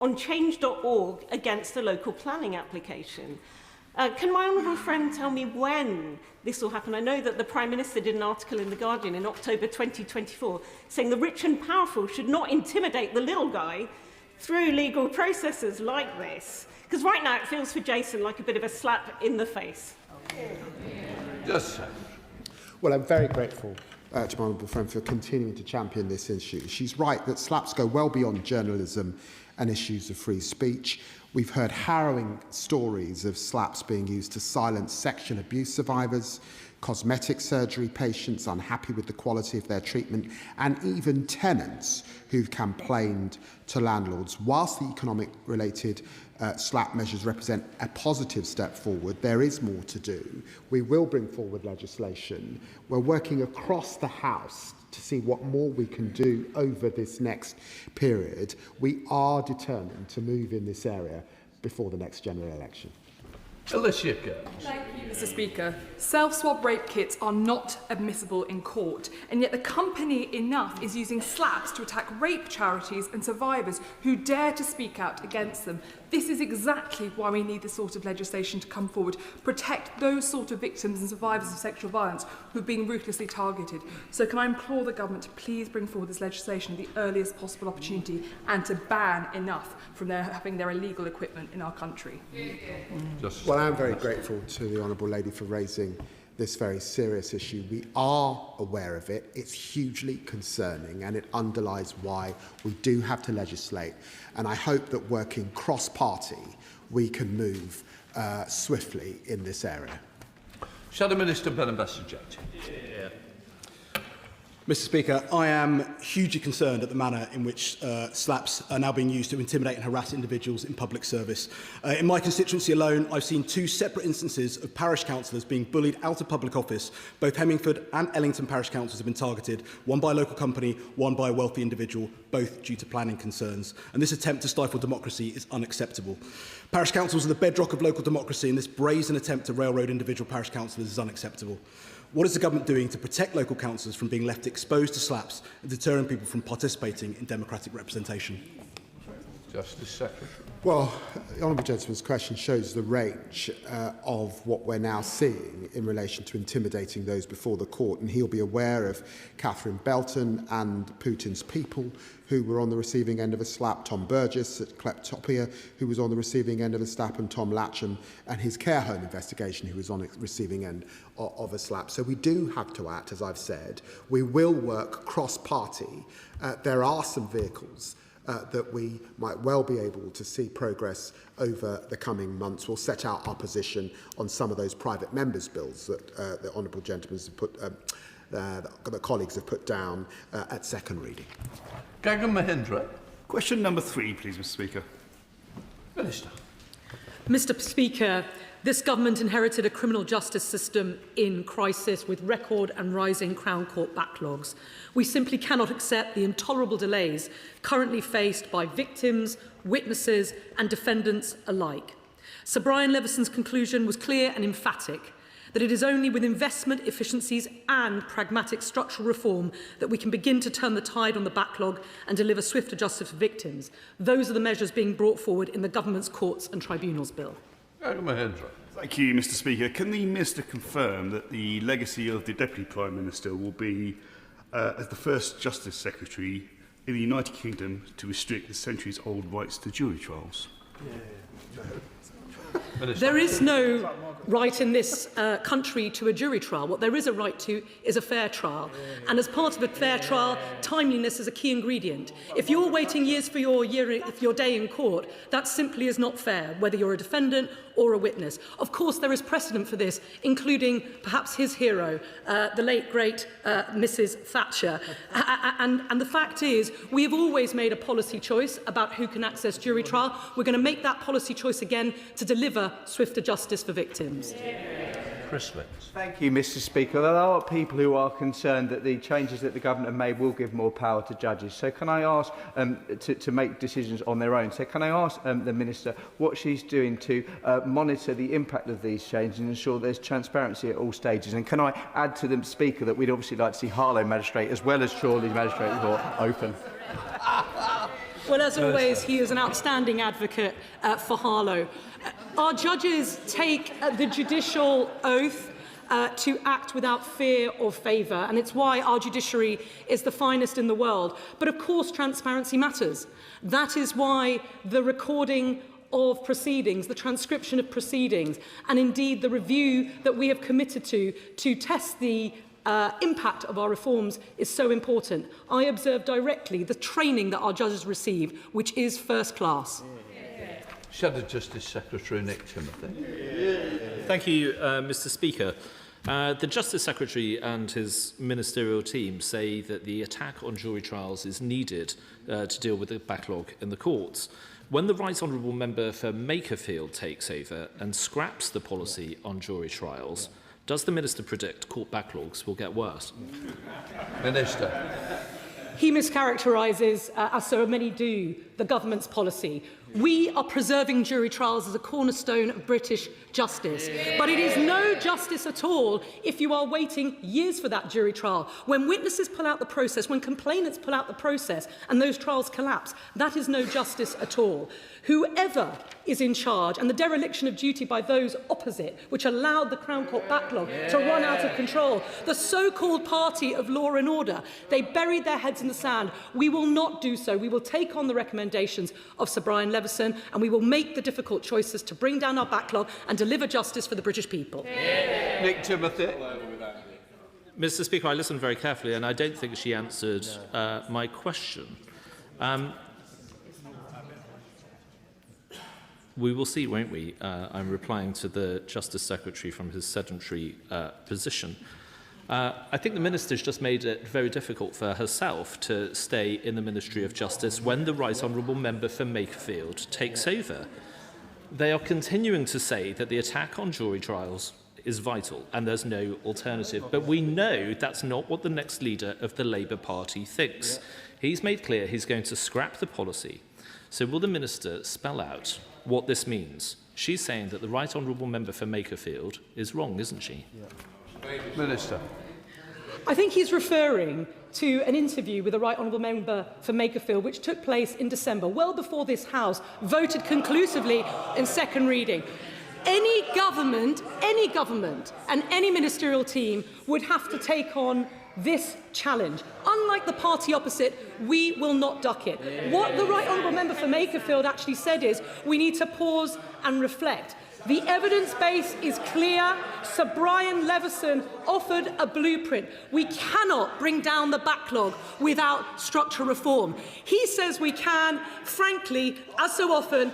on change.org against a local planning application. Can my honourable friend tell me when this will happen? I know that the Prime Minister did an article in The Guardian in October 2024 saying the rich and powerful should not intimidate the little guy through legal processes like this. Because right now it feels for Jason like a bit of a slap in the face. Just so. Well, I'm very grateful to my honourable friend for continuing to champion this issue. She's right that slaps go well beyond journalism and issues of free speech. We've heard harrowing stories of slaps being used to silence sexual abuse survivors, cosmetic surgery patients unhappy with the quality of their treatment, and even tenants who've complained to landlords. Whilst the economic-related slap measures represent a positive step forward, there is more to do. We will bring forward legislation. We're working across the House to see what more we can do over this next period. We are determined to move in this area before the next general election. Alicia. Thank you, Mr. Speaker. Self-swab rape kits are not admissible in court, and yet the company Enough is using slaps to attack rape charities and survivors who dare to speak out against them. This is exactly why we need this sort of legislation to come forward, protect those sort of victims and survivors of sexual violence who've been ruthlessly targeted. So can I implore the government to please bring forward this legislation at the earliest possible opportunity and to ban Enough from having their illegal equipment in our country? Well, I'm very grateful to the Honourable Lady for raising this very serious issue. We are aware of it. It's hugely concerning, and it underlies why we do have to legislate. And I hope that working cross-party, we can move swiftly in this area. Shadow Minister Ben Ambassador. Mr. Speaker, I am hugely concerned at the manner in which slaps are now being used to intimidate and harass individuals in public service. In my constituency alone, I've seen 2 separate instances of parish councillors being bullied out of public office. Both Hemmingford and Ellington parish councils have been targeted, one by a local company, one by a wealthy individual, both due to planning concerns. And this attempt to stifle democracy is unacceptable. Parish councils are the bedrock of local democracy, and this brazen attempt to railroad individual parish councillors is unacceptable. What is the government doing to protect local councillors from being left exposed to slaps and deterring people from participating in democratic representation? Justice Secretary. Well, the Honourable Gentleman's question shows the range of what we're now seeing in relation to intimidating those before the court, and he'll be aware of Catherine Belton and Putin's people who were on the receiving end of a slap, Tom Burgess at Kleptopia, who was on the receiving end of a slap, and Tom Latcham and his care home investigation, who was on the receiving end of a slap. So we do have to act, as I've said. We will work cross-party. There are some vehicles that we might well be able to see progress over the coming months. We'll set out our position on some of those private members' bills that the Honourable Gentleman has put, the colleagues have put down at second reading. Gagan Mahindra. Question number 3, please, Mr. Speaker. Minister. Mr. Speaker, this government inherited a criminal justice system in crisis with record and rising Crown Court backlogs. We simply cannot accept the intolerable delays currently faced by victims, witnesses and defendants alike. Sir Brian Levison's conclusion was clear and emphatic, that it is only with investment, efficiencies and pragmatic structural reform that we can begin to turn the tide on the backlog and deliver swifter justice for victims. Those are the measures being brought forward in the government's Courts and Tribunals Bill. Thank you, Mr. Speaker. Can the Minister confirm that the legacy of the Deputy Prime Minister will be as the first Justice Secretary in the United Kingdom to restrict the centuries-old rights to jury trials? There is no right in this country to a jury trial. What there is a right to is a fair trial. And as part of a fair trial, timeliness is a key ingredient. If you're waiting years for your day in court, that simply is not fair, whether you're a defendant or a witness. Of course, there is precedent for this, including perhaps his hero, the late, great Mrs. Thatcher. And the fact is, we have always made a policy choice about who can access jury trial. We're going to make that policy choice again to deliver swifter justice for victims. Chris Wicks. Thank you, Mr. Speaker. There are people who are concerned that the changes that the government have made will give more power to judges. So can I ask to make decisions on their own? So can I ask the Minister what she's doing to monitor the impact of these changes and ensure there's transparency at all stages? And can I add to the Speaker that we'd obviously like to see Harlow Magistrate as well as Chorley Magistrate Court open? Well, as always, he is an outstanding advocate for Harlow. Our judges take the judicial oath to act without fear or favour, and it's why our judiciary is the finest in the world. But of course, transparency matters. That is why the recording of proceedings, the transcription of proceedings, and indeed the review that we have committed to test the impact of our reforms is so important. I observe directly the training that our judges receive, which is first class. Shadow Justice Secretary Nick Timothy. Thank you, Mr. Speaker. The Justice Secretary and his ministerial team say that the attack on jury trials is needed to deal with the backlog in the courts. When the Right Honourable Member for Makerfield takes over and scraps the policy on jury trials, does the Minister predict court backlogs will get worse? Minister. He mischaracterises, as so many do, the government's policy. We are preserving jury trials as a cornerstone of British justice. But it is no justice at all if you are waiting years for that jury trial. When witnesses pull out the process, when complainants pull out the process and those trials collapse, that is no justice at all. Whoever is in charge, and the dereliction of duty by those opposite, which allowed the Crown Court backlog to run out of control, the so-called party of law and order, they buried their heads in the sand. We will not do so. We will take on the recommendations of Sir Brian Leveson, and we will make the difficult choices to bring down our backlog and deliver justice for the British people. Nick Timothy. Mr. Speaker, I listened very carefully, and I don't think she answered my question. We will see, won't we? I'm replying to the Justice Secretary from his sedentary position. I think the Minister's just made it very difficult for herself to stay in the Ministry of Justice when the Right Honourable Member for Makerfield takes over. They are continuing to say that the attack on jury trials is vital and there's no alternative. But we know that's not what the next leader of the Labour Party thinks. He's made clear he's going to scrap the policy. So will the Minister spell out what this means? She's saying that the Right Honourable Member for Makerfield is wrong, isn't she? Minister. I think he's referring to an interview with the Right Honourable Member for Makerfield, which took place in December, well before this House voted conclusively in second reading. Any government and any ministerial team would have to take on this challenge. Unlike the party opposite, we will not duck it. What the Right Honourable Member for Makerfield actually said is we need to pause and reflect. The evidence base is clear. Sir Brian Leveson offered a blueprint. We cannot bring down the backlog without structural reform. He says we can. Frankly, as so often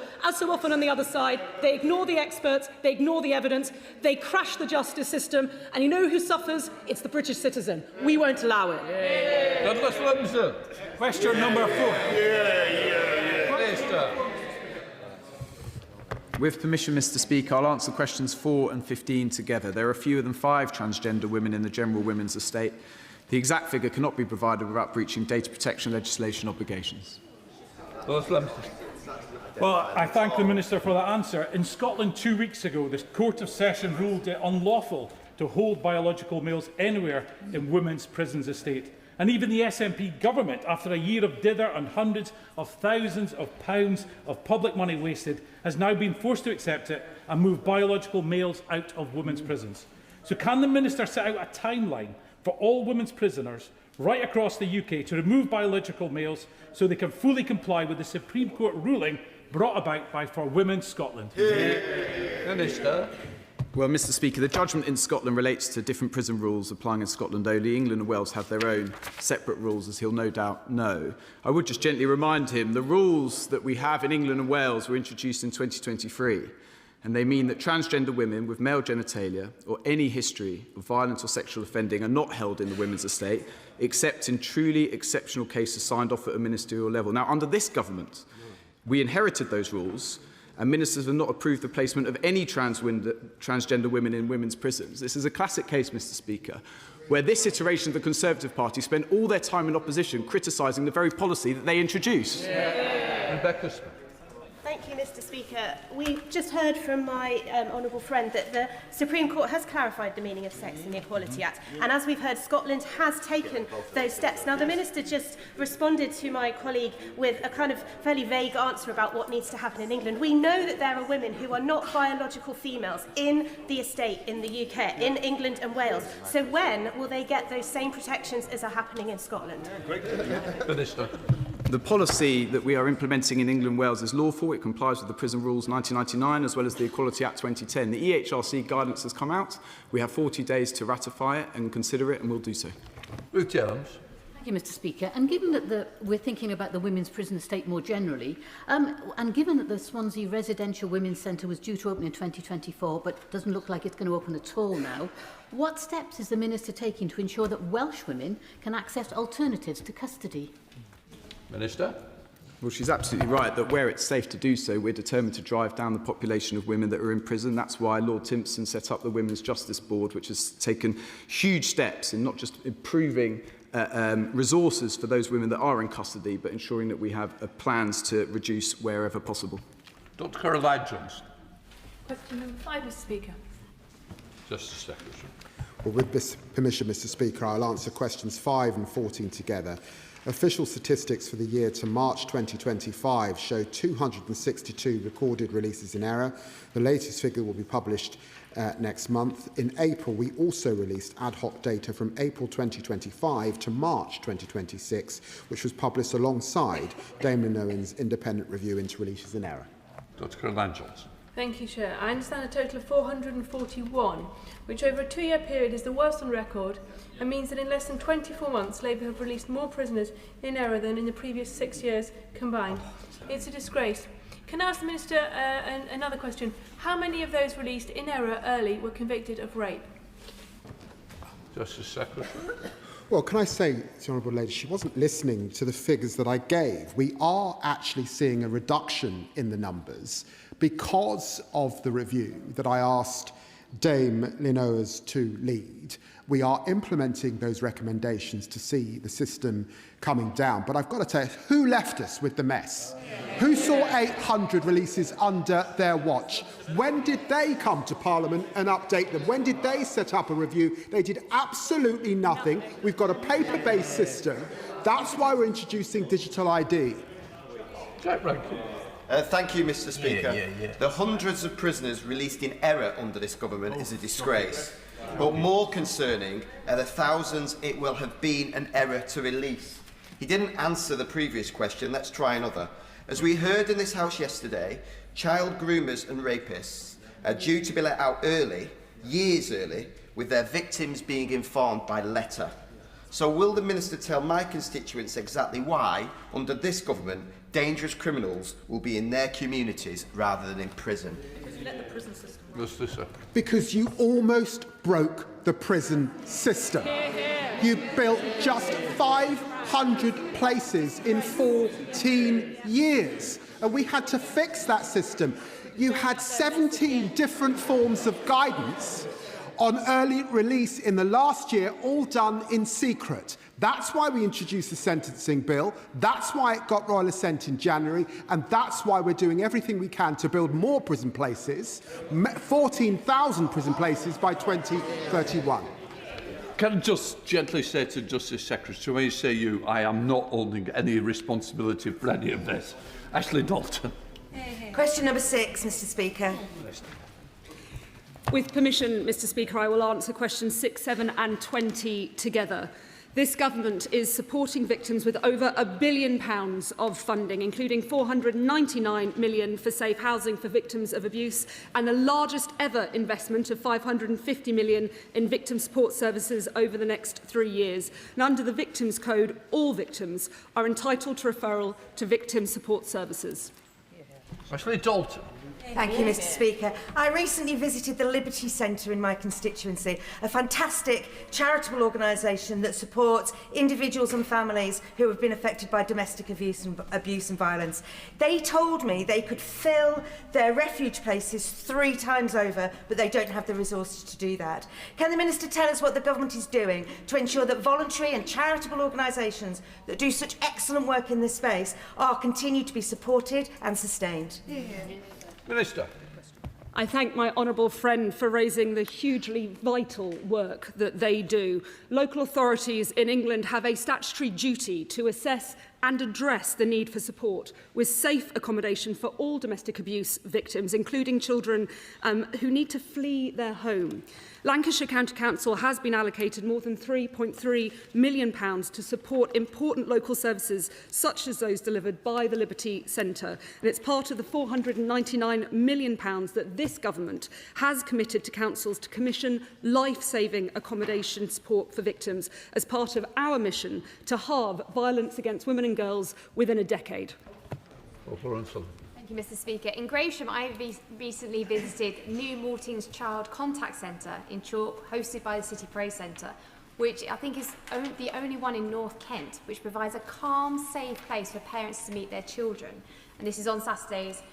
on the other side, they ignore the experts, they ignore the evidence, they crash the justice system, and you know who suffers? It's the British citizen. We won't allow it. Douglas Lumsden. Question number 4. Minister. With permission, Mr. Speaker, I'll answer questions 4 and 15 together. There are fewer than 5 transgender women in the general women's estate. The exact figure cannot be provided without breaching data protection legislation obligations. Well, I thank the Minister for that answer. In Scotland 2 weeks ago, the Court of Session ruled it unlawful to hold biological males anywhere in women's prisons estate. And even the SNP government, after a year of dither and hundreds of thousands of pounds of public money wasted, has now been forced to accept it and move biological males out of women's prisons. So can the Minister set out a timeline for all women's prisoners right across the UK to remove biological males so they can fully comply with the Supreme Court ruling brought about by For Women Scotland? Minister. Well, Mr. Speaker, the judgment in Scotland relates to different prison rules applying in Scotland only. England and Wales have their own separate rules, as he'll no doubt know. I would just gently remind him the rules that we have in England and Wales were introduced in 2023, and they mean that transgender women with male genitalia or any history of violence or sexual offending are not held in the women's estate, except in truly exceptional cases signed off at a ministerial level. Now, under this government, we inherited those rules, and ministers have not approved the placement of any transgender women in women's prisons. This is a classic case, Mr. Speaker, where this iteration of the Conservative Party spent all their time in opposition criticising the very policy that they introduced. Rebecca Smith. Thank you, Mr. Speaker. We just heard from my honourable friend that the Supreme Court has clarified the meaning of Sex and the Equality Act. And as we've heard, Scotland has taken those steps. Now, the Minister just responded to my colleague with a kind of fairly vague answer about what needs to happen in England. We know that there are women who are not biological females in the estate in the UK, in England and Wales. So when will they get those same protections as are happening in Scotland? Minister. The policy that we are implementing in England and Wales is lawful. It complies with the Prison Rules 1999 as well as the Equality Act 2010. The EHRC guidance has come out. We have 40 days to ratify it and consider it, and we'll do so. Ruth Jones. Thank you, Mr. Speaker. And given that we're thinking about the women's prison estate more generally, and given that the Swansea Residential Women's Centre was due to open in 2024, but doesn't look like it's going to open at all now, what steps is the Minister taking to ensure that Welsh women can access alternatives to custody? Minister. Well, she's absolutely right that where it's safe to do so, we're determined to drive down the population of women that are in prison. That's why Lord Timpson set up the Women's Justice Board, which has taken huge steps in not just improving resources for those women that are in custody, but ensuring that we have plans to reduce wherever possible. Dr. Caroline Johnson. Question number 5, Mr. Speaker. Justice Secretary. Well, with permission, Mr. Speaker, I'll answer questions 5 and 14 together. Official statistics for the year to March 2025 show 262 recorded releases in error. The latest figure will be published next month. In April, we also released ad hoc data from April 2025 to March 2026, which was published alongside Damon Owen's independent review into releases in error. Dr. Caroline Johnson. Thank you, Chair. I understand a total of 441, which over a 2-year period is the worst on record and means that in less than 24 months, Labour have released more prisoners in error than in the previous 6 years combined. It's a disgrace. Can I ask the Minister another question? How many of those released in error early were convicted of rape? Justice Secretary. Well, can I say to the Honourable Lady, she wasn't listening to the figures that I gave. We are actually seeing a reduction in the numbers because of the review that I asked Dame Linoas to lead. We are implementing those recommendations to see the system coming down. But I've got to tell you, who left us with the mess? Who saw 800 releases under their watch? When did they come to Parliament and update them? When did they set up a review? They did absolutely nothing. We've got a paper-based system. That's why we're introducing digital ID. Jack Rankin. Thank you, Mr. Speaker. The hundreds of prisoners released in error under this government is a disgrace. But more concerning are the thousands it will have been an error to release. He didn't answer the previous question. Let's try another. As we heard in this House yesterday, child groomers and rapists are due to be let out early, years early, with their victims being informed by letter. So will the Minister tell my constituents exactly why, under this government, dangerous criminals will be in their communities rather than in prison? Because you let the prison system. Because you almost broke the prison system. You built just 500 places in 14 years. And we had to fix that system. You had 17 different forms of guidance on early release in the last year, all done in secret. That's why we introduced the sentencing bill. That's why it got royal assent in January. And that's why we're doing everything we can to build more prison places, 14,000 prison places by 2031. Can I just gently say to Justice Secretary, when you say you, I am not holding any responsibility for any of this. Ashley Dalton. Question number 6, Mr. Speaker. With permission, Mr. Speaker, I will answer questions 6, 7 and 20 together. This government is supporting victims with over £1 billion of funding, including £499 million for safe housing for victims of abuse and the largest ever investment of £550 million in victim support services over the next 3 years. And under the Victims Code, all victims are entitled to referral to victim support services. Ashley Dalton. Thank you, Mr. Speaker. I recently visited the Liberty Centre in my constituency, a fantastic charitable organisation that supports individuals and families who have been affected by domestic abuse and violence. They told me they could fill their refuge places 3 times over, but they don't have the resources to do that. Can the Minister tell us what the government is doing to ensure that voluntary and charitable organisations that do such excellent work in this space are continued to be supported and sustained? sustained. Minister. I thank my honourable friend for raising the hugely vital work that they do. Local authorities in England have a statutory duty to assess and address the need for support with safe accommodation for all domestic abuse victims, including children who need to flee their home. Lancashire County Council has been allocated more than £3.3 million to support important local services such as those delivered by the Liberty Centre. And it's part of the £499 million that this government has committed to councils to commission life-saving accommodation support for victims as part of our mission to halve violence against women and girls within a decade. Thank you, Mr. Speaker. In Gravesham, I recently visited New Maltings Child Contact Centre in Chalk, hosted by the City Praise Centre, which I think is the only one in North Kent, which provides a calm, safe place for parents to meet their children. And this is on Saturdays,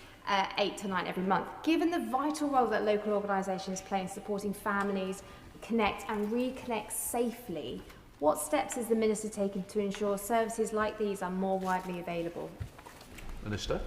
8 to 9 every month. Given the vital role that local organisations play in supporting families connect and reconnect safely, what steps has the Minister taken to ensure services like these are more widely available? Minister.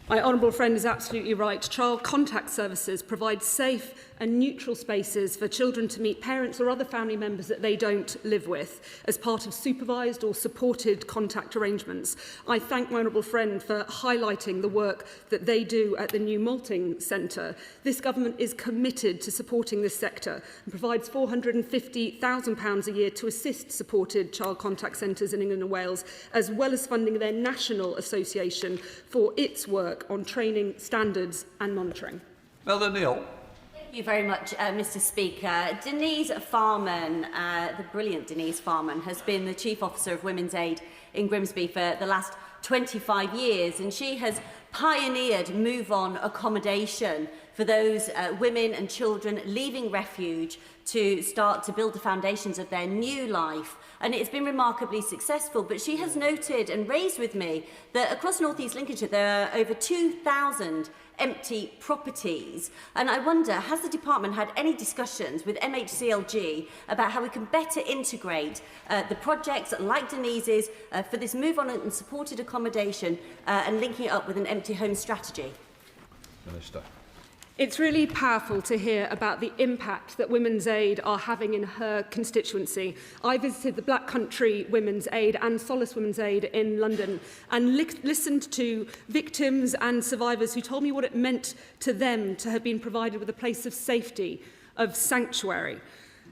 My honourable friend is absolutely right. Child contact services provide safe and neutral spaces for children to meet parents or other family members that they don't live with as part of supervised or supported contact arrangements. I thank my honourable friend for highlighting the work that they do at the New Malting Centre. This government is committed to supporting this sector and provides £450,000 a year to assist supported child contact centres in England and Wales, as well as funding their national association for its work on training, standards and monitoring. Melda Neal. Thank you very much, Mr. Speaker. Denise Farman, the brilliant Denise Farman, has been the Chief Officer of Women's Aid in Grimsby for the last 25 years, and she has pioneered move-on accommodation for those women and children leaving refuge to start to build the foundations of their new life. And it's been remarkably successful, but she has noted and raised with me that across North East Lincolnshire there are over 2,000 empty properties. And I wonder, has the department had any discussions with MHCLG about how we can better integrate the projects like Denise's for this move on and supported accommodation and linking it up with an empty home strategy? Minister. It's really powerful to hear about the impact that Women's Aid are having in her constituency. I visited the Black Country Women's Aid and Solace Women's Aid in London and listened to victims and survivors who told me what it meant to them to have been provided with a place of safety, of sanctuary.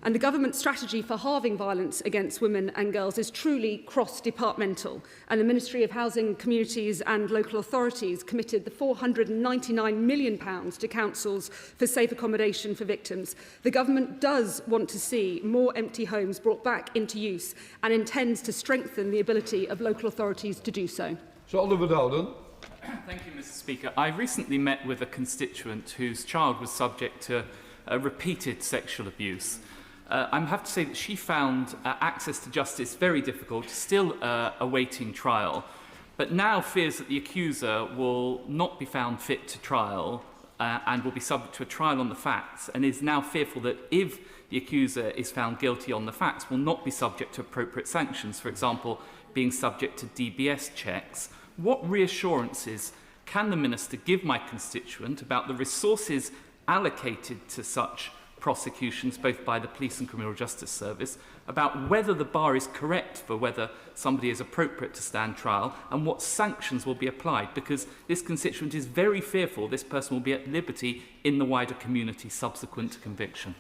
And the government strategy for halving violence against women and girls is truly cross-departmental. And the Ministry of Housing, Communities and Local Authorities committed the £499 million to councils for safe accommodation for victims. The government does want to see more empty homes brought back into use and intends to strengthen the ability of local authorities to do so. So Oliver Dowden. Thank you, Mr. Speaker. I recently met with a constituent whose child was subject to repeated sexual abuse. I have to say that she found access to justice very difficult, still awaiting trial, but now fears that the accuser will not be found fit to trial and will be subject to a trial on the facts, and is now fearful that if the accuser is found guilty on the facts, will not be subject to appropriate sanctions, for example, being subject to DBS checks. What reassurances can the Minister give my constituent about the resources allocated to such prosecutions, both by the Police and Criminal Justice Service, about whether the bar is correct for whether somebody is appropriate to stand trial and what sanctions will be applied, because this constituent is very fearful this person will be at liberty in the wider community subsequent to conviction?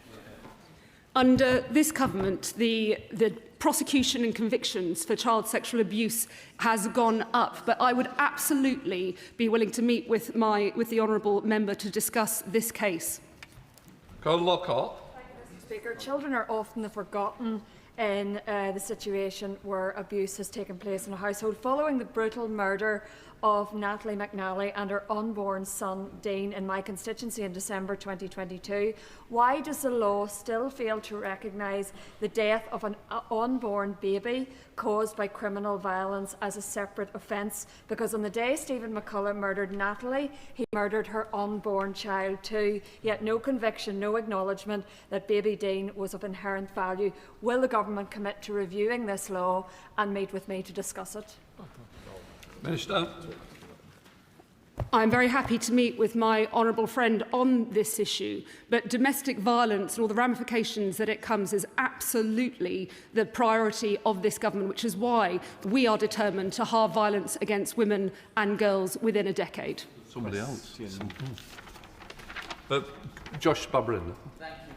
Under this government, the prosecution and convictions for child sexual abuse has gone up, but I would absolutely be willing to meet with the honourable member to discuss this case. Colin Lockhart. Mr. Speaker, children are often forgotten in the situation where abuse has taken place in a household. Following the brutal murder of Natalie McNally and her unborn son Dean in my constituency in December 2022, why does the law still fail to recognise the death of an unborn baby caused by criminal violence as a separate offence? Because on the day Stephen McCullough murdered Natalie, he murdered her unborn child too, yet no conviction, no acknowledgement that baby Dean was of inherent value. Will the government commit to reviewing this law and meet with me to discuss it? Minister. I'm very happy to meet with my honourable friend on this issue, but domestic violence and all the ramifications that it comes is absolutely the priority of this government, which is why we are determined to halve violence against women and girls within a decade. Somebody else. Josh Babrin.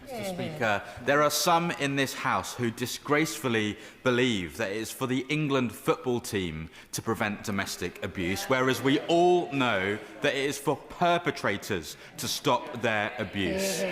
Mr. Speaker, there are some in this House who disgracefully believe that it is for the England football team to prevent domestic abuse, whereas we all know that it is for perpetrators to stop their abuse.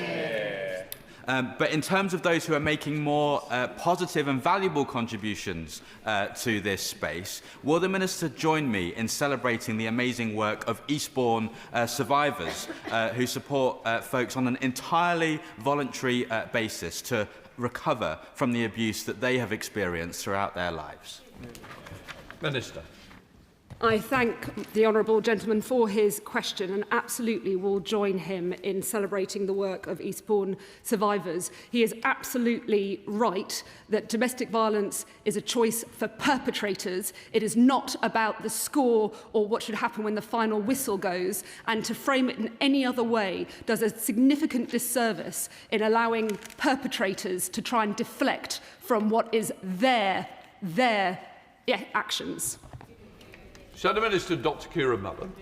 But in terms of those who are making more positive and valuable contributions to this space, will the Minister join me in celebrating the amazing work of Eastbourne survivors who support folks on an entirely voluntary basis to recover from the abuse that they have experienced throughout their lives? Minister. I thank the honourable gentleman for his question and absolutely will join him in celebrating the work of Eastbourne survivors. He is absolutely right that domestic violence is a choice for perpetrators. It is not about the score or what should happen when the final whistle goes, and to frame it in any other way does a significant disservice in allowing perpetrators to try and deflect from what is their actions. Shadow Minister Dr Kieran Mallon.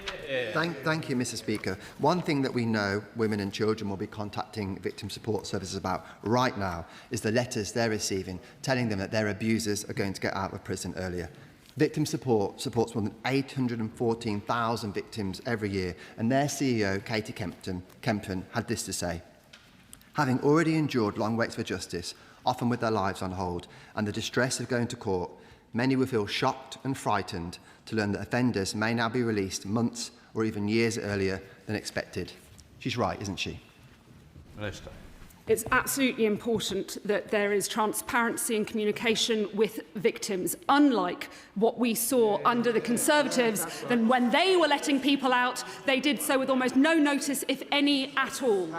Thank you, Mr. Speaker. One thing that we know women and children will be contacting victim support services about right now is the letters they're receiving telling them that their abusers are going to get out of prison earlier. Victim support supports more than 814,000 victims every year, and their CEO, Katie Kempton, had this to say: having already endured long waits for justice, often with their lives on hold, and the distress of going to court, many will feel shocked and frightened to learn that offenders may now be released months or even years earlier than expected. She's right, isn't she? Minister. It's absolutely important that there is transparency and communication with victims, unlike what we saw under the Conservatives, then when they were letting people out, they did so with almost no notice, if any at all.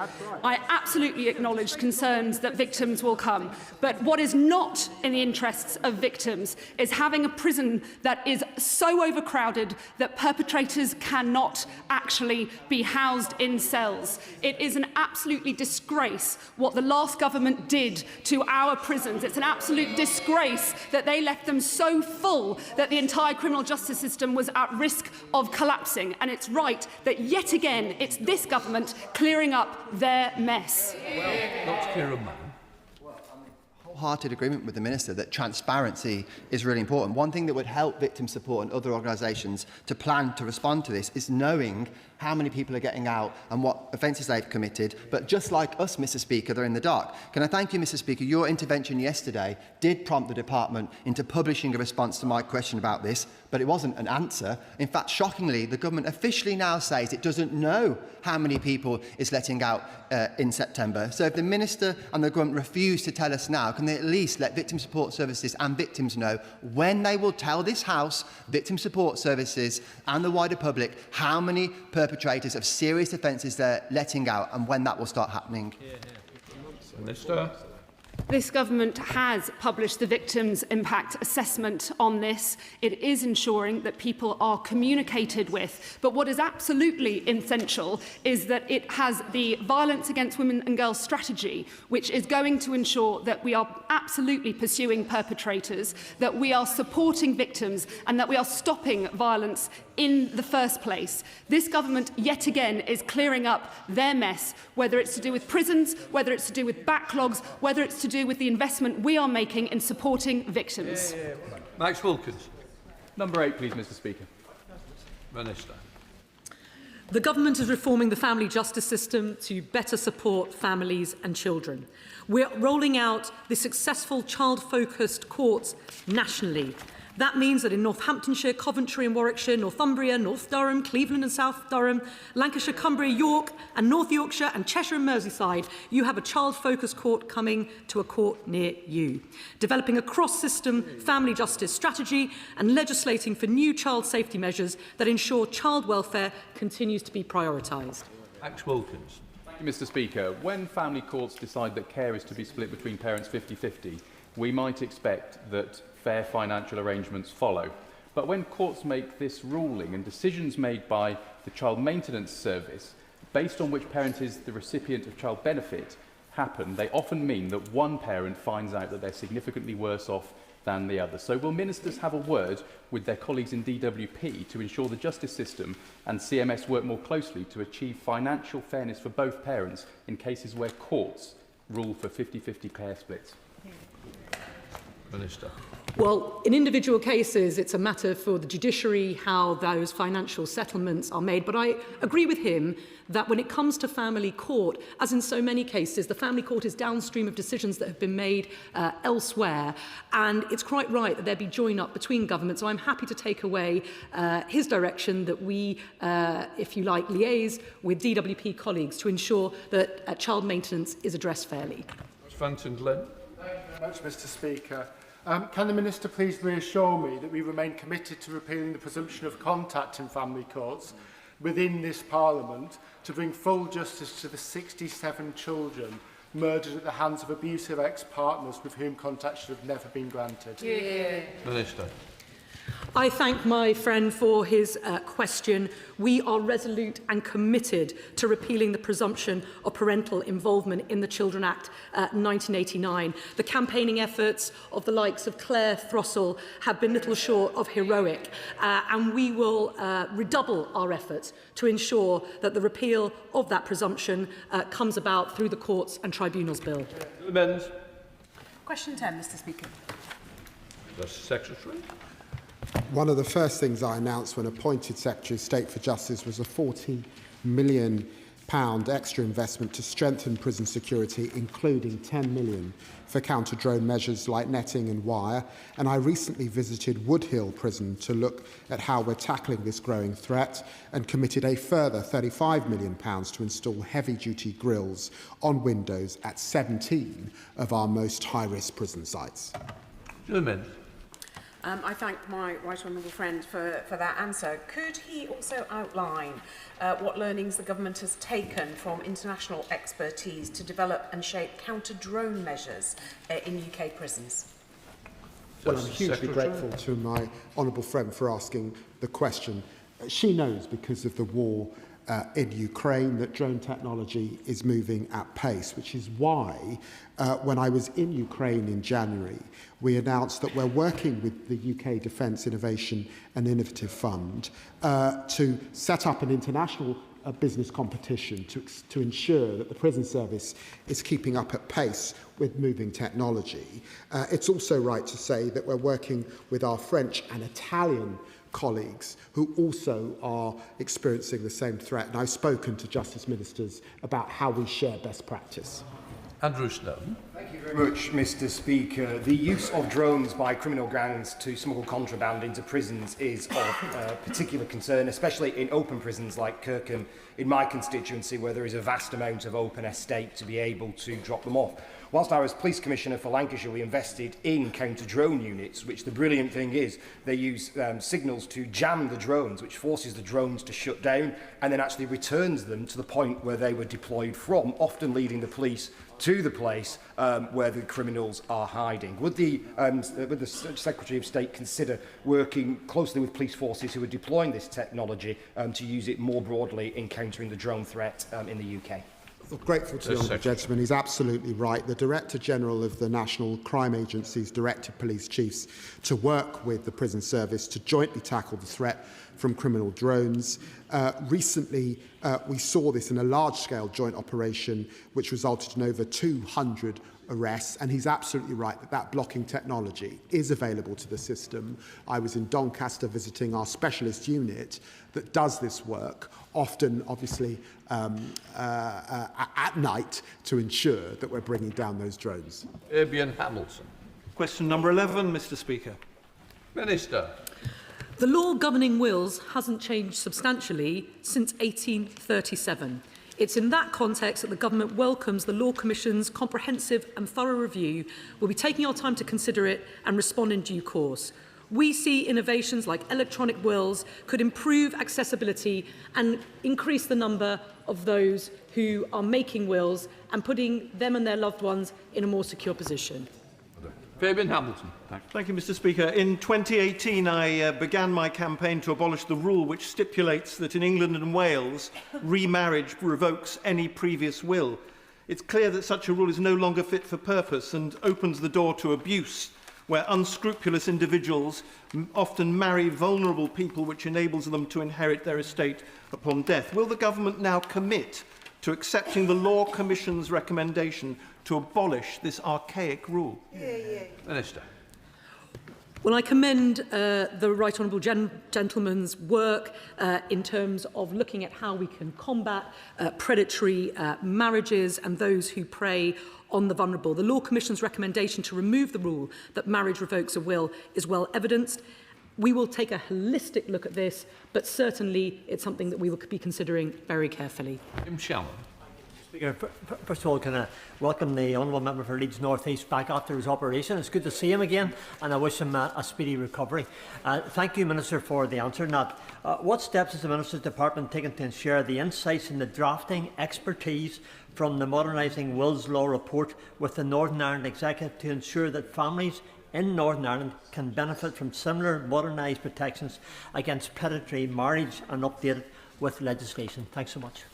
I absolutely acknowledge concerns that victims will come, but what is not in the interests of victims is having a prison that is so overcrowded that perpetrators cannot actually be housed in cells. It is an absolutely disgrace what the last government did to our prisons. It's an absolute disgrace that they left them so full that the entire criminal justice system was at risk of collapsing. And it's right that yet again it's this government clearing up their mess. Dr Kieran Mallon. Wholehearted agreement with the Minister that transparency is really important. One thing that would help victim support and other organisations to plan to respond to this is knowing how many people are getting out and what offences they've committed. But just like us, Mr. Speaker, they're in the dark. Can I thank you, Mr. Speaker? Your intervention yesterday did prompt the department into publishing a response to my question about this, but it wasn't an answer. In fact, shockingly, the government officially now says it doesn't know how many people it's letting out in September. So if the Minister and the government refuse to tell us now, can they at least let victim support services and victims know when they will tell this House, victim support services and the wider public how many perpetrators of serious offences they're letting out and when that will start happening? Minister. This government has published the Victims' Impact Assessment on this. It is ensuring that people are communicated with. But what is absolutely essential is that it has the Violence Against Women and Girls strategy, which is going to ensure that we are absolutely pursuing perpetrators, that we are supporting victims, and that we are stopping violence in the first place. This government, yet again, is clearing up their mess, whether it's to do with prisons, whether it's to do with backlogs, whether it's to do with the investment we are making in supporting victims. Max Wilkins. Number 8, please, Mr. Speaker. Minister. The government is reforming the family justice system to better support families and children. We're rolling out the successful child-focused courts nationally. That means that in Northamptonshire, Coventry and Warwickshire, Northumbria, North Durham, Cleveland and South Durham, Lancashire, Cumbria, York and North Yorkshire and Cheshire and Merseyside, you have a child-focused court coming to a court near you. Developing a cross-system family justice strategy and legislating for new child safety measures that ensure child welfare continues to be prioritised. Max Wilkins. Thank you, Mr. Speaker. When family courts decide that care is to be split between parents 50-50, we might expect that fair financial arrangements follow. But when courts make this ruling and decisions made by the child maintenance service, based on which parent is the recipient of child benefit, happen, they often mean that one parent finds out that they're significantly worse off than the other. So will ministers have a word with their colleagues in DWP to ensure the justice system and CMS work more closely to achieve financial fairness for both parents in cases where courts rule for 50-50 care splits? Minister. Well, in individual cases, it's a matter for the judiciary how those financial settlements are made. But I agree with him that when it comes to family court, as in so many cases, the family court is downstream of decisions that have been made elsewhere. And it's quite right that there be join-up between governments. So I'm happy to take away his direction that we, if you like, liaise with DWP colleagues to ensure that child maintenance is addressed fairly. Fanton Glenn. Thank you very much, Mr. Speaker. Can the Minister please reassure me that we remain committed to repealing the presumption of contact in family courts within this Parliament to bring full justice to the 67 children murdered at the hands of abusive ex-partners with whom contact should have never been granted? Yeah. Minister. I thank my friend for his question. We are resolute and committed to repealing the presumption of parental involvement in the Children Act 1989. The campaigning efforts of the likes of Claire Throssell have been little short of heroic, and we will redouble our efforts to ensure that the repeal of that presumption comes about through the Courts and Tribunals Bill. Question 10, Mr. Speaker. The Secretary. One of the first things I announced when appointed Secretary of State for Justice was a £40 million extra investment to strengthen prison security, including £10 million for counter-drone measures like netting and wire. And I recently visited Woodhill Prison to look at how we're tackling this growing threat and committed a further £35 million to install heavy-duty grills on windows at 17 of our most high-risk prison sites. I thank my right honourable friend for that answer. Could he also outline what learnings the government has taken from international expertise to develop and shape counter-drone measures in UK prisons? Well, I'm hugely grateful to my honourable friend for asking the question. She knows, because of the war in Ukraine, that drone technology is moving at pace, which is why when I was in Ukraine in January, we announced that we're working with the UK Defence Innovation and Innovative Fund to set up an international business competition to ensure that the prison service is keeping up at pace with moving technology. It's also right to say that we're working with our French and Italian colleagues who also are experiencing the same threat. And I've spoken to Justice Ministers about how we share best practice. Andrew Snowden. Thank you very much, Mr. Speaker. The use of drones by criminal gangs to smuggle contraband into prisons is of particular concern, especially in open prisons like Kirkham in my constituency, where there is a vast amount of open estate to be able to drop them off. Whilst I was Police Commissioner for Lancashire, we invested in counter-drone units, which the brilliant thing is they use signals to jam the drones, which forces the drones to shut down and then actually returns them to the point where they were deployed from, often leading the police to the place where the criminals are hiding. Would the Secretary of State consider working closely with police forces who are deploying this technology to use it more broadly in countering the drone threat in the UK? Grateful to the honourable gentleman. He's absolutely right. The Director General of the National Crime Agency's directed police chiefs to work with the prison service to jointly tackle the threat from criminal drones. Recently, we saw this in a large-scale joint operation which resulted in over 200 arrests, and he's absolutely right that that blocking technology is available to the system. I was in Doncaster visiting our specialist unit that does this work, often obviously at night, to ensure that we're bringing down those drones. Fabian Hamilton. Question number 11, Mr. Speaker. Minister. The law governing wills hasn't changed substantially since 1837. It's in that context that the Government welcomes the Law Commission's comprehensive and thorough review. We'll be taking our time to consider it and respond in due course. We see innovations like electronic wills could improve accessibility and increase the number of those who are making wills and putting them and their loved ones in a more secure position. Fabian Hamilton. Thank you, Mr. Speaker. In 2018, I began my campaign to abolish the rule which stipulates that in England and Wales, remarriage revokes any previous will. It's clear that such a rule is no longer fit for purpose and opens the door to abuse, where unscrupulous individuals often marry vulnerable people, which enables them to inherit their estate upon death. Will the government now commit to accepting the Law Commission's recommendation to abolish this archaic rule? Minister. Well, I commend the Right Honourable Gentleman's work in terms of looking at how we can combat predatory marriages and those who prey on the vulnerable. The Law Commission's recommendation to remove the rule that marriage revokes a will is well evidenced. We will take a holistic look at this, but certainly it's something that we will be considering very carefully. Speaker, first of all, can I welcome the Honourable Member for Leeds North East back after his operation. It's good to see him again, and I wish him a speedy recovery. Thank you, Minister, for the answer. Nat, what steps has the Minister's Department taken to ensure the insights in the drafting expertise from the Modernising Wills Law report with the Northern Ireland Executive to ensure that families in Northern Ireland can benefit from similar modernised protections against predatory marriage and updated with legislation? Thanks so much.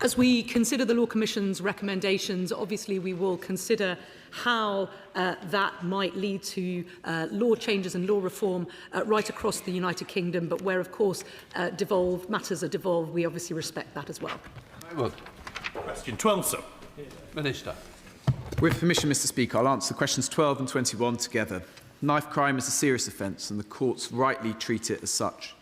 As we consider the Law Commission's recommendations, obviously we will consider how that might lead to law changes and law reform right across the United Kingdom, but where, of course, matters are devolved, we obviously respect that as well. Question 12, sir. Minister. With permission, Mr. Speaker, I'll answer questions 12 and 21 together. Knife crime is a serious offence and the courts rightly treat it as such.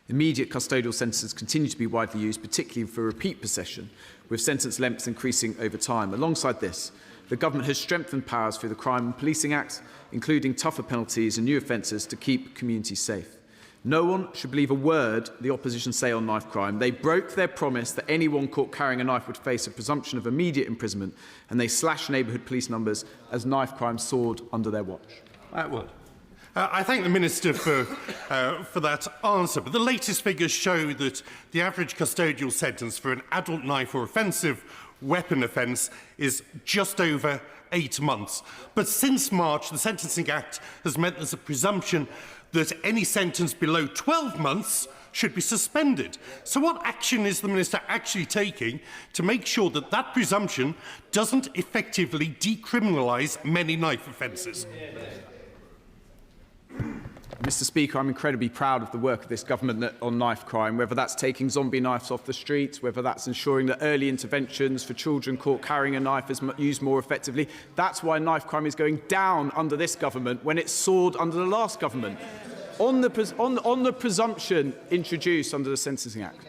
Immediate custodial sentences continue to be widely used, particularly for repeat possession, with sentence lengths increasing over time. Alongside this, the government has strengthened powers through the Crime and Policing Act, including tougher penalties and new offences to keep communities safe. No one should believe a word the opposition say on knife crime. They broke their promise that anyone caught carrying a knife would face a presumption of immediate imprisonment, and they slashed neighbourhood police numbers as knife crime soared under their watch. I thank the Minister for that answer, but the latest figures show that the average custodial sentence for an adult knife or offensive weapon offence is just over 8 months. But since March, the Sentencing Act has meant there's a presumption that any sentence below 12 months should be suspended. So what action is the Minister actually taking to make sure that that presumption doesn't effectively decriminalise many knife offences? Mr. Speaker, I'm incredibly proud of the work of this government on knife crime, whether that's taking zombie knives off the streets, whether that's ensuring that early interventions for children caught carrying a knife is used more effectively. That's why knife crime is going down under this government when it soared under the last government. On the presumption introduced under the Sentencing Act,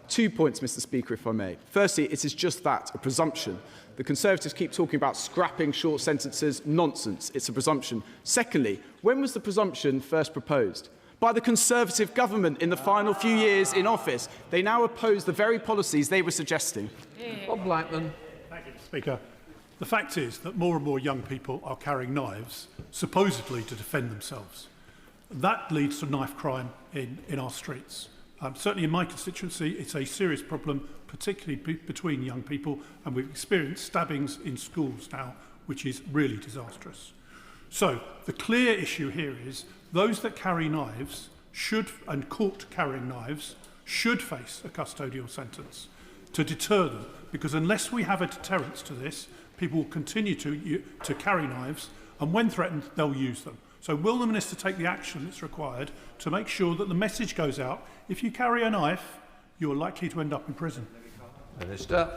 2 points, Mr. Speaker, if I may. Firstly, it is just that, a presumption. The Conservatives keep talking about scrapping short sentences. Nonsense. It's a presumption. Secondly, when was the presumption first proposed? By the Conservative government in the final few years in office. They now oppose the very policies they were suggesting. Bob Blackman. Thank you, Speaker. The fact is that more and more young people are carrying knives, supposedly to defend themselves. That leads to knife crime in our streets. Certainly in my constituency, it's a serious problem, particularly between young people, and we've experienced stabbings in schools now, which is really disastrous. So the clear issue here is those that carry knives and caught carrying knives should face a custodial sentence to deter them, because unless we have a deterrence to this, people will continue to carry knives, and when threatened, they'll use them. So will the Minister take the action that's required to make sure that the message goes out, if you carry a knife, you're likely to end up in prison? Minister.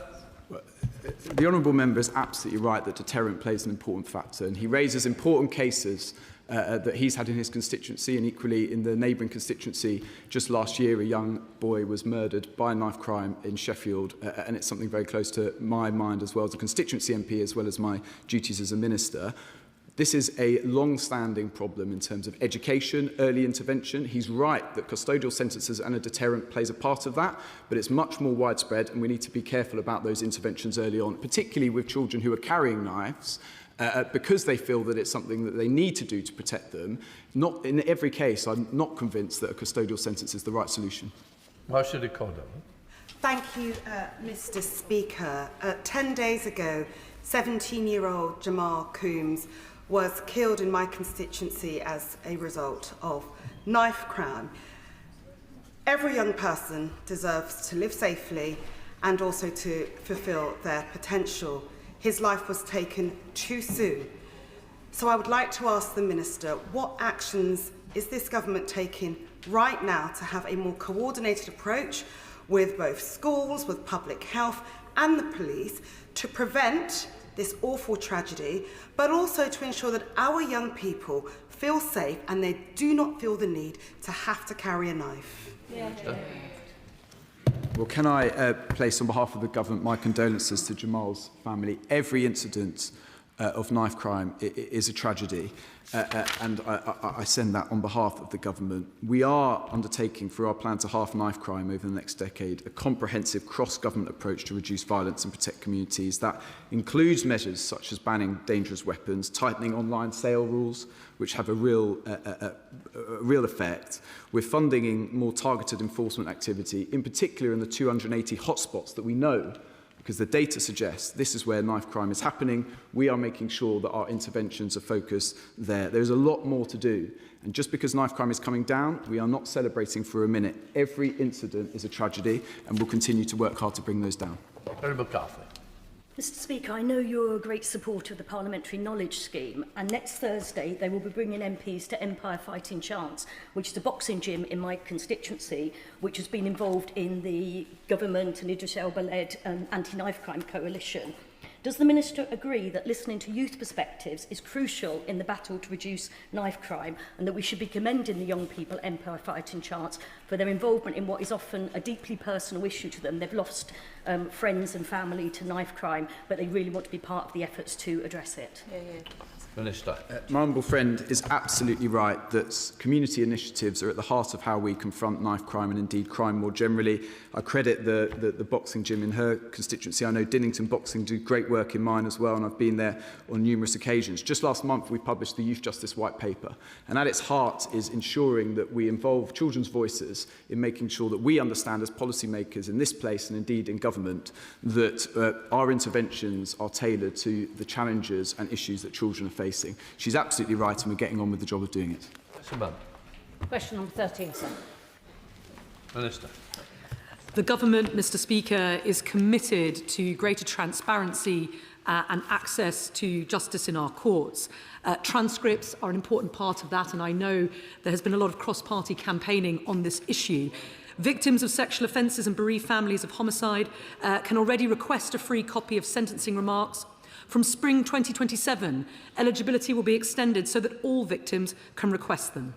The honourable member is absolutely right that deterrent plays an important factor, and he raises important cases that he's had in his constituency, and equally in the neighbouring constituency. Just last year, a young boy was murdered by a knife crime in Sheffield, and it's something very close to my mind as well as a constituency MP, as well as my duties as a minister. This is a long-standing problem in terms of education, early intervention. He's right that custodial sentences and a deterrent plays a part of that, but it's much more widespread, and we need to be careful about those interventions early on, particularly with children who are carrying knives, because they feel that it's something that they need to do to protect them. Not in every case, I'm not convinced that a custodial sentence is the right solution. Thank you, Mr. Speaker. 10 days ago, 17-year-old Jamal Coombs was killed in my constituency as a result of knife crime. Every young person deserves to live safely and also to fulfil their potential. His life was taken too soon. So I would like to ask the Minister, what actions is this government taking right now to have a more coordinated approach with both schools, with public health and the police to prevent this awful tragedy, but also to ensure that our young people feel safe and they do not feel the need to have to carry a knife? Well, can I place on behalf of the government my condolences to Jamal's family. Every incident of knife crime is a tragedy, and I send that on behalf of the government. We are undertaking, through our plan to halve knife crime over the next decade, a comprehensive cross-government approach to reduce violence and protect communities. That includes measures such as banning dangerous weapons, tightening online sale rules, which have a real effect. We're funding more targeted enforcement activity, in particular in the 280 hotspots that we know, because the data suggests this is where knife crime is happening. We are making sure that our interventions are focused there. There's a lot more to do. And just because knife crime is coming down, we are not celebrating for a minute. Every incident is a tragedy, and we'll continue to work hard to bring those down. Honourable McCarthy. Mr Speaker, I know you're a great supporter of the Parliamentary Knowledge Scheme, and next Thursday they will be bringing MPs to Empire Fighting Chance, which is a boxing gym in my constituency, which has been involved in the government and Idris Elba-led anti-knife crime coalition. Does the Minister agree that listening to youth perspectives is crucial in the battle to reduce knife crime, and that we should be commending the young people Empire Fighting Chance for their involvement in what is often a deeply personal issue to them? They've lost friends and family to knife crime, but they really want to be part of the efforts to address it. Minister. My humble friend is absolutely right that community initiatives are at the heart of how we confront knife crime and indeed crime more generally. I credit the boxing gym in her constituency. I know Dinnington Boxing do great work in mine as well, and I've been there on numerous occasions. Just last month we published the Youth Justice White Paper, and at its heart is ensuring that we involve children's voices in making sure that we understand as policymakers in this place and indeed in government that our interventions are tailored to the challenges and issues that children are facing. She's absolutely right, and we're getting on with the job of doing it. Question number 13, sir. Minister. The government, Mr Speaker, is committed to greater transparency and access to justice in our courts. Transcripts are an important part of that, and I know there has been a lot of cross-party campaigning on this issue. Victims of sexual offences and bereaved families of homicide can already request a free copy of sentencing remarks. From spring 2027, eligibility will be extended so that all victims can request them.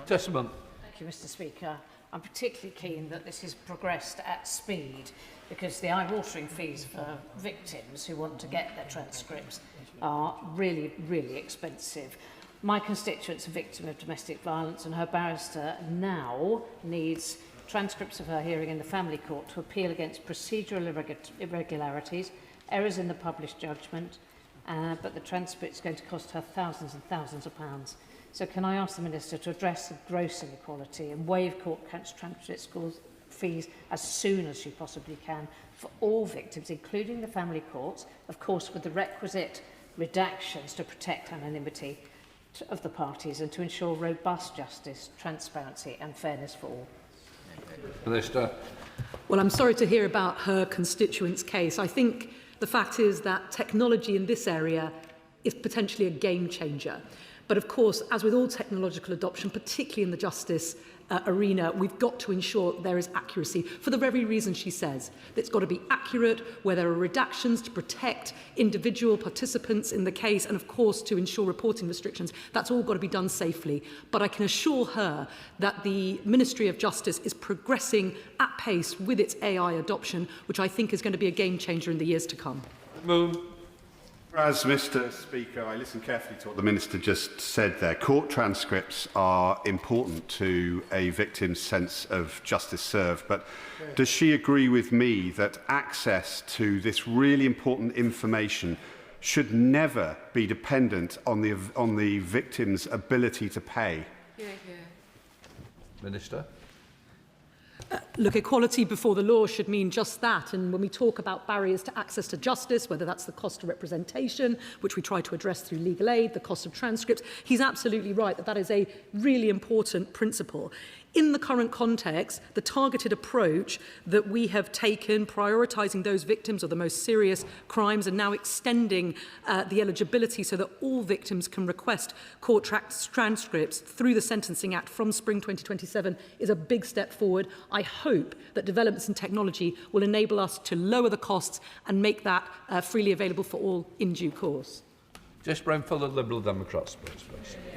Testament. Thank you, Mr Speaker. I'm particularly keen that this is progressed at speed, because the eye-watering fees for victims who want to get their transcripts are really, really expensive. My constituent's a victim of domestic violence, and her barrister now needs transcripts of her hearing in the family court to appeal against procedural irregularities, errors in the published judgment, but the transcript is going to cost her thousands and thousands of pounds. So can I ask the Minister to address the gross inequality and waive court transcript schools fees as soon as she possibly can for all victims, including the family courts, of course with the requisite redactions to protect anonymity of the parties and to ensure robust justice, transparency and fairness for all? Minister. Well, I'm sorry to hear about her constituent's case. I think the fact is that technology in this area is potentially a game changer. But of course, as with all technological adoption, particularly in the justice arena, we've got to ensure there is accuracy for the very reason she says. It's got to be accurate, where there are redactions to protect individual participants in the case, and of course to ensure reporting restrictions. That's all got to be done safely. But I can assure her that the Ministry of Justice is progressing at pace with its AI adoption, which I think is going to be a game changer in the years to come. As Mr Speaker, I listened carefully to what the Minister just said there. Court transcripts are important to a victim's sense of justice served, but does she agree with me that access to this really important information should never be dependent on the victim's ability to pay? Minister. Look, equality before the law should mean just that. And when we talk about barriers to access to justice, whether that's the cost of representation, which we try to address through legal aid, the cost of transcripts, he's absolutely right that that is a really important principle. In the current context, the targeted approach that we have taken, prioritising those victims of the most serious crimes and now extending the eligibility so that all victims can request court transcripts through the Sentencing Act from spring 2027 is a big step forward. I hope that developments in technology will enable us to lower the costs and make that freely available for all in due course. Jess Brown for the Liberal Democrats, please.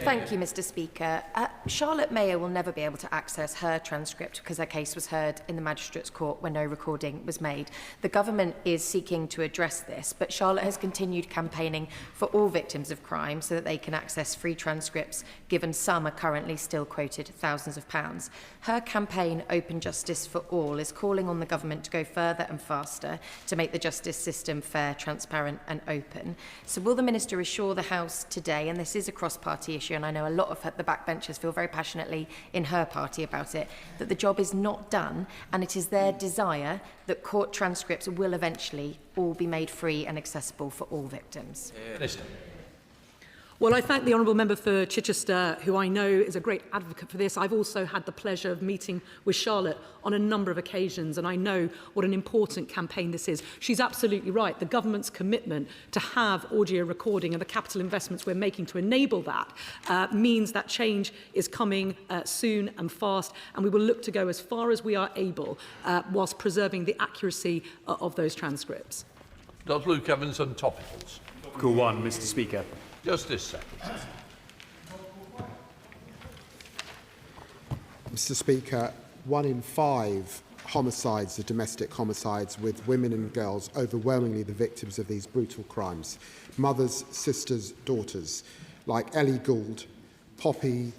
Thank you, Mr. Speaker. Charlotte Mayer will never be able to access her transcript because her case was heard in the Magistrates' Court when no recording was made. The government is seeking to address this, but Charlotte has continued campaigning for all victims of crime so that they can access free transcripts, given some are currently still quoted thousands of pounds. Her campaign, Open Justice for All, is calling on the government to go further and faster to make the justice system fair, transparent and open. So will the Minister assure the House today, and this is a cross-party issue, and I know a lot of the backbenchers feel very passionately in her party about it, that the job is not done and it is their desire that court transcripts will eventually all be made free and accessible for all victims? Minister. Well, I thank the Honourable Member for Chichester, who I know is a great advocate for this. I've also had the pleasure of meeting with Charlotte on a number of occasions, and I know what an important campaign this is. She's absolutely right. The government's commitment to have audio recording and the capital investments we're making to enable that means that change is coming soon and fast, and we will look to go as far as we are able whilst preserving the accuracy of those transcripts. Dr. Luke Evans on topicals. Go on, Mr. Speaker. Justice Secretary. Mr. Speaker, 1 in 5 homicides are domestic homicides, with women and girls overwhelmingly the victims of these brutal crimes. Mothers, sisters, daughters, like Ellie Gould, Poppy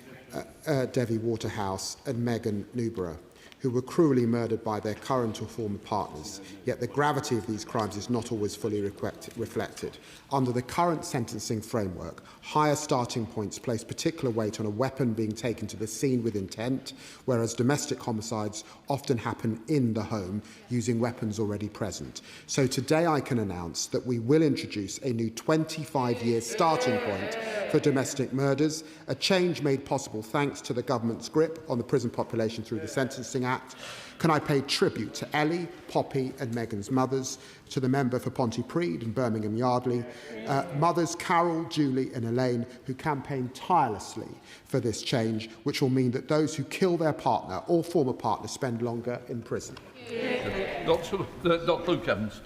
Devi Waterhouse and Megan Newborough, who were cruelly murdered by their current or former partners. Yet the gravity of these crimes is not always fully reflected. Under the current sentencing framework, higher starting points place particular weight on a weapon being taken to the scene with intent, whereas domestic homicides often happen in the home using weapons already present. So today I can announce that we will introduce a new 25-year starting point for domestic murders, a change made possible thanks to the government's grip on the prison population through the Sentencing Act. Can I pay tribute to Ellie, Poppy and Megan's mothers, to the member for Pontypridd and Birmingham Yardley, mothers Carol, Julie and Elaine, who campaigned tirelessly for this change, which will mean that those who kill their partner or former partner spend longer in prison. Dr. Luke Evans.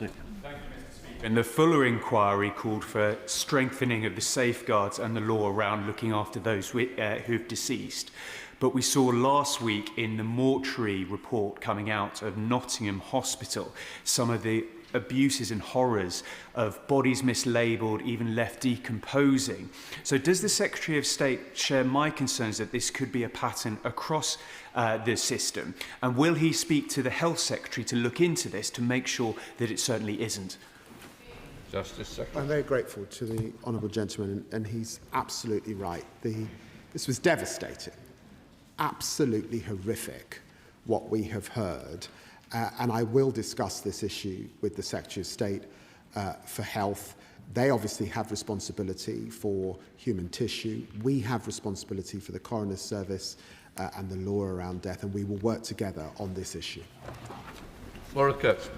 And the Fuller inquiry called for strengthening of the safeguards and the law around looking after those who've deceased. But we saw last week in the mortuary report coming out of Nottingham Hospital some of the abuses and horrors of bodies mislabelled, even left decomposing. So does the Secretary of State share my concerns that this could be a pattern across the system? And will he speak to the Health Secretary to look into this to make sure that it certainly isn't? Justice Secretary. I'm very grateful to the honourable gentleman, and he's absolutely right. This was devastating, absolutely horrific, what we have heard. And I will discuss this issue with the Secretary of State for Health. They obviously have responsibility for human tissue. We have responsibility for the coroner's service and the law around death, and we will work together on this issue. Laura Kurtz.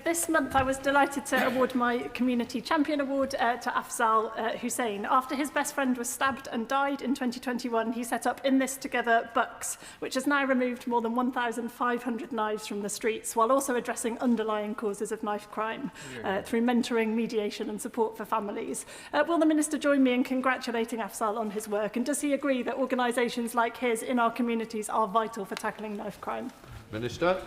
This month I was delighted to award my Community Champion Award to Afzal Hussain. After his best friend was stabbed and died in 2021, he set up In This Together Bucks, which has now removed more than 1,500 knives from the streets, while also addressing underlying causes of knife crime through mentoring, mediation and support for families. Will the Minister join me in congratulating Afzal on his work, and does he agree that organisations like his in our communities are vital for tackling knife crime? Minister.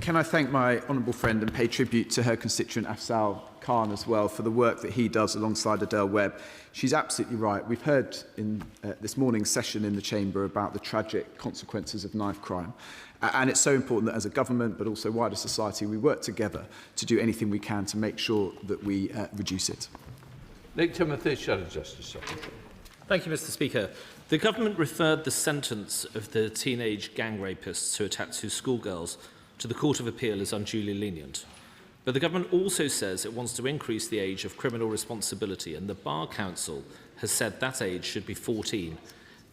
Can I thank my honourable friend and pay tribute to her constituent Afzal Khan as well for the work that he does alongside Adele Webb. She's absolutely right. We've heard in this morning's session in the Chamber about the tragic consequences of knife crime. And it's so important that as a government, but also wider society, we work together to do anything we can to make sure that we reduce it. Nick Timothy, Shadow Justice Secretary. Thank you, Mr. Speaker. The government referred the sentence of the teenage gang rapists who attacked two schoolgirls to the Court of Appeal as unduly lenient. But the government also says it wants to increase the age of criminal responsibility, and the Bar Council has said that age should be 14.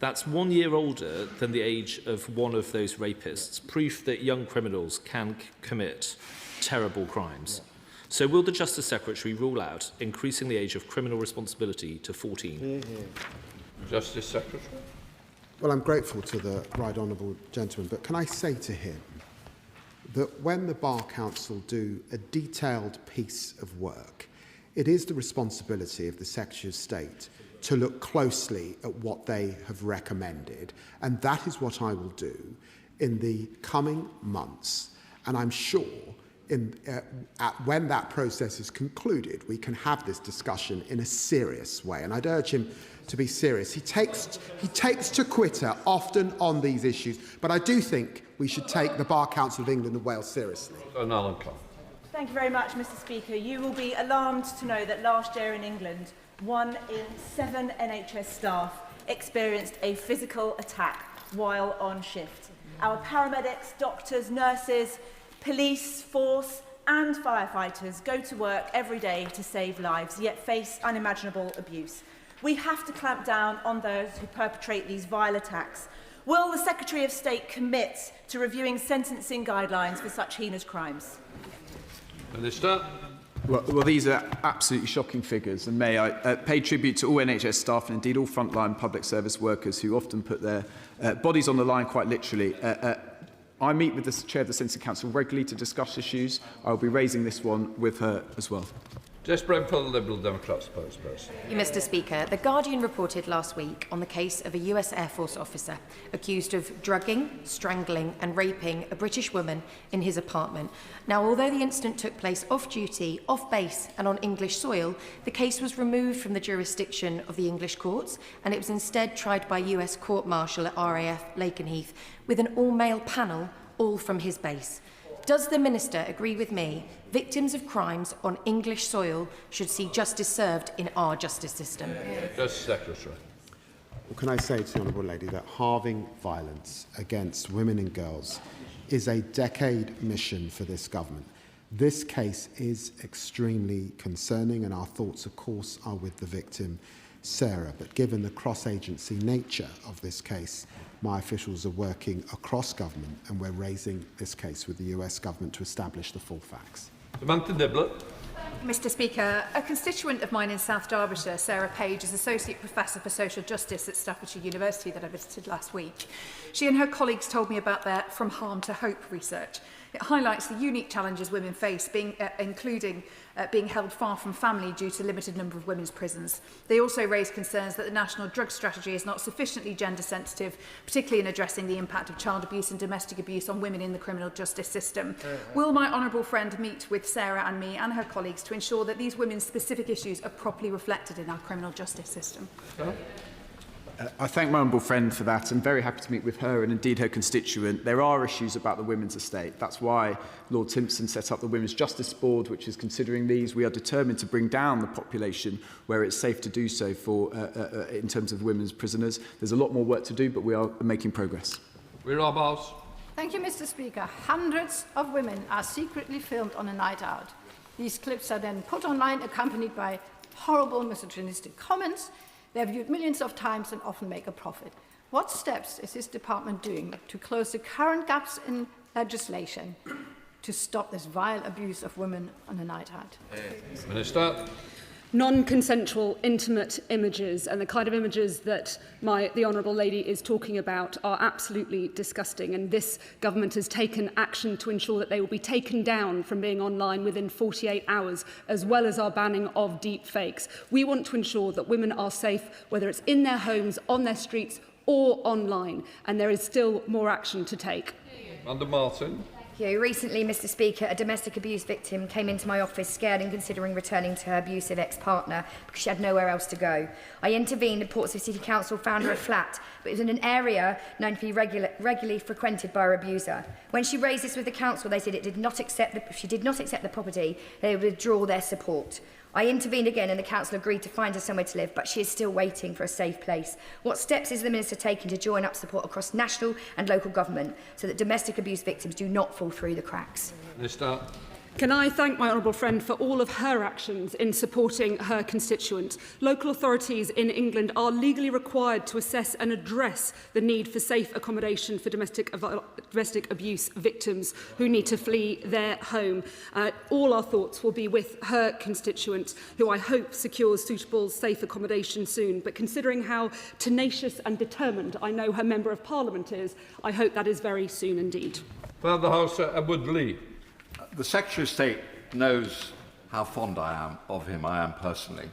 That's 1 year older than the age of one of those rapists, proof that young criminals can commit terrible crimes. So will the Justice Secretary rule out increasing the age of criminal responsibility to 14? Justice Secretary. Well, I'm grateful to the right honourable gentleman, but can I say to him that when the Bar Council do a detailed piece of work, it is the responsibility of the Secretary of State to look closely at what they have recommended, and that is what I will do in the coming months. And I'm sure when that process is concluded, we can have this discussion in a serious way. And I'd urge him to be serious. He takes to Twitter often on these issues, but I do think we should take the Bar Council of England and Wales seriously. Thank you very much, Mr. Speaker. You will be alarmed to know that last year in England, 1 in 7 NHS staff experienced a physical attack while on shift. Our paramedics, doctors, nurses, police force and firefighters go to work every day to save lives, yet face unimaginable abuse. We have to clamp down on those who perpetrate these vile attacks. Will the Secretary of State commit to reviewing sentencing guidelines for such heinous crimes? Minister. Well, these are absolutely shocking figures, and may I pay tribute to all NHS staff and indeed all frontline public service workers who often put their bodies on the line quite literally. I meet with the Chair of the Sentencing Council regularly to discuss issues. I will be raising this one with her as well. Just bring for the Liberal Democrats, please. Thank you, Mr. Speaker. The Guardian reported last week on the case of a US Air Force officer accused of drugging, strangling and raping a British woman in his apartment. Now, although the incident took place off-duty, off-base and on English soil, the case was removed from the jurisdiction of the English courts, and it was instead tried by US court-martial at RAF Lakenheath with an all-male panel, all from his base. Does the Minister agree with me victims of crimes on English soil should see justice served in our justice system? Justice Secretary. Well, can I say to the Honourable Lady that halving violence against women and girls is a decade mission for this government. This case is extremely concerning, and our thoughts, of course, are with the victim, Sarah. But given the cross-agency nature of this case, my officials are working across government, and we're raising this case with the US government to establish the full facts. Samantha Dibblett. Mr. Speaker, a constituent of mine in South Derbyshire, Sarah Page, is Associate Professor for Social Justice at Staffordshire University that I visited last week. She and her colleagues told me about their From Harm to Hope research. It highlights the unique challenges women face, including being held far from family due to limited number of women's prisons. They also raise concerns that the national drug strategy is not sufficiently gender sensitive, particularly in addressing the impact of child abuse and domestic abuse on women in the criminal justice system. Will my honourable friend meet with Sarah and me and her colleagues to ensure that these women's specific issues are properly reflected in our criminal justice system? I thank my honourable friend for that. I'm very happy to meet with her and indeed her constituent. There are issues about the women's estate. That's why Lord Timpson set up the Women's Justice Board, which is considering these. We are determined to bring down the population where it's safe to do so for, in terms of women's prisoners. There's a lot more work to do, but we are making progress. Thank you, Mr. Speaker. Hundreds of women are secretly filmed on a night out. These clips are then put online, accompanied by horrible misogynistic comments. They're viewed millions of times and often make a profit. What steps is this department doing to close the current gaps in legislation to stop this vile abuse of women on a night out? Minister. Non-consensual intimate images and the kind of images that the Honourable Lady is talking about are absolutely disgusting, and this government has taken action to ensure that they will be taken down from being online within 48 hours, as well as our banning of deep fakes. We want to ensure that women are safe, whether it's in their homes, on their streets or online, and there is still more action to take. Amanda Martin. Recently, Mr. Speaker, a domestic abuse victim came into my office scared and considering returning to her abusive ex-partner because she had nowhere else to go. I intervened and Portsmouth City Council found her a flat, but it was in an area known to be regularly frequented by her abuser. When she raised this with the council, they said she did not accept the property, they would withdraw their support. I intervened again and the council agreed to find her somewhere to live, but she is still waiting for a safe place. What steps is the Minister taking to join up support across national and local government so that domestic abuse victims do not fall through the cracks? Minister. Can I thank my honourable friend for all of her actions in supporting her constituents? Local authorities in England are legally required to assess and address the need for safe accommodation for domestic abuse victims who need to flee their home. All our thoughts will be with her constituent, who I hope secures suitable safe accommodation soon. But considering how tenacious and determined I know her Member of Parliament is, I hope that is very soon indeed. Further House, Edward Lee. The Secretary of State knows how fond I am of him. I am personally,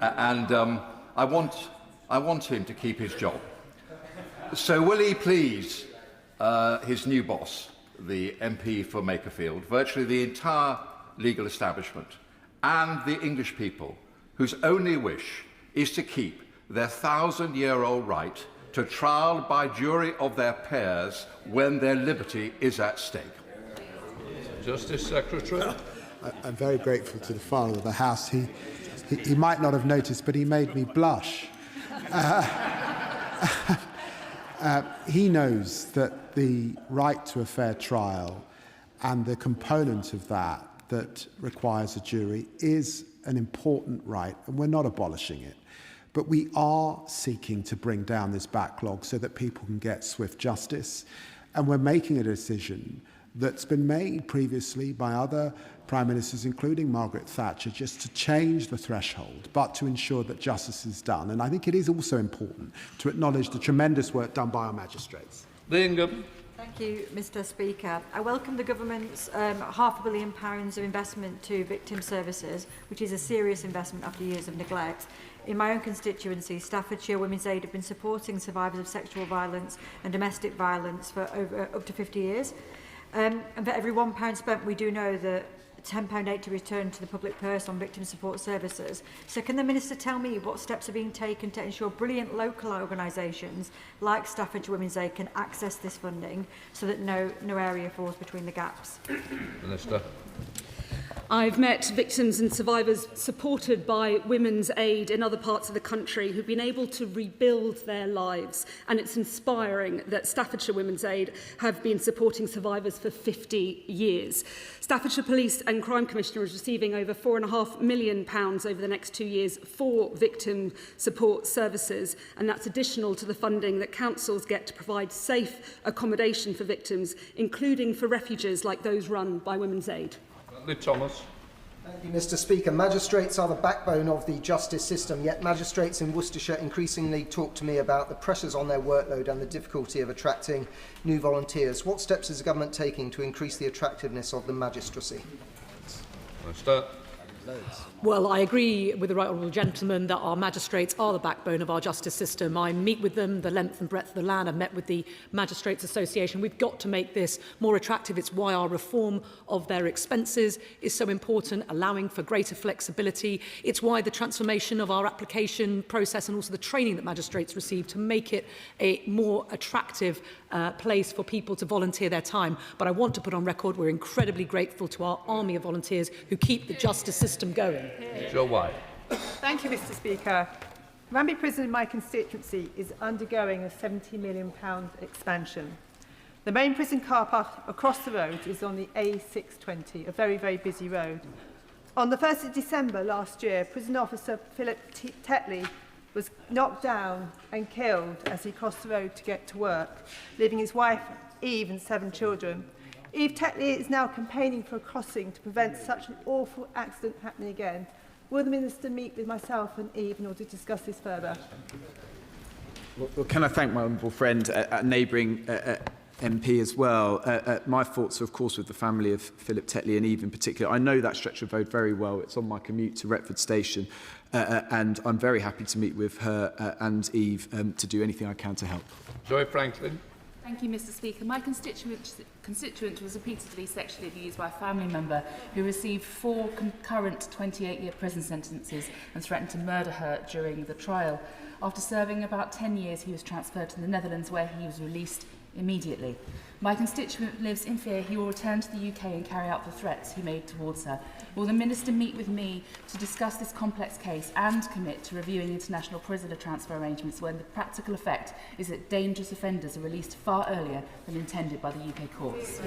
and I want him to keep his job. So will he please his new boss, the MP for Makerfield, virtually the entire legal establishment, and the English people, whose only wish is to keep their 1,000-year-old right to trial by jury of their peers when their liberty is at stake? Justice Secretary. I'm very grateful to the Father of the House. He might not have noticed, but he made me blush. He knows that the right to a fair trial and the component of that that requires a jury is an important right, and we're not abolishing it. But we are seeking to bring down this backlog so that people can get swift justice, and we're making a decision that's been made previously by other Prime Ministers, including Margaret Thatcher, just to change the threshold, but to ensure that justice is done. And I think it is also important to acknowledge the tremendous work done by our magistrates. Bingham. Thank you, Mr. Speaker. I welcome the government's £500 million of investment to victim services, which is a serious investment after years of neglect. In my own constituency, Staffordshire Women's Aid have been supporting survivors of sexual violence and domestic violence for up to 50 years. And for every £1 spent, we do know that £10.80 return to the public purse on victim support services. So can the Minister tell me what steps are being taken to ensure brilliant local organisations like Staffordshire Women's Aid can access this funding so that no area falls between the gaps? Minister. I've met victims and survivors supported by Women's Aid in other parts of the country who've been able to rebuild their lives, and it's inspiring that Staffordshire Women's Aid have been supporting survivors for 50 years. Staffordshire Police and Crime Commissioner is receiving over £4.5 million over the next 2 years for victim support services, and that's additional to the funding that councils get to provide safe accommodation for victims, including for refuges like those run by Women's Aid. Thomas. Thank you, Mr. Speaker. Magistrates are the backbone of the justice system, yet magistrates in Worcestershire increasingly talk to me about the pressures on their workload and the difficulty of attracting new volunteers. What steps is the government taking to increase the attractiveness of the magistracy? Minister. Well, I agree with the right honourable gentleman that our magistrates are the backbone of our justice system. I meet with them the length and breadth of the land. I've met with the Magistrates Association. We've got to make this more attractive. It's why our reform of their expenses is so important, allowing for greater flexibility. It's why the transformation of our application process and also the training that magistrates receive to make it a more attractive place for people to volunteer their time. But I want to put on record we're incredibly grateful to our army of volunteers who keep the justice system going. Joe White. Thank you, Mr. Speaker. Rugby Prison in my constituency is undergoing a £70 million expansion. The main prison car park across the road is on the A620, a very, very busy road. On the 1st of December last year, prison officer Philip Tetley was knocked down and killed as he crossed the road to get to work, leaving his wife, Eve, and 7 children. Eve Tetley is now campaigning for a crossing to prevent such an awful accident happening again. Will the Minister meet with myself and Eve in order to discuss this further? Well, can I thank my honourable friend, a neighbouring MP as well. My thoughts are, of course, with the family of Philip Tetley and Eve in particular. I know that stretch of road very well. It's on my commute to Retford Station, and I'm very happy to meet with her and Eve to do anything I can to help. Joy Franklin. Thank you, Mr. Speaker. My constituent was repeatedly sexually abused by a family member who received 4 concurrent 28-year prison sentences and threatened to murder her during the trial. After serving about 10 years, he was transferred to the Netherlands, where he was released immediately. My constituent lives in fear he will return to the UK and carry out the threats he made towards her. Will the Minister meet with me to discuss this complex case and commit to reviewing international prisoner transfer arrangements when the practical effect is that dangerous offenders are released far earlier than intended by the UK courts?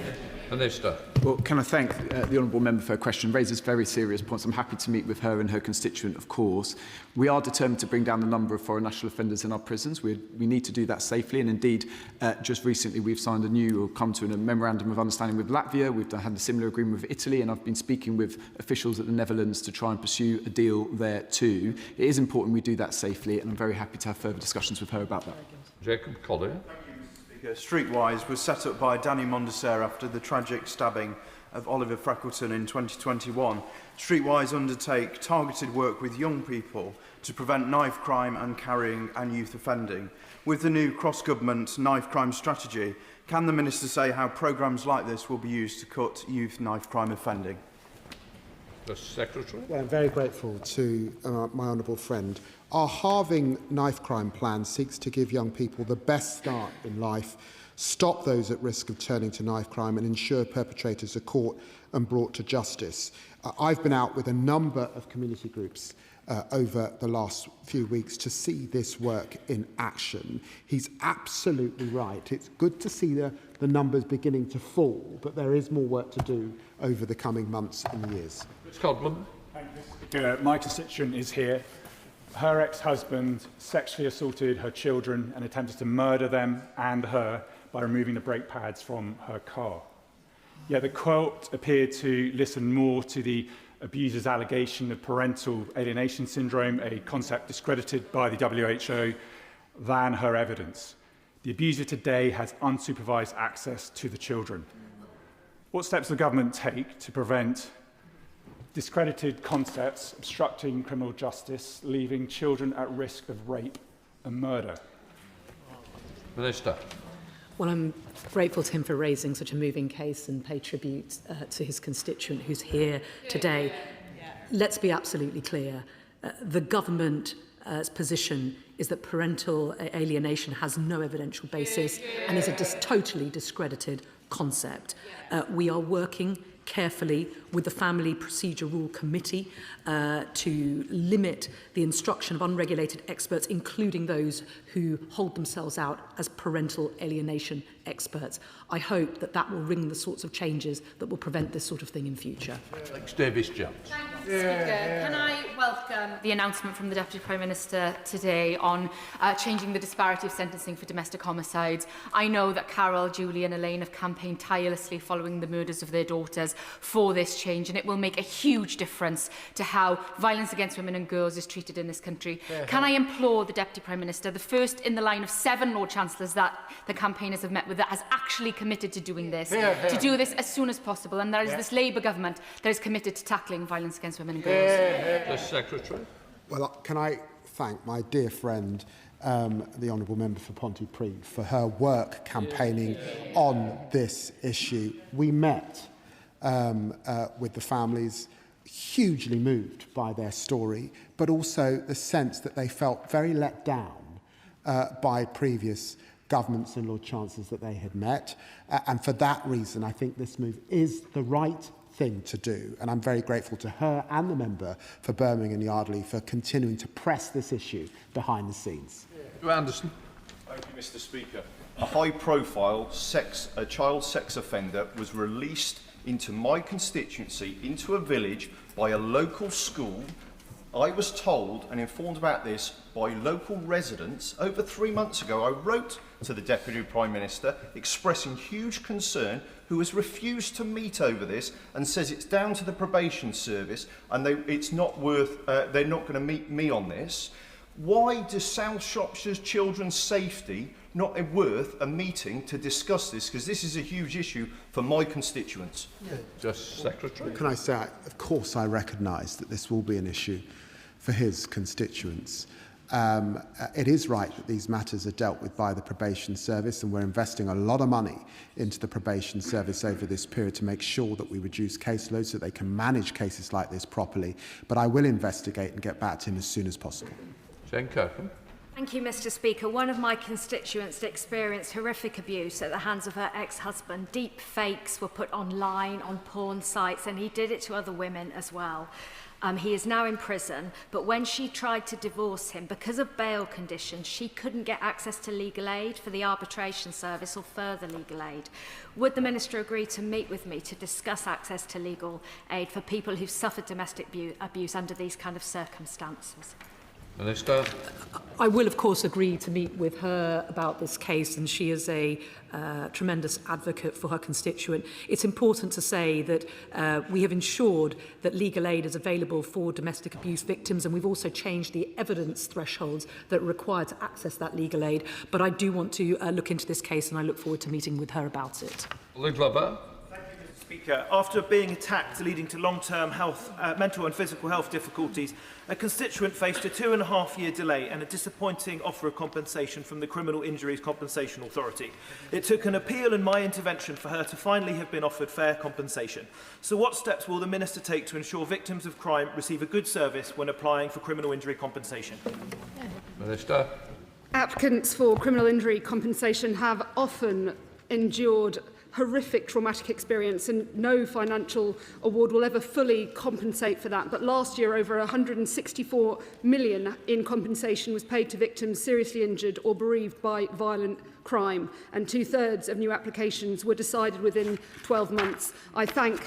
Minister. Well, can I thank the honourable member for her question? Raises very serious points. I'm happy to meet with her and her constituent, of course. We are determined to bring down the number of foreign national offenders in our prisons. We need to do that safely, and indeed, just recently we've signed come to a memorandum of understanding with Latvia. We've had a similar agreement with Italy, and I've been speaking with officials at the Netherlands to try and pursue a deal there too. It is important we do that safely, and I'm very happy to have further discussions with her about that. Jacob Collier. Streetwise was set up by Danny Mondesir after the tragic stabbing of Oliver Freckleton in 2021. Streetwise undertake targeted work with young people to prevent knife crime and carrying and youth offending. With the new cross-government knife crime strategy, can the Minister say how programmes like this will be used to cut youth knife crime offending? The Secretary. Well, I'm very grateful to my honourable friend. Our Halving Knife Crime Plan seeks to give young people the best start in life, stop those at risk of turning to knife crime, and ensure perpetrators are caught and brought to justice. I've been out with a number of community groups over the last few weeks to see this work in action. He's absolutely right. It's good to see the numbers beginning to fall, but there is more work to do over the coming months and years. Scotland. Thank you, Mr. Speaker. My constituent is here. Her ex-husband sexually assaulted her children and attempted to murder them and her by removing the brake pads from her car. Yet the court appeared to listen more to the abuser's allegation of parental alienation syndrome, a concept discredited by the WHO, than her evidence. The abuser today has unsupervised access to the children. What steps will the government take to prevent discredited concepts obstructing criminal justice, leaving children at risk of rape and murder? Minister. Well, I'm grateful to him for raising such a moving case and pay tribute to his constituent who's here today. Let's be absolutely clear. The government's position is that parental alienation has no evidential basis and is a totally discredited concept. We are working carefully with the Family Procedure Rule Committee to limit the instruction of unregulated experts, including those who hold themselves out as parental alienation experts. I hope that that will ring the sorts of changes that will prevent this sort of thing in future. Thanks, Davis-Jones. Thank you, Mr. Speaker. Can I welcome the announcement from the Deputy Prime Minister today on changing the disparity of sentencing for domestic homicides? I know that Carol, Julie and Elaine have campaigned tirelessly following the murders of their daughters for this change, and it will make a huge difference to how violence against women and girls is treated in this country. Can I implore the Deputy Prime Minister, the first in the line of 7 Lord Chancellors that the campaigners have met with, that has actually committed to doing this, to do this as soon as possible, and there is this Labour government that is committed to tackling violence against women and girls. The Secretary. Well, can I thank my dear friend, the Honourable Member for Pontypridd, for her work campaigning on this issue. We met with the families, hugely moved by their story, but also the sense that they felt very let down by previous governments and Lord Chancellors that they had met. And for that reason, I think this move is the right thing to do. And I'm very grateful to her and the member for Birmingham and Yardley for continuing to press this issue behind the scenes. Anderson. Thank you, Mr. Speaker. A high-profile child sex offender was released into my constituency, into a village, by a local school. I was told and informed about this by local residents over 3 months ago. I wrote to the Deputy Prime Minister expressing huge concern, who has refused to meet over this and says it's down to the probation service and it's not worth, they're not going to meet me on this. Why does South Shropshire's children's safety not worth a meeting to discuss this? Because this is a huge issue for my constituents. Just Secretary. Can I say, of course I recognise that this will be an issue for his constituents. It is right that these matters are dealt with by the probation service, and we're investing a lot of money into the probation service over this period to make sure that we reduce caseloads so they can manage cases like this properly. But I will investigate and get back to him as soon as possible. Jane Kirkham. Thank you, Mr. Speaker. One of my constituents experienced horrific abuse at the hands of her ex-husband. Deep fakes were put online on porn sites, and he did it to other women as well. He is now in prison, but when she tried to divorce him, because of bail conditions, she couldn't get access to legal aid for the arbitration service or further legal aid. Would the Minister agree to meet with me to discuss access to legal aid for people who've suffered domestic abuse under these kind of circumstances? Minister. I will, of course, agree to meet with her about this case, and she is a tremendous advocate for her constituent. It's important to say that we have ensured that legal aid is available for domestic abuse victims, and we've also changed the evidence thresholds that are required to access that legal aid. But I do want to look into this case, and I look forward to meeting with her about it. Luke Glover. Speaker, after being attacked leading to long-term mental and physical health difficulties, a constituent faced a 2.5-year delay and a disappointing offer of compensation from the Criminal Injuries Compensation Authority. It took an appeal and my intervention for her to finally have been offered fair compensation. So what steps will the Minister take to ensure victims of crime receive a good service when applying for criminal injury compensation? Minister. Applicants for criminal injury compensation have often endured horrific traumatic experience, and no financial award will ever fully compensate for that. But last year, over 164 million in compensation was paid to victims seriously injured or bereaved by violent crime, and 2/3 of new applications were decided within 12 months. I thank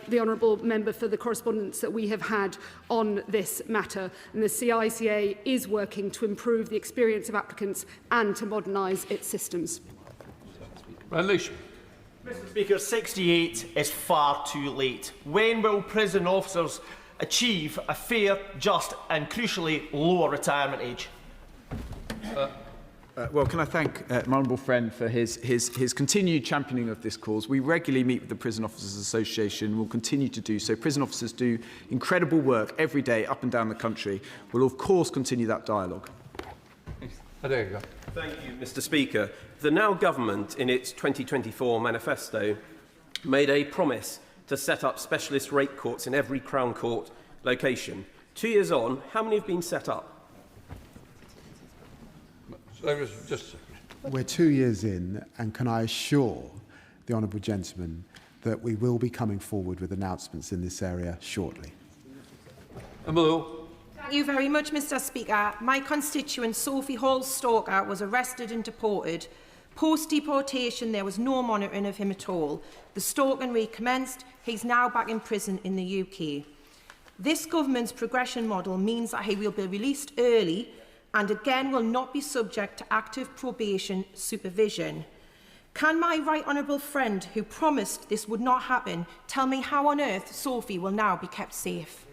the honourable member for the correspondence that we have had on this matter, and the CICA is working to improve the experience of applicants and to modernise its systems. Mr. Speaker, 68 is far too late. When will prison officers achieve a fair, just and crucially lower retirement age? Well, can I thank my honourable friend for his continued championing of this cause. We regularly meet with the Prison Officers Association. We'll continue to do so. Prison officers do incredible work every day up and down the country. We'll, of course, continue that dialogue. There you go. Thank you, Mr. Speaker. The Now Government, in its 2024 manifesto, made a promise to set up specialist rape courts in every Crown Court location. 2 years on, how many have been set up? We're 2 years in, and can I assure the honourable gentleman that we will be coming forward with announcements in this area shortly. Thank you very much, Mr. Speaker. My constituent, Sophie Hall-Stalker, was arrested and deported. Post-deportation, there was no monitoring of him at all. The stalking recommenced. He's now back in prison in the UK. This government's progression model means that he will be released early and again will not be subject to active probation supervision. Can my right honourable friend, who promised this would not happen, tell me how on earth Sophie will now be kept safe?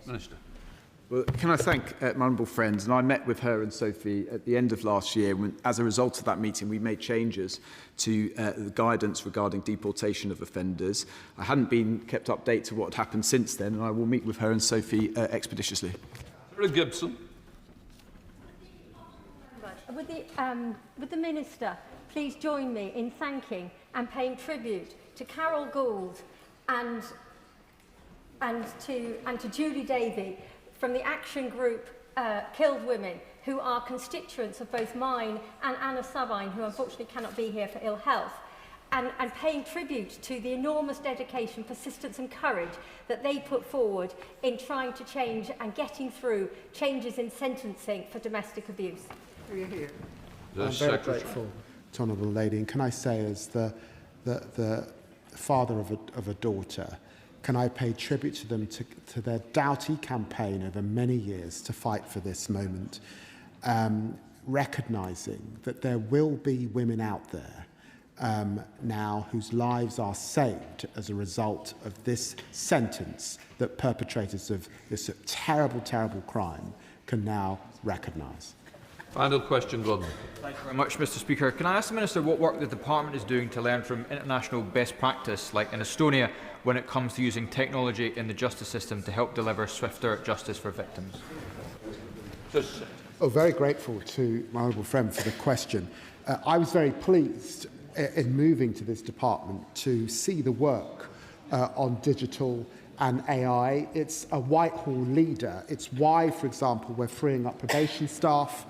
Minister. Well, can I thank my honourable friends? And I met with her and Sophie at the end of last year. When, as a result of that meeting, we made changes to the guidance regarding deportation of offenders. I hadn't been kept updated to what had happened since then, and I will meet with her and Sophie expeditiously. Sarah Gibson. Would the Minister please join me in thanking and paying tribute to Carol Gould and to Julie Davey from the action group Killed Women, who are constituents of both mine and Anna Sabine, who unfortunately cannot be here for ill health, and paying tribute to the enormous dedication, persistence and courage that they put forward in trying to change and getting through changes in sentencing for domestic abuse. I'm very grateful to honourable lady, and can I say, as the father of a daughter, can I pay tribute to them, to their doughty campaign over many years to fight for this moment, recognising that there will be women out there now whose lives are saved as a result of this sentence that perpetrators of this terrible, terrible crime can now recognise. Final question, Gordon. Thank you very much, Mr. Speaker. Can I ask the Minister what work the Department is doing to learn from international best practice, like in Estonia, when it comes to using technology in the justice system to help deliver swifter justice for victims? Very grateful to my honourable friend for the question. I was very pleased in moving to this department to see the work on digital and AI. It's a Whitehall leader. It's why, for example, we're freeing up probation staff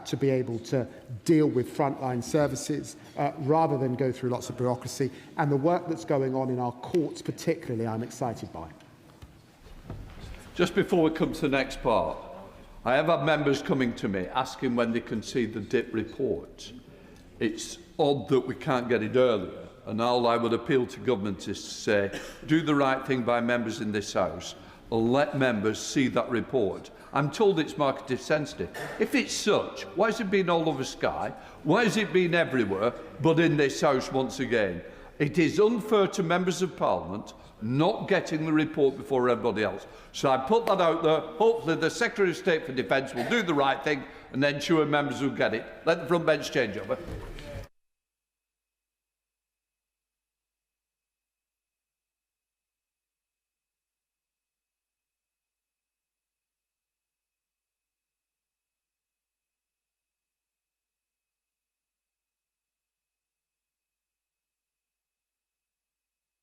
to be able to deal with frontline services rather than go through lots of bureaucracy. And the work that's going on in our courts particularly, I'm excited by. Just before we come to the next part, I have had members coming to me asking when they can see the DIP report. It's odd that we can't get it earlier, and all I would appeal to government is to say, do the right thing by members in this House and let members see that report. I'm told it's market sensitive. If it's such, why has it been all over Sky? Why has it been everywhere, but in this House once again? It is unfair to members of Parliament not getting the report before everybody else. So I put that out there. Hopefully the Secretary of State for Defence will do the right thing and ensure members will get it. Let the front bench change over.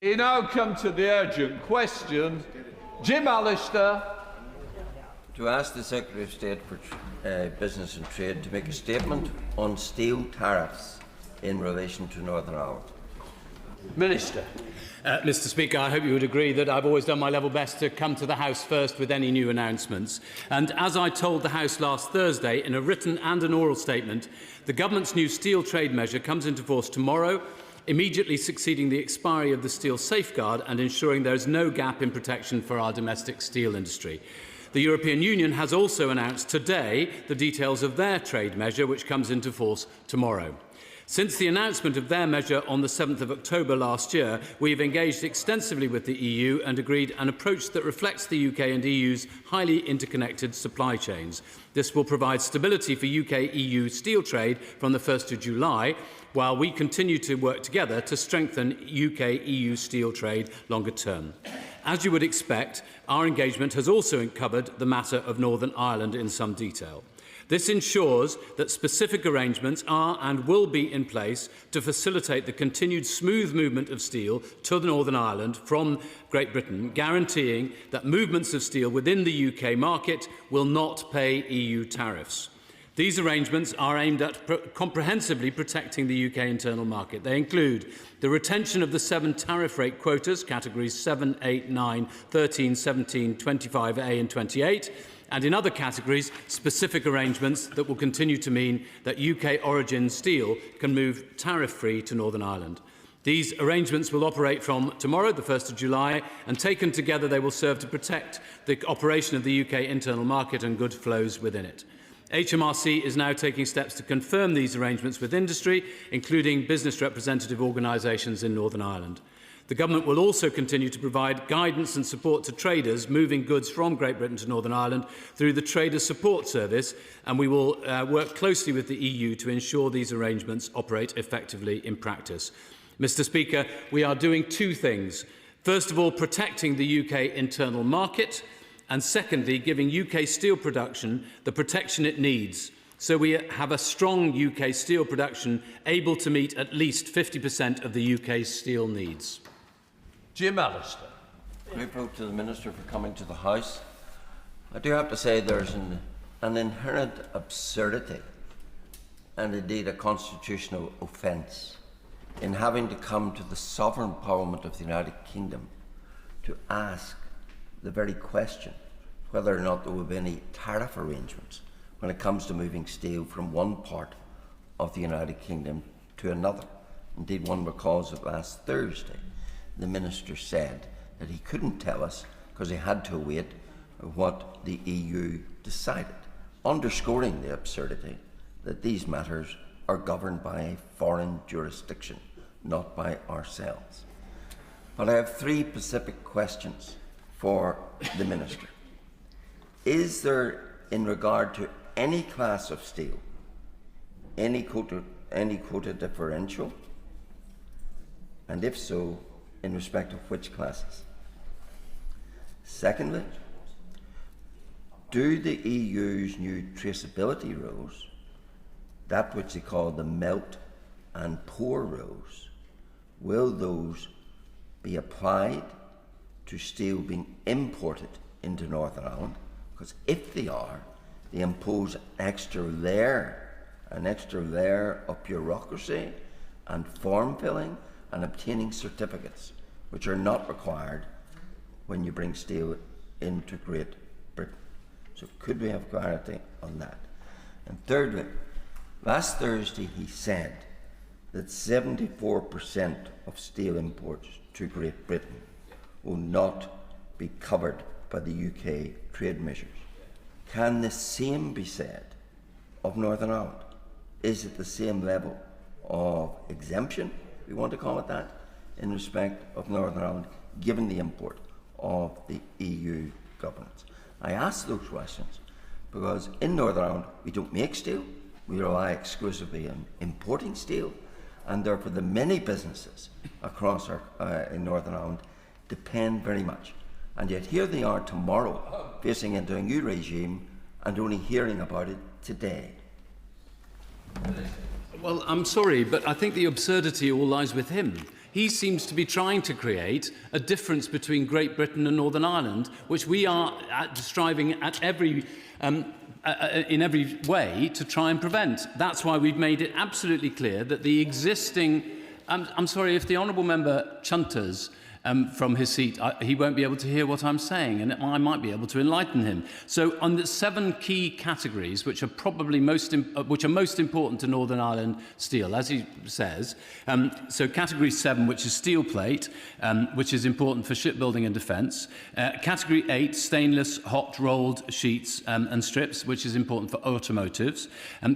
We now come to the urgent question. Jim Allister. To ask the Secretary of State for Business and Trade to make a statement on steel tariffs in relation to Northern Ireland. Minister. Mr. Speaker, I hope you would agree that I've always done my level best to come to the House first with any new announcements. And as I told the House last Thursday in a written and an oral statement, the Government's new steel trade measure comes into force tomorrow, immediately succeeding the expiry of the steel safeguard and ensuring there is no gap in protection for our domestic steel industry. The European Union has also announced today the details of their trade measure, which comes into force tomorrow. Since the announcement of their measure on the 7th of October last year, we have engaged extensively with the EU and agreed an approach that reflects the UK and EU's highly interconnected supply chains. This will provide stability for UK-EU steel trade from the 1st of July, while we continue to work together to strengthen UK-EU steel trade longer term. As you would expect, our engagement has also covered the matter of Northern Ireland in some detail. This ensures that specific arrangements are and will be in place to facilitate the continued smooth movement of steel to Northern Ireland from Great Britain, guaranteeing that movements of steel within the UK market will not pay EU tariffs. These arrangements are aimed at comprehensively protecting the UK internal market. They include the retention of the 7 tariff rate quotas, categories 7, 8, 9, 13, 17, 25A and 28, and in other categories, specific arrangements that will continue to mean that UK origin steel can move tariff-free to Northern Ireland. These arrangements will operate from tomorrow, the 1st of July, and taken together they will serve to protect the operation of the UK internal market and good flows within it. HMRC is now taking steps to confirm these arrangements with industry, including business representative organisations in Northern Ireland. The Government will also continue to provide guidance and support to traders moving goods from Great Britain to Northern Ireland through the Trader Support Service, and we will work closely with the EU to ensure these arrangements operate effectively in practice. Mr. Speaker, we are doing 2 things. First of all, protecting the UK internal market, and secondly, giving UK steel production the protection it needs, so we have a strong UK steel production able to meet at least 50% of the UK's steel needs. Jim Allister. Grateful to the Minister for coming to the House. I do have to say there's an inherent absurdity and indeed a constitutional offence in having to come to the sovereign Parliament of the United Kingdom to ask the very question whether or not there will be any tariff arrangements when it comes to moving steel from one part of the United Kingdom to another. Indeed, one recalls that last Thursday the Minister said that he couldn't tell us because he had to wait what the EU decided, underscoring the absurdity that these matters are governed by a foreign jurisdiction, not by ourselves. But I have 3 specific questions for the Minister. Is there, in regard to any class of steel, any quota differential? And if so, in respect of which classes? Secondly, do the EU's new traceability rules, that which they call the melt and pour rules, will those be applied to steel being imported into Northern Ireland, because if they are, they impose an extra layer of bureaucracy and form filling and obtaining certificates, which are not required when you bring steel into Great Britain. So could we have clarity on that? And thirdly, last Thursday he said that 74% of steel imports to Great Britain will not be covered by the UK trade measures. Can the same be said of Northern Ireland? Is it the same level of exemption, we want to call it that, in respect of Northern Ireland, given the import of the EU governance? I ask those questions because in Northern Ireland we don't make steel, we rely exclusively on importing steel, and therefore the many businesses across in Northern Ireland depend very much. And yet here they are tomorrow facing into a new regime and only hearing about it today. Well, I'm sorry, but I think the absurdity all lies with him. He seems to be trying to create a difference between Great Britain and Northern Ireland, which we are striving at in every way to try and prevent. That's why we've made it absolutely clear that the existing... I'm sorry, if the Honourable Member chunters from his seat, he won't be able to hear what I'm saying, and I might be able to enlighten him. So on the 7 key categories, which are probably most important to Northern Ireland steel, as he says, so category 7, which is steel plate, which is important for shipbuilding and defence. Category 8, stainless hot rolled sheets and strips, which is important for automotives.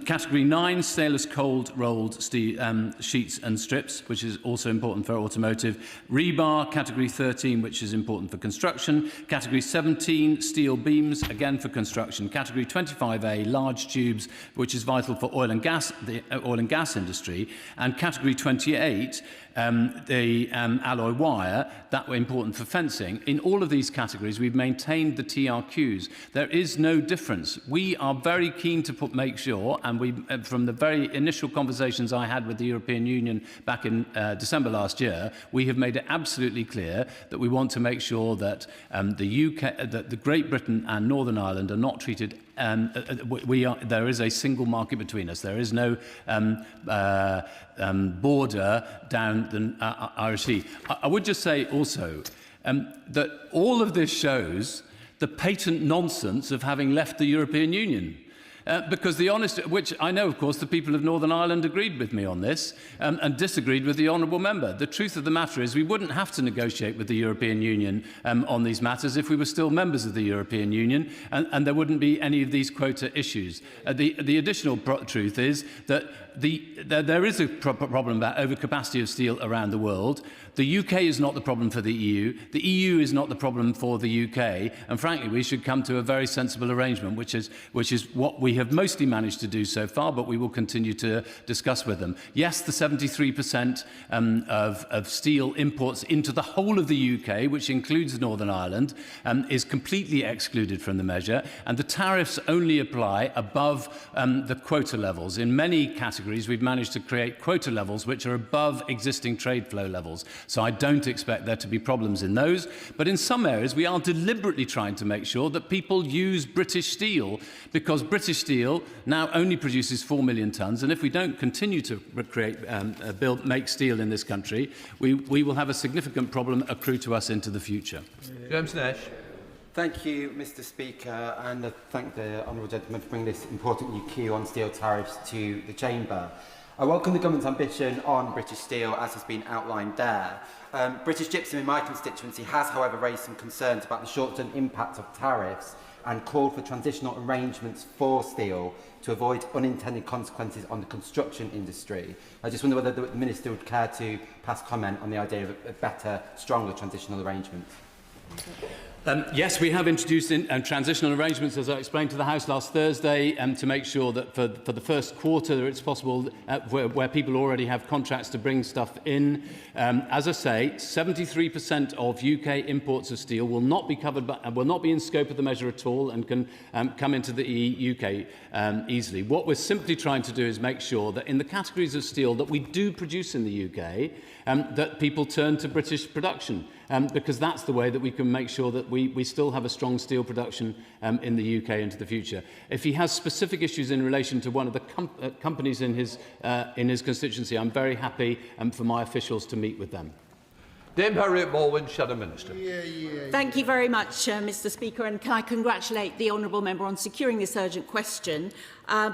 Category 9, stainless cold rolled sheets and strips, which is also important for automotive. Rebar, Category 13, which is important for construction. Category 17, steel beams, again for construction. Category 25A, large tubes, which is vital for oil and gas, the oil and gas industry. And Category 28, the alloy wire, that were important for fencing. In all of these categories, we've maintained the TRQs. There is no difference. We are very keen to make sure, and we, from the very initial conversations I had with the European Union back in December last year, we have made it absolutely clear that we want to make sure that the Great Britain and Northern Ireland are not treated. There is a single market between us. There is no border down the Irish Sea. I would just say also that all of this shows the patent nonsense of having left the European Union. Because which I know, of course, the people of Northern Ireland agreed with me on this and disagreed with the Honourable Member. The truth of the matter is we wouldn't have to negotiate with the European Union on these matters if we were still members of the European Union, and there wouldn't be any of these quota issues. The additional truth is that there is a problem about overcapacity of steel around the world. The UK is not the problem for the EU. The EU is not the problem for the UK. And frankly, we should come to a very sensible arrangement, which is what we have mostly managed to do so far, but we will continue to discuss with them. Yes, the 73% of steel imports into the whole of the UK, which includes Northern Ireland, is completely excluded from the measure, and the tariffs only apply above the quota levels. In many categories, we've managed to create quota levels which are above existing trade flow levels. So I don't expect there to be problems in those. But in some areas, we are deliberately trying to make sure that people use British steel, because British steel now only produces 4 million tonnes. And if we don't continue to make steel in this country, we will have a significant problem accrue to us into the future. James Nash. Thank you, Mr. Speaker, and I thank the honourable gentleman for bringing this important new cue on steel tariffs to the Chamber. I welcome the government's ambition on British steel, as has been outlined there. British Gypsum in my constituency has, however, raised some concerns about the short-term impact of tariffs and called for transitional arrangements for steel to avoid unintended consequences on the construction industry. I just wonder whether the Minister would care to pass comment on the idea of a better, stronger transitional arrangement. Yes, we have introduced transitional arrangements, as I explained to the House last Thursday, to make sure that for the first quarter it's possible where people already have contracts to bring stuff in. As I say, 73% of UK imports of steel will not be covered, will not be in scope of the measure at all, and can come into the UK easily. What we're simply trying to do is make sure that in the categories of steel that we do produce in the UK, that people turn to British production. because that's the way that we can make sure that we still have a strong steel production in the UK into the future. If he has specific issues in relation to one of the companies in his constituency, I'm very happy for my officials to meet with them. Dame Harriet Baldwin, Shadow Minister. Thank you very much, Mr Speaker, and can I congratulate the Honourable Member on securing this urgent question,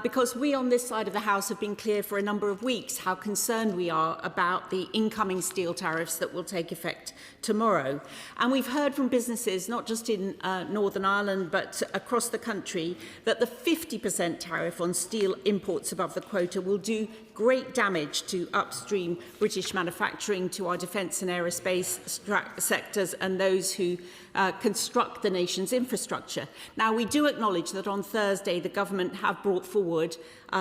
because we on this side of the House have been clear for a number of weeks how concerned we are about the incoming steel tariffs that will take effect tomorrow. And we've heard from businesses, not just in Northern Ireland, but across the country, that the 50% tariff on steel imports above the quota will do great damage to upstream British manufacturing, to our defence and aerospace sectors and those who construct the nation's infrastructure. Now, we do acknowledge that on Thursday the government have brought forward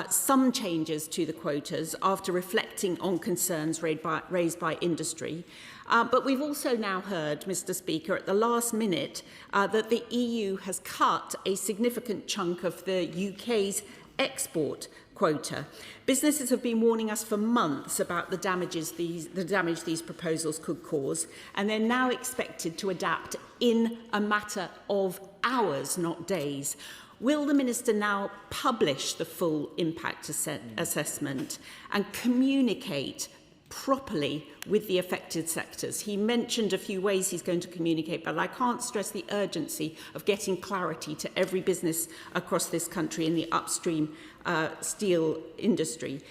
some changes to the quotas after reflecting on concerns raised by industry. But we've also now heard, Mr Speaker, at the last minute that the EU has cut a significant chunk of the UK's export quota. Businesses have been warning us for months about the damage these proposals could cause, and they're now expected to adapt in a matter of hours, not days. Will the Minister now publish the full impact assessment and communicate properly with the affected sectors? He mentioned a few ways he's going to communicate, but I can't stress the urgency of getting clarity to every business across this country in the upstream steel industry.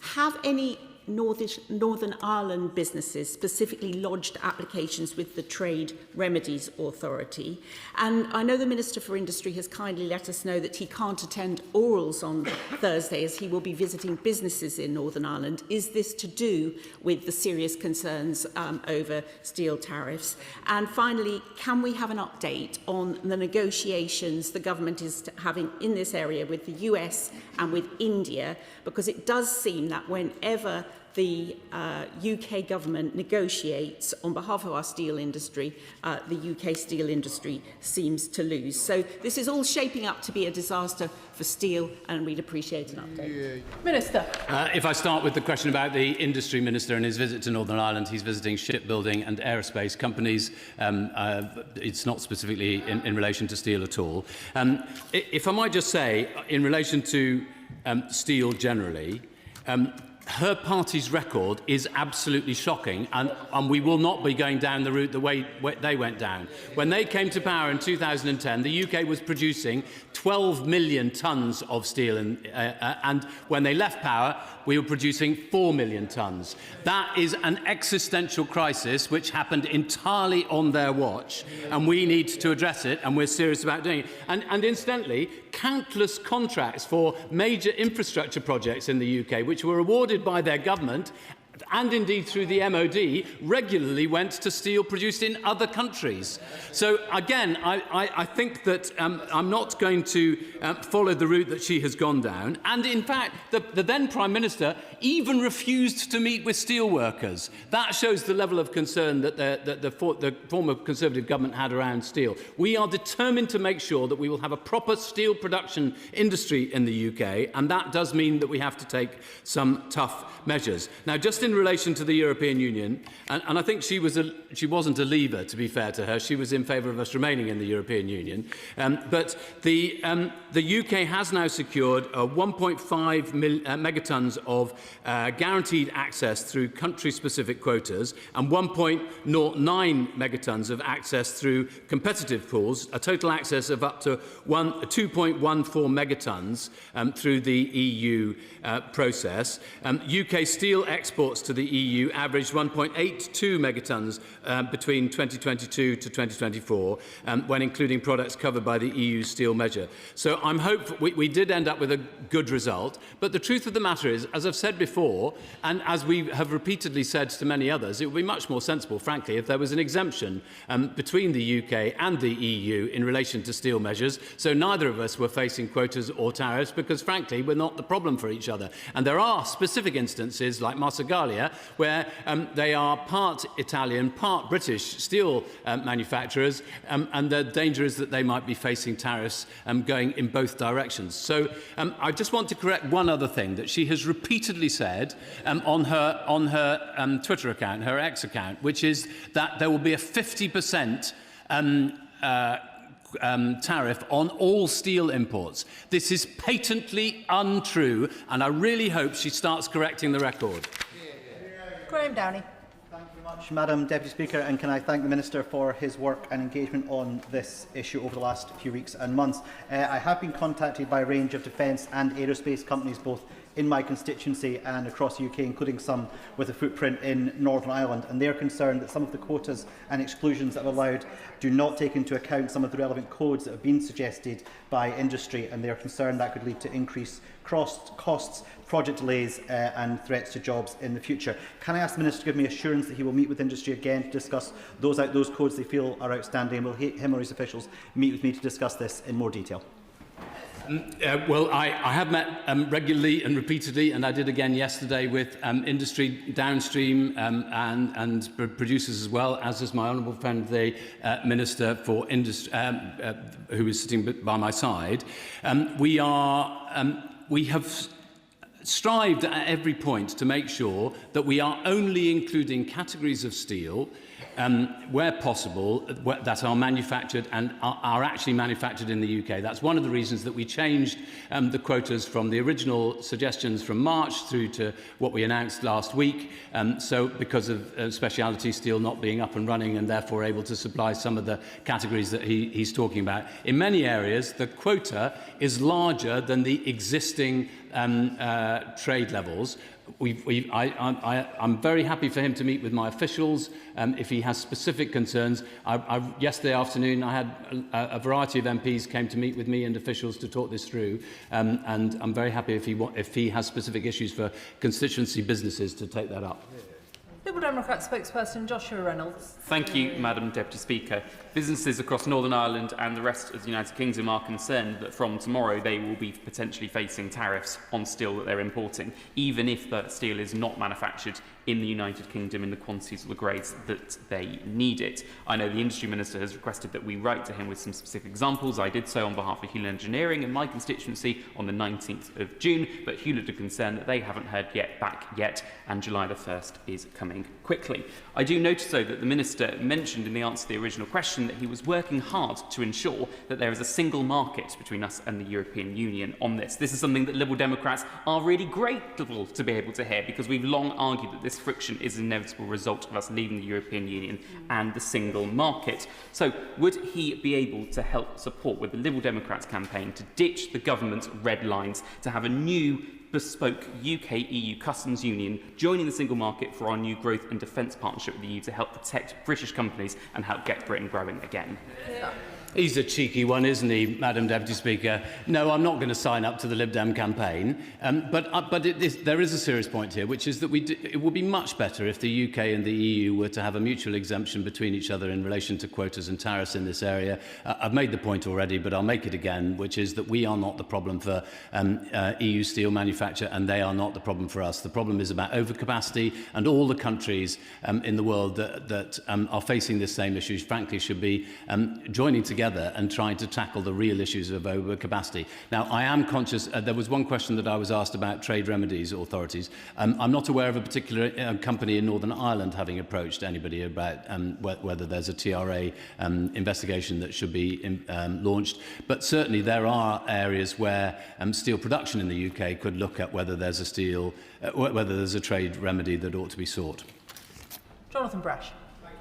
Have any Northern Ireland businesses specifically lodged applications with the Trade Remedies Authority? And I know the Minister for Industry has kindly let us know that he can't attend orals on Thursday as he will be visiting businesses in Northern Ireland. Is this to do with the serious concerns over steel tariffs? And finally, can we have an update on the negotiations the government is having in this area with the US and with India? Because it does seem that whenever the UK government negotiates on behalf of our steel industry, the UK steel industry seems to lose. So this is all shaping up to be a disaster for steel, and we'd appreciate an update. Minister. If I start with the question about the Industry Minister and his visit to Northern Ireland, he's visiting shipbuilding and aerospace companies. It's not specifically in relation to steel at all. If I might just say, in relation to steel generally, her party's record is absolutely shocking, and we will not be going down the route the way they went down. When they came to power in 2010, the UK was producing 12 million tonnes of steel, and when they left power, we were producing 4 million tonnes. That is an existential crisis which happened entirely on their watch, and we need to address it, and we're serious about doing it. And incidentally, countless contracts for major infrastructure projects in the UK, which were awarded by their government and indeed through the MOD, regularly went to steel produced in other countries. So again, I think that I'm not going to follow the route that she has gone down. And in fact, the then Prime Minister even refused to meet with steel workers. That shows the level of concern that the former Conservative government had around steel. We are determined to make sure that we will have a proper steel production industry in the UK, and that does mean that we have to take some tough measures. Now, just in relation to the European Union, and I think she wasn't a leaver, to be fair to her. She was in favour of us remaining in the European Union. But the UK has now secured 1.5 megatons of guaranteed access through country-specific quotas and 1.09 megatons of access through competitive pools, a total access of up to 2.14 megatons through the EU process. UK steel exports to the EU averaged 1.82 megatons between 2022 to 2024, when including products covered by the EU steel measure. So I'm hopeful we did end up with a good result. But the truth of the matter is, as I've said before, and as we have repeatedly said to many others, it would be much more sensible, frankly, if there was an exemption between the UK and the EU in relation to steel measures, so neither of us were facing quotas or tariffs, because, frankly, we're not the problem for each other. And there are specific instances, like Marsegalia, Italia, where they are part Italian, part British steel manufacturers, and the danger is that they might be facing tariffs going in both directions. So I just want to correct one other thing that she has repeatedly said on her Twitter account, her X account, which is that there will be a 50% tariff on all steel imports. This is patently untrue, and I really hope she starts correcting the record. Graham Downey. Thank you very much, Madam Deputy Speaker, and can I thank the Minister for his work and engagement on this issue over the last few weeks and months. I have been contacted by a range of defence and aerospace companies, both in my constituency and across the UK, including some with a footprint in Northern Ireland, and they are concerned that some of the quotas and exclusions that are allowed do not take into account some of the relevant codes that have been suggested by industry, and they are concerned that could lead to increased costs, project delays and threats to jobs in the future. Can I ask the Minister to give me assurance that he will meet with industry again to discuss those codes they feel are outstanding, and will him or his officials meet with me to discuss this in more detail? Well, I have met regularly and repeatedly, and I did again yesterday with industry downstream and producers as well, as is my honourable friend, the Minister for Industry, who is sitting by my side. We have strived at every point to make sure that we are only including categories of steel where possible, that are manufactured and are actually manufactured in the UK. That's one of the reasons that we changed the quotas from the original suggestions from March through to what we announced last week. So because of speciality steel not being up and running and therefore able to supply some of the categories that he's talking about. In many areas, the quota is larger than the existing trade levels. I'm very happy for him to meet with my officials if he has specific concerns. Yesterday afternoon, I had a variety of MPs came to meet with me and officials to talk this through, and I'm very happy if he has specific issues for constituency businesses to take that up. Liberal Democrat spokesperson Joshua Reynolds. Thank you, Madam Deputy Speaker. Businesses across Northern Ireland and the rest of the United Kingdom are concerned that from tomorrow they will be potentially facing tariffs on steel that they're importing, even if the steel is not manufactured in the United Kingdom in the quantities or the grades that they need it. I know the Industry Minister has requested that we write to him with some specific examples. I did so on behalf of Hewlett Engineering in my constituency on the 19th of June, but Hewlett are concerned that they haven't heard back yet, and July the 1st is coming quickly. I do notice, though, that the Minister mentioned in the answer to the original question that he was working hard to ensure that there is a single market between us and the European Union on this. This is something that Liberal Democrats are really grateful to be able to hear, because we've long argued that this friction is an inevitable result of us leaving the European Union and the single market. So would he be able to help support with the Liberal Democrats campaign to ditch the government's red lines, to have a new bespoke UK-EU customs union joining the single market for our new growth and defence partnership with the EU to help protect British companies and help get Britain growing again? Yeah. He's a cheeky one, isn't he, Madam Deputy Speaker? No, I'm not going to sign up to the Lib Dem campaign. But there is a serious point here, which is that it would be much better if the UK and the EU were to have a mutual exemption between each other in relation to quotas and tariffs in this area. I've made the point already, but I'll make it again, which is that we are not the problem for EU steel manufacture, and they are not the problem for us. The problem is about overcapacity, and all the countries in the world that are facing this same issue, frankly, should be joining together and trying to tackle the real issues of overcapacity. Now, I am conscious, there was one question that I was asked about trade remedies authorities. I'm not aware of a particular company in Northern Ireland having approached anybody about whether there's a TRA investigation that should be launched, but certainly there are areas where steel production in the UK could look at whether there's a trade remedy that ought to be sought. Jonathan Brash.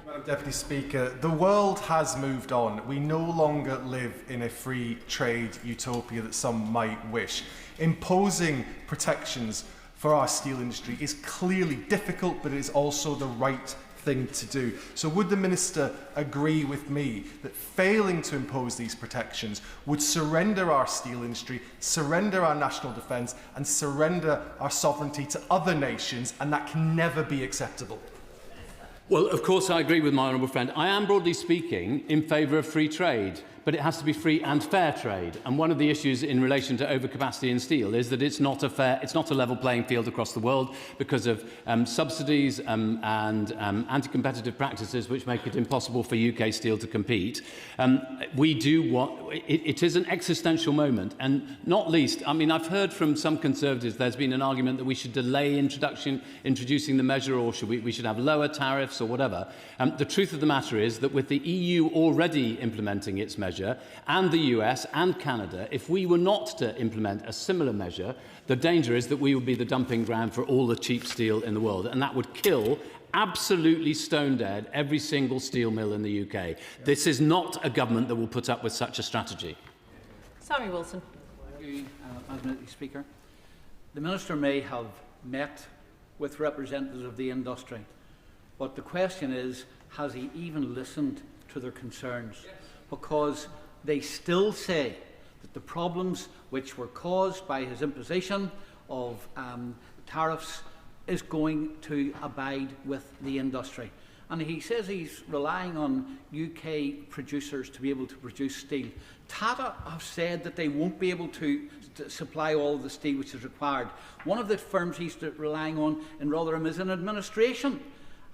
Madam Deputy Speaker, the world has moved on. We no longer live in a free trade utopia that some might wish. Imposing protections for our steel industry is clearly difficult, but it is also the right thing to do. So would the Minister agree with me that failing to impose these protections would surrender our steel industry, surrender our national defence, and surrender our sovereignty to other nations, and that can never be acceptable? Well, of course, I agree with my honourable friend. I am, broadly speaking, in favour of free trade. but it has to be free and fair trade. And one of the issues in relation to overcapacity in steel is that it's not a level playing field across the world because of subsidies and anti-competitive practices which make it impossible for UK steel to compete. It is an existential moment, and not least, I mean, I've heard from some Conservatives there's been an argument that we should delay introducing the measure, or we should have lower tariffs or whatever. The truth of the matter is that with the EU already implementing its measure, and the US and Canada, if we were not to implement a similar measure, the danger is that we would be the dumping ground for all the cheap steel in the world, and that would kill absolutely stone dead every single steel mill in the UK. This is not a government that will put up with such a strategy. Sammy Wilson. Thank you, Madam Speaker. The Minister may have met with representatives of the industry, but the question is, has he even listened to their concerns? Because they still say that the problems which were caused by his imposition of tariffs is going to abide with the industry. And he says he's relying on UK producers to be able to produce steel. Tata have said that they won't be able to supply all of the steel which is required. One of the firms he's relying on in Rotherham is an administration.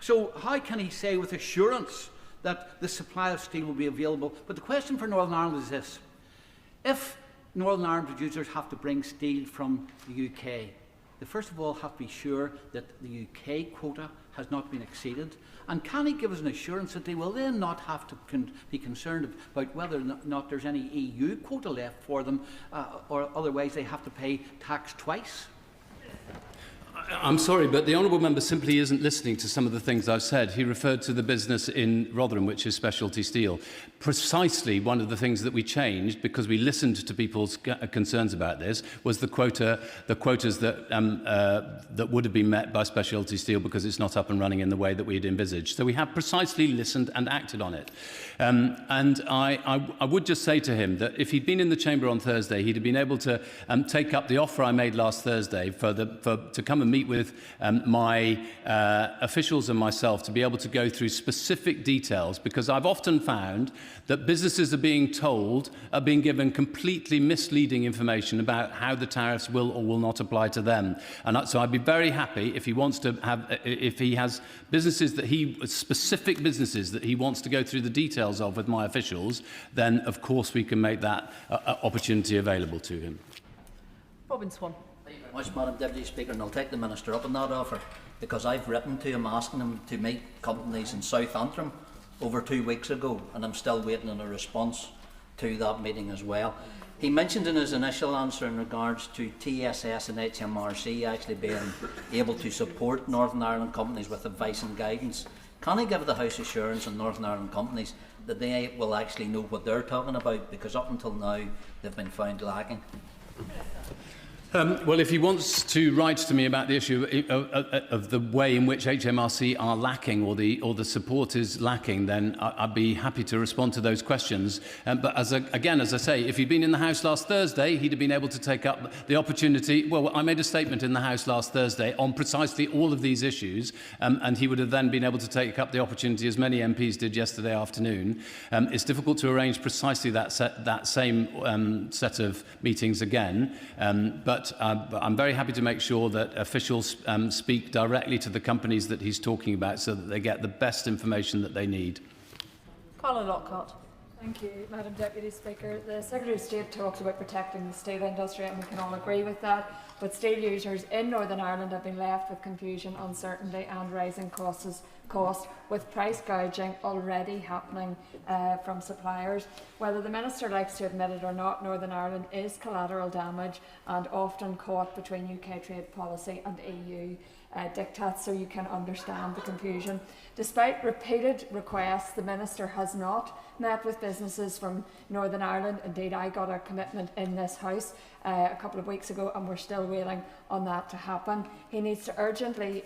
So how can he say with assurance that the supply of steel will be available? But the question for Northern Ireland is this. If Northern Ireland producers have to bring steel from the UK, they first of all have to be sure that the UK quota has not been exceeded. And can he give us an assurance that they will then not have to be concerned about whether or not there's any EU quota left for them, or otherwise they have to pay tax twice? I'm sorry, but the honourable member simply isn't listening to some of the things I've said. He referred to the business in Rotherham, which is specialty steel. Precisely one of the things that we changed, because we listened to people's concerns about this, was the quotas that would have been met by specialty steel because it's not up and running in the way that we had envisaged. So we have precisely listened and acted on it. And I would just say to him that if he'd been in the chamber on Thursday, he'd have been able to take up the offer I made last Thursday to come and meet with my officials and myself to be able to go through specific details, because I've often found that businesses are being given completely misleading information about how the tariffs will or will not apply to them. And so I'd be very happy if he has specific businesses that he wants to go through the details of with my officials, then of course we can make that opportunity available to him. Robin Swan. Thank you very much, Madam Deputy Speaker, and I'll take the Minister up on that offer, because I've written to him asking him to meet companies in South Antrim over 2 weeks ago, and I'm still waiting on a response to that meeting as well. He mentioned in his initial answer in regards to TSS and HMRC actually being able to support Northern Ireland companies with advice and guidance. Can he give the House assurance on Northern Ireland companies that they will actually know what they're talking about, because up until now they've been found lacking? Well, if he wants to write to me about the issue of the way in which HMRC are lacking, or the support is lacking, then I'd be happy to respond to those questions. But as I say, if he'd been in the House last Thursday, he'd have been able to take up the opportunity. Well, I made a statement in the House last Thursday on precisely all of these issues, and he would have then been able to take up the opportunity, as many MPs did yesterday afternoon. It's difficult to arrange precisely that same set of meetings again, but I'm very happy to make sure that officials speak directly to the companies that he's talking about, so that they get the best information that they need. Carla Lockhart. Thank you, Madam Deputy Speaker. The Secretary of State talks about protecting the steel industry, and we can all agree with that. But steel users in Northern Ireland have been left with confusion, uncertainty and rising costs, with price gouging already happening from suppliers. Whether the Minister likes to admit it or not, Northern Ireland is collateral damage and often caught between UK trade policy and EU diktats, so you can understand the confusion. Despite repeated requests, the Minister has not met with businesses from Northern Ireland. Indeed, I got a commitment in this House a couple of weeks ago, and we're still waiting on that to happen. He needs to urgently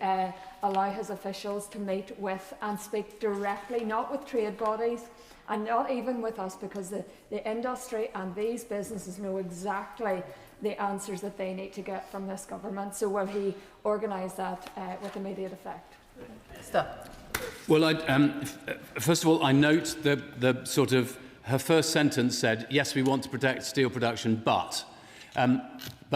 allow his officials to meet with and speak directly, not with trade bodies and not even with us, because the industry and these businesses know exactly the answers that they need to get from this government. So will he organise that with immediate effect? Stop. Well, first of all, I note the sort of her first sentence said, yes, we want to protect steel production, but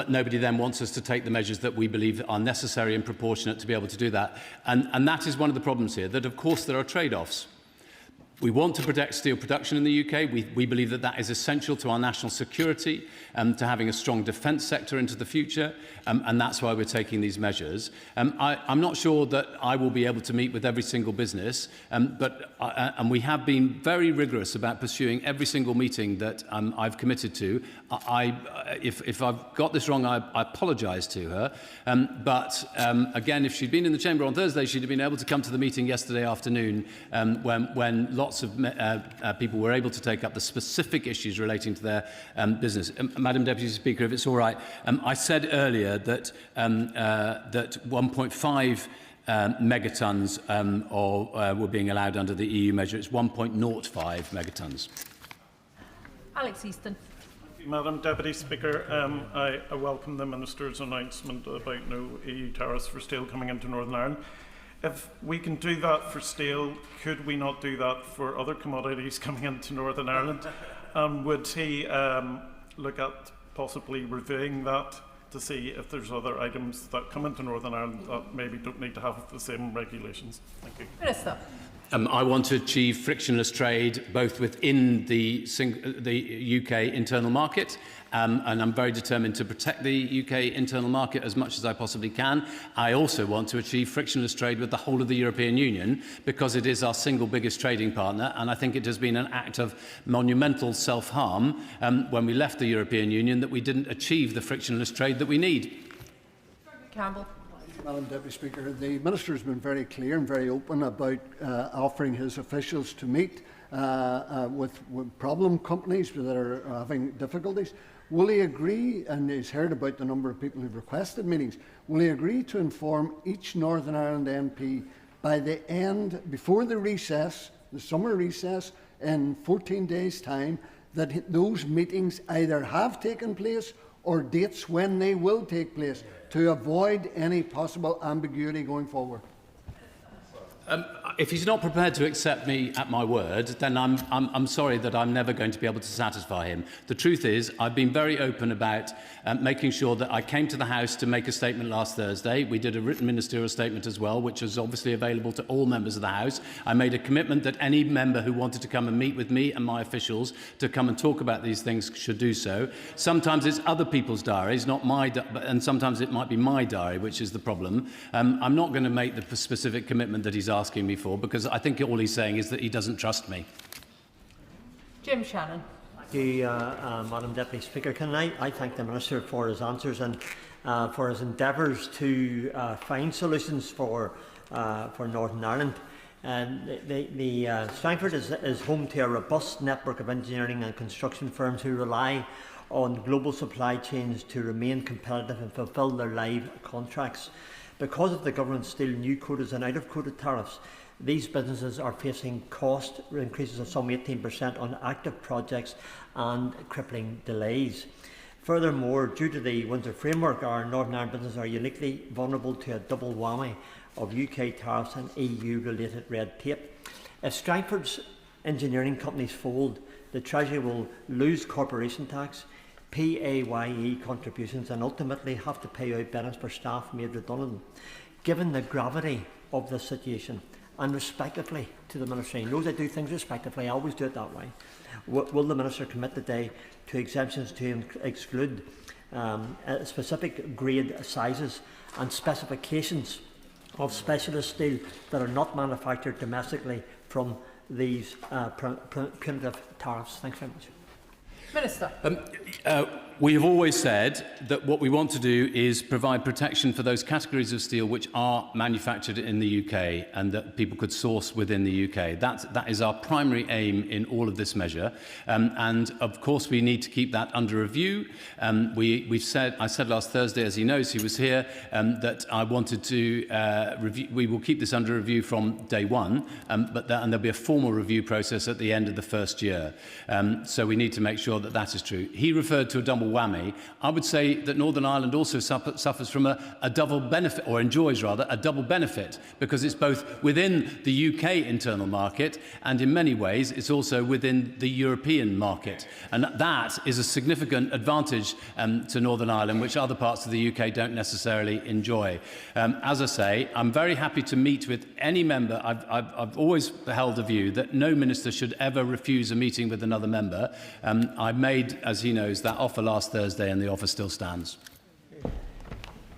nobody then wants us to take the measures that we believe are necessary and proportionate to be able to do that. And that is one of the problems here, that of course there are trade-offs. We want to protect steel production in the UK. We believe that that is essential to our national security, to having a strong defence sector into the future, and that's why we're taking these measures. I'm not sure that I will be able to meet with every single business, and we have been very rigorous about pursuing every single meeting that I've committed to. If I've got this wrong, I apologise to her. Again, if she'd been in the chamber on Thursday, she'd have been able to come to the meeting yesterday afternoon when lots of people were able to take up the specific issues relating to their business. Madam Deputy Speaker, if it's all right, I said earlier that 1.5 megatons were being allowed under the EU measure. It's 1.05 megatons. Alex Easton. Madam Deputy Speaker, I welcome the Minister's announcement about no EU tariffs for steel coming into Northern Ireland. If we can do that for steel, could we not do that for other commodities coming into Northern Ireland? Would he look at possibly reviewing that to see if there's other items that come into Northern Ireland that maybe don't need to have the same regulations? Thank you. Minister. I want to achieve frictionless trade both within the UK internal market, and I'm very determined to protect the UK internal market as much as I possibly can. I also want to achieve frictionless trade with the whole of the European Union because it is our single biggest trading partner, and I think it has been an act of monumental self-harm when we left the European Union that we didn't achieve the frictionless trade that we need. Campbell. Madam Deputy Speaker, the Minister has been very clear and very open about offering his officials to meet with problem companies that are having difficulties. Will he agree, and he's heard about the number of people who've requested meetings, will he agree to inform each Northern Ireland MP by the end, before the recess, the summer recess, in 14 days' time, that those meetings either have taken place or dates when they will take place, to avoid any possible ambiguity going forward? If he's not prepared to accept me at my word, then I'm sorry that I'm never going to be able to satisfy him. The truth is, I've been very open about making sure that I came to the House to make a statement last Thursday. We did a written ministerial statement as well, which is obviously available to all members of the House. I made a commitment that any member who wanted to come and meet with me and my officials to come and talk about these things should do so. Sometimes it's other people's diaries, not my, and sometimes it might be my diary, which is the problem. I'm not going to make the specific commitment that he's asking me for, because I think all he's saying is that he doesn't trust me. Jim Shannon. Thank you, Madam Deputy Speaker. Can I thank the Minister for his answers and for his endeavours to find solutions for Northern Ireland. Strangford is home to a robust network of engineering and construction firms who rely on global supply chains to remain competitive and fulfil their live contracts. Because of the government's still new quotas and out-of-quota tariffs, these businesses are facing cost increases of some 18% on active projects and crippling delays. Furthermore, due to the Windsor Framework, our Northern Ireland businesses are uniquely vulnerable to a double whammy of UK tariffs and EU-related red tape. If Strangford's engineering companies fold, the Treasury will lose corporation tax, PAYE contributions, and ultimately have to pay out benefits for staff made redundant. Given the gravity of this situation, and respectively to the Minister, he knows I do things respectively, I always do it that way, will the Minister commit today to exemptions to exclude specific grade sizes and specifications of specialist steel that are not manufactured domestically from these punitive tariffs? Thanks very much. Minister. We have always said that what we want to do is provide protection for those categories of steel which are manufactured in the UK and that people could source within the UK. That is our primary aim in all of this measure. And of course we need to keep that under review. I said last Thursday, as he knows, he was here, that I wanted to review. We will keep this under review from day one, and there'll be a formal review process at the end of the first year. So we need to make sure that that is true. He referred to a double whammy, I would say that Northern Ireland also suffers from a double benefit, or enjoys rather, a double benefit, because it's both within the UK internal market and in many ways it's also within the European market. And that is a significant advantage to Northern Ireland, which other parts of the UK don't necessarily enjoy. As I say, I'm very happy to meet with any member. I've always held a view that no minister should ever refuse a meeting with another member. I made, as he knows, that offer last Thursday and the offer still stands.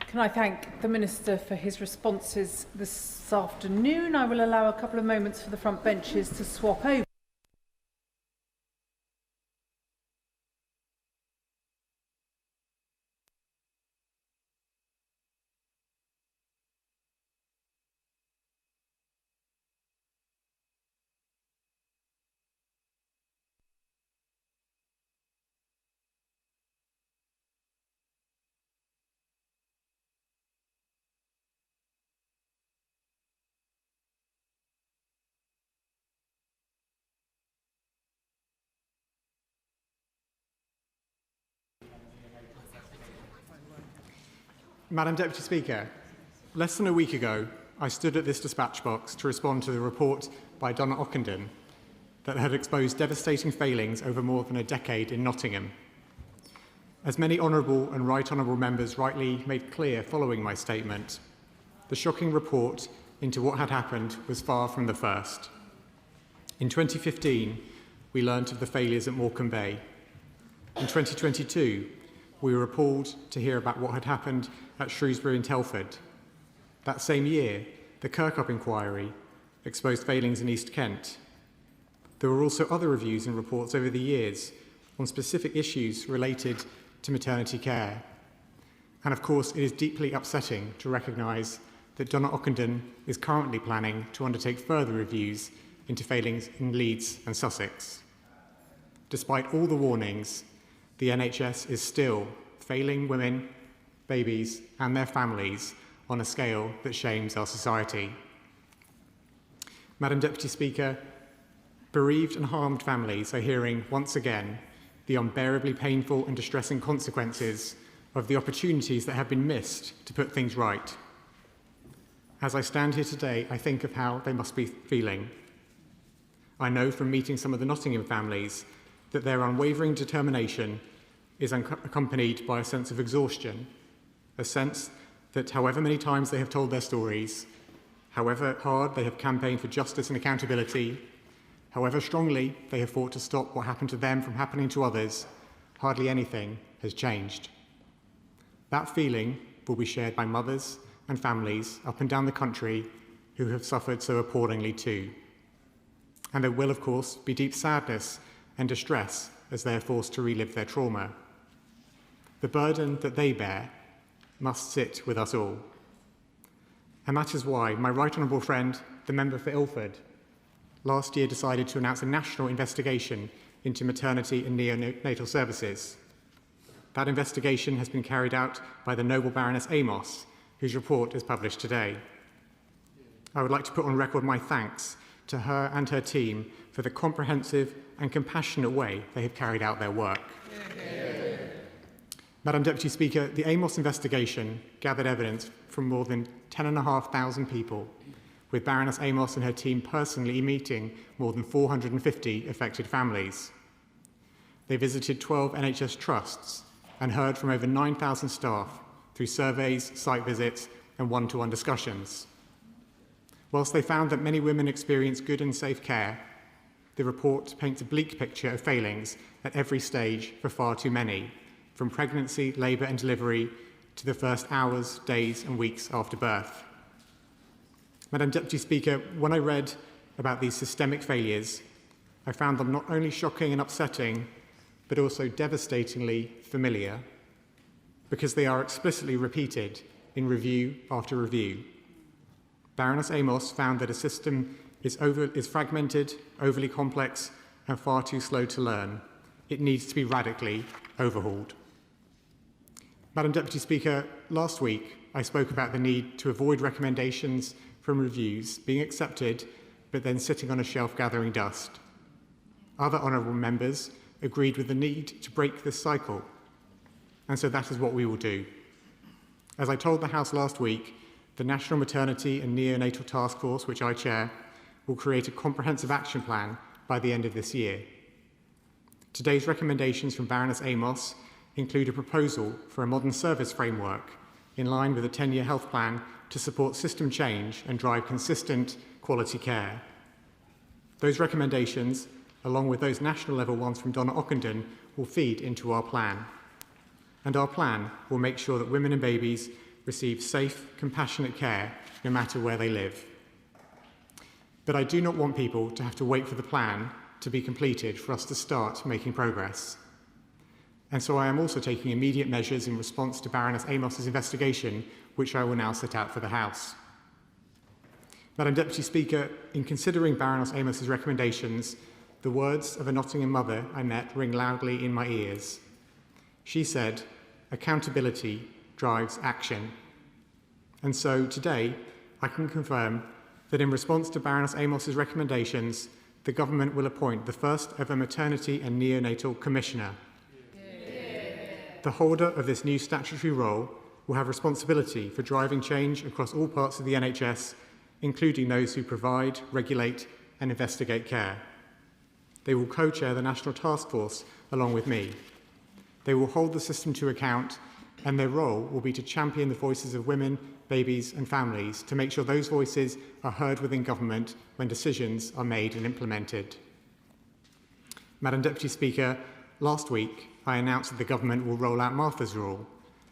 Can I thank the Minister for his responses this afternoon? I will allow a couple of moments for the front benches to swap over. Madam Deputy Speaker, less than a week ago, I stood at this dispatch box to respond to the report by Donna Ockenden that had exposed devastating failings over more than a decade in Nottingham. As many honourable and right honourable members rightly made clear following my statement, the shocking report into what had happened was far from the first. In 2015, we learnt of the failures at Morecambe Bay. In 2022, we were appalled to hear about what had happened at Shrewsbury and Telford. That same year, the Kirkup inquiry exposed failings in East Kent. There were also other reviews and reports over the years on specific issues related to maternity care. And of course, it is deeply upsetting to recognise that Donna Ockenden is currently planning to undertake further reviews into failings in Leeds and Sussex. Despite all the warnings, the NHS is still failing women, babies and their families on a scale that shames our society. Madam Deputy Speaker, bereaved and harmed families are hearing once again the unbearably painful and distressing consequences of the opportunities that have been missed to put things right. As I stand here today, I think of how they must be feeling. I know from meeting some of the Nottingham families that their unwavering determination is accompanied by a sense of exhaustion, a sense that however many times they have told their stories, however hard they have campaigned for justice and accountability, however strongly they have fought to stop what happened to them from happening to others, hardly anything has changed. That feeling will be shared by mothers and families up and down the country who have suffered so appallingly too. And there will, of course, be deep sadness and distress as they are forced to relive their trauma. The burden that they bear must sit with us all. And that is why my right honourable friend, the member for Ilford, last year decided to announce a national investigation into maternity and neonatal services. That investigation has been carried out by the Noble Baroness Amos, whose report is published today. I would like to put on record my thanks to her and her team for the comprehensive and compassionate way they have carried out their work. Madam Deputy Speaker, the Amos investigation gathered evidence from more than 10,500 people, with Baroness Amos and her team personally meeting more than 450 affected families. They visited 12 NHS trusts and heard from over 9,000 staff through surveys, site visits and one-to-one discussions. Whilst they found that many women experience good and safe care, the report paints a bleak picture of failings at every stage for far too many, from pregnancy, labour and delivery to the first hours, days and weeks after birth. Madam Deputy Speaker, when I read about these systemic failures, I found them not only shocking and upsetting, but also devastatingly familiar, because they are explicitly repeated in review after review. Baroness Amos found that a system is fragmented, overly complex and far too slow to learn. It needs to be radically overhauled. Madam Deputy Speaker, last week I spoke about the need to avoid recommendations from reviews being accepted but then sitting on a shelf gathering dust. Other honourable members agreed with the need to break this cycle. and so that is what we will do. As I told the House last week, the National Maternity and Neonatal Task Force, which I chair, will create a comprehensive action plan by the end of this year. Today's recommendations from Baroness Amos include a proposal for a modern service framework in line with a 10-year health plan to support system change and drive consistent quality care. Those recommendations, along with those national level ones from Donna Ockenden, will feed into our plan. And our plan will make sure that women and babies receive safe, compassionate care no matter where they live. But I do not want people to have to wait for the plan to be completed for us to start making progress. And so I am also taking immediate measures in response to Baroness Amos's investigation, which I will now set out for the House. Madam Deputy Speaker, in considering Baroness Amos's recommendations, the words of a Nottingham mother I met ring loudly in my ears. She said, "Accountability drives action." And so today, I can confirm that in response to Baroness Amos's recommendations, the government will appoint the first ever maternity and neonatal commissioner. The holder of this new statutory role will have responsibility for driving change across all parts of the NHS, including those who provide, regulate and investigate care. They will co-chair the National Task Force along with me. They will hold the system to account, and their role will be to champion the voices of women, babies and families to make sure those voices are heard within government when decisions are made and implemented. Madam Deputy Speaker, last week I announced that the government will roll out Martha's Rule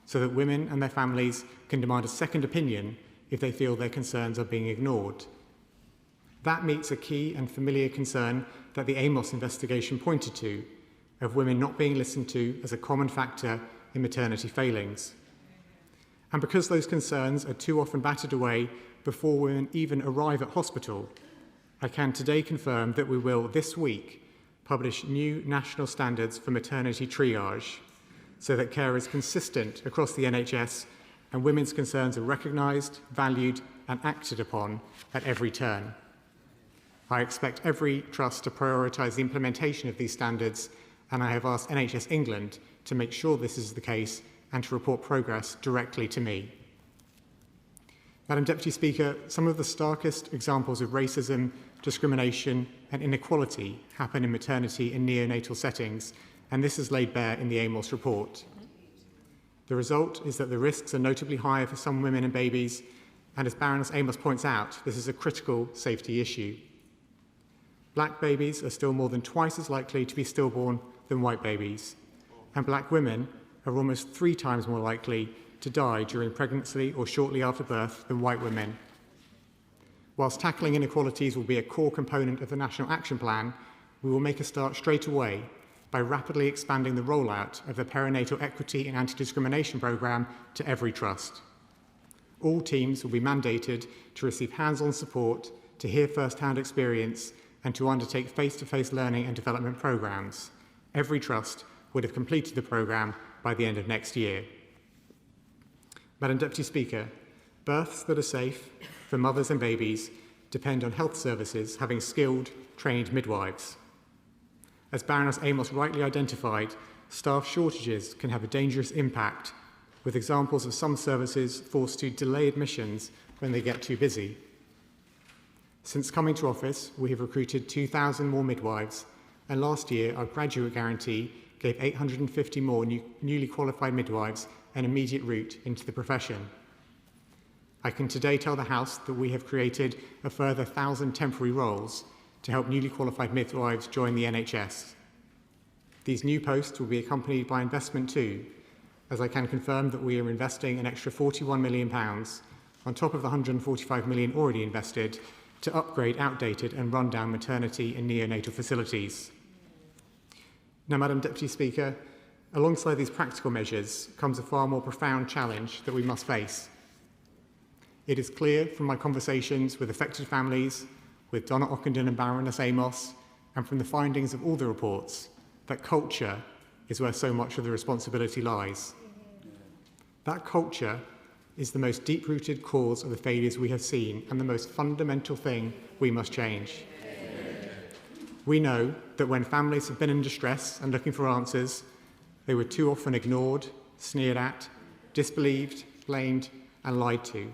so that women and their families can demand a second opinion if they feel their concerns are being ignored. That meets a key and familiar concern that the Amos investigation pointed to, of women not being listened to as a common factor in maternity failings. And because those concerns are too often battered away before women even arrive at hospital, I can today confirm that we will, this week, publish new national standards for maternity triage so that care is consistent across the NHS and women's concerns are recognised, valued and acted upon at every turn. I expect every trust to prioritise the implementation of these standards, and I have asked NHS England to make sure this is the case and to report progress directly to me. Madam Deputy Speaker, some of the starkest examples of racism, discrimination and inequality happen in maternity and neonatal settings, and this is laid bare in the Amos report. The result is that the risks are notably higher for some women and babies, and as Baroness Amos points out, this is a critical safety issue. Black babies are still more than twice as likely to be stillborn than white babies, and black women are almost 3 times more likely to die during pregnancy or shortly after birth than white women. Whilst tackling inequalities will be a core component of the National Action Plan, we will make a start straight away by rapidly expanding the rollout of the Perinatal Equity and Anti-Discrimination Programme to every trust. All teams will be mandated to receive hands-on support, to hear first-hand experience and to undertake face-to-face learning and development programmes. Every trust would have completed the programme by the end of next year. Madam Deputy Speaker, births that are safe for mothers and babies depend on health services having skilled, trained midwives. As Baroness Amos rightly identified, staff shortages can have a dangerous impact, with examples of some services forced to delay admissions when they get too busy. Since coming to office, we have recruited 2,000 more midwives, and last year our graduate guarantee gave 850 more newly qualified midwives an immediate route into the profession. I can today tell the House that we have created a further 1,000 temporary roles to help newly qualified midwives join the NHS. These new posts will be accompanied by investment too, as I can confirm that we are investing an extra £41 million on top of the £145 million already invested to upgrade outdated and run-down maternity and neonatal facilities. Now, Madam Deputy Speaker, alongside these practical measures comes a far more profound challenge that we must face. It is clear from my conversations with affected families, with Donna Ockenden and Baroness Amos, and from the findings of all the reports, that culture is where so much of the responsibility lies. That culture is the most deep-rooted cause of the failures we have seen and the most fundamental thing we must change. We know that when families have been in distress and looking for answers, they were too often ignored, sneered at, disbelieved, blamed and lied to.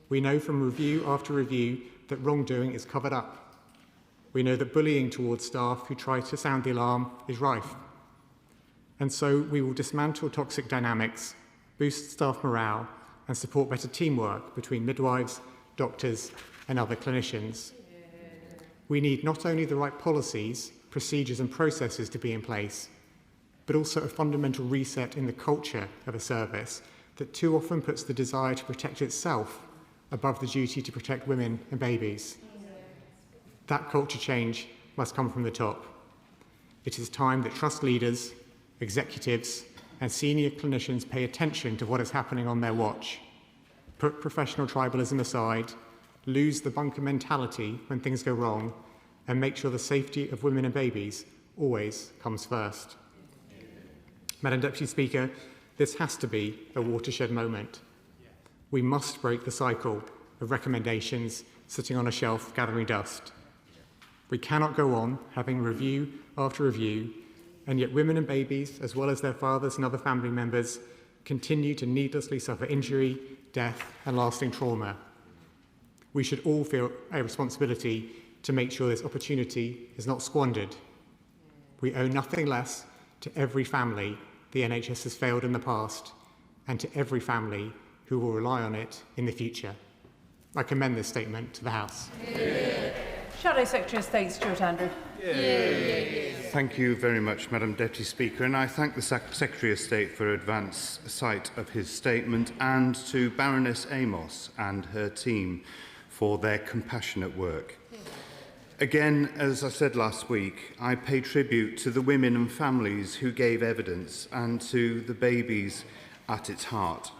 We know from review after review that wrongdoing is covered up. We know that bullying towards staff who try to sound the alarm is rife. And so we will dismantle toxic dynamics, boost staff morale and support better teamwork between midwives, doctors and other clinicians. We need not only the right policies, procedures and processes to be in place, but also a fundamental reset in the culture of a service that too often puts the desire to protect itself above the duty to protect women and babies. That culture change must come from the top. It is time that trust leaders, executives, and senior clinicians pay attention to what is happening on their watch, put professional tribalism aside, lose the bunker mentality when things go wrong, and make sure the safety of women and babies always comes first. Madam Deputy Speaker, this has to be a watershed moment. We must break the cycle of recommendations sitting on a shelf gathering dust. We cannot go on having review after review, and yet women and babies, as well as their fathers and other family members, continue to needlessly suffer injury, death and lasting trauma. We should all feel a responsibility to make sure this opportunity is not squandered. We owe nothing less to every family the NHS has failed in the past, and to every family who will rely on it in the future. I commend this statement to the House. Shadow Secretary of State Stuart Andrew. Thank you very much, Madam Deputy Speaker, and I thank the Secretary of State for advance sight of his statement, and to Baroness Amos and her team for their compassionate work. Again, as I said last week, I pay tribute to the women and families who gave evidence and to the babies at its heart.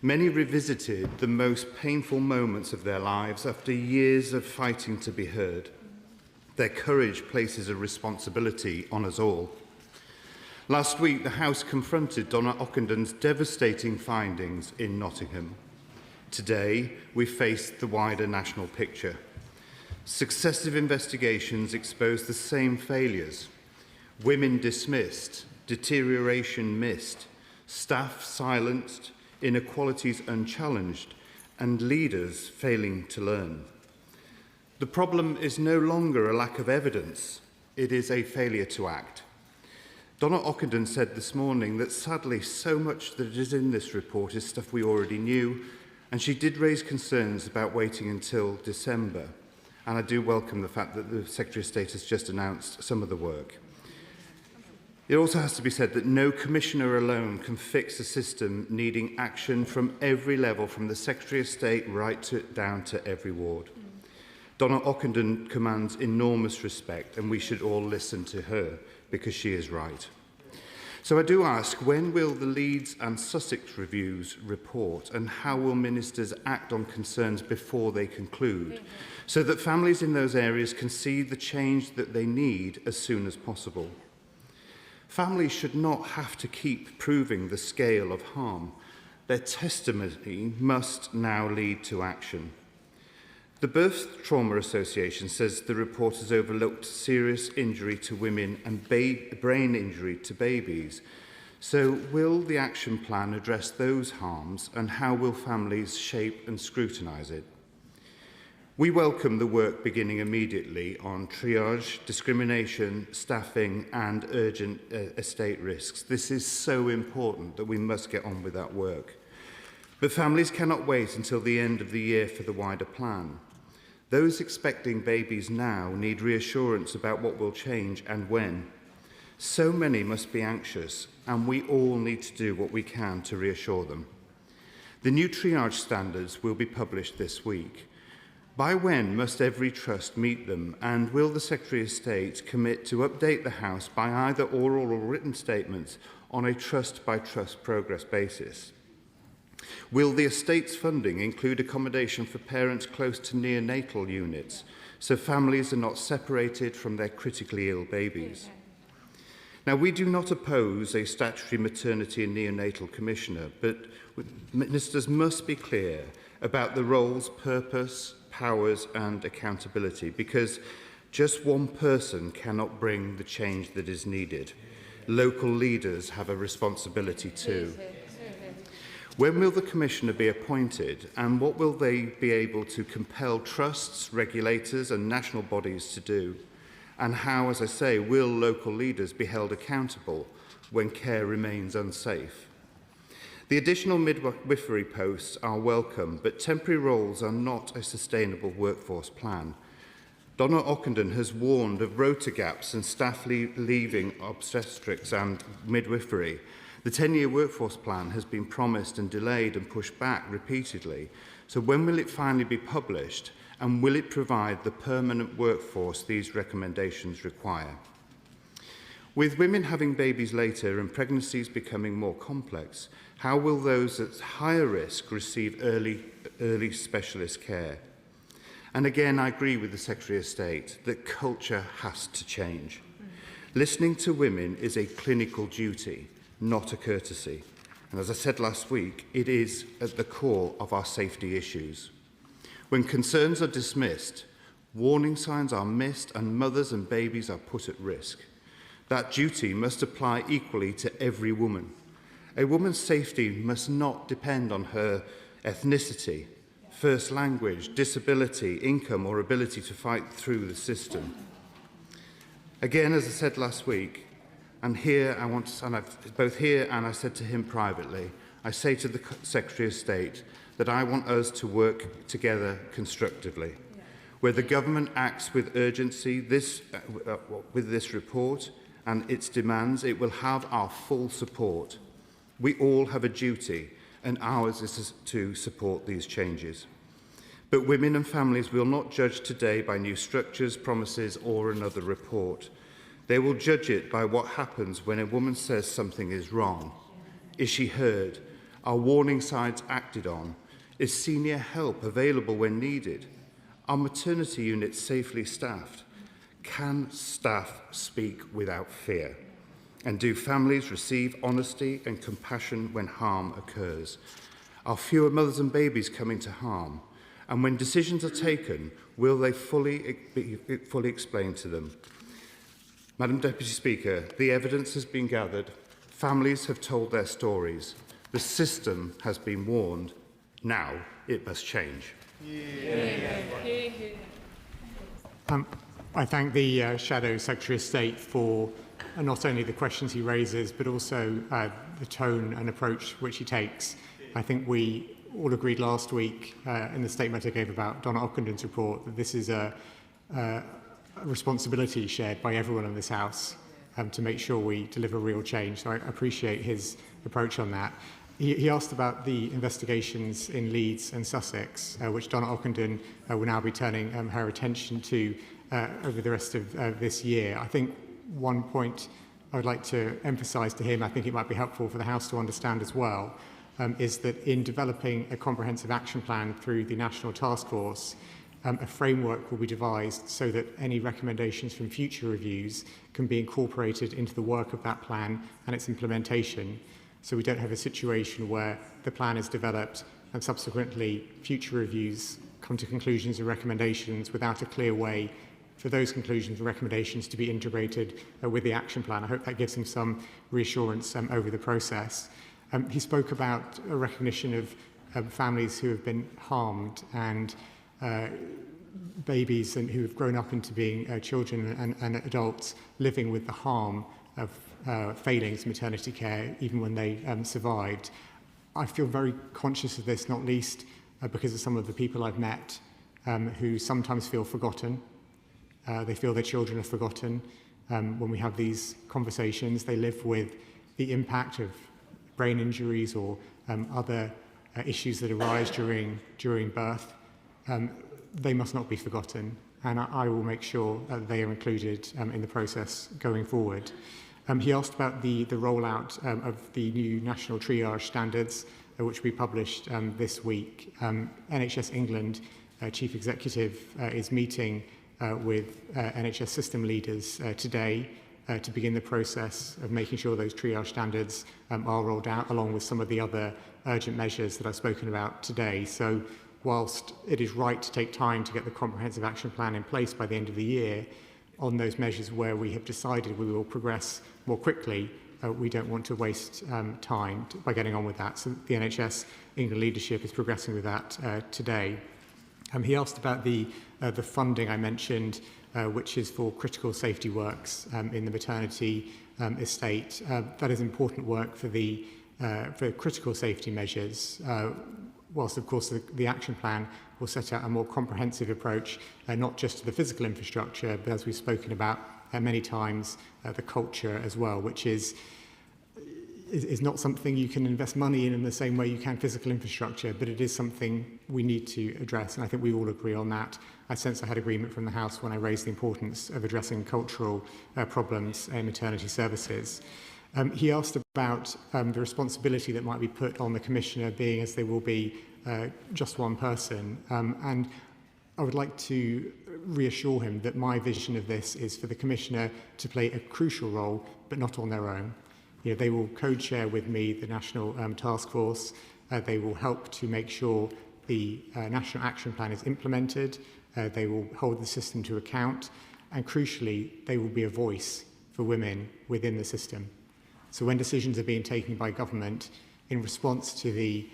Many revisited the most painful moments of their lives after years of fighting to be heard. Their courage places a responsibility on us all. Last week, the House confronted Donna Ockenden's devastating findings in Nottingham. Today, we face the wider national picture. Successive investigations expose the same failures. Women dismissed, deterioration missed, staff silenced, inequalities unchallenged, and leaders failing to learn. The problem is no longer a lack of evidence, it is a failure to act. Donna Ockenden said this morning that sadly so much that is in this report is stuff we already knew, and she did raise concerns about waiting until December. And I do welcome the fact that the Secretary of State has just announced some of the work. It also has to be said that no commissioner alone can fix a system needing action from every level, from the Secretary of State right down to every ward. Donna Ockenden commands enormous respect, and we should all listen to her because she is right. So I do ask, when will the Leeds and Sussex reviews report, and how will ministers act on concerns before they conclude, so that families in those areas can see the change that they need as soon as possible? Families should not have to keep proving the scale of harm. Their testimony must now lead to action. The Birth Trauma Association says the report has overlooked serious injury to women and brain injury to babies. So will the action plan address those harms, and how will families shape and scrutinise it? We welcome the work beginning immediately on triage, discrimination, staffing and urgent estate risks. This is so important that we must get on with that work. But families cannot wait until the end of the year for the wider plan. Those expecting babies now need reassurance about what will change and when. So many must be anxious, and we all need to do what we can to reassure them. The new triage standards will be published this week. By when must every trust meet them, and will the Secretary of State commit to update the House by either oral or written statements on a trust-by-trust progress basis? Will the estate's funding include accommodation for parents close to neonatal units, so families are not separated from their critically ill babies? Now, we do not oppose a statutory maternity and neonatal commissioner, but ministers must be clear about the roles, purpose, powers and accountability, because just one person cannot bring the change that is needed. local leaders have a responsibility too. When will the Commissioner be appointed, and what will they be able to compel trusts, regulators and national bodies to do? And how, as I say, will local leaders be held accountable when care remains unsafe? The additional midwifery posts are welcome, but temporary roles are not a sustainable workforce plan. Donna Ockenden has warned of rota gaps and staff leaving obstetrics and midwifery. The 10-year workforce plan has been promised and delayed and pushed back repeatedly. So when will it finally be published, and will it provide the permanent workforce these recommendations require? With women having babies later and pregnancies becoming more complex, how will those at higher risk receive early specialist care? And again, I agree with the Secretary of State that culture has to change. Listening to women is a clinical duty, not a courtesy. And as I said last week, it is at the core of our safety issues. When concerns are dismissed, warning signs are missed and mothers and babies are put at risk. That duty must apply equally to every woman. A woman's safety must not depend on her ethnicity, first language, disability, income or ability to fight through the system. Again, as I said last week, and here I want to, and both here and I said to him privately, I say to the Secretary of State that I want us to work together constructively. Where the government acts with urgency with this report and its demands, it will have our full support. We all have a duty, and ours is to support these changes. But women and families will not judge today by new structures, promises, or another report. They will judge it by what happens when a woman says something is wrong. Is she heard? Are warning signs acted on? Is senior help available when needed? Are maternity units safely staffed? Can staff speak without fear? And do families receive honesty and compassion when harm occurs? Are fewer mothers and babies coming to harm? And when decisions are taken, will they be fully explained to them? Madam Deputy Speaker, the evidence has been gathered. Families have told their stories. The system has been warned. Now it must change. I thank the Shadow Secretary of State for not only the questions he raises, but also the tone and approach which he takes. I think we all agreed last week in the statement I gave about Donna Ockenden's report that this is a responsibility shared by everyone in this House to make sure we deliver real change. So I appreciate his approach on that. He asked about the investigations in Leeds and Sussex, which Donna Ockenden will now be turning her attention to over the rest of this year. I think one point I would like to emphasise to him, I think it might be helpful for the House to understand as well, is that in developing a comprehensive action plan through the National Task Force, a framework will be devised so that any recommendations from future reviews can be incorporated into the work of that plan and its implementation. So we don't have a situation where the plan is developed and subsequently future reviews come to conclusions and recommendations without a clear way for those conclusions and recommendations to be integrated with the action plan. I hope that gives him some reassurance over the process. He spoke about a recognition of families who have been harmed and babies and who have grown up into being children and adults living with the harm of failing maternity care even when they survived. I feel very conscious of this, not least because of some of the people I've met who sometimes feel forgotten. They feel their children are forgotten. When we have these conversations, they live with the impact of brain injuries or other issues that arise during birth. They must not be forgotten, and I will make sure that they are included in the process going forward. He asked about the rollout of the new national triage standards, which we published this week. NHS England Chief Executive is meeting with NHS system leaders today to begin the process of making sure those triage standards are rolled out, along with some of the other urgent measures that I've spoken about today. So whilst it is right to take time to get the comprehensive action plan in place by the end of the year, on those measures where we have decided we will progress more quickly, we don't want to waste time by getting on with that. So the NHS England leadership is progressing with that today. He asked about the funding I mentioned, which is for critical safety works in the maternity estate. That is important work for critical safety measures, whilst of course the action plan will set out a more comprehensive approach, not just to the physical infrastructure, but as we've spoken about many times, the culture as well, which is not something you can invest money in the same way you can physical infrastructure, but it is something we need to address, and I think we all agree on that. I sense I had agreement from the House when I raised the importance of addressing cultural problems in maternity services. He asked about the responsibility that might be put on the Commissioner, being as they will be just one person, and I would like to reassure him that my vision of this is for the Commissioner to play a crucial role, but not on their own. You know, they will co-chair with me the National Task Force. They will help to make sure the National Action Plan is implemented. They will hold the system to account. And crucially, they will be a voice for women within the system. So when decisions are being taken by government in response to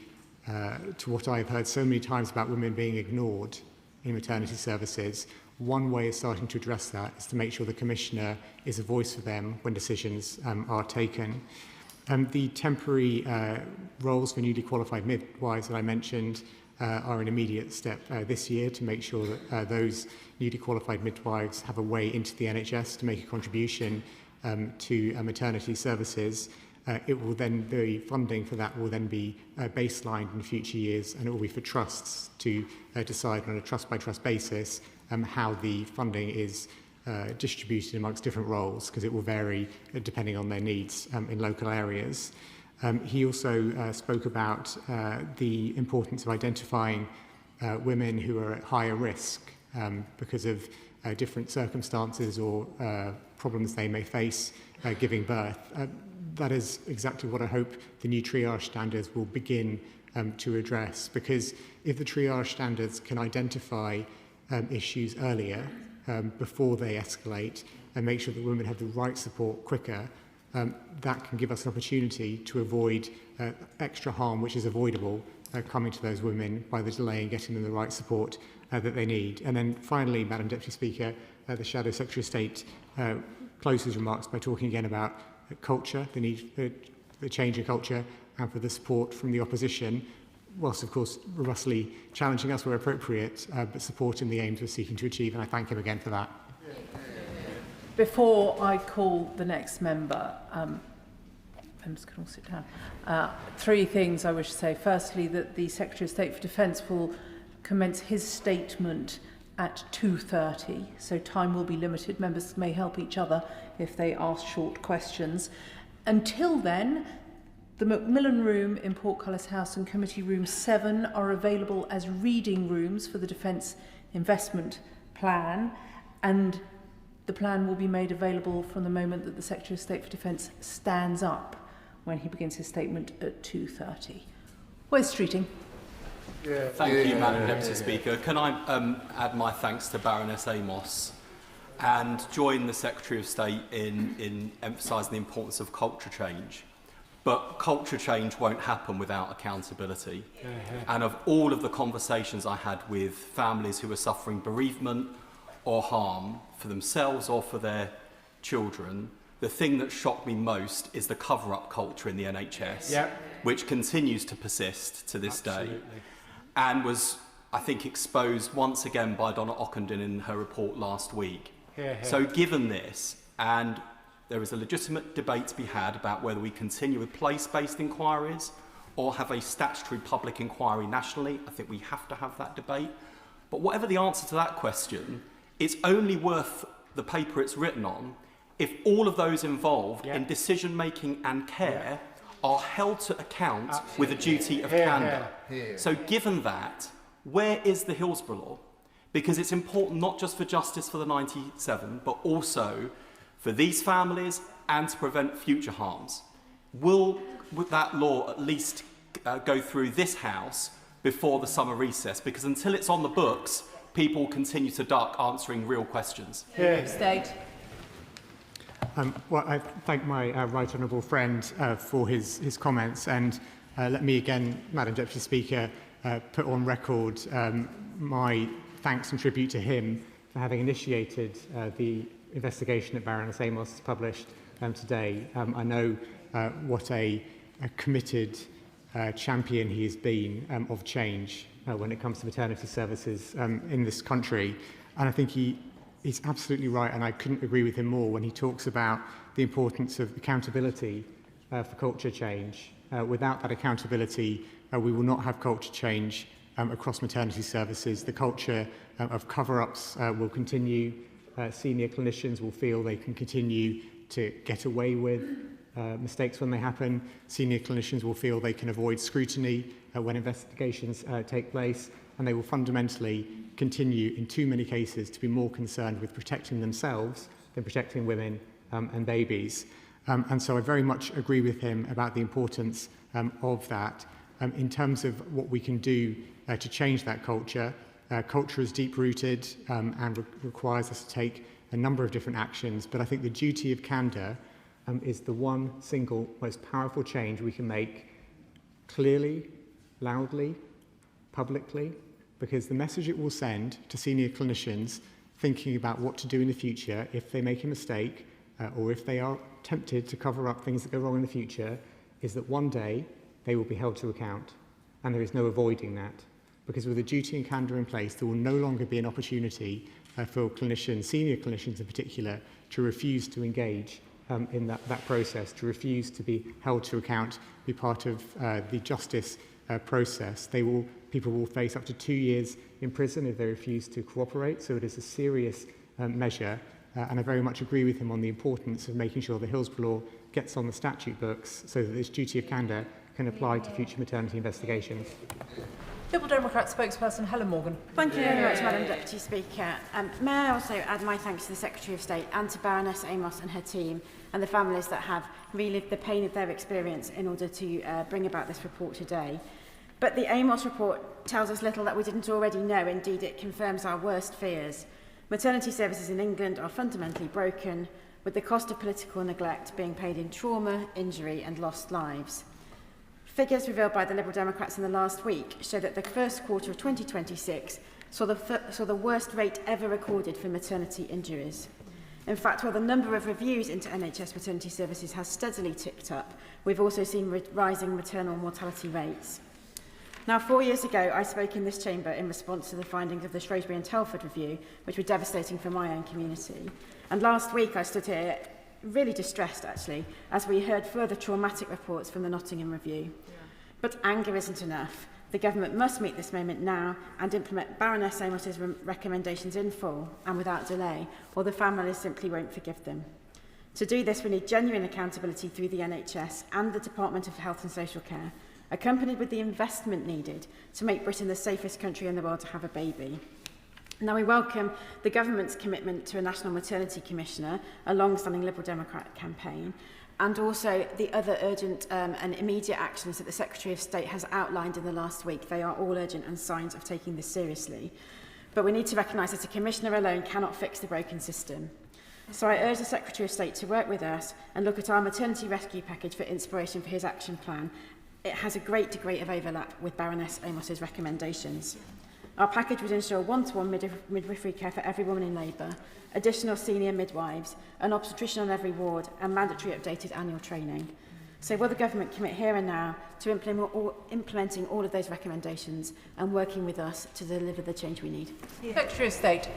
what I've heard so many times about women being ignored in maternity services, one way of starting to address that is to make sure the Commissioner is a voice for them when decisions are taken. The temporary roles for newly qualified midwives that I mentioned are an immediate step this year to make sure that those newly qualified midwives have a way into the NHS to make a contribution to maternity services. It will then, the funding for that will then be baselined in future years, and it will be for trusts to decide on a trust-by-trust basis how the funding is distributed amongst different roles, because it will vary depending on their needs in local areas. He also spoke about the importance of identifying women who are at higher risk because of different circumstances or problems they may face giving birth. That is exactly what I hope the new triage standards will begin to address, because if the triage standards can identify issues earlier before they escalate and make sure that women have the right support quicker, that can give us an opportunity to avoid extra harm which is avoidable coming to those women by the delay in getting them the right support that they need. And then finally, Madam Deputy Speaker, the Shadow Secretary of State closed his remarks by talking again about culture, the need for the change in culture, and for the support from the opposition, whilst of course robustly challenging us where appropriate, but supporting the aims we're seeking to achieve, and I thank him again for that. Before I call the next member, members can all sit down. Three things I wish to say. Firstly, that the Secretary of State for Defence will commence his statement at 2:30, so time will be limited. Members may help each other if they ask short questions. Until then, the Macmillan Room in Portcullis House and Committee Room 7 are available as reading rooms for the Defence Investment Plan, and the plan will be made available from the moment that the Secretary of State for Defence stands up when he begins his statement at 2:30. Where's Streeting? Thank you, Madam Deputy Speaker. Can I add my thanks to Baroness Amos and join the Secretary of State in emphasising the importance of culture change. But culture change won't happen without accountability. And of all of the conversations I had with families who are suffering bereavement or harm for themselves or for their children, the thing that shocked me most is the cover-up culture in the NHS, which continues to persist to this day, and was, I think, exposed once again by Donna Ockenden in her report last week. So given this, and there is a legitimate debate to be had about whether we continue with place-based inquiries or have a statutory public inquiry nationally, I think we have to have that debate. But whatever the answer to that question, it's only worth the paper it's written on if all of those involved in decision-making and care are held to account with a duty of candour. So given that, where is the Hillsborough law? Because it's important not just for justice for the 97, but also for these families and to prevent future harms. Will that law at least go through this House before the summer recess? Because until it's on the books, people continue to duck answering real questions. State. Well, I thank my right honourable friend for his comments, and let me again, Madam Deputy Speaker, put on record my thanks and tribute to him for having initiated the investigation that Baroness Amos has published today. I know what a committed champion he has been of change when it comes to maternity services in this country, and I think he's absolutely right, and I couldn't agree with him more when he talks about the importance of accountability for culture change. Without that accountability, we will not have culture change across maternity services. The culture of cover-ups will continue. Senior clinicians will feel they can continue to get away with mistakes when they happen. Senior clinicians will feel they can avoid scrutiny when investigations take place, and they will fundamentally continue, in too many cases, to be more concerned with protecting themselves than protecting women and babies. And so I very much agree with him about the importance of that. In terms of what we can do to change that culture, culture is deep-rooted and requires us to take a number of different actions, but I think the duty of candour is the one single most powerful change we can make clearly, loudly, publicly, because the message it will send to senior clinicians thinking about what to do in the future if they make a mistake or if they are tempted to cover up things that go wrong in the future is that one day they will be held to account, and there is no avoiding that. Because with a duty and candour in place, there will no longer be an opportunity for clinicians, senior clinicians in particular, to refuse to engage in that process, to refuse to be held to account, be part of the justice process. People will face up to 2 years in prison if they refuse to cooperate, so it is a serious measure, and I very much agree with him on the importance of making sure the Hillsborough law gets on the statute books so that this duty of candour can apply to future maternity investigations. Liberal Democrat spokesperson Helen Morgan. Thank you very much, Madam Deputy Speaker. May I also add my thanks to the Secretary of State and to Baroness Amos and her team and the families that have relived the pain of their experience in order to bring about this report today. But the Amos report tells us little that we didn't already know. Indeed, it confirms our worst fears. Maternity services in England are fundamentally broken, with the cost of political neglect being paid in trauma, injury and lost lives. Figures revealed by the Liberal Democrats in the last week show that the first quarter of 2026 saw the worst rate ever recorded for maternity injuries. In fact, while the number of reviews into NHS maternity services has steadily ticked up, we've also seen rising maternal mortality rates. Now, 4 years ago, I spoke in this chamber in response to the findings of the Shrewsbury and Telford review, which were devastating for my own community. And last week, I stood here really distressed, actually, as we heard further traumatic reports from the Nottingham review. But anger isn't enough. The government must meet this moment now and implement Baroness Amos's recommendations in full and without delay, or the families simply won't forgive them. To do this, we need genuine accountability through the NHS and the Department of Health and Social Care, accompanied with the investment needed to make Britain the safest country in the world to have a baby. Now, we welcome the government's commitment to a National Maternity Commissioner, a long-standing Liberal Democrat campaign, and also the other urgent and immediate actions that the Secretary of State has outlined in the last week. They are all urgent and signs of taking this seriously. But we need to recognise that a Commissioner alone cannot fix the broken system. So I urge the Secretary of State to work with us and look at our maternity rescue package for inspiration for his action plan. It has a great degree of overlap with Baroness Amos's recommendations. Our package would ensure one-to-one midwifery care for every woman in labour, additional senior midwives, an obstetrician on every ward, and mandatory updated annual training. So will the government commit here and now to implementing all of those recommendations and working with us to deliver the change we need? Secretary of State.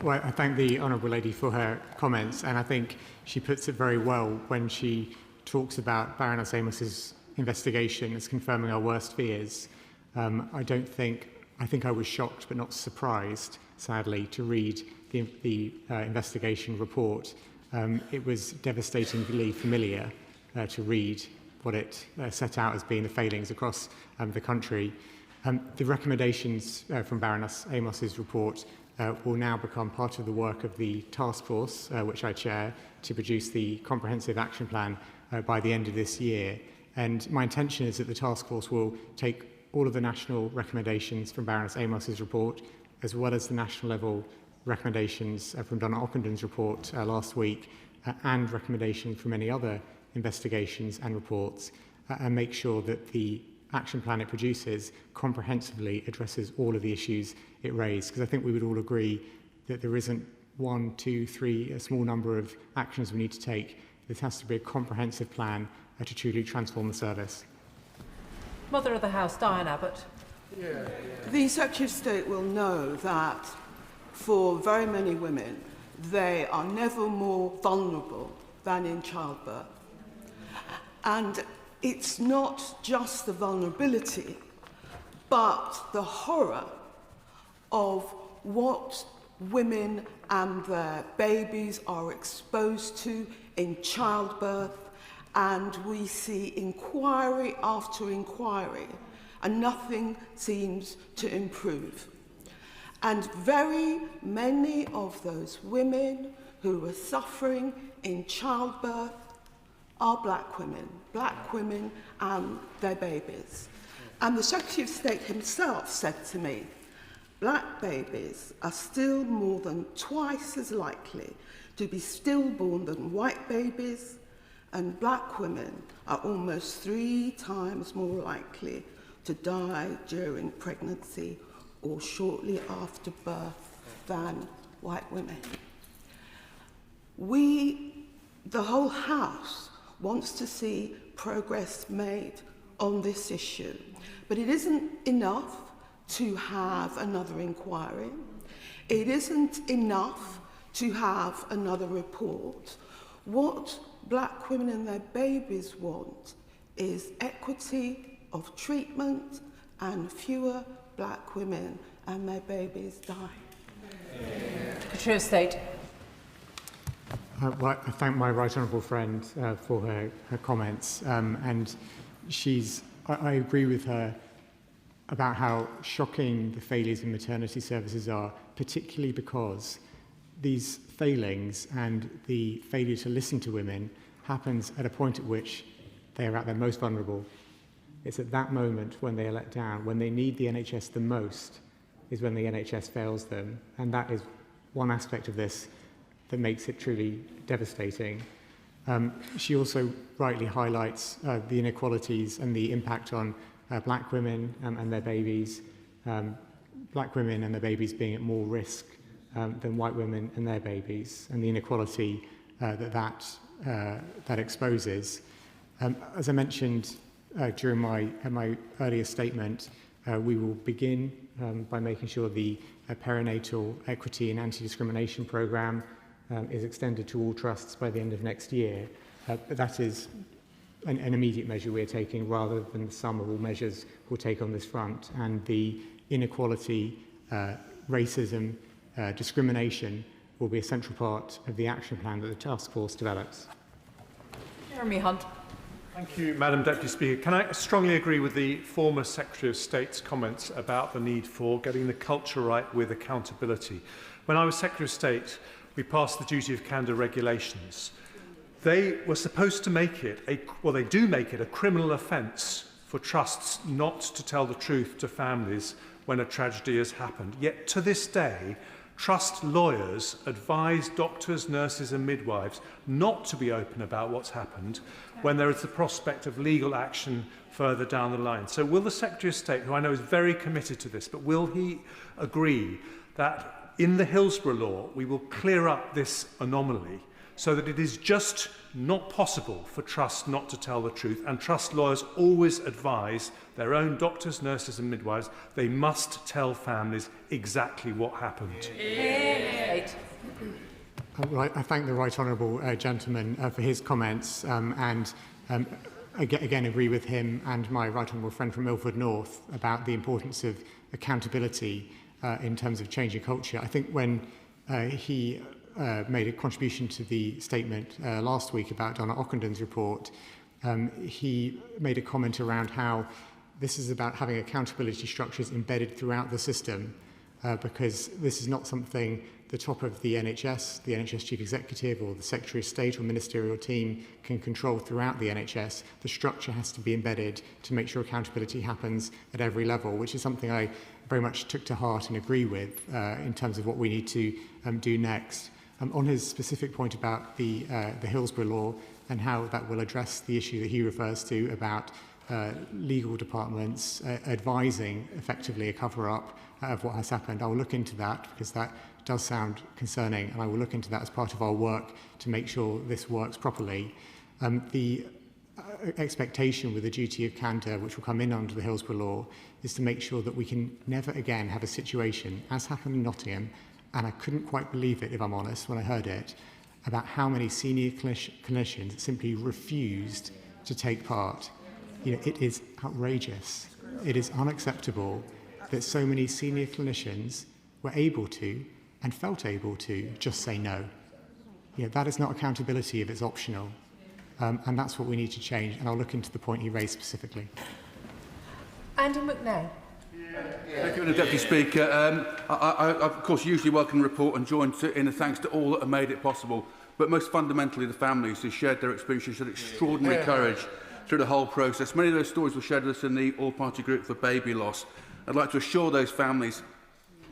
Well, I thank the Honourable Lady for her comments, and I think she puts it very well when she talks about Baroness Amos's investigation as confirming our worst fears. I think I was shocked but not surprised, sadly, to read the investigation report. It was devastatingly familiar to read what it set out as being the failings across the country. The recommendations from Baroness Amos's report will now become part of the work of the task force, which I chair, to produce the comprehensive action plan by the end of this year. And my intention is that the task force will take all of the national recommendations from Baroness Amos's report, as well as the national level recommendations from Donna Ockenden's report last week, and recommendations from any other investigations and reports, and make sure that the action plan it produces comprehensively addresses all of the issues it raised. Because I think we would all agree that there isn't 1, 2, 3, a small number of actions we need to take. This has to be a comprehensive plan to truly transform the service. Mother of the House, Diane Abbott. The Secretary of State will know that for very many women, they are never more vulnerable than in childbirth. And it's not just the vulnerability, but the horror of what women and their babies are exposed to in childbirth. And we see inquiry after inquiry, and nothing seems to improve. And very many of those women who are suffering in childbirth are black women and their babies. And the Secretary of State himself said to me, black babies are still more than twice as likely to be stillborn than white babies, and black women are almost 3 times more likely to die during pregnancy or shortly after birth than white women. The whole House wants to see progress made on this issue, but it isn't enough to have another inquiry. It isn't enough to have another report. What black women and their babies want is equity of treatment and fewer black women and their babies die. Secretary of State. I thank my right honourable friend for her comments, and I agree with her about how shocking the failures in maternity services are, particularly because these failings and the failure to listen to women happens at a point at which they are at their most vulnerable. It's at that moment when they are let down, when they need the NHS the most, is when the NHS fails them. And that is one aspect of this that makes it truly devastating. She also rightly highlights the inequalities and the impact on black women and their babies, black women and their babies being at more risk than white women and their babies, and the inequality that exposes. As I mentioned during my earlier statement, we will begin by making sure the perinatal equity and anti-discrimination programme is extended to all trusts by the end of next year. But that is an immediate measure we're taking rather than the sum of all measures we'll take on this front. And the inequality, racism, discrimination will be a central part of the action plan that the task force develops. Jeremy Hunt. Thank you, Madam Deputy Speaker. Can I strongly agree with the former Secretary of State's comments about the need for getting the culture right with accountability? When I was Secretary of State, we passed the duty of candour regulations. They were supposed to make it, they do make it a criminal offence for trusts not to tell the truth to families when a tragedy has happened. Yet to this day, trust lawyers advise doctors, nurses and midwives not to be open about what's happened when there is the prospect of legal action further down the line. So will the Secretary of State, who I know is very committed to this, but will he agree that in the Hillsborough law we will clear up this anomaly so that it is just not possible for trusts not to tell the truth, and trust lawyers always advise their own doctors, nurses and midwives they must tell families exactly what happened? I thank the right honourable gentleman for his comments and again agree with him and my right honourable friend from Milford North about the importance of accountability in terms of changing culture. I think when he made a contribution to the statement last week about Donna Ockenden's report, he made a comment around how this is about having accountability structures embedded throughout the system because this is not something the top of the NHS Chief Executive or the Secretary of State or ministerial team can control throughout the NHS, the structure has to be embedded to make sure accountability happens at every level, which is something I very much took to heart and agree with in terms of what we need to do next. On his specific point about the Hillsborough law and how that will address the issue that he refers to about legal departments advising effectively a cover-up of what has happened, I will look into that because that does sound concerning, and I will look into that as part of our work to make sure this works properly. The expectation with the duty of candour, which will come in under the Hillsborough law, is to make sure that we can never again have a situation, as happened in Nottingham, and I couldn't quite believe it, if I'm honest, when I heard it, about how many senior clinicians simply refused to take part. You know, it is outrageous. It is unacceptable that so many senior clinicians were able to and felt able to just say no. You know, that is not accountability if it's optional. And that's what we need to change, and I'll look into the point he raised specifically. Andy McNair. Thank you, Deputy Speaker. I, of course, usually welcome the report and join in a thanks to all that have made it possible, but most fundamentally the families who shared their experiences, showed extraordinary courage through the whole process. Many of those stories were shared with us in the all-party group for baby loss. I'd like to assure those families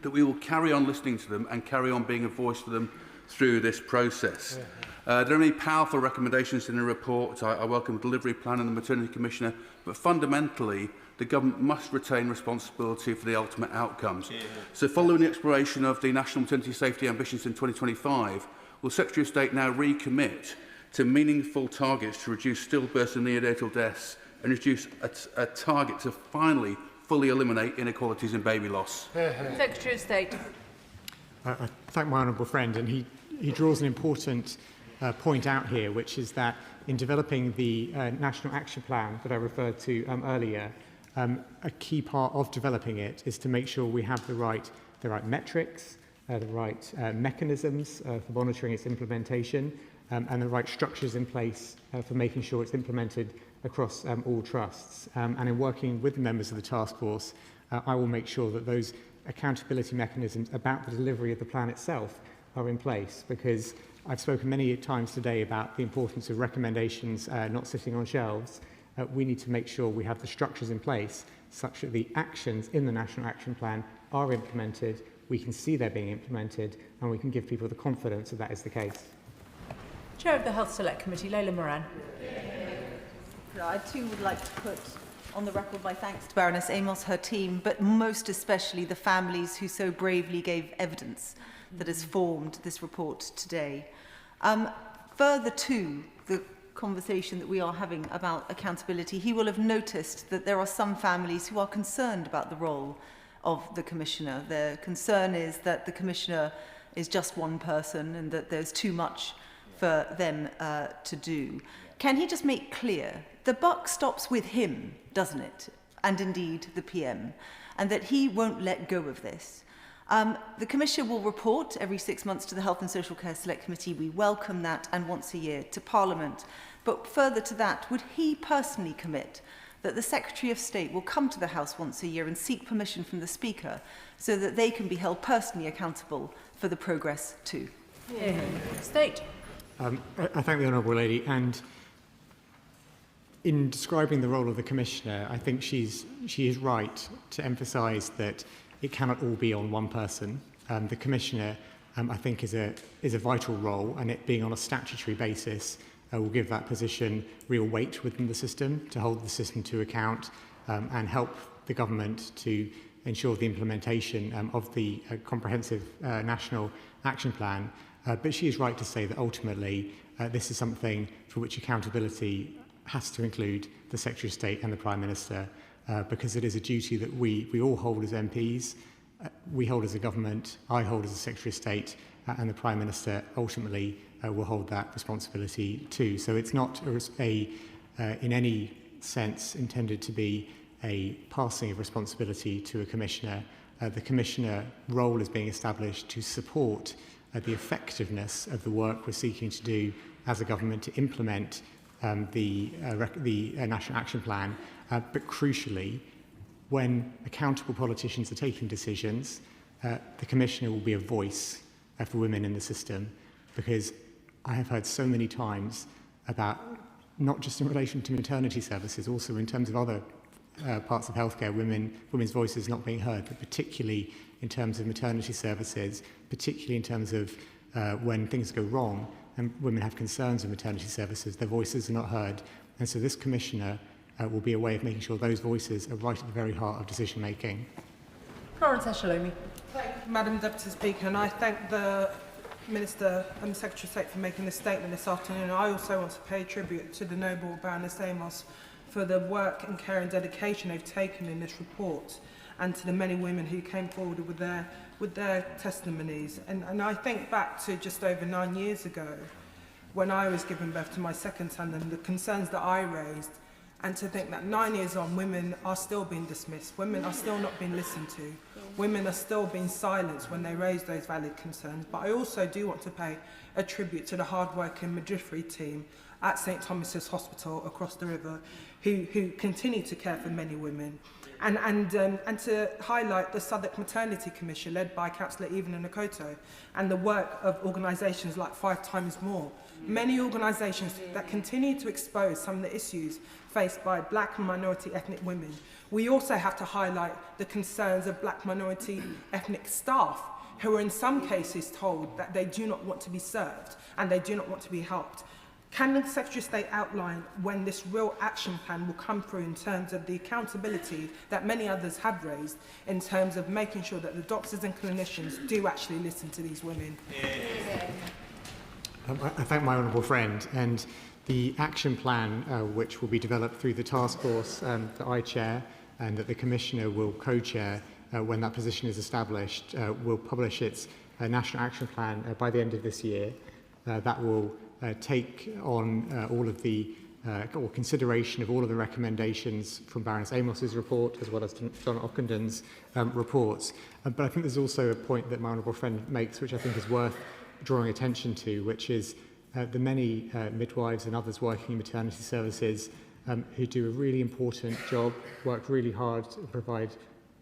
that we will carry on listening to them and carry on being a voice for them through this process. There are many powerful recommendations in the report. I welcome the delivery plan and the Maternity Commissioner, but fundamentally, the government must retain responsibility for the ultimate outcomes. So following the exploration of the National Maternity Safety Ambitions in 2025, will Secretary of State now recommit to meaningful targets to reduce stillbirths and neonatal deaths and reduce a target to finally fully eliminate inequalities in baby loss? Secretary of State. I thank my honourable friend, and he draws an important point out here, which is that in developing the National Action Plan that I referred to earlier, a key part of developing it is to make sure we have the right metrics, the right mechanisms for monitoring its implementation, and the right structures in place for making sure it's implemented across all trusts. And in working with the members of the task force, I will make sure that those accountability mechanisms about the delivery of the plan itself are in place, because I've spoken many times today about the importance of recommendations not sitting on shelves. We need to make sure we have the structures in place such that the actions in the National Action Plan are implemented, we can see they're being implemented, and we can give people the confidence that that is the case. Chair of the Health Select Committee, Leila Moran. I too would like to put on the record my thanks to Baroness Amos, her team, but most especially the families who so bravely gave evidence that has formed this report today. Further to the conversation that we are having about accountability, he will have noticed that there are some families who are concerned about the role of the Commissioner. Their concern is that the Commissioner is just one person and that there's too much for them to do. Can he just make clear the buck stops with him, doesn't it? And indeed the PM, and that he won't let go of this. The Commissioner will report every 6 months to the Health and Social Care Select Committee. We welcome that, and once a year to Parliament. But further to that, would he personally commit that the Secretary of State will come to the House once a year and seek permission from the Speaker so that they can be held personally accountable for the progress too? State. I thank the Honourable Lady, and in describing the role of the Commissioner, I think she is right to emphasise that it cannot all be on one person. The Commissioner, I think, is a vital role, and it being on a statutory basis will give that position real weight within the system to hold the system to account and help the government to ensure the implementation of the comprehensive National Action Plan. But she is right to say that ultimately this is something for which accountability has to include the Secretary of State and the Prime Minister, because it is a duty that we all hold as MPs, we hold as a government, I hold as a Secretary of State, and the Prime Minister ultimately will hold that responsibility too. So it's not in any sense intended to be a passing of responsibility to a Commissioner. The Commissioner role is being established to support the effectiveness of the work we're seeking to do as a government to implement the National Action Plan, but crucially, when accountable politicians are taking decisions, the Commissioner will be a voice for women in the system, because I have heard so many times about, not just in relation to maternity services, also in terms of other parts of healthcare, women's voices not being heard, but particularly in terms of maternity services, particularly in terms of when things go wrong and women have concerns with maternity services, their voices are not heard. And so this commissioner will be a way of making sure those voices are right at the very heart of decision making. Florence Eshalomi. Thank you, Madam Deputy Speaker, and I thank the Minister and the Secretary of State for making this statement this afternoon. I also want to pay tribute to the Noble Baroness Amos for the work and care and dedication they've taken in this report, and to the many women who came forward with their testimonies. And I think back to just over 9 years ago, when I was giving birth to my second son, and the concerns that I raised, and to think that 9 years on, women are still being dismissed, women are still not being listened to, women are still being silenced when they raise those valid concerns. But I also do want to pay a tribute to the hard-working midwifery team at St Thomas's Hospital across the river, who continue to care for many women. And to highlight the Southwark Maternity Commission led by Councillor Evelyn Okoto, and the work of organisations like 5 Times More. Many organisations that continue to expose some of the issues faced by black and minority ethnic women. We also have to highlight the concerns of black minority ethnic staff, who are in some cases told that they do not want to be served and they do not want to be helped. Can the Secretary of State outline when this real action plan will come through in terms of the accountability that many others have raised, in terms of making sure that the doctors and clinicians do actually listen to these women? I thank my honourable friend, and the action plan which will be developed through the task force that I chair and that the Commissioner will co-chair when that position is established, will publish its national action plan by the end of this year. That will take on all of the or consideration of all of the recommendations from Baroness Amos's report, as well as John Ockenden's reports. But I think there's also a point that my honourable friend makes, which I think is worth drawing attention to, which is the many midwives and others working in maternity services who do a really important job, work really hard to provide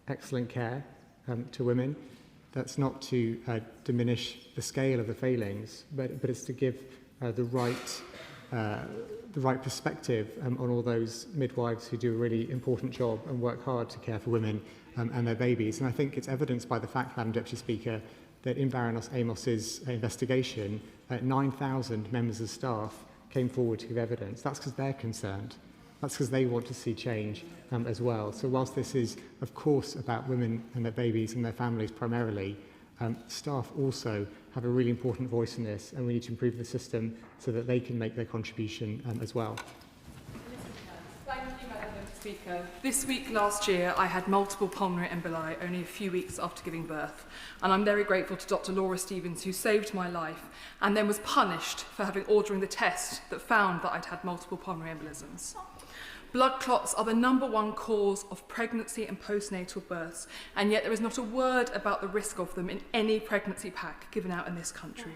excellent care to women. That's not to diminish the scale of the failings, but it's to give the right perspective on all those midwives who do a really important job and work hard to care for women and their babies. And I think it's evidenced by the fact, Madam Deputy Speaker, that in Baroness Amos's investigation, 9,000 members of staff came forward to give evidence. That's because they're concerned. That's because they want to see change as well. So whilst this is, of course, about women and their babies and their families primarily, staff also have a really important voice in this, and we need to improve the system so that they can make their contribution as well. Thank you, Madam Speaker. This week last year, I had multiple pulmonary emboli only a few weeks after giving birth, and I'm very grateful to Dr. Laura Stevens, who saved my life and then was punished for ordering the test that found that I'd had multiple pulmonary embolisms. Blood clots are the #1 cause of pregnancy and postnatal births, and yet there is not a word about the risk of them in any pregnancy pack given out in this country.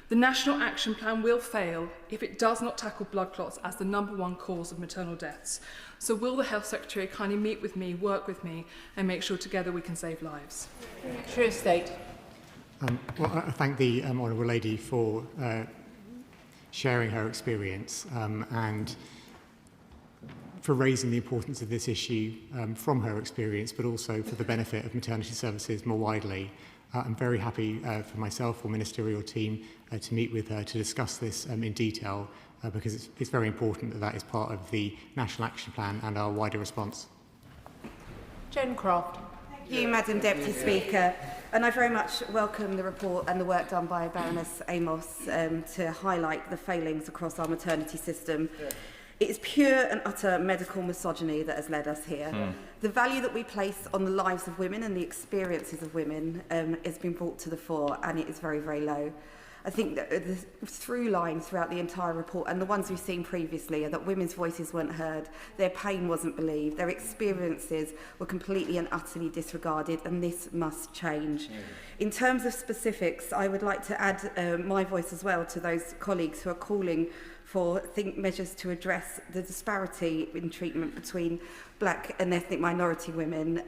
The National Action Plan will fail if it does not tackle blood clots as the #1 cause of maternal deaths. So will the Health Secretary kindly meet with me, work with me, and make sure together we can save lives? Secretary of State. Well, I thank the honourable lady for sharing her experience and for raising the importance of this issue from her experience, but also for the benefit of maternity services more widely. I'm very happy for myself or ministerial team to meet with her to discuss this in detail, because it's very important that that is part of the National Action Plan and our wider response. Jen Croft. Thank you, Madam Deputy Speaker. And I very much welcome the report and the work done by Baroness Amos to highlight the failings across our maternity system. Yeah. It is pure and utter medical misogyny that has led us here. The value that we place on the lives of women and the experiences of women has been brought to the fore, and it is very, very low. I think that the through line throughout the entire report, and the ones we've seen previously, are that women's voices weren't heard, their pain wasn't believed, their experiences were completely and utterly disregarded, and this must change. In terms of specifics, I would like to add my voice as well to those colleagues who are calling for measures to address the disparity in treatment between black and ethnic minority women.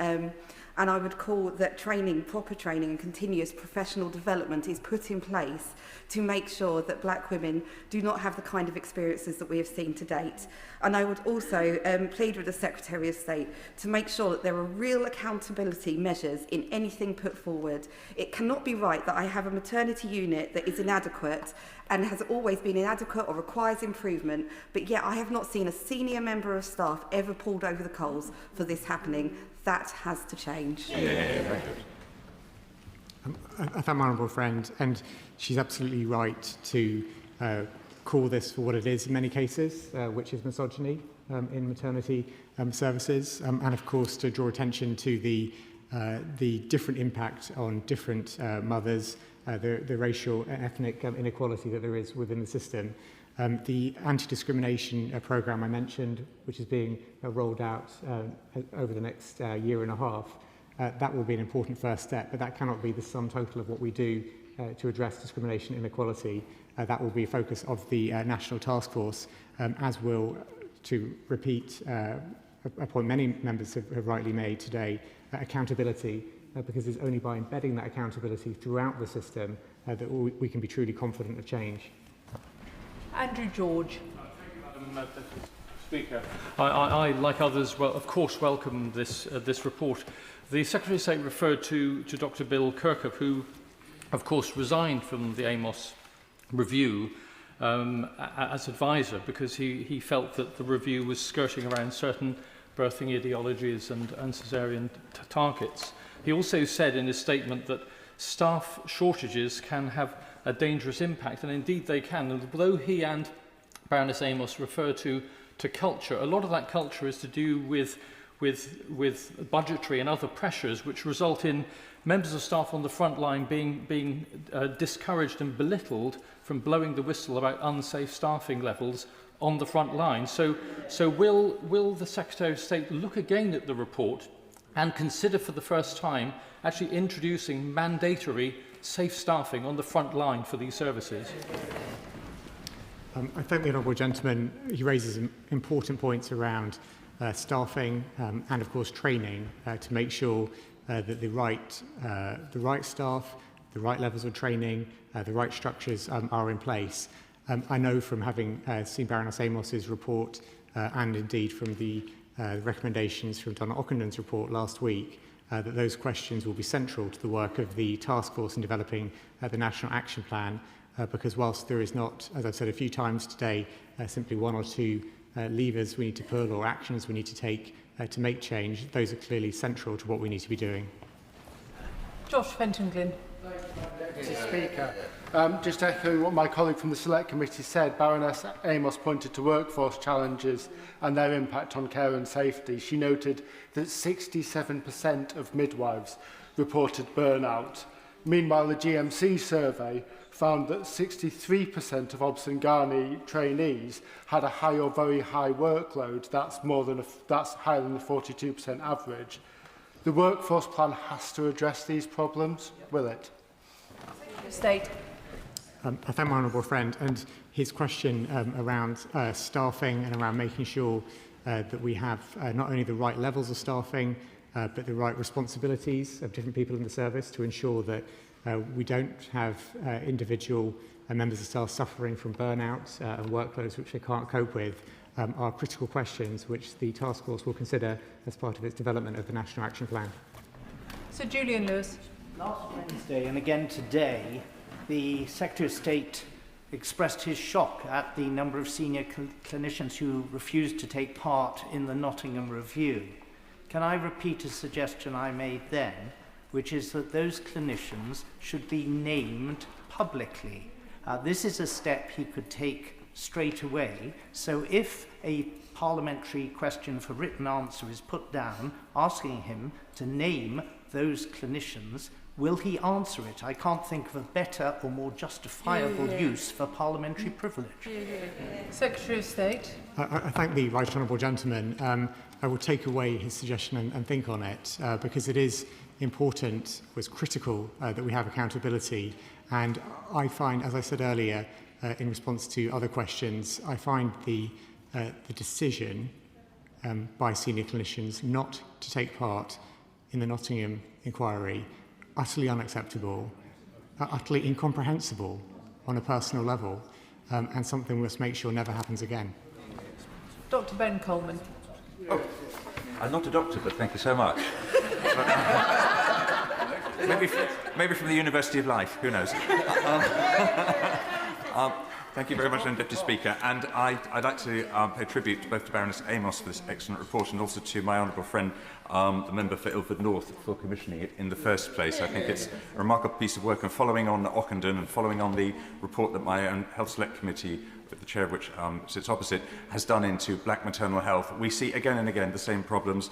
And I would call that training, proper training and continuous professional development is put in place to make sure that black women do not have the kind of experiences that we have seen to date. And I would also plead with the Secretary of State to make sure that there are real accountability measures in anything put forward. It cannot be right that I have a maternity unit that is inadequate and has always been inadequate or requires improvement, but yet I have not seen a senior member of staff ever pulled over the coals for this happening. That has to change. I thank my honourable friend, and she's absolutely right to call this for what it is in many cases, which is misogyny in maternity services, and of course to draw attention to the different impact on different mothers, the racial and ethnic inequality that there is within the system. The anti-discrimination programme I mentioned, which is being rolled out over the next year and a half, that will be an important first step, but that cannot be the sum total of what we do to address discrimination and inequality. That will be a focus of the National Task Force, as will, to repeat a point many members have rightly made today, accountability, because it's only by embedding that accountability throughout the system that we can be truly confident of change. Andrew George. Thank you, Madam Speaker. I, like others, of course, welcome this report. The Secretary of State referred to Dr. Bill Kirkup, who, of course, resigned from the Amos review as advisor because he felt that the review was skirting around certain birthing ideologies and caesarean targets. He also said in his statement that staff shortages can have a dangerous impact, and indeed they can. And although he and Baroness Amos refer to culture, a lot of that culture is to do with budgetary and other pressures which result in members of staff on the front line being discouraged and belittled from blowing the whistle about unsafe staffing levels on the front line. So will the Secretary of State look again at the report and consider for the first time actually introducing mandatory safe staffing on the front line for these services? I thank the honourable gentleman. He raises important points around staffing and, of course, training to make sure that the right staff, the right levels of training, the right structures are in place. I know from having seen Baroness Amos's report and indeed from the recommendations from Donna Ockenden's report last week that those questions will be central to the work of the task force in developing the National Action Plan, because whilst there is not, as I've said a few times today, simply one or two levers we need to pull or actions we need to take to make change, those are clearly central to what we need to be doing. Josh Fenton-Glynn. Mr. Speaker, just echoing what my colleague from the Select Committee said, Baroness Amos pointed to workforce challenges and their impact on care and safety. She noted that 67% of midwives reported burnout. Meanwhile, the GMC survey found that 63% of Obs and Ghani trainees had a high or very high workload. That's higher than the 42% average. The workforce plan has to address these problems, will it? State. I thank my honourable friend, and his question around staffing and around making sure that we have not only the right levels of staffing, but the right responsibilities of different people in the service to ensure that we don't have individual members of staff suffering from burnout and workloads which they can't cope with, are critical questions which the task force will consider as part of its development of the National Action Plan. Sir Julian Lewis. Last Wednesday and again today, the Secretary of State expressed his shock at the number of senior clinicians who refused to take part in the Nottingham Review. Can I repeat a suggestion I made then, which is that those clinicians should be named publicly? This is a step he could take straight away. So if a parliamentary question for written answer is put down, asking him to name those clinicians, will he answer it? I can't think of a better or more justifiable use for parliamentary privilege. Secretary of State. I thank the right honourable gentleman. I will take away his suggestion and think on it because it is important, was critical that we have accountability. And I find, as I said earlier, in response to other questions, I find the decision by senior clinicians not to take part in the Nottingham inquiry utterly unacceptable, utterly incomprehensible on a personal level, and something we must make sure never happens again. Dr. Ben Coleman. Oh, I'm not a doctor, but thank you so much. maybe from the University of Life, who knows? Thank you very much, Deputy Speaker. And I'd like to pay tribute both to Baroness Amos for this excellent report and also to my honourable friend, the member for Ilford North, for commissioning it in the first place. I think it's a remarkable piece of work, and following on Ockenden and following on the report that my own Health Select Committee, the chair of which sits opposite, has done into black maternal health, we see again and again the same problems: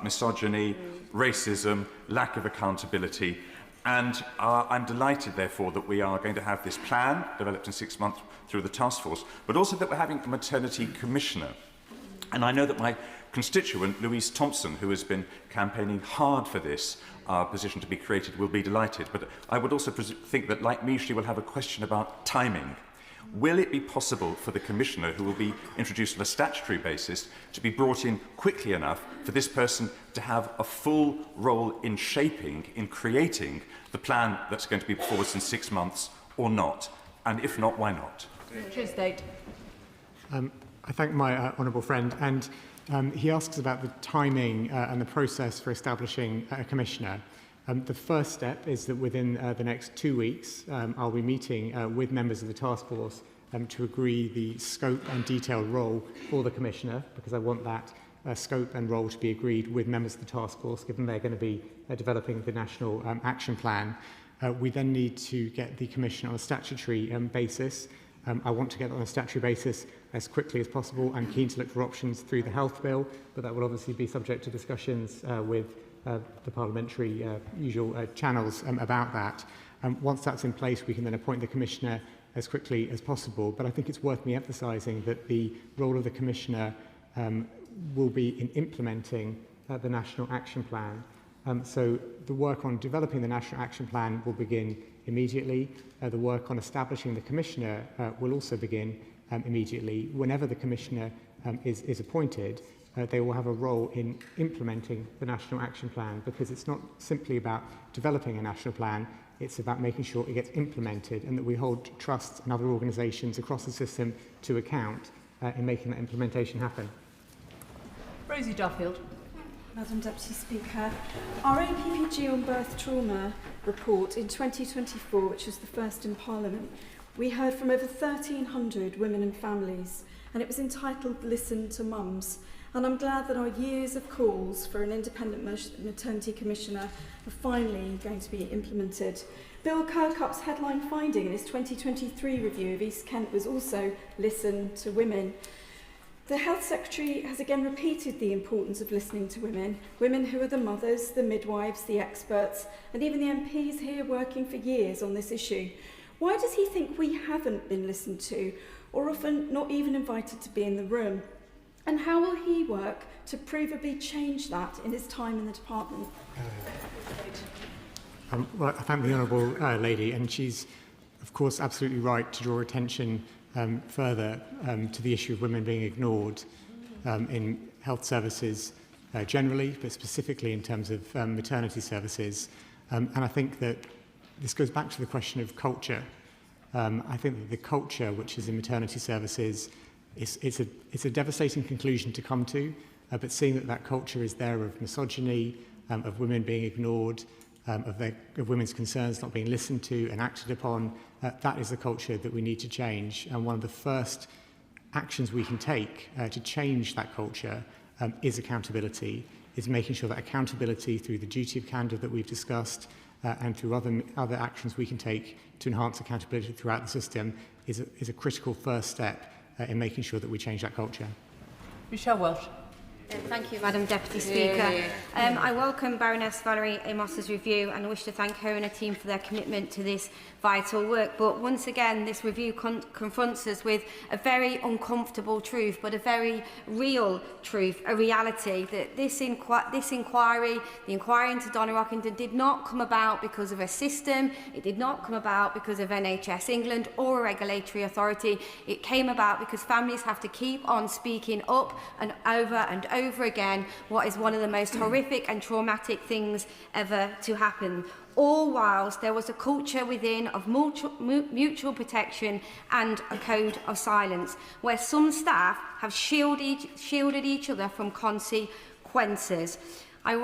misogyny, racism, lack of accountability. And I'm delighted, therefore, that we are going to have this plan developed in 6 months through the task force, but also that we're having a maternity commissioner. And I know that my constituent, Louise Thompson, who has been campaigning hard for this position to be created, will be delighted. But I would also think that, like me, she will have a question about timing. Will it be possible for the Commissioner, who will be introduced on a statutory basis, to be brought in quickly enough for this person to have a full role in shaping, in creating the plan that's going to be before us in 6 months, or not? And if not, why not? Cheers, Date. I thank my honourable friend, and he asks about the timing and the process for establishing a Commissioner. The first step is that within the next 2 weeks, I'll be meeting with members of the task force to agree the scope and detailed role for the Commissioner, because I want that scope and role to be agreed with members of the task force, given they're going to be developing the National Action Plan. We then need to get the Commissioner on a statutory basis. I want to get on a statutory basis as quickly as possible. I'm keen to look for options through the health bill, but that will obviously be subject to discussions with the parliamentary usual channels about that. Once that's in place, we can then appoint the Commissioner as quickly as possible. But I think it's worth me emphasising that the role of the Commissioner will be in implementing the National Action Plan. So the work on developing the National Action Plan will begin immediately. The work on establishing the Commissioner will also begin immediately. Whenever the Commissioner is appointed, they will have a role in implementing the National Action Plan, because it's not simply about developing a national plan, it's about making sure it gets implemented, and that we hold trusts and other organisations across the system to account in making that implementation happen. Rosie Duffield. Madam Deputy Speaker, our APPG on birth trauma report in 2024, which was the first in Parliament, we heard from over 1,300 women and families, and it was entitled Listen to Mums. And I'm glad that our years of calls for an independent maternity commissioner are finally going to be implemented. Bill Kirkup's headline finding in his 2023 review of East Kent was also Listen to Women. The Health Secretary has again repeated the importance of listening to women, women who are the mothers, the midwives, the experts, and even the MPs here working for years on this issue. Why does he think we haven't been listened to, or often not even invited to be in the room? And how will he work to provably change that in his time in the department? Well, I thank the honourable lady, and she's, of course, absolutely right to draw attention further to the issue of women being ignored in health services generally, but specifically in terms of maternity services. And I think that this goes back to the question of culture. I think that the culture which is in maternity services, it's a devastating conclusion to come to, but seeing that culture is there of misogyny, of women being ignored, of women's concerns not being listened to and acted upon, that is the culture that we need to change. And one of the first actions we can take to change that culture is accountability, is making sure that accountability through the duty of candour that we've discussed and through other actions we can take to enhance accountability throughout the system is a critical first step in making sure that we change that culture. Michelle Welsh. Thank you, Madam Deputy Speaker. I welcome Baroness Valerie Amos's review, and I wish to thank her and her team for their commitment to this vital work. But once again, this review confronts us with a very uncomfortable truth, but a very real truth, a reality, that this inquiry, the inquiry into Donna Rockington, did not come about because of a system, it did not come about because of NHS England or a regulatory authority. It came about because families have to keep on speaking up and over over again what is one of the most horrific and traumatic things ever to happen. All whilst there was a culture within of mutual protection and a code of silence, where some staff have shielded each other from consequences. I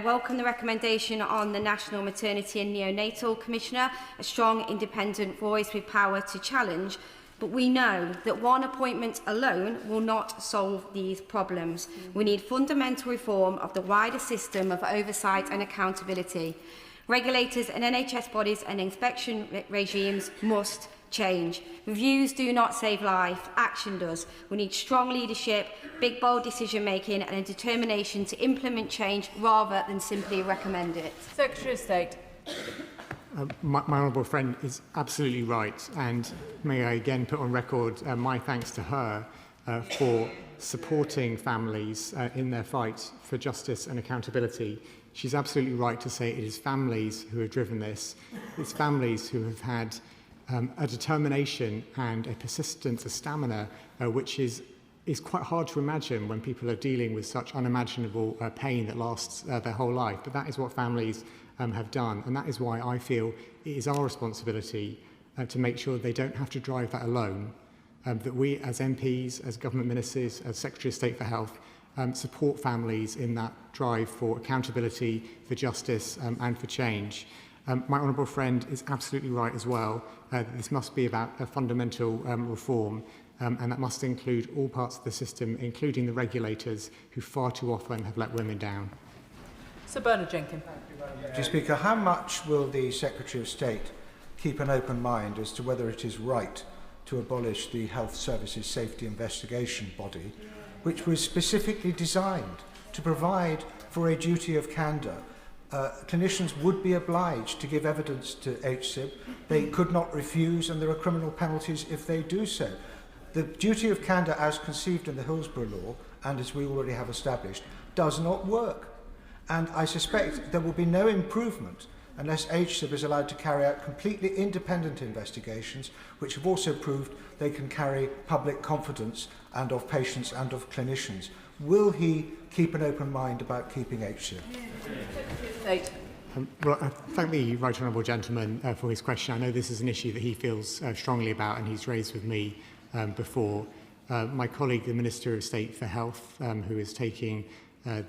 welcome the recommendation on the National Maternity and Neonatal Commissioner, a strong independent voice with power to challenge, but we know that one appointment alone will not solve these problems. We need fundamental reform of the wider system of oversight and accountability. Regulators and NHS bodies and inspection regimes must change. Reviews do not save life, action does. We need strong leadership, big bold decision making and a determination to implement change rather than simply recommend it. Secretary of State. My honourable friend is absolutely right, and may I again put on record my thanks to her for supporting families in their fight for justice and accountability. She's absolutely right to say it is families who have driven this. It's families who have had a determination and a persistence, a stamina, which is quite hard to imagine when people are dealing with such unimaginable pain that lasts their whole life. But that is what families have done, and that is why I feel it is our responsibility to make sure they don't have to drive that alone, that we as MPs, as government ministers, as Secretary of State for Health, support families in that drive for accountability, for justice and for change. My honourable friend is absolutely right as well. This must be about a fundamental reform, and that must include all parts of the system, including the regulators, who far too often have let women down. Sir Bernard Jenkins. Mr. Speaker, how much will the Secretary of State keep an open mind as to whether it is right to abolish the Health Services Safety Investigation Body, which was specifically designed to provide for a duty of candour? Clinicians would be obliged to give evidence to HSIB. They could not refuse, and there are criminal penalties if they do so. The duty of candour, as conceived in the Hillsborough law, and as we already have established, does not work. And I suspect there will be no improvement unless HSIB is allowed to carry out completely independent investigations, which have also proved they can carry public confidence and of patients and of clinicians. Will he keep an open mind about keeping HSIB? Well, I thank the right honourable gentleman for his question. I know this is an issue that he feels strongly about, and he's raised with me before. My colleague, the Minister of State for Health, who is taking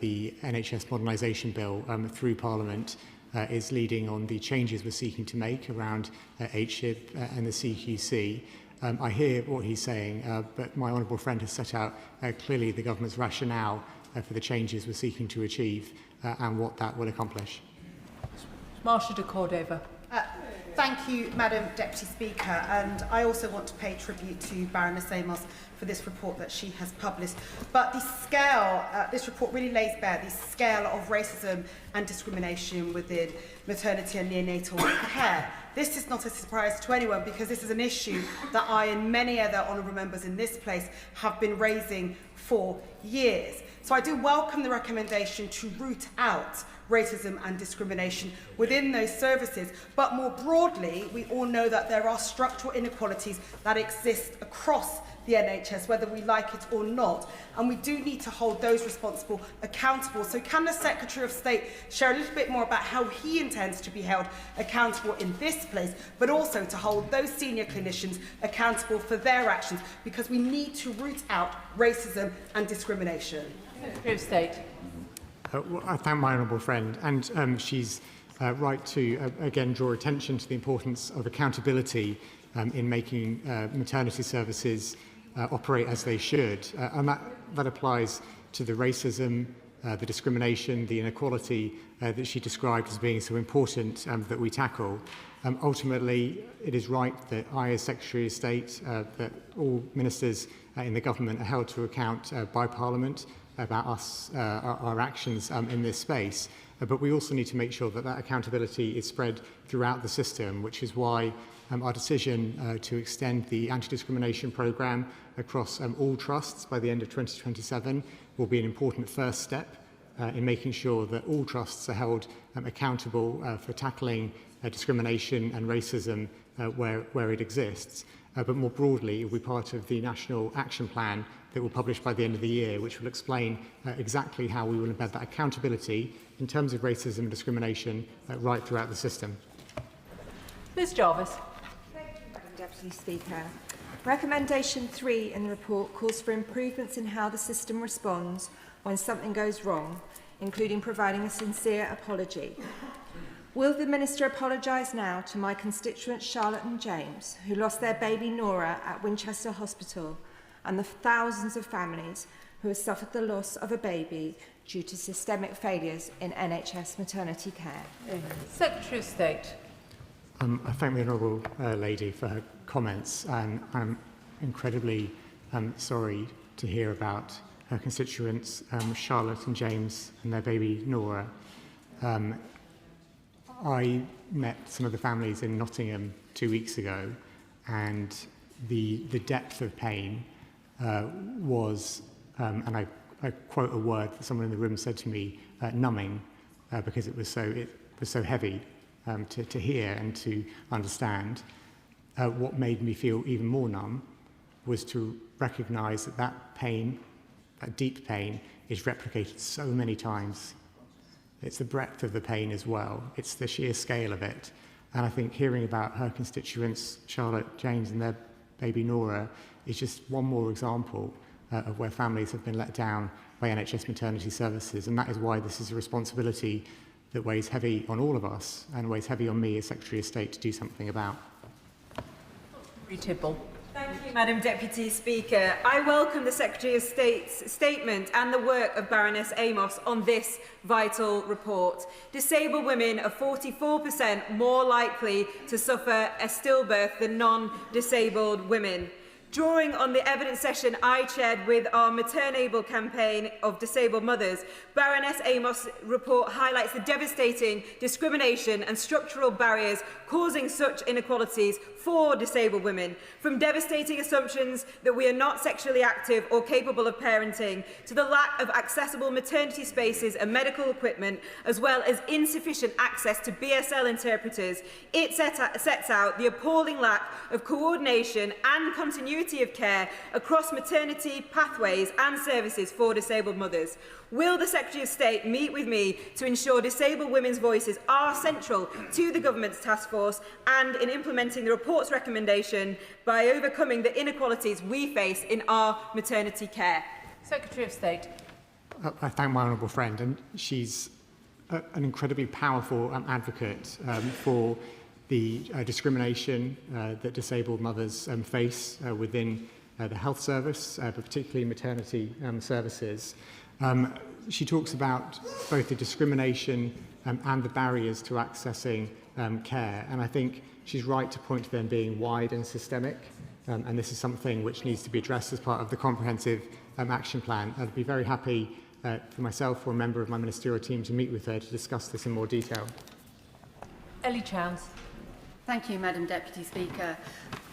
the NHS modernisation bill through Parliament, is leading on the changes we're seeking to make around HSIB and the CQC. I hear what he's saying, but my honourable friend has set out clearly the government's rationale for the changes we're seeking to achieve and what that will accomplish. Marsha de Cordova. Thank you, Madam Deputy Speaker, and I also want to pay tribute to Baroness Amos for this report that she has published. But the scale, this report really lays bare the scale of racism and discrimination within maternity and neonatal care. This is not a surprise to anyone because this is an issue that I and many other honourable members in this place have been raising for years. So I do welcome the recommendation to root out racism and discrimination within those services. But more broadly, we all know that there are structural inequalities that exist across the NHS, whether we like it or not, and we do need to hold those responsible accountable. So can the Secretary of State share a little bit more about how he intends to be held accountable in this place, but also to hold those senior clinicians accountable for their actions, because we need to root out racism and discrimination. Secretary of State. Well, I thank my honourable friend, and she's right to again draw attention to the importance of accountability in making maternity services operate as they should, and that applies to the racism, the discrimination, the inequality that she described as being so important that we tackle. Ultimately, it is right that I, as Secretary of State, that all ministers in the government are held to account by Parliament about us, our actions in this space. But we also need to make sure that that accountability is spread throughout the system, which is why our decision to extend the anti-discrimination programme across all trusts by the end of 2027 will be an important first step in making sure that all trusts are held accountable for tackling discrimination and racism where it exists. But more broadly, it will be part of the National Action Plan that we'll publish by the end of the year, which will explain exactly how we will embed that accountability in terms of racism and discrimination right throughout the system. Ms Jarvis. Thank you, Madam Deputy Speaker. Recommendation 3 in the report calls for improvements in how the system responds when something goes wrong, including providing a sincere apology. Will the Minister apologise now to my constituents Charlotte and James, who lost their baby Nora at Winchester Hospital, and the thousands of families who have suffered the loss of a baby due to systemic failures in NHS maternity care? Secretary of State. I thank the Honourable Lady for her comments, and I'm incredibly sorry to hear about her constituents, Charlotte and James, and their baby Nora. I met some of the families in Nottingham 2 weeks ago, and the depth of pain was, and I quote a word that someone in the room said to me, numbing, because it was so heavy to hear and to understand. What made me feel even more numb was to recognise that that pain, that deep pain, is replicated so many times. It's the breadth of the pain as well. It's the sheer scale of it. And I think hearing about her constituents, Charlotte, James, and their baby Nora, is just one more example of where families have been let down by NHS maternity services. And that is why this is a responsibility that weighs heavy on all of us and weighs heavy on me as Secretary of State to do something about. Thank you, Madam Deputy Speaker. I welcome the Secretary of State's statement and the work of Baroness Amos on this vital report. Disabled women are 44% more likely to suffer a stillbirth than non-disabled women. Drawing on the evidence session I chaired with our Maternable campaign of disabled mothers, Baroness Amos' report highlights the devastating discrimination and structural barriers causing such inequalities for disabled women, from devastating assumptions that we are not sexually active or capable of parenting, to the lack of accessible maternity spaces and medical equipment, as well as insufficient access to BSL interpreters. It sets out the appalling lack of coordination and continuity of care across maternity pathways and services for disabled mothers. Will the Secretary of State meet with me to ensure disabled women's voices are central to the Government's task force and in implementing the report's recommendation by overcoming the inequalities we face in our maternity care? Secretary of State. I thank my honourable friend, and she's an incredibly powerful advocate for the discrimination that disabled mothers face within the health service, but particularly maternity services. She talks about both the discrimination and the barriers to accessing care, and I think she's right to point to them being wide and systemic, and this is something which needs to be addressed as part of the comprehensive action plan. I'd be very happy for myself or a member of my ministerial team to meet with her to discuss this in more detail. Ellie Chowns. Thank you, Madam Deputy Speaker.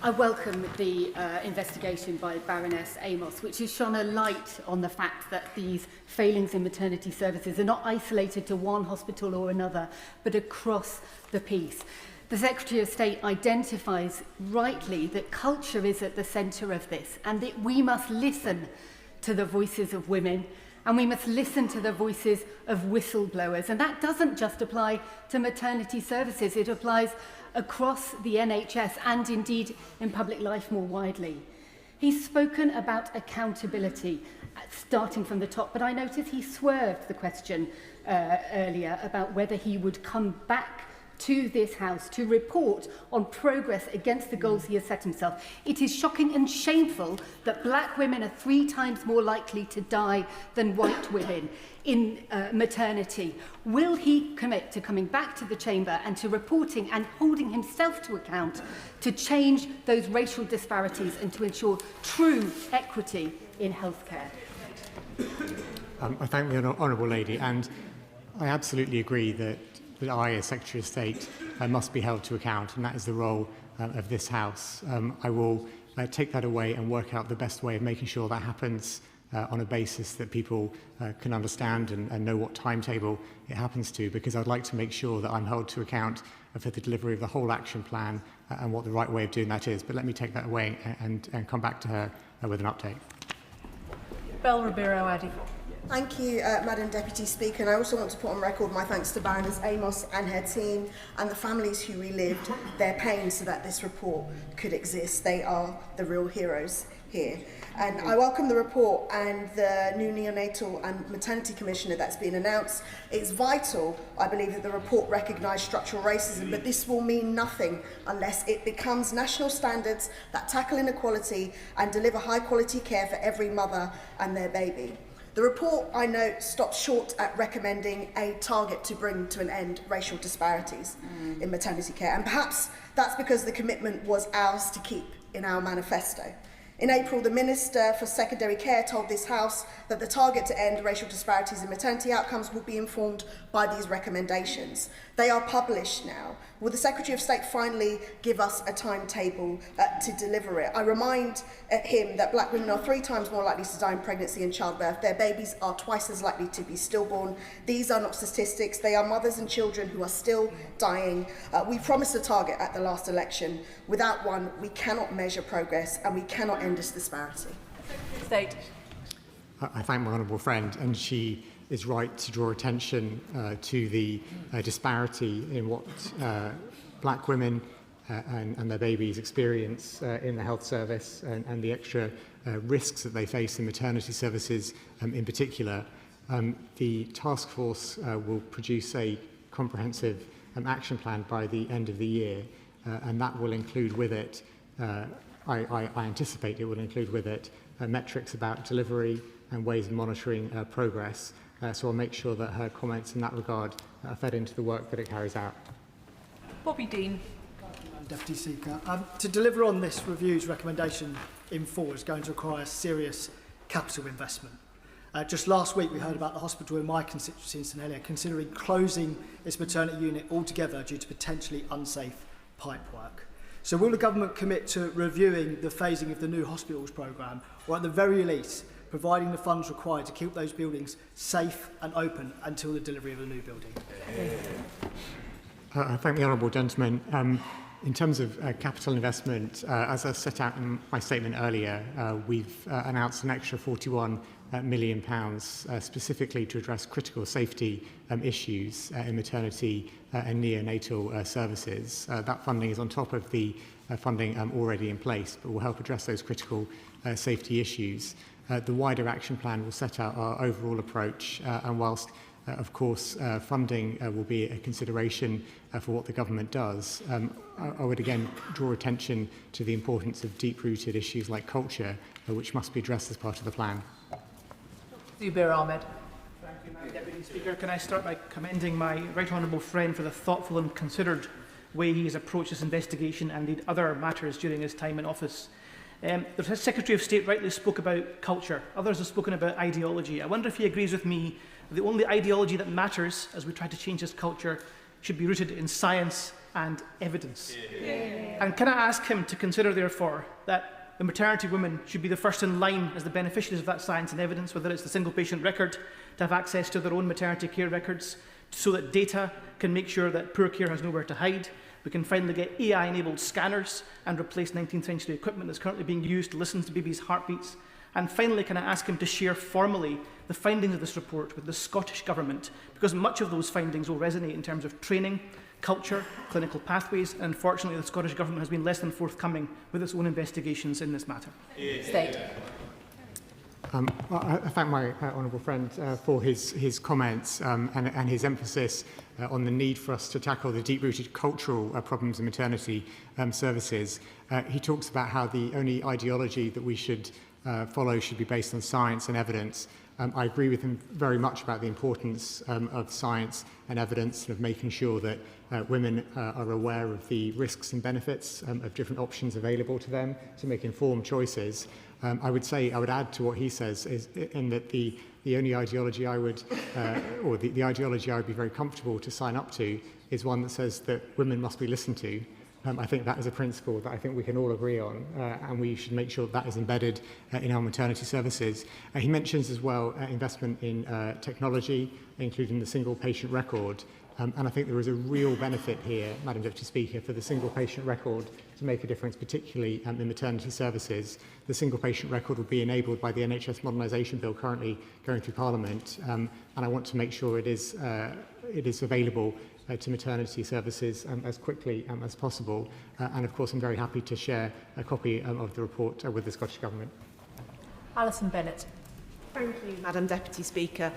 I welcome the investigation by Baroness Amos, which has shone a light on the fact that these failings in maternity services are not isolated to one hospital or another, but across the piece. The Secretary of State identifies rightly that culture is at the centre of this, and that we must listen to the voices of women, and we must listen to the voices of whistleblowers. And that doesn't just apply to maternity services, it applies across the NHS and indeed in public life more widely. He's spoken about accountability, starting from the top, but I noticed he swerved the question earlier about whether he would come back to this House to report on progress against the goals he has set himself. It is shocking and shameful that black women are 3 times more likely to die than white women in maternity. Will he commit to coming back to the Chamber and to reporting and holding himself to account to change those racial disparities and to ensure true equity in healthcare? I thank the Honourable Lady, and I absolutely agree that I, as Secretary of State, must be held to account, and that is the role of this House. I will take that away and work out the best way of making sure that happens on a basis that people can understand and know what timetable it happens to, because I'd like to make sure that I'm held to account for the delivery of the whole action plan and what the right way of doing that is. But let me take that away and come back to her with an update. Bel Ribeiro-Addy. Thank you, Madam Deputy Speaker, and I also want to put on record my thanks to Baroness Amos and her team and the families who relived their pain so that this report could exist. They are the real heroes here. And I welcome the report and the new neonatal and maternity commissioner that's been announced. It's vital, I believe, that the report recognise structural racism, but this will mean nothing unless it becomes national standards that tackle inequality and deliver high quality care for every mother and their baby. The report, I note, stops short at recommending a target to bring to an end racial disparities in maternity care, and perhaps that's because the commitment was ours to keep in our manifesto. In April, the Minister for Secondary Care told this House that the target to end racial disparities in maternity outcomes will be informed by these recommendations. They are published now. Will the Secretary of State finally give us a timetable to deliver it? I remind him that black women are 3 times more likely to die in pregnancy and childbirth. Their babies are twice as likely to be stillborn. These are not statistics. They are mothers and children who are still dying. We promised a target at the last election. Without one, we cannot measure progress and we cannot end this disparity. State. I thank my honourable friend, and she is right to draw attention to the disparity in what black women and their babies experience in the health service, and the extra risks that they face in maternity services in particular. The task force will produce a comprehensive action plan by the end of the year, and that will include with it, I anticipate it will include with it metrics about delivery and ways of monitoring progress. So I'll make sure that her comments in that regard are fed into the work that it carries out. Bobby Dean. Deputy Speaker. To deliver on this review's recommendation in full is going to require serious capital investment. Just last week we heard about the hospital in my constituency in St Helier considering closing its maternity unit altogether due to potentially unsafe pipework. So will the government commit to reviewing the phasing of the new hospitals programme, or at the very least providing the funds required to keep those buildings safe and open until the delivery of a new building? I thank the honourable gentleman. In terms of capital investment, as I set out in my statement earlier, we've announced an extra £41 million specifically to address critical safety issues in maternity and neonatal services. That funding is on top of the funding already in place, but will help address those critical safety issues. The wider action plan will set out our overall approach, and whilst, of course, funding will be a consideration for what the government does, I would again draw attention to the importance of deep-rooted issues like culture, which must be addressed as part of the plan. Zubair Ahmed. Thank you, Madam Deputy Speaker. Can I start by commending my right honourable friend for the thoughtful and considered way he has approached this investigation and indeed other matters during his time in office. The Secretary of State rightly spoke about culture. Others have spoken about ideology. I wonder if he agrees with me that the only ideology that matters as we try to change this culture should be rooted in science and evidence. And can I ask him to consider, therefore, that the maternity women should be the first in line as the beneficiaries of that science and evidence, whether it's the single patient record, to have access to their own maternity care records, so that data can make sure that poor care has nowhere to hide. We can finally get AI-enabled scanners and replace 19th century equipment that's currently being used to listen to babies' heartbeats. And finally, can I ask him to share formally the findings of this report with the Scottish Government, because much of those findings will resonate in terms of training, culture, clinical pathways, and unfortunately the Scottish Government has been less than forthcoming with its own investigations in this matter. State. I thank my honourable friend for his comments and his emphasis on the need for us to tackle the deep-rooted cultural problems in maternity services. He talks about how the only ideology that we should follow should be based on science and evidence. I agree with him very much about the importance of science and evidence and of making sure that women are aware of the risks and benefits of different options available to them to make informed choices. I would add to what he says is in that the only ideology I would, or the ideology I would be very comfortable to sign up to is one that says that women must be listened to I think that is a principle that I think we can all agree on, and we should make sure that is embedded in our maternity services. He mentions as well investment in technology, including the single patient record. And I think there is a real benefit here, Madam Deputy Speaker, for the single patient record to make a difference, particularly in maternity services. The single patient record will be enabled by the NHS Modernisation Bill currently going through Parliament, and I want to make sure it is available to maternity services as quickly as possible. And of course, I'm very happy to share a copy of the report with the Scottish Government. Alison Bennett. Thank you, Madam Deputy Speaker.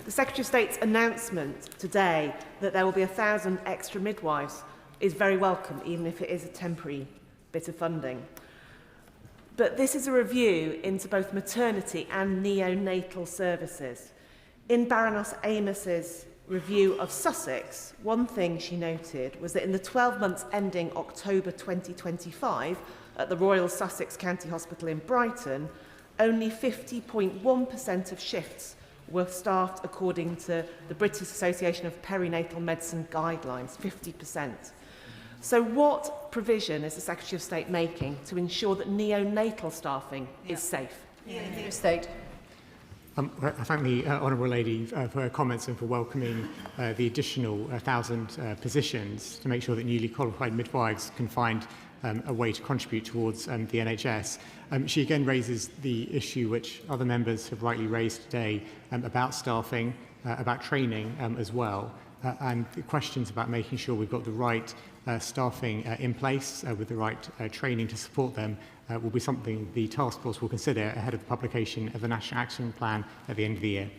The Secretary of State's announcement today that there will be 1,000 extra midwives is very welcome, even if it is a temporary bit of funding. But this is a review into both maternity and neonatal services. In Baroness Amos's review of Sussex, one thing she noted was that in the 12 months ending October 2025 at the Royal Sussex County Hospital in Brighton, only 50.1% of shifts were staffed according to the British Association of Perinatal Medicine guidelines, 50%. So what provision is the Secretary of State making to ensure that neonatal staffing is safe? State. I thank the Honourable Lady for her comments and for welcoming the additional 1,000 positions to make sure that newly qualified midwives can find a way to contribute towards the NHS. She again raises the issue which other members have rightly raised today about staffing, about training as well, and the questions about making sure we've got the right staffing in place with the right training to support them will be something the task force will consider ahead of the publication of the National Action Plan at the end of the year.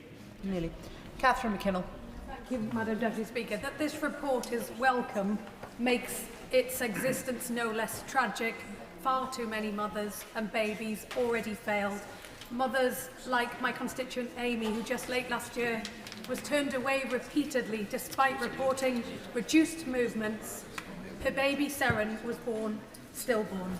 Nearly. Catherine McKinnell. Thank you, Madam Deputy Speaker. That this report is welcome makes its existence no less tragic. Far too many mothers and babies already failed. Mothers like my constituent Amy, who just late last year was turned away repeatedly despite reporting reduced movements. Her baby Seren was born stillborn.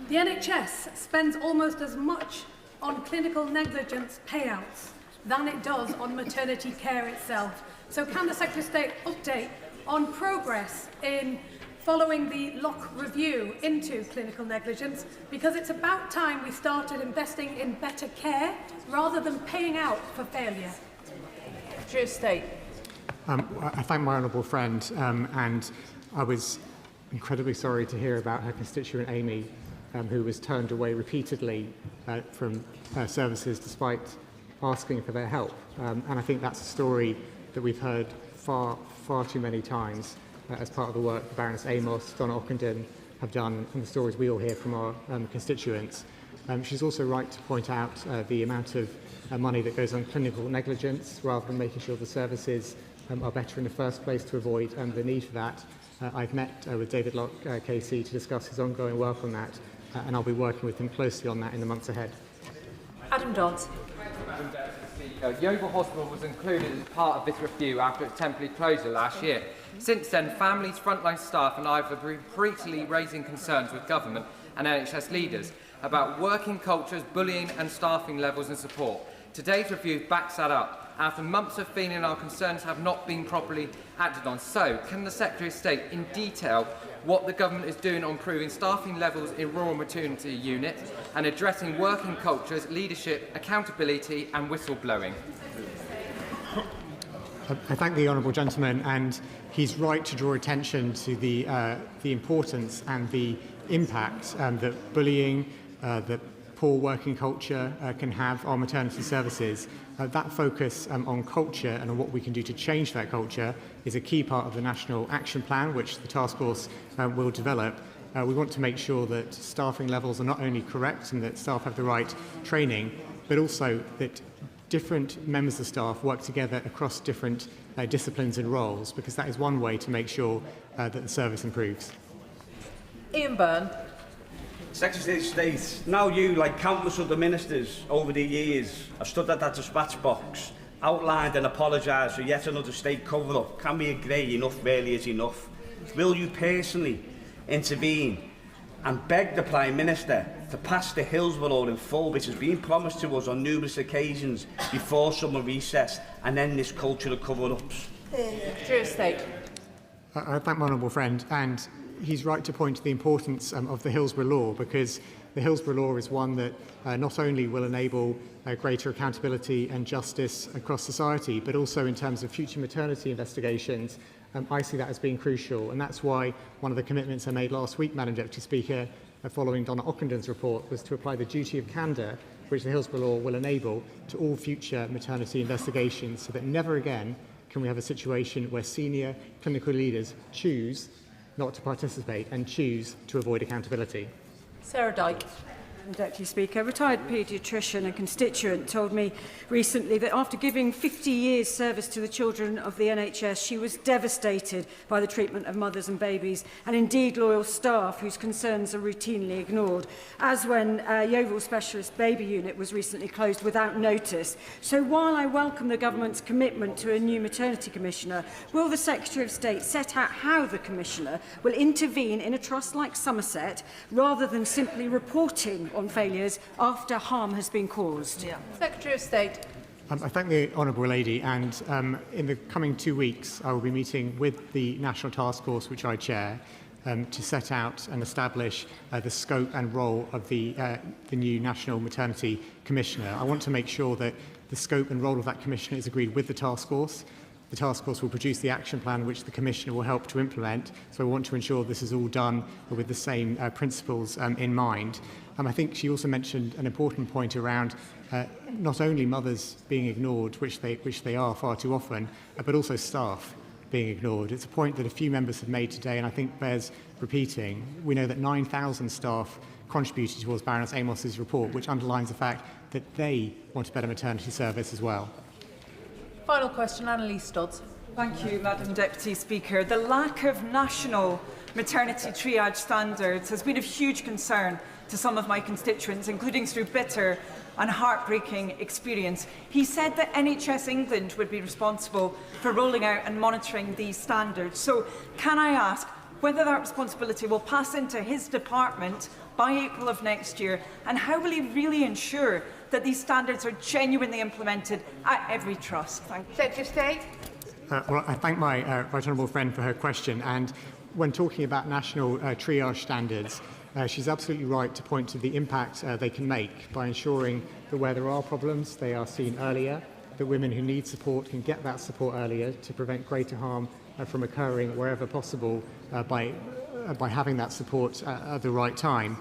The NHS spends almost as much on clinical negligence payouts than it does on maternity care itself. So can the Secretary of State update on progress in following the Lock review into clinical negligence, because it's about time we started investing in better care rather than paying out for failure. Secretary of State. I thank my honourable friend, and I was incredibly sorry to hear about her constituent Amy, who was turned away repeatedly from services despite asking for their help. And I think that's a story that we've heard far too many times as part of the work that Baroness Amos, Donna Ockenden have done, and the stories we all hear from our constituents. She's also right to point out the amount of money that goes on clinical negligence rather than making sure the services are better in the first place to avoid the need for that. I've met with David Locke KC to discuss his ongoing work on that, and I'll be working with him closely on that in the months ahead. Adam Dodds. Yeovil Hospital was included as part of this review after its temporary closure last year. Since then, families, frontline staff and I have been repeatedly raising concerns with government and NHS leaders about working cultures, bullying and staffing levels and support. Today's review backs that up. After months of feeling our concerns have not been properly acted on. So, can the Secretary of State in detail what the government is doing on improving staffing levels in rural maternity units and addressing working cultures, leadership, accountability and whistleblowing? I thank the honourable gentleman, and he's right to draw attention to the importance and the impact that bullying, that poor working culture can have on maternity services. That focus on culture and on what we can do to change that culture is a key part of the National Action Plan, which the task force will develop. We want to make sure that staffing levels are not only correct and that staff have the right training, but also that different members of staff work together across different disciplines and roles, because that is one way to make sure that the service improves. Ian Byrne. Secretary of State, now you, like countless other ministers over the years, have stood at that dispatch box, outlined and apologised for yet another state cover-up. Can we agree enough really is enough? Will you personally intervene and beg the Prime Minister to pass the Hillsborough in full, which has been promised to us on numerous occasions before summer recess, and end this culture of cover-ups? Secretary of State. I thank my honourable friend, and he's right to point to the importance of the Hillsborough Law, because the Hillsborough Law is one that not only will enable greater accountability and justice across society, but also in terms of future maternity investigations. I see that as being crucial, and that's why one of the commitments I made last week, Madam Deputy Speaker, following Donna Ockenden's report, was to apply the duty of candour, which the Hillsborough Law will enable, to all future maternity investigations, so that never again can we have a situation where senior clinical leaders choose not to participate and choose to avoid accountability. Sarah Dyke. Deputy Speaker, a retired paediatrician and constituent told me recently that after giving 50 years service to the children of the NHS, she was devastated by the treatment of mothers and babies, and indeed loyal staff whose concerns are routinely ignored, as when Yeovil Specialist Baby Unit was recently closed without notice. So while I welcome the government's commitment to a new maternity commissioner, will the Secretary of State set out how the commissioner will intervene in a trust like Somerset, rather than simply reporting on failures after harm has been caused? Secretary of State. I thank the Honourable Lady, and in the coming 2 weeks I will be meeting with the National Task Force, which I chair, to set out and establish the scope and role of the new National Maternity Commissioner. I want to make sure that the scope and role of that Commissioner is agreed with the Task Force. The Task Force will produce the action plan which the Commissioner will help to implement, so I want to ensure this is all done with the same principles in mind. I think she also mentioned an important point around not only mothers being ignored, which they are far too often, but also staff being ignored. It's a point that a few members have made today, and I think bears repeating. We know that 9,000 staff contributed towards Baroness Amos's report, which underlines the fact that they want a better maternity service as well. Final question, Annalise Stodds. Thank you, Madam Deputy Speaker. The lack of national maternity triage standards has been of huge concern to some of my constituents, including through bitter and heartbreaking experience. He said that NHS England would be responsible for rolling out and monitoring these standards. So can I ask whether that responsibility will pass into his department by April of next year, and how will he really ensure that these standards are genuinely implemented at every trust? Thank you. Secretary of State. Well, I thank my right honourable friend for her question, and when talking about national triage standards, she's absolutely right to point to the impact they can make by ensuring that where there are problems, they are seen earlier, that women who need support can get that support earlier to prevent greater harm from occurring wherever possible by having that support at the right time.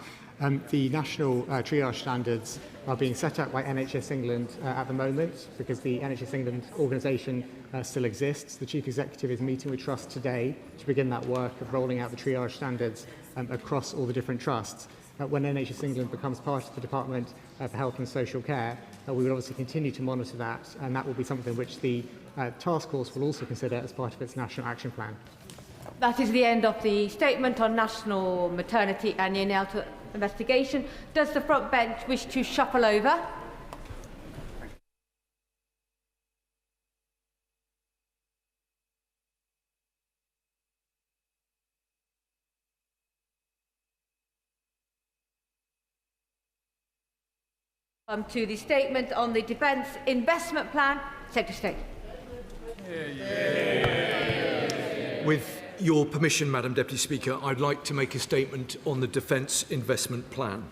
The national triage standards are being set out by NHS England at the moment, because the NHS England organisation still exists. The Chief Executive is meeting with Trust today to begin that work of rolling out the triage standards across all the different trusts. When NHS England becomes part of the Department for Health and Social Care, we will obviously continue to monitor that, and that will be something which the Task Force will also consider as part of its National Action Plan. That is the end of the statement on national maternity and neonatal investigation. Does the front bench wish to shuffle over? To the statement on the Defence Investment Plan. Secretary of State. With your permission, Madam Deputy Speaker, I'd like to make a statement on the Defence Investment Plan.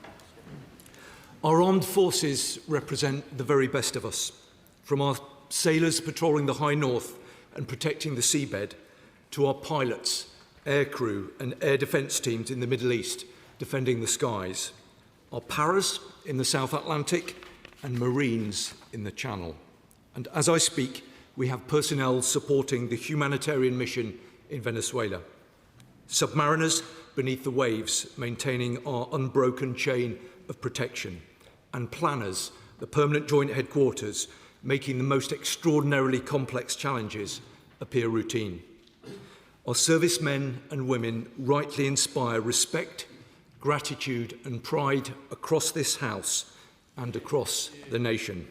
Our armed forces represent the very best of us, from our sailors patrolling the high north and protecting the seabed, to our pilots, aircrew and air defence teams in the Middle East defending the skies, our paras in the South Atlantic and Marines in the Channel. And as I speak, we have personnel supporting the humanitarian mission in Venezuela, submariners beneath the waves maintaining our unbroken chain of protection, and planners, the permanent joint headquarters, making the most extraordinarily complex challenges appear routine. Our servicemen and women rightly inspire respect, gratitude and pride across this House and across the nation.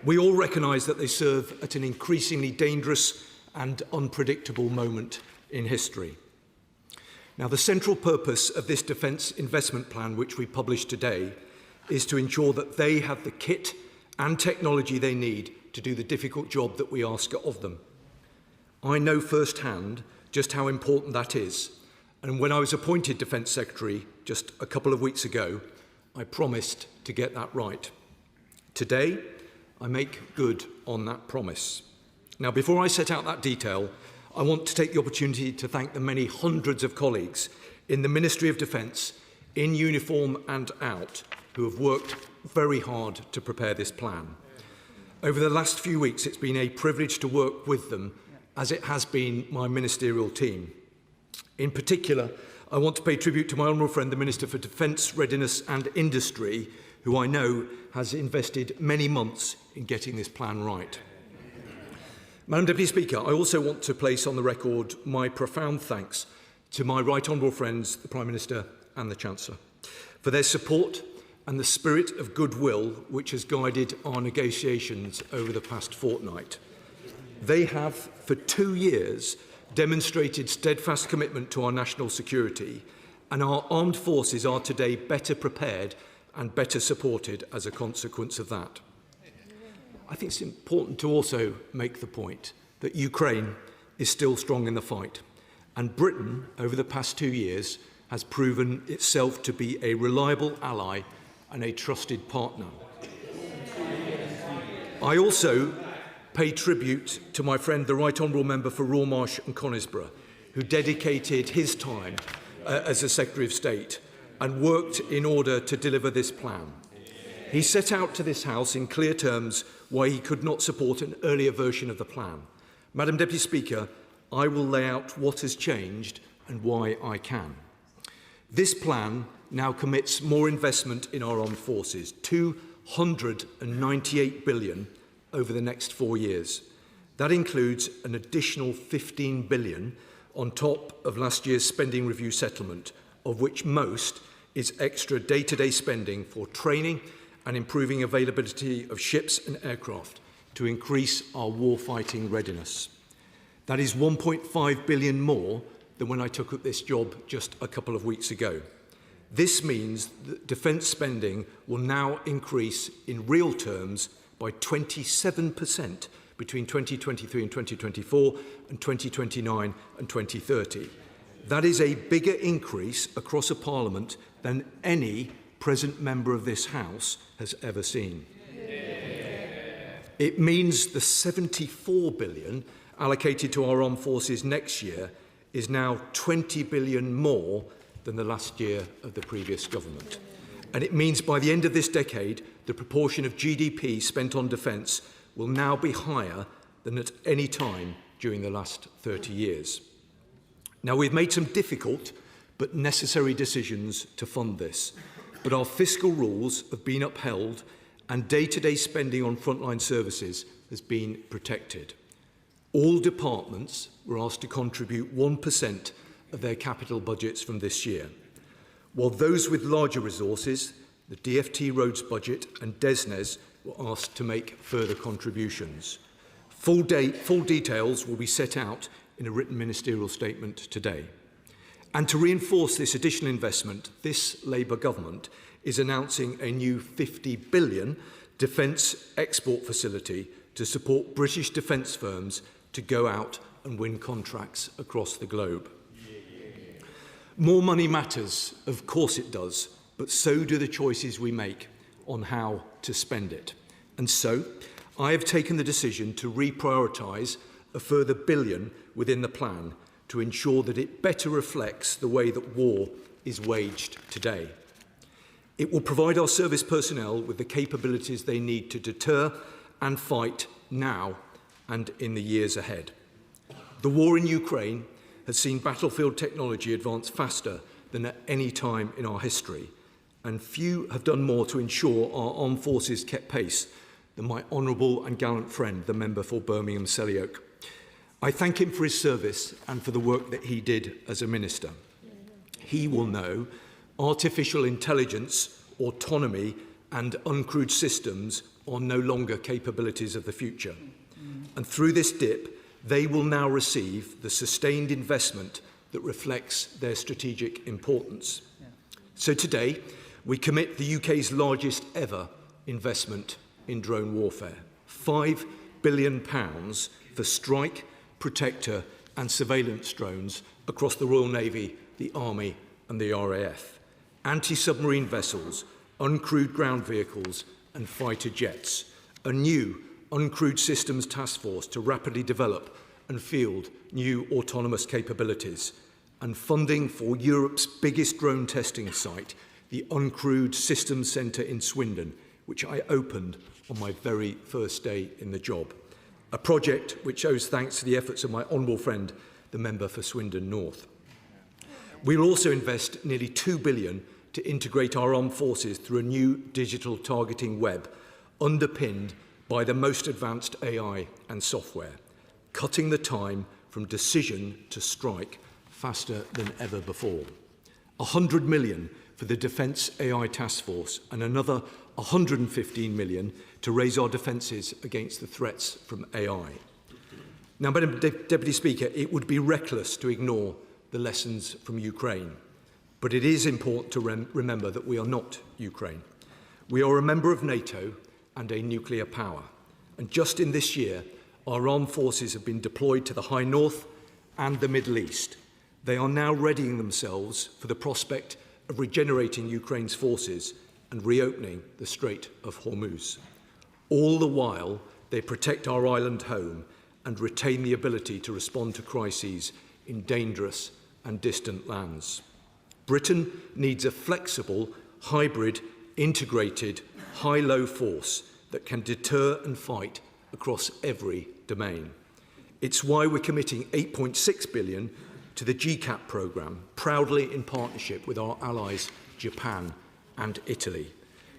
We all recognise that they serve at an increasingly dangerous and unpredictable moment in history. Now, the central purpose of this Defence Investment Plan, which we published today, is to ensure that they have the kit and technology they need to do the difficult job that we ask of them. I know firsthand just how important that is, And when I was appointed Defence Secretary just a couple of weeks ago, I promised to get that right. Today, I make good on that promise. Now, before I set out that detail, I want to take the opportunity to thank the many hundreds of colleagues in the Ministry of Defence, in uniform and out, who have worked very hard to prepare this plan. Over the last few weeks, it's been a privilege to work with them, as it has been my ministerial team. In particular, I want to pay tribute to my honourable friend, the Minister for Defence, Readiness and Industry, who I know has invested many months in getting this plan right. Madam Deputy Speaker, I also want to place on the record my profound thanks to my right honourable friends, the Prime Minister and the Chancellor, for their support and the spirit of goodwill which has guided our negotiations over the past fortnight. They have, for 2 years, demonstrated steadfast commitment to our national security, and our armed forces are today better prepared and better supported as a consequence of that. I think it's important to also make the point that Ukraine is still strong in the fight, and Britain, over the past 2 years, has proven itself to be a reliable ally and a trusted partner. I also pay tribute to my friend, the Right Honourable Member for Rawmarsh and Conisbrough, who dedicated his time as a Secretary of State and worked in order to deliver this plan. He set out to this House in clear terms why he could not support an earlier version of the plan. Madam Deputy Speaker, I will lay out what has changed and why I can. This plan now commits more investment in our armed forces, £298 billion over the next 4 years. That includes an additional £15 billion on top of last year's spending review settlement, of which most is extra day-to-day spending for training and improving availability of ships and aircraft to increase our warfighting readiness. That is £1.5 billion more than when I took up this job just a couple of weeks ago. This means that defence spending will now increase in real terms by 27% between 2023 and 2024 and 2029 and 2030. That is a bigger increase across a Parliament than any present member of this House has ever seen. It means the £74 billion allocated to our armed forces next year is now £20 billion more than the last year of the previous government. And it means by the end of this decade, the proportion of GDP spent on defence will now be higher than at any time during the last 30 years. Now, we've made some difficult but necessary decisions to fund this, but our fiscal rules have been upheld and day-to-day spending on frontline services has been protected. All departments were asked to contribute 1% of their capital budgets from this year, while those with larger resources, the DFT Roads budget and DESNES, were asked to make further contributions. Full details will be set out in a written ministerial statement today. And to reinforce this additional investment, this Labour government is announcing a new £50 billion defence export facility to support British defence firms to go out and win contracts across the globe. More money matters, of course it does, but so do the choices we make on how to spend it. And so, I have taken the decision to reprioritise a further £1 billion within the plan to ensure that it better reflects the way that war is waged today. It will provide our service personnel with the capabilities they need to deter and fight now and in the years ahead. The war in Ukraine has seen battlefield technology advance faster than at any time in our history, and few have done more to ensure our armed forces kept pace than my honourable and gallant friend, the member for Birmingham Selly-Oak. I thank him for his service and for the work that he did as a minister. He will know artificial intelligence, autonomy and uncrewed systems are no longer capabilities of the future. And through this dip, they will now receive the sustained investment that reflects their strategic importance. So today, we commit the UK's largest ever investment in drone warfare, £5 billion for strike, protector and surveillance drones across the Royal Navy the Army and the RAF, anti-submarine vessels, uncrewed ground vehicles and fighter jets, a new uncrewed systems task force to rapidly develop and field new autonomous capabilities, and funding for Europe's biggest drone testing site, the Uncrewed Systems Centre in Swindon, which I opened on my very first day in the job. A project which owes thanks to the efforts of my honourable friend, the member for Swindon North. We will also invest nearly £2 billion to integrate our armed forces through a new digital targeting web, underpinned by the most advanced AI and software, cutting the time from decision to strike faster than ever before. £100 million for the Defence AI Task Force and another £115 million to raise our defences against the threats from AI. Now, Madam Deputy Speaker, it would be reckless to ignore the lessons from Ukraine, but it is important to remember that we are not Ukraine. We are a member of NATO and a nuclear power, and just in this year, our armed forces have been deployed to the High North and the Middle East. They are now readying themselves for the prospect of regenerating Ukraine's forces and reopening the Strait of Hormuz. All the while, they protect our island home and retain the ability to respond to crises in dangerous and distant lands. Britain needs a flexible, hybrid, integrated, high-low force that can deter and fight across every domain. It's why we're committing £8.6 billion to the GCAP programme, proudly in partnership with our allies Japan and Italy.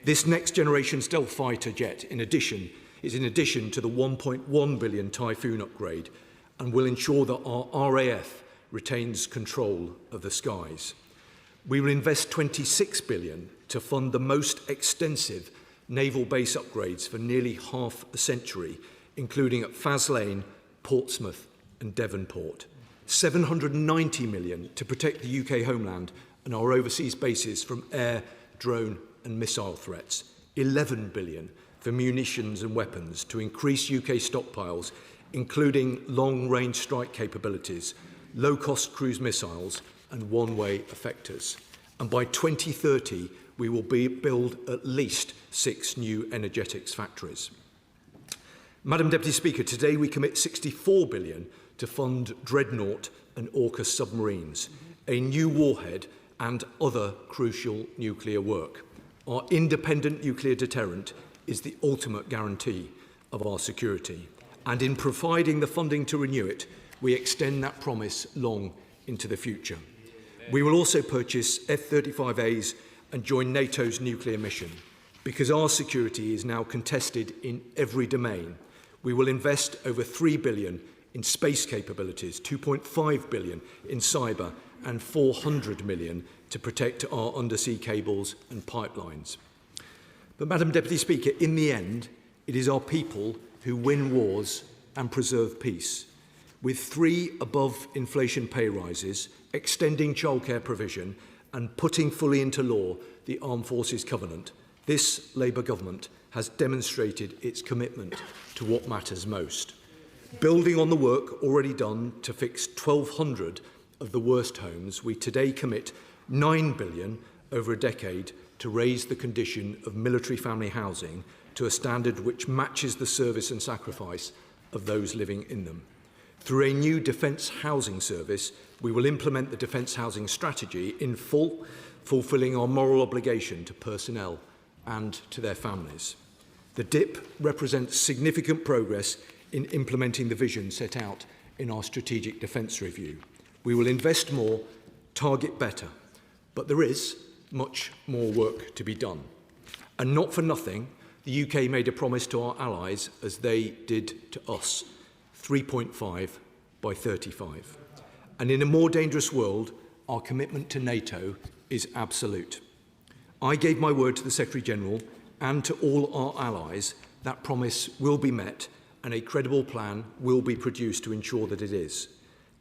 This next-generation stealth fighter jet, is in addition to the £1.1 billion Typhoon upgrade, and will ensure that our RAF retains control of the skies. We will invest £26 billion to fund the most extensive naval base upgrades for nearly half a century, including at Faslane, Portsmouth and Devonport. £790 million to protect the UK homeland and our overseas bases from air, drone and missile threats. £11 billion for munitions and weapons to increase UK stockpiles, including long-range strike capabilities, low-cost cruise missiles and one-way effectors. And by 2030, we will build at least 6 new energetics factories. Madam Deputy Speaker, today we commit £64 billion to fund Dreadnought and AUKUS submarines, a new warhead and other crucial nuclear work. Our independent nuclear deterrent is the ultimate guarantee of our security. And in providing the funding to renew it, we extend that promise long into the future. We will also purchase F-35As and join NATO's nuclear mission. Because our security is now contested in every domain, we will invest over £3 billion in space capabilities, £2.5 billion in cyber and £400 million to protect our undersea cables and pipelines. But, Madam Deputy Speaker, in the end, it is our people who win wars and preserve peace. With 3 above-inflation pay rises, extending childcare provision and putting fully into law the Armed Forces Covenant, this Labour government has demonstrated its commitment to what matters most. Building on the work already done to fix 1,200 of the worst homes, we today commit £9 billion over a decade to raise the condition of military family housing to a standard which matches the service and sacrifice of those living in them. Through a new Defence Housing Service, we will implement the Defence Housing Strategy in full, fulfilling our moral obligation to personnel and to their families. The DIP represents significant progress in implementing the vision set out in our Strategic Defence Review. We will invest more, target better, but there is much more work to be done. And not for nothing, the UK made a promise to our allies, as they did to us, 3.5 by 35. And in a more dangerous world, our commitment to NATO is absolute. I gave my word to the Secretary-General and to all our allies that promise will be met and a credible plan will be produced to ensure that it is.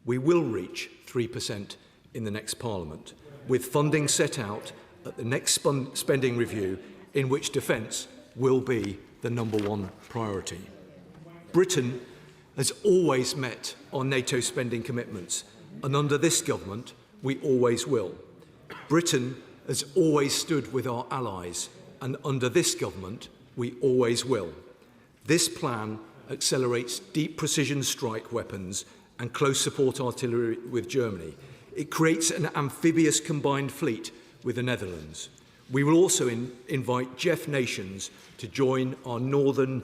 We will reach 3% in the next Parliament, with funding set out at the next spending review in which defence will be the #1 priority. Britain has always met our NATO spending commitments, and under this government, we always will. Britain has always stood with our allies, and under this government, we always will. This plan accelerates deep precision strike weapons and close support artillery with Germany. It creates an amphibious combined fleet with the Netherlands. We will also invite Jeff nations to join our Northern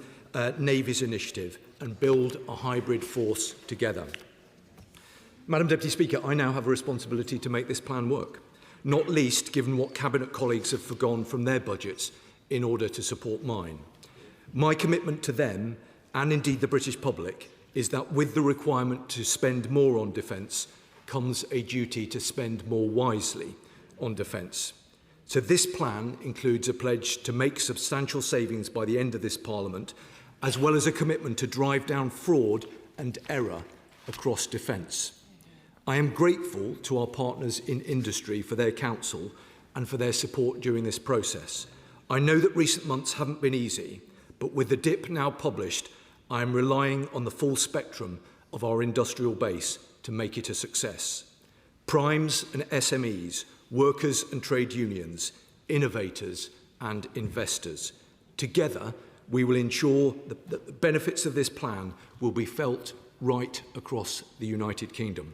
Navies initiative and build a hybrid force together. Madam Deputy Speaker, I now have a responsibility to make this plan work, not least given what Cabinet colleagues have forgone from their budgets in order to support mine. My commitment to them, and indeed the British public, is that with the requirement to spend more on defence comes a duty to spend more wisely on defence. So this plan includes a pledge to make substantial savings by the end of this Parliament, as well as a commitment to drive down fraud and error across defence. I am grateful to our partners in industry for their counsel and for their support during this process. I know that recent months haven't been easy, but with the DIP now published, I am relying on the full spectrum of our industrial base to make it a success. Primes and SMEs, workers and trade unions, innovators and investors. Together, we will ensure that the benefits of this plan will be felt right across the United Kingdom.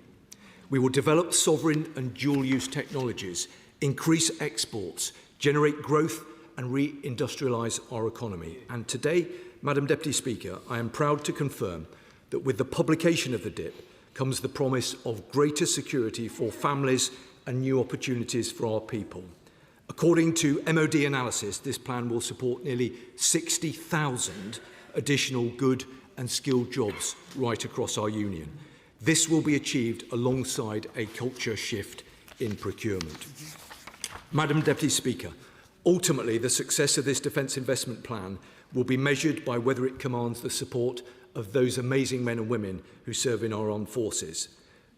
We will develop sovereign and dual-use technologies, increase exports, generate growth and re-industrialise our economy. And today, Madam Deputy Speaker, I am proud to confirm that with the publication of the DIP comes the promise of greater security for families and new opportunities for our people. According to MOD analysis, this plan will support nearly 60,000 additional good and skilled jobs right across our union. This will be achieved alongside a culture shift in procurement. Madam Deputy Speaker, ultimately the success of this defence investment plan will be measured by whether it commands the support of those amazing men and women who serve in our armed forces.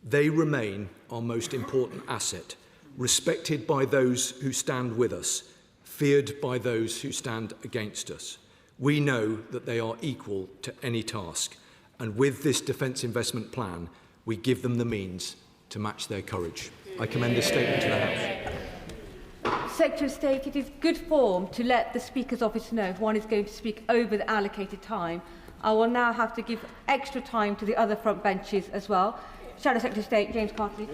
They remain our most important asset, respected by those who stand with us, feared by those who stand against us. We know that they are equal to any task, and with this defence investment plan, we give them the means to match their courage. I commend this statement to the House. Secretary of State, it is good form to let the Speaker's office know if one is going to speak over the allocated time. I will now have to give extra time to the other front benches as well. Shadow Secretary of State, James Cartley.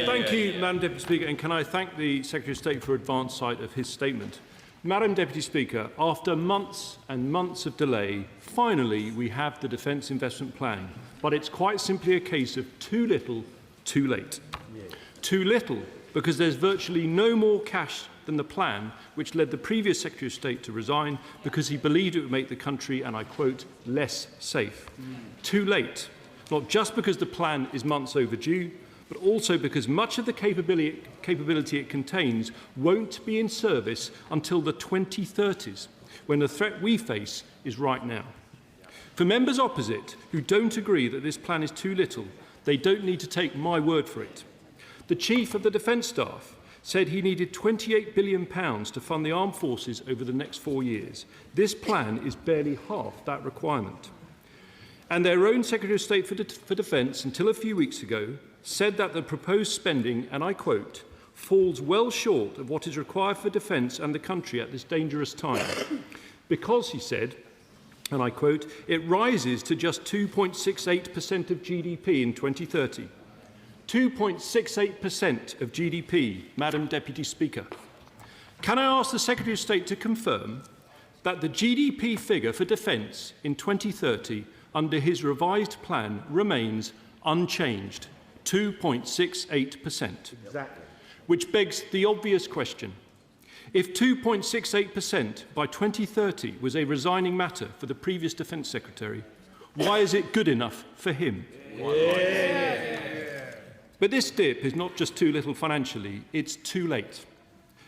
Thank you, Madam Deputy Speaker, and can I thank the Secretary of State for advance sight of his statement. Madam Deputy Speaker, after months and months of delay, finally we have the Defence Investment Plan, but it's quite simply a case of too little, too late. Too little because there's virtually no more cash than the plan, which led the previous Secretary of State to resign because he believed it would make the country, and I quote, less safe. Too late, not just because the plan is months overdue, but also because much of the capability it contains won't be in service until the 2030s, when the threat we face is right now. For members opposite who don't agree that this plan is too little, they don't need to take my word for it. The Chief of the Defence Staff said he needed £28 billion to fund the armed forces over the next 4 years. This plan is barely half that requirement. And their own Secretary of State for Defence, until a few weeks ago, said that the proposed spending, and I quote, falls well short of what is required for defence and the country at this dangerous time. Because, he said, and I quote, it rises to just 2.68% of GDP in 2030. 2.68% of GDP, Madam Deputy Speaker. Can I ask the Secretary of State to confirm that the GDP figure for defence in 2030 under his revised plan remains unchanged, 2.68%. Exactly. Which begs the obvious question. If 2.68% by 2030 was a resigning matter for the previous Defence Secretary, why is it good enough for him? But this dip is not just too little financially, it's too late.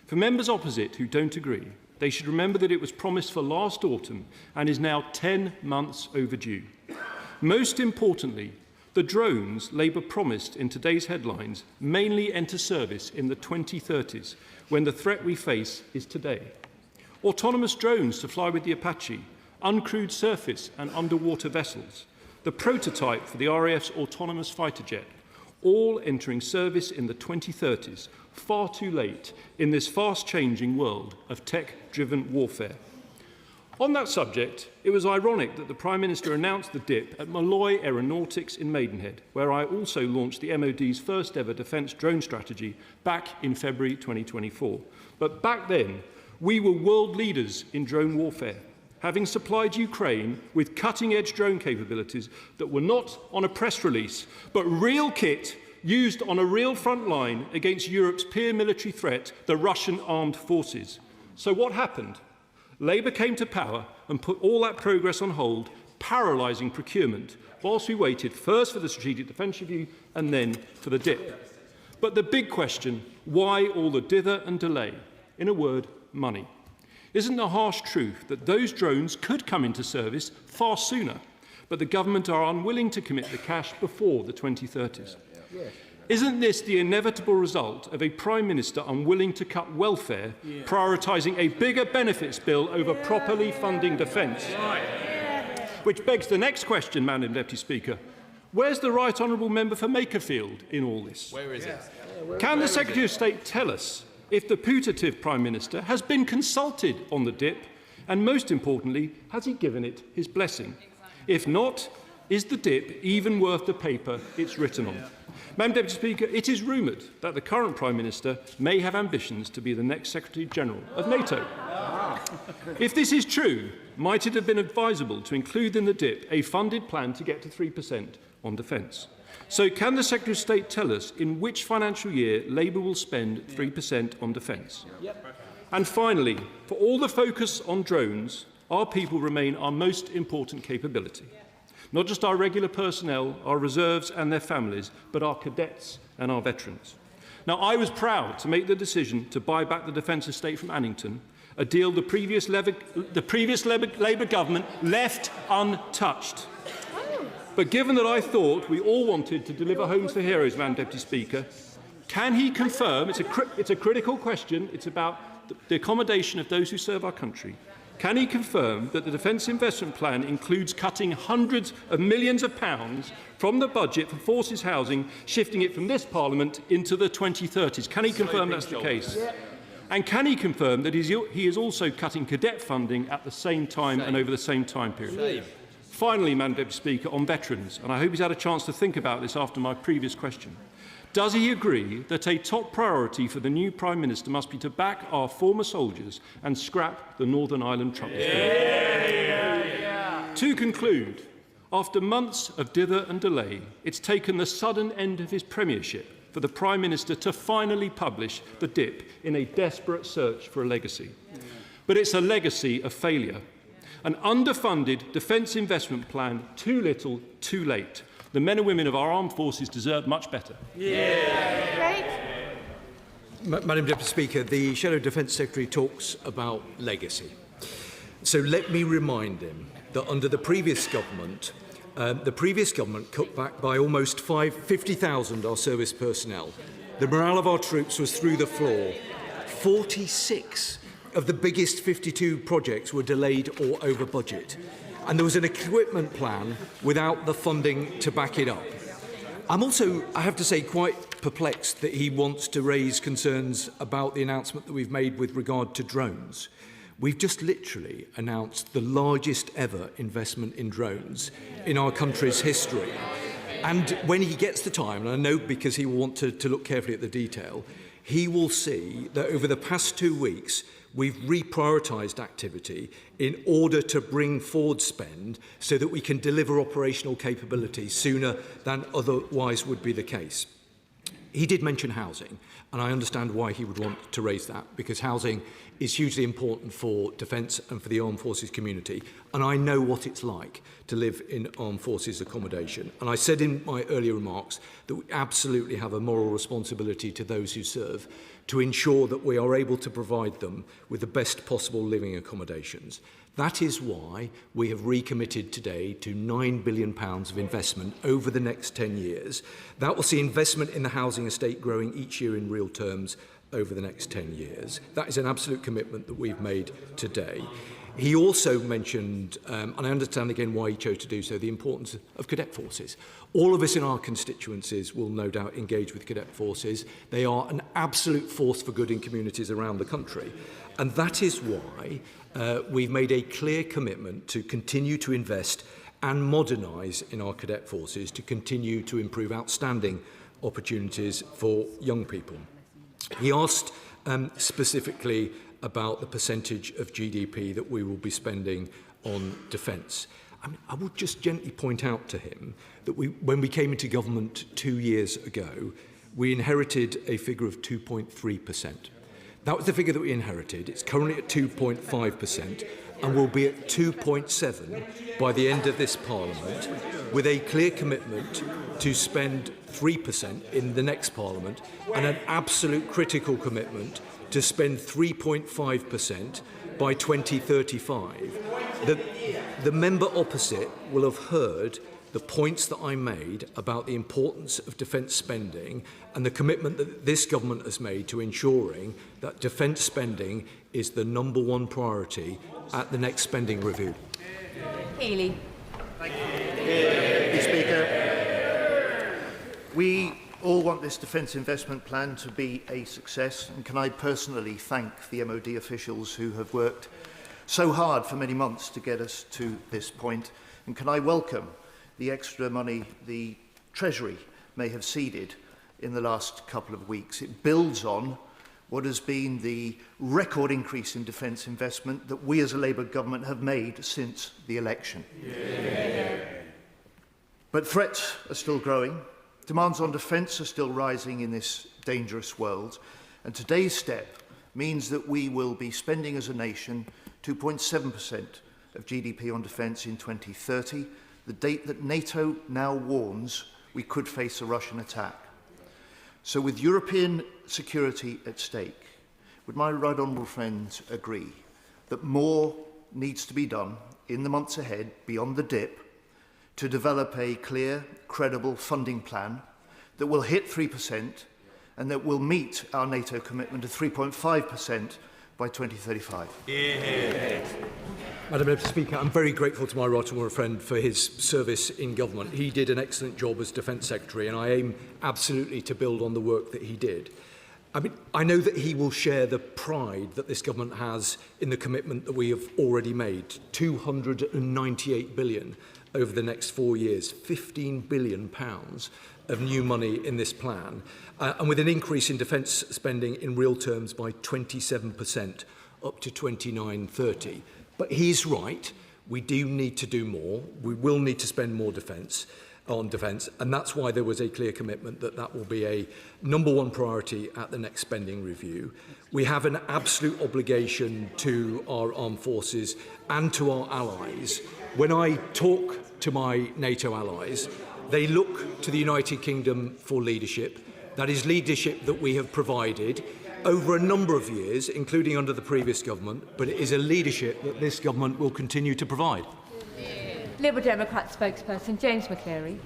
For members opposite who don't agree, they should remember that it was promised for last autumn and is now 10 months overdue. Most importantly, the drones Labour promised in today's headlines mainly enter service in the 2030s, when the threat we face is today. Autonomous drones to fly with the Apache, uncrewed surface and underwater vessels, the prototype for the RAF's autonomous fighter jet. all entering service in the 2030s, far too late in this fast-changing world of tech-driven warfare. On that subject, it was ironic that the Prime Minister announced the dip at Malloy Aeronautics in Maidenhead, where I also launched the MOD's first ever defence drone strategy back in February 2024. But back then, we were world leaders in drone warfare, having supplied Ukraine with cutting-edge drone capabilities that were not on a press release, but real kit used on a real front line against Europe's peer military threat, the Russian armed forces. So what happened? Labour came to power and put all that progress on hold, paralysing procurement, whilst we waited first for the Strategic Defence Review and then for the dip. But the big question, why all the dither and delay? In a word, money. Isn't the harsh truth that those drones could come into service far sooner, but the government are unwilling to commit the cash before the 2030s? Isn't this the inevitable result of a Prime Minister unwilling to cut welfare, prioritising a bigger benefits bill over properly funding defence? Which begs the next question, Madam Deputy Speaker. Where's the Right Honourable Member for Makerfield in all this? Where is it? Can the Secretary of State tell us if the putative Prime Minister has been consulted on the dip, and most importantly, has he given it his blessing? If not, is the dip even worth the paper it's written on? Madam Deputy Speaker, it is rumoured that the current Prime Minister may have ambitions to be the next Secretary-General of NATO. If this is true, might it have been advisable to include in the dip a funded plan to get to 3% on defence? So can the Secretary of State tell us in which financial year Labour will spend 3% on defence? And finally, for all the focus on drones, our people remain our most important capability. Not just our regular personnel, our reserves and their families, but our cadets and our veterans. Now, I was proud to make the decision to buy back the Defence Estate from Annington, a deal the previous Labour government left untouched. But given that I thought we all wanted to deliver homes for heroes, Madam Deputy Speaker, can he confirm, it's a critical question, it's about the accommodation of those who serve our country, can he confirm that the Defence Investment Plan includes cutting hundreds of millions of pounds from the budget for forces housing, shifting it from this Parliament into the 2030s? Can he confirm that's the case? And can he confirm that he is also cutting cadet funding at the same time and over the same time period? Finally, Madam Deputy Speaker, on veterans, and I hope he's had a chance to think about this after my previous question, does he agree that a top priority for the new Prime Minister must be to back our former soldiers and scrap the Northern Ireland Troubles? To conclude, after months of dither and delay, it's taken the sudden end of his premiership for the Prime Minister to finally publish the dip in a desperate search for a legacy. But it's a legacy of failure. An underfunded defence investment plan, too little, too late. The men and women of our armed forces deserve much better. Madam Deputy Speaker, the Shadow Defence Secretary talks about legacy. So let me remind him that under the previous government cut back by almost 50,000 our service personnel. The morale of our troops was through the floor. 46 of the biggest 52 projects were delayed or over budget. And there was an equipment plan without the funding to back it up. I'm also, I have to say, quite perplexed that he wants to raise concerns about the announcement that we've made with regard to drones. We've just literally announced the largest ever investment in drones in our country's history. And when he gets the time, and I know because he will want to look carefully at the detail, he will see that over the past 2 weeks, we've reprioritised activity in order to bring forward spend so that we can deliver operational capability sooner than otherwise would be the case. He did mention housing, and I understand why he would want to raise that, because housing is hugely important for defence and for the armed forces community, and I know what it's like to live in armed forces accommodation. And I said in my earlier remarks that we absolutely have a moral responsibility to those who serve to ensure that we are able to provide them with the best possible living accommodations. That is why we have recommitted today to £9 billion of investment over the next 10 years. That will see investment in the housing estate growing each year in real terms over the next 10 years. That is an absolute commitment that we've made today. He also mentioned, and I understand again why he chose to do so, the importance of cadet forces. All of us in our constituencies will no doubt engage with cadet forces. They are an absolute force for good in communities around the country. And that is why we've made a clear commitment to continue to invest and modernise in our cadet forces to continue to improve outstanding opportunities for young people. He asked specifically about the percentage of GDP that we will be spending on defence. I would just gently point out to him that when we came into government 2 years ago, we inherited a figure of 2.3%. That was the figure that we inherited. It's currently at 2.5% and will be at 2.7% by the end of this Parliament, with a clear commitment to spend 3% in the next Parliament and an absolute critical commitment to spend 3.5% by 2035. The member opposite will have heard the points that I made about the importance of defence spending and the commitment that this government has made to ensuring that defence spending is the #1 priority at the next spending review. Healy. Thank you, Speaker. We all want this defence investment plan to be a success, and can I personally thank the MOD officials who have worked so hard for many months to get us to this point, and can I welcome the extra money the Treasury may have seeded in the last couple of weeks. It builds on what has been the record increase in defence investment that we as a Labour government have made since the election. Yeah. But threats are still growing. Demands on defence are still rising in this dangerous world. And today's step means that we will be spending as a nation 2.7% of GDP on defence in 2030, the date that NATO now warns we could face a Russian attack. So with European security at stake, would my right honourable friends agree that more needs to be done in the months ahead, beyond the dip, to develop a clear, credible funding plan that will hit 3% and that will meet our NATO commitment of 3.5% by 2035? Yeah. Madam Deputy Speaker, I'm very grateful to my right honourable friend for his service in government. He did an excellent job as Defence Secretary, and I aim absolutely to build on the work that he did. I know that he will share the pride that this government has in the commitment that we have already made, £298 billion over the next 4 years, £15 billion of new money in this plan, and with an increase in defence spending in real terms by 27% up to 29-30. But he's right, we do need to do more. We will need to spend more on defence, and that's why there was a clear commitment that that will be a #1 priority at the next spending review. We have an absolute obligation to our armed forces and to our allies. When I talk to my NATO allies, they look to the United Kingdom for leadership. That is leadership that we have provided over a number of years, including under the previous government, but it is a leadership that this government will continue to provide. Liberal Democrat spokesperson James McCleary.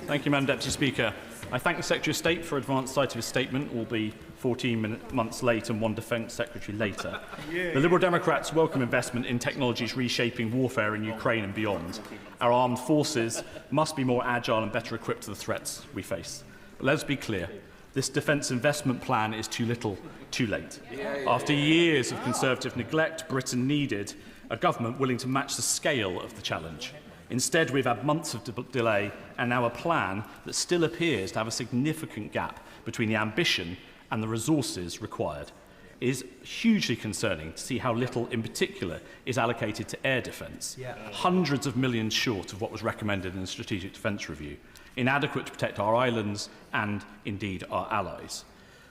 Thank you, Madam Deputy Speaker. I thank the Secretary of State for advance sight of his statement, will be 14 months late and one Defence Secretary later. The Liberal Democrats welcome investment in technologies reshaping warfare in Ukraine and beyond. Our armed forces must be more agile and better equipped to the threats we face. But let's be clear. This defence investment plan is too little, too late. After years of Conservative neglect, Britain needed a government willing to match the scale of the challenge. Instead, we've had months of delay and now a plan that still appears to have a significant gap between the ambition and the resources required. It is hugely concerning to see how little, in particular, is allocated to air defence, hundreds of millions short of what was recommended in the Strategic Defence Review, inadequate to protect our islands and, indeed, our allies.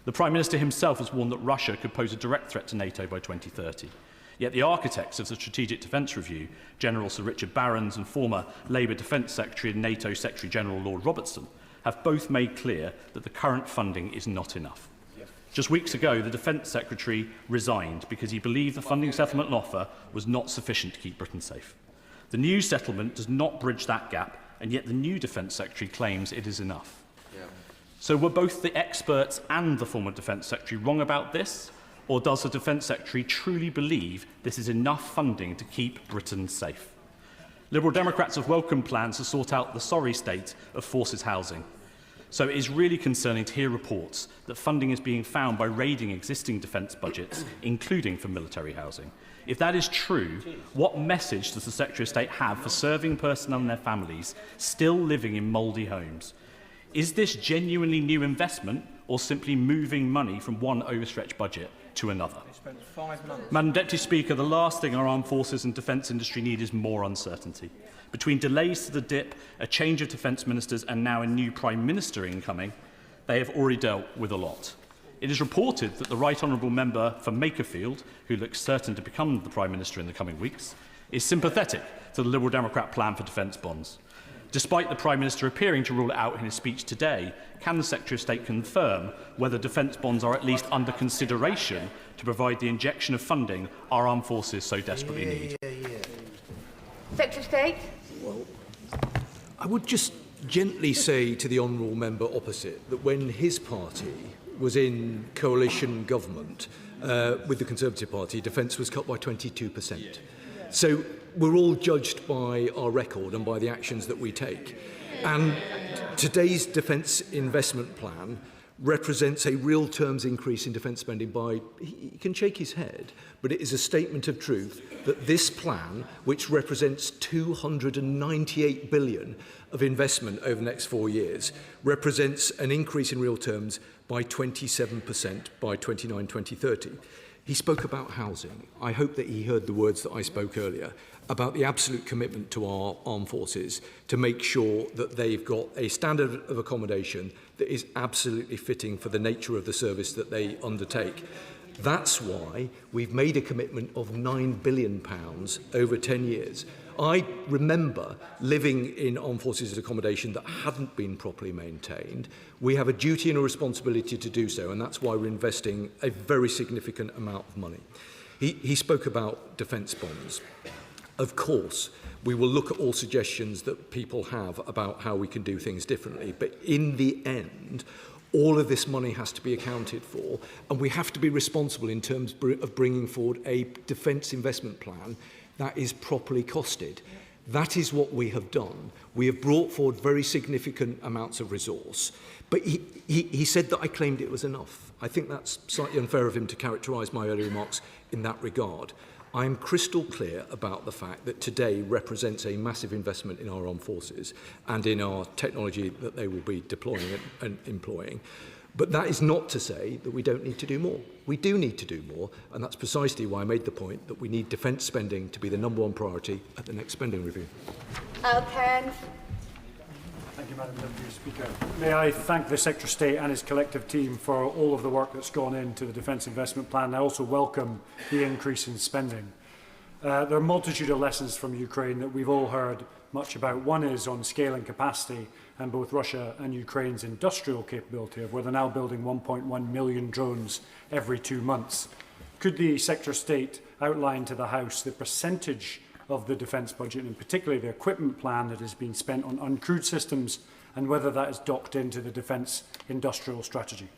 The Prime Minister himself has warned that Russia could pose a direct threat to NATO by 2030. Yet the architects of the Strategic Defence Review, General Sir Richard Barrons and former Labour Defence Secretary and NATO Secretary-General Lord Robertson, have both made clear that the current funding is not enough. Just weeks ago, the Defence Secretary resigned because he believed the funding settlement offer was not sufficient to keep Britain safe. The new settlement does not bridge that gap, and yet the new Defence Secretary claims it is enough. So were both the experts and the former Defence Secretary wrong about this? Or does the Defence Secretary truly believe this is enough funding to keep Britain safe? Liberal Democrats have welcomed plans to sort out the sorry state of forces housing. So it is really concerning to hear reports that funding is being found by raiding existing defence budgets, including for military housing. If that is true, what message does the Secretary of State have for serving personnel and their families still living in mouldy homes? Is this genuinely new investment or simply moving money from one overstretched budget to another? Madam Deputy Speaker, the last thing our armed forces and defence industry need is more uncertainty. Between delays to the DIP, a change of defence ministers and now a new Prime Minister incoming, they have already dealt with a lot. It is reported that the Right Honourable Member for Makerfield, who looks certain to become the Prime Minister in the coming weeks, is sympathetic to the Liberal Democrat plan for defence bonds. Despite the Prime Minister appearing to rule it out in his speech today, can the Secretary of State confirm whether defence bonds are at least under consideration to provide the injection of funding our armed forces so desperately need? Secretary of State? Well, I would just gently say to the honourable member opposite that when his party was in coalition government with the Conservative Party, defence was cut by 22%. So we're all judged by our record and by the actions that we take. And today's defence investment plan represents a real terms increase in defence spending by, he can shake his head, but it is a statement of truth that this plan, which represents 298 billion of investment over the next 4 years, represents an increase in real terms by 27% by 2030. He spoke about housing. I hope that he heard the words that I spoke earlier about the absolute commitment to our armed forces to make sure that they've got a standard of accommodation that is absolutely fitting for the nature of the service that they undertake. That's why we've made a commitment of £9 billion over 10 years. I remember living in armed forces accommodation that hadn't been properly maintained. We have a duty and a responsibility to do so, and that's why we're investing a very significant amount of money. He spoke about defence bonds. Of course, we will look at all suggestions that people have about how we can do things differently, but in the end, all of this money has to be accounted for, and we have to be responsible in terms of bringing forward a defence investment plan that is properly costed. That is what we have done. We have brought forward very significant amounts of resource, but he said that I claimed it was enough. I think that's slightly unfair of him to characterise my earlier remarks in that regard. I am crystal clear about the fact that today represents a massive investment in our armed forces and in our technology that they will be deploying and employing. But that is not to say that we don't need to do more. We do need to do more, and that's precisely why I made the point that we need defence spending to be the #1 priority at the next spending review. Thank you, Madam Deputy Speaker. May I thank the Secretary of State and his collective team for all of the work that's gone into the Defence Investment Plan. I also welcome the increase in spending. There are a multitude of lessons from Ukraine that we've all heard much about. One is on scale and capacity, and both Russia and Ukraine's industrial capability of where they're now building 1.1 million drones every 2 months. Could the Secretary of State outline to the House the percentage of the defence budget, and particularly the equipment plan that has been spent on uncrewed systems, and whether that is docked into the defence industrial strategy?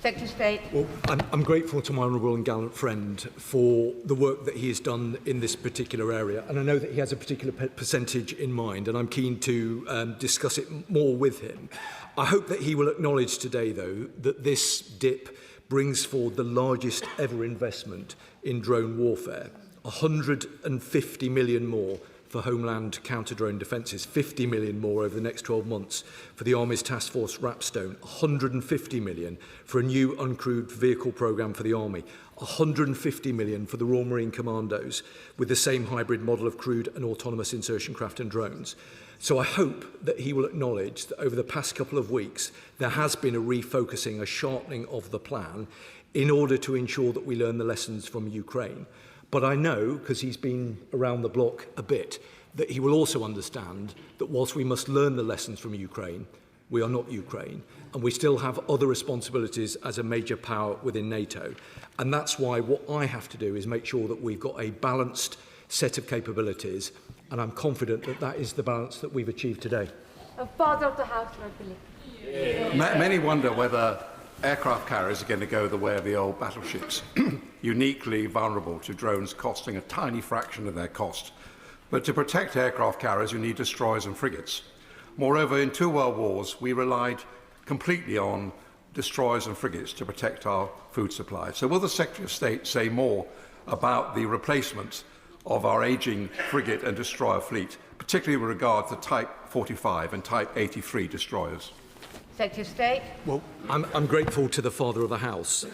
Secretary of State. Well, I'm grateful to my honourable and gallant friend for the work that he has done in this particular area, and I know that he has a particular percentage in mind, and I'm keen to discuss it more with him. I hope that he will acknowledge today, though, that this DIP brings forward the largest ever investment in drone warfare. 150 million more for Homeland counter-drone defences, 50 million more over the next 12 months for the Army's Task Force Rapstone, 150 million for a new uncrewed vehicle programme for the Army, 150 million for the Royal Marine Commandos with the same hybrid model of crewed and autonomous insertion craft and drones. So I hope that he will acknowledge that over the past couple of weeks there has been a refocusing, a sharpening of the plan in order to ensure that we learn the lessons from Ukraine. But I know, because he's been around the block a bit, that he will also understand that whilst we must learn the lessons from Ukraine, we are not Ukraine, and we still have other responsibilities as a major power within NATO. And that's why what I have to do is make sure that we've got a balanced set of capabilities, and I'm confident that that is the balance that we've achieved today. Father of the House, I believe. Many wonder whether aircraft carriers are going to go the way of the old battleships, uniquely vulnerable to drones costing a tiny fraction of their cost. But to protect aircraft carriers, you need destroyers and frigates. Moreover, in 2 world wars, we relied completely on destroyers and frigates to protect our food supply. So will the Secretary of State say more about the replacement of our ageing frigate and destroyer fleet, particularly with regard to Type 45 and Type 83 destroyers? Secretary of State. Well, I'm grateful to the Father of the House,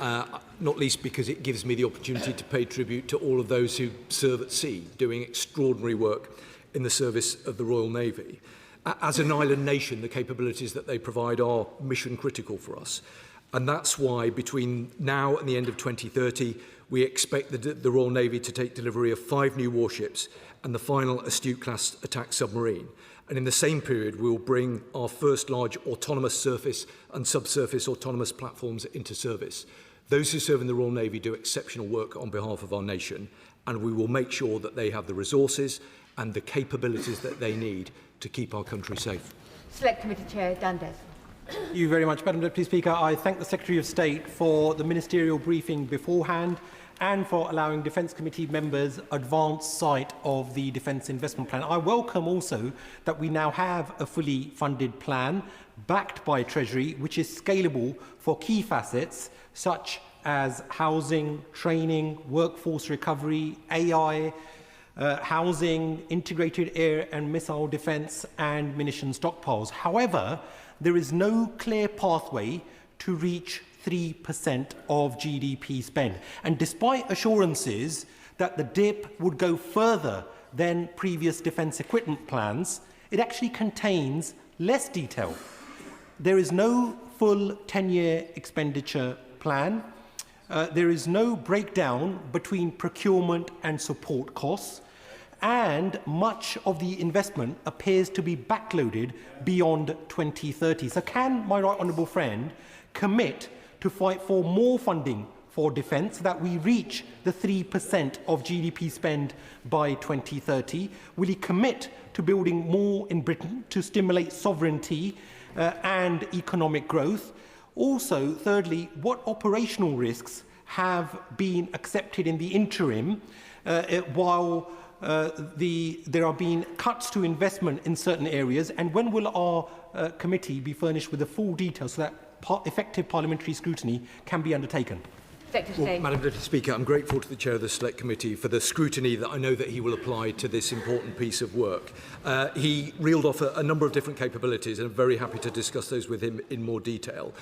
not least because it gives me the opportunity to pay tribute to all of those who serve at sea, doing extraordinary work in the service of the Royal Navy. As an island nation, the capabilities that they provide are mission critical for us. And that's why between now and the end of 2030, we expect the Royal Navy to take delivery of 5 new warships and the final Astute-class attack submarine. And in the same period, we will bring our first large autonomous surface and subsurface autonomous platforms into service. Those who serve in the Royal Navy do exceptional work on behalf of our nation, and we will make sure that they have the resources and the capabilities that they need to keep our country safe. Select Committee Chair Dan Jarvis. Thank you very much, Madam Deputy Speaker. I thank the Secretary of State for the ministerial briefing beforehand and for allowing Defence Committee members advance sight of the Defence Investment Plan. I welcome also that we now have a fully funded plan backed by Treasury, which is scalable for key facets such as housing, training, workforce recovery, AI, housing, integrated air and missile defence and munition stockpiles. However, there is no clear pathway to reach 3% of GDP spend. And despite assurances that the DIP would go further than previous defence equipment plans, it actually contains less detail. There is no full 10-year expenditure plan. There is no breakdown between procurement and support costs. And much of the investment appears to be backloaded beyond 2030. So can my right honourable friend commit to fight for more funding for defence so that we reach the 3% of GDP spend by 2030? Will he commit to building more in Britain to stimulate sovereignty and economic growth? Also, thirdly, what operational risks have been accepted in the interim while there are being cuts to investment in certain areas, and when will our committee be furnished with the full details so that effective parliamentary scrutiny can be undertaken? Well, Madam Deputy Speaker, I'm grateful to the Chair of the Select Committee for the scrutiny that I know that he will apply to this important piece of work. He reeled off a number of different capabilities, and I'm very happy to discuss those with him in more detail.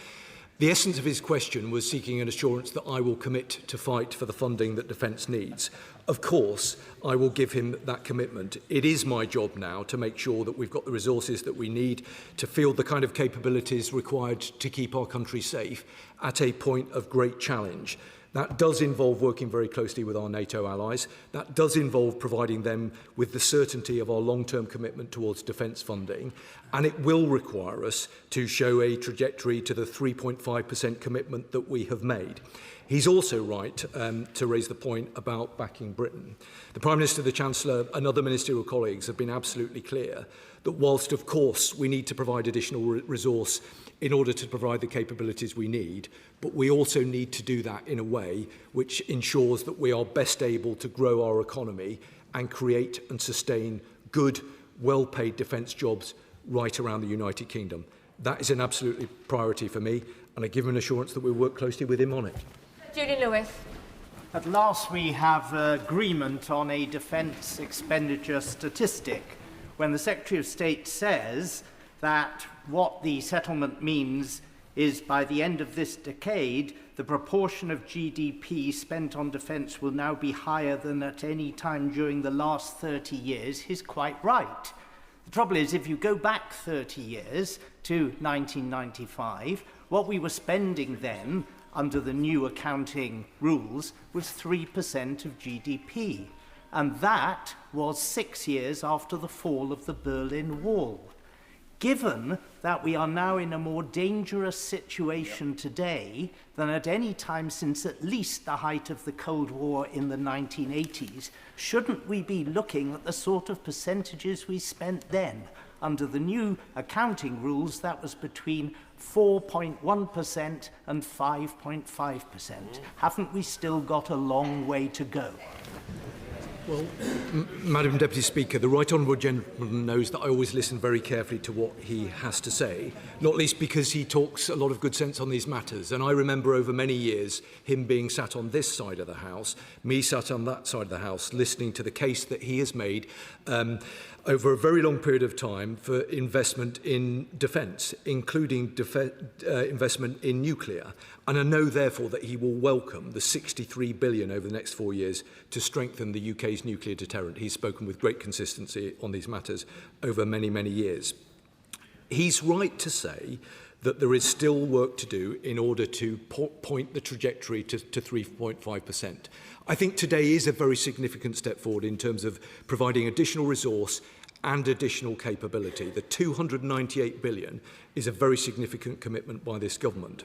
The essence of his question was seeking an assurance that I will commit to fight for the funding that defence needs. Of course, I will give him that commitment. It is my job now to make sure that we've got the resources that we need to field the kind of capabilities required to keep our country safe at a point of great challenge. That does involve working very closely with our NATO allies. That does involve providing them with the certainty of our long-term commitment towards defence funding. And it will require us to show a trajectory to the 3.5% commitment that we have made. He's also right to raise the point about backing Britain. The Prime Minister, the Chancellor and other ministerial colleagues have been absolutely clear that whilst, of course, we need to provide additional resource in order to provide the capabilities we need, but we also need to do that in a way which ensures that we are best able to grow our economy and create and sustain good, well-paid defence jobs right around the United Kingdom. That is an absolute priority for me, and I give him an assurance that we'll work closely with him on it. Julie Lewis. At last we have agreement on a defence expenditure statistic when the Secretary of State says that what the settlement means is by the end of this decade, the proportion of GDP spent on defence will now be higher than at any time during the last 30 years. He's quite right. The trouble is, if you go back 30 years to 1995, what we were spending then under the new accounting rules was 3% of GDP. And that was 6 years after the fall of the Berlin Wall. Given that we are now in a more dangerous situation today than at any time since at least the height of the Cold War in the 1980s, shouldn't we be looking at the sort of percentages we spent then? under the new accounting rules, that was between 4.1% and 5.5%. Haven't we still got a long way to go? Well, Madam Deputy Speaker, the Right Honourable Gentleman knows that I always listen very carefully to what he has to say, not least because he talks a lot of good sense on these matters. And I remember over many years him being sat on this side of the House, me sat on that side of the House, listening to the case that he has made over a very long period of time for investment in defence, including investment in nuclear. And I know, therefore, that he will welcome the £63 billion over the next 4 years to strengthen the UK's nuclear deterrent. He's spoken with great consistency on these matters over many, many years. He's right to say that there is still work to do in order to point the trajectory to 3.5%. I think today is a very significant step forward in terms of providing additional resource and additional capability. The £298 billion is a very significant commitment by this government.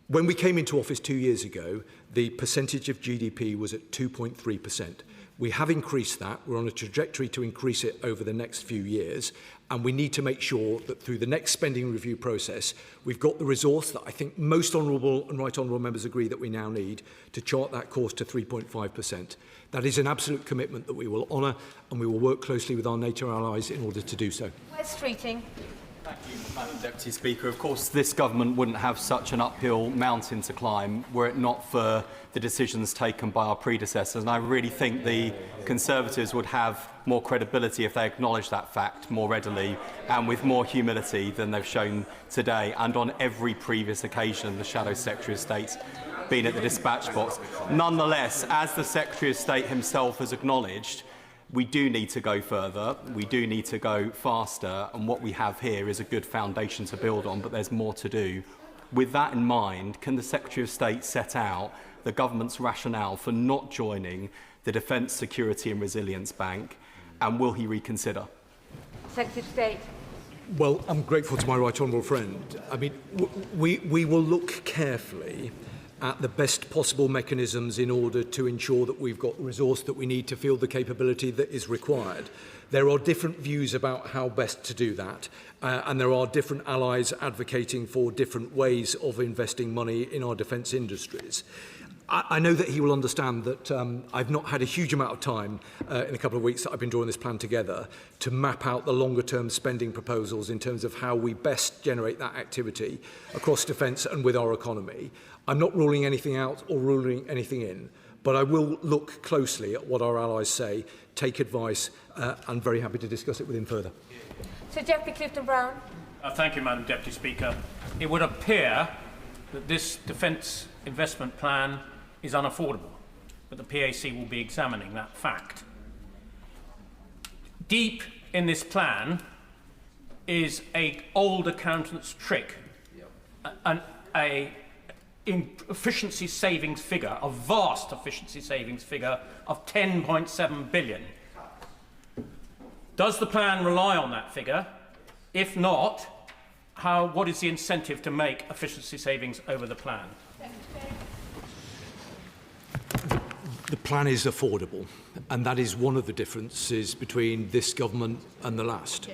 When we came into office 2 years ago, the percentage of GDP was at 2.3%. We have increased that. We're on a trajectory to increase it over the next few years. And we need to make sure that through the next spending review process, we've got the resource that I think most honourable and right honourable members agree that we now need to chart that course to 3.5%. That is an absolute commitment that we will honour, and we will work closely with our NATO allies in order to do so. West Streeting. Thank you, Madam Deputy Speaker. Of course, this government wouldn't have such an uphill mountain to climb were it not for the decisions taken by our predecessors. And I really think the Conservatives would have more credibility if they acknowledged that fact more readily and with more humility than they've shown today and on every previous occasion the Shadow Secretary of State's been at the dispatch box. Nonetheless, as the Secretary of State himself has acknowledged, we do need to go further, we do need to go faster, and what we have here is a good foundation to build on, but there's more to do. With that in mind, can the Secretary of State set out the government's rationale for not joining the Defence, Security and Resilience Bank, and will he reconsider? Secretary of State. Well, I'm grateful to my right honourable friend. I mean, we will look carefully at the best possible mechanisms in order to ensure that we've got the resource that we need to field the capability that is required. There are different views about how best to do that, and there are different allies advocating for different ways of investing money in our defence industries. I know that he will understand that I've not had a huge amount of time in a couple of weeks that I've been drawing this plan together to map out the longer-term spending proposals in terms of how we best generate that activity across defence and with our economy. I'm not ruling anything out or ruling anything in, but I will look closely at what our allies say, take advice, and very happy to discuss it with him further. Sir Geoffrey Clifton-Brown. Thank you, Madam Deputy Speaker. It would appear that this defence investment plan is unaffordable, but the PAC will be examining that fact. Deep in this plan is an old accountant's trick, an efficiency savings figure, a vast efficiency savings figure of 10.7 billion. Does the plan rely on that figure? If not, what is the incentive to make efficiency savings over the plan? The plan is affordable, and that is one of the differences between this government and the last.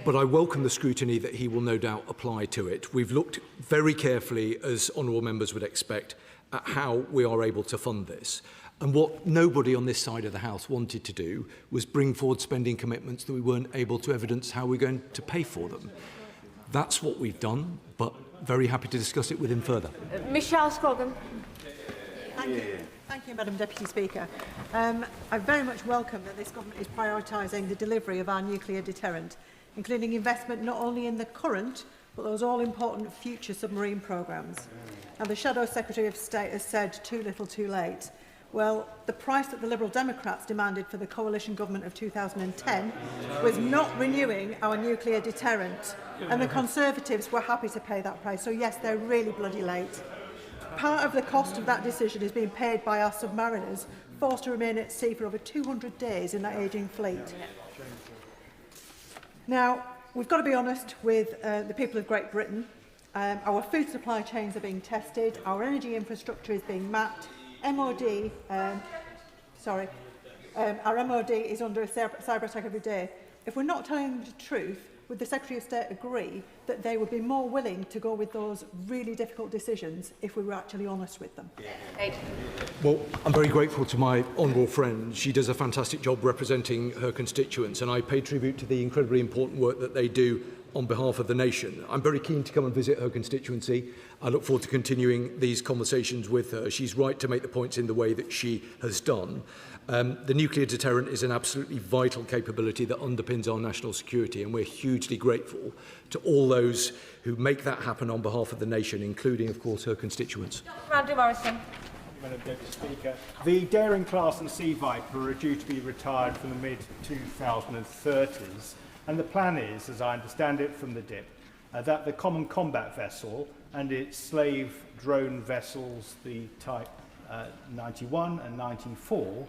But I welcome the scrutiny that he will no doubt apply to it. We've looked very carefully, as honourable members would expect, at how we are able to fund this. And what nobody on this side of the House wanted to do was bring forward spending commitments that we weren't able to evidence how we're going to pay for them. That's what we've done, but very happy to discuss it with him further. Michelle Scroggin. Thank you, Madam Deputy Speaker. I very much welcome that this government is prioritising the delivery of our nuclear deterrent, including investment not only in the current, but those all-important future submarine programmes. And the Shadow Secretary of State has said too little too late. Well, the price that the Liberal Democrats demanded for the coalition government of 2010 was not renewing our nuclear deterrent, and the Conservatives were happy to pay that price. So yes, they're really bloody late. Part of the cost of that decision is being paid by our submariners, forced to remain at sea for over 200 days in that ageing fleet. Now, we've got to be honest with the people of Great Britain. Our food supply chains are being tested, our energy infrastructure is being mapped, our MOD is under a cyber attack every day. if we're not telling the truth, would the Secretary of State agree that they would be more willing to go with those really difficult decisions if we were actually honest with them? Well, I'm very grateful to my honourable friend. She does a fantastic job representing her constituents, and I pay tribute to the incredibly important work that they do on behalf of the nation. I'm very keen to come and visit her constituency. I look forward to continuing these conversations with her. She's right to make the points in the way that she has done. The nuclear deterrent is an absolutely vital capability that underpins our national security, and we're hugely grateful to all those who make that happen on behalf of the nation, including, of course, her constituents. Andrew Morrison. Madam Deputy Speaker, the Daring class and Sea Viper are due to be retired from the mid-2030s, and the plan is, as I understand it from the DIP, that the Common Combat Vessel and its slave drone vessels, the Type 91 and 94,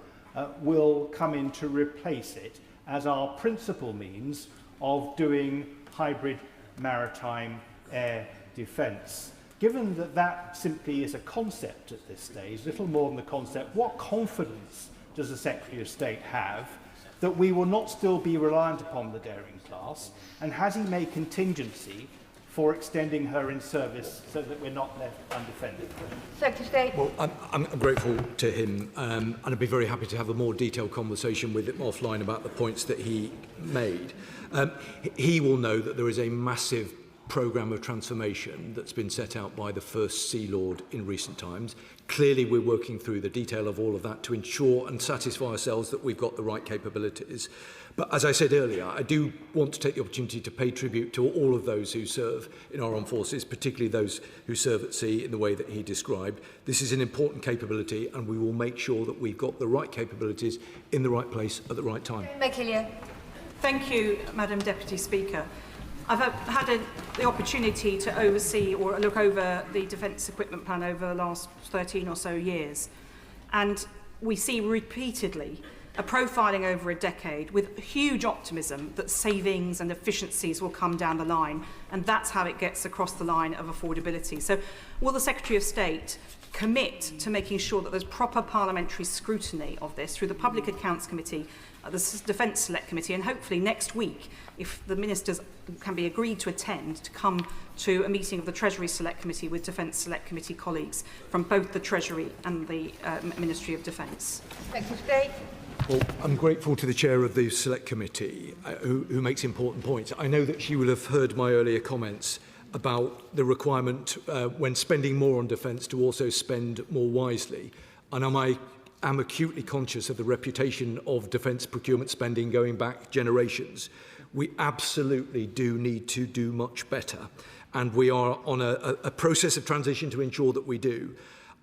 will come in to replace it as our principal means of doing hybrid maritime air defence. Given that that simply is a concept at this stage, little more than a concept, what confidence does the Secretary of State have that we will not still be reliant upon the Daring class, and has he made contingency for extending her in service so that we're not left undefended? Secretary of State. Well, I'm grateful to him, and I'd be very happy to have a more detailed conversation with him offline about the points that he made. He will know that there is a massive programme of transformation that's been set out by the First Sea Lord in recent times. Clearly, we're working through the detail of all of that to ensure and satisfy ourselves that we've got the right capabilities. But as I said earlier, I do want to take the opportunity to pay tribute to all of those who serve in our armed forces, particularly those who serve at sea in the way that he described. This is an important capability, and we will make sure that we've got the right capabilities in the right place at the right time. Thank you, Madam Deputy Speaker. I've had the opportunity to oversee or look over the Defence Equipment Plan over the last 13 or so years, and we see repeatedly a profiling over a decade with huge optimism that savings and efficiencies will come down the line, and that's how it gets across the line of affordability. So will the Secretary of State commit to making sure that there's proper parliamentary scrutiny of this through the Public Accounts Committee, the Defence Select Committee, and hopefully next week, if the ministers can be agreed to attend, to come to a meeting of the Treasury Select Committee with Defence Select Committee colleagues from both the Treasury and the Ministry of Defence? Secretary of State. Well, I'm grateful to the chair of the Select Committee who makes important points. I know that she will have heard my earlier comments about the requirement when spending more on defence to also spend more wisely. And I am acutely conscious of the reputation of defence procurement spending going back generations. We absolutely do need to do much better, and we are on a process of transition to ensure that we do.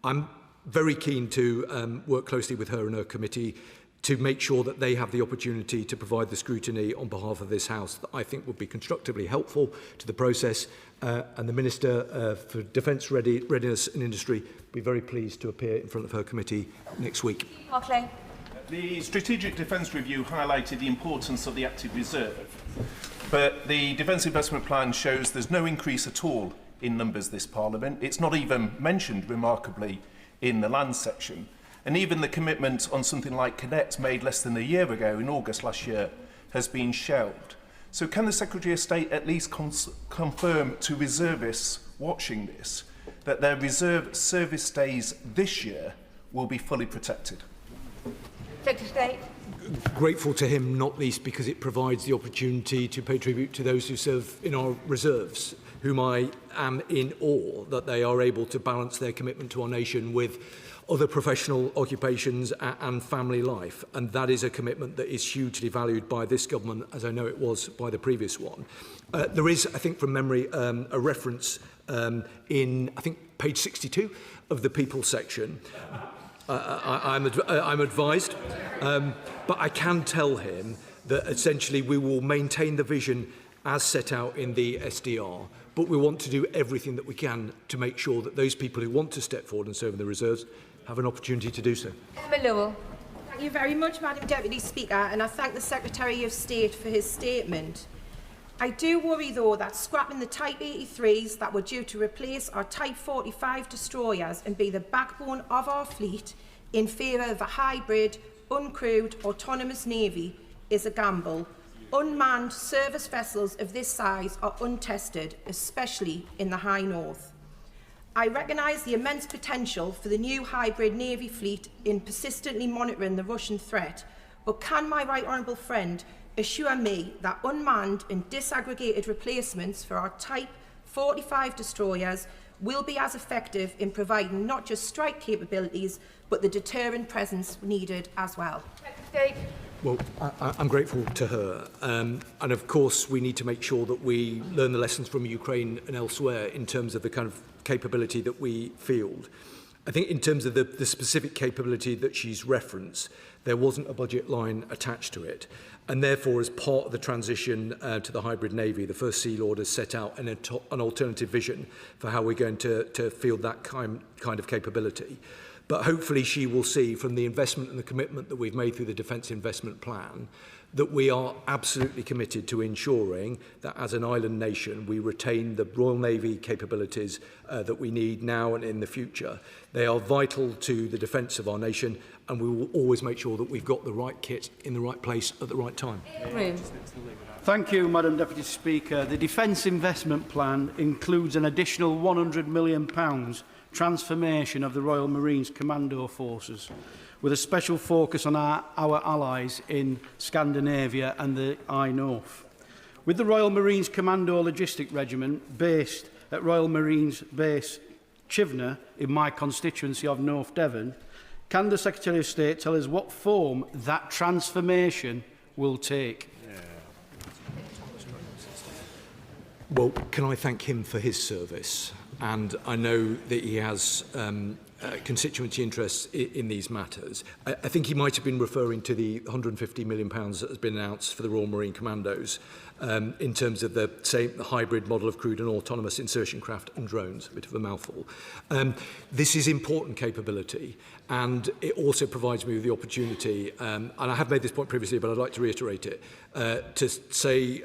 I'm very keen to work closely with her and her committee to make sure that they have the opportunity to provide the scrutiny on behalf of this House that I think would be constructively helpful to the process. And the Minister for Defence Readiness and Industry will be very pleased to appear in front of her committee next week. Barclay. The Strategic Defence Review highlighted the importance of the active reserve, but the Defence Investment Plan shows there's no increase at all in numbers this Parliament. It's not even mentioned, remarkably, in the land section. And even the commitment on something like Connect made less than a year ago, in August last year, has been shelved. So can the Secretary of State at least confirm to reservists watching this that their reserve service days this year will be fully protected? Secretary of State. Grateful to him, not least because it provides the opportunity to pay tribute to those who serve in our reserves, whom I am in awe that they are able to balance their commitment to our nation with other professional occupations and family life. And that is a commitment that is hugely valued by this government, as I know it was by the previous one. There is, I think from memory, a reference in, I think, page 62 of the People section. I'm advised. But I can tell him that essentially we will maintain the vision as set out in the SDR, but we want to do everything that we can to make sure that those people who want to step forward and serve in the reserves have an opportunity to do so. Emma Lowell. Thank you very much, Madam Deputy Speaker, and I thank the Secretary of State for his statement. I do worry, though, that scrapping the Type 83s that were due to replace our Type 45 destroyers and be the backbone of our fleet in favour of a hybrid, uncrewed, autonomous Navy is a gamble, Unmanned service vessels of this size are untested, especially in the High North. I recognise the immense potential for the new hybrid Navy fleet in persistently monitoring the Russian threat, but can my right honourable friend assure me that unmanned and disaggregated replacements for our Type 45 destroyers will be as effective in providing not just strike capabilities, but the deterrent presence needed as well? Well, I'm grateful to her. And of course, we need to make sure that we learn the lessons from Ukraine and elsewhere in terms of the kind of capability that we field. I think in terms of the specific capability that she's referenced, there wasn't a budget line attached to it. And therefore, as part of the transition to the hybrid Navy, the First Sea Lord has set out an alternative vision for how we're going to field that kind of capability. But hopefully she will see from the investment and the commitment that we've made through the Defence Investment Plan that we are absolutely committed to ensuring that as an island nation we retain the Royal Navy capabilities that we need now and in the future. They are vital to the defence of our nation, and we will always make sure that we've got the right kit in the right place at the right time. Thank you, Madam Deputy Speaker. The Defence Investment Plan includes an additional £100 million transformation of the Royal Marines Commando Forces, with a special focus on our allies in Scandinavia and the High North. With the Royal Marines Commando Logistic Regiment based at Royal Marines Base Chivenor in my constituency of North Devon, can the Secretary of State tell us what form that transformation will take? Well, can I thank him for his service? And I know that he has constituency interests in these matters. I think he might have been referring to the £150 million that has been announced for the Royal Marine Commandos in terms of the hybrid model of crewed and autonomous insertion craft and drones, a bit of a mouthful. This is important capability, and it also provides me with the opportunity, and I have made this point previously, but I'd like to reiterate it, to say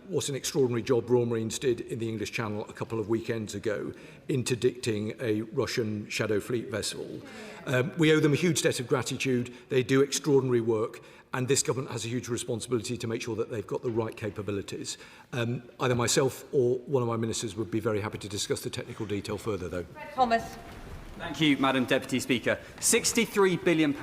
what an extraordinary job Royal Marines did in the English Channel a couple of weekends ago, interdicting a Russian Shadow Fleet vessel. We owe them a huge debt of gratitude. They do extraordinary work, and this government has a huge responsibility to make sure that they've got the right capabilities. Either myself or one of my ministers would be very happy to discuss the technical detail further, though. Thomas. Thank you, Madam Deputy Speaker. £63 billion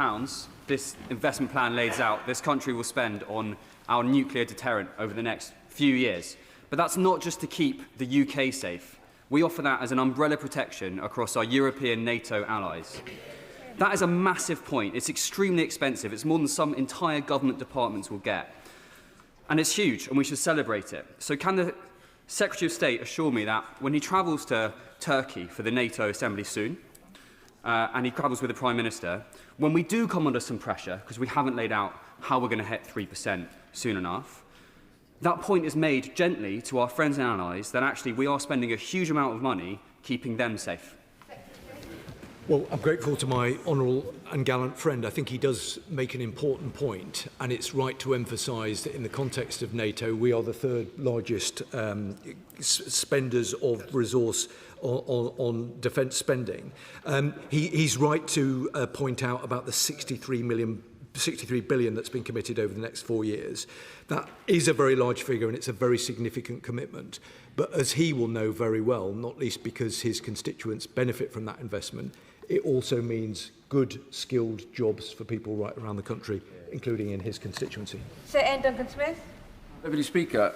this investment plan lays out this country will spend on our nuclear deterrent over the next few years. But that's not just to keep the UK safe. We offer that as an umbrella protection across our European NATO allies. That is a massive point. It's extremely expensive. It's more than some entire government departments will get. And it's huge, and we should celebrate it. So can the Secretary of State assure me that when he travels to Turkey for the NATO Assembly soon, and he travels with the Prime Minister, when we do come under some pressure, because we haven't laid out how we're going to hit 3% soon enough, that point is made gently to our friends and allies that actually we are spending a huge amount of money keeping them safe. Well, I'm grateful to my honourable and gallant friend. I think he does make an important point, and it's right to emphasise that in the context of NATO, we are the third largest spenders of resource on defence spending. He's right to point out about the 63 billion that's been committed over the next 4 years. That is a very large figure, and it's a very significant commitment. But as he will know very well, not least because his constituents benefit from that investment, it also means good, skilled jobs for people right around the country, including in his constituency. Sir N. Duncan Smith. Deputy Speaker,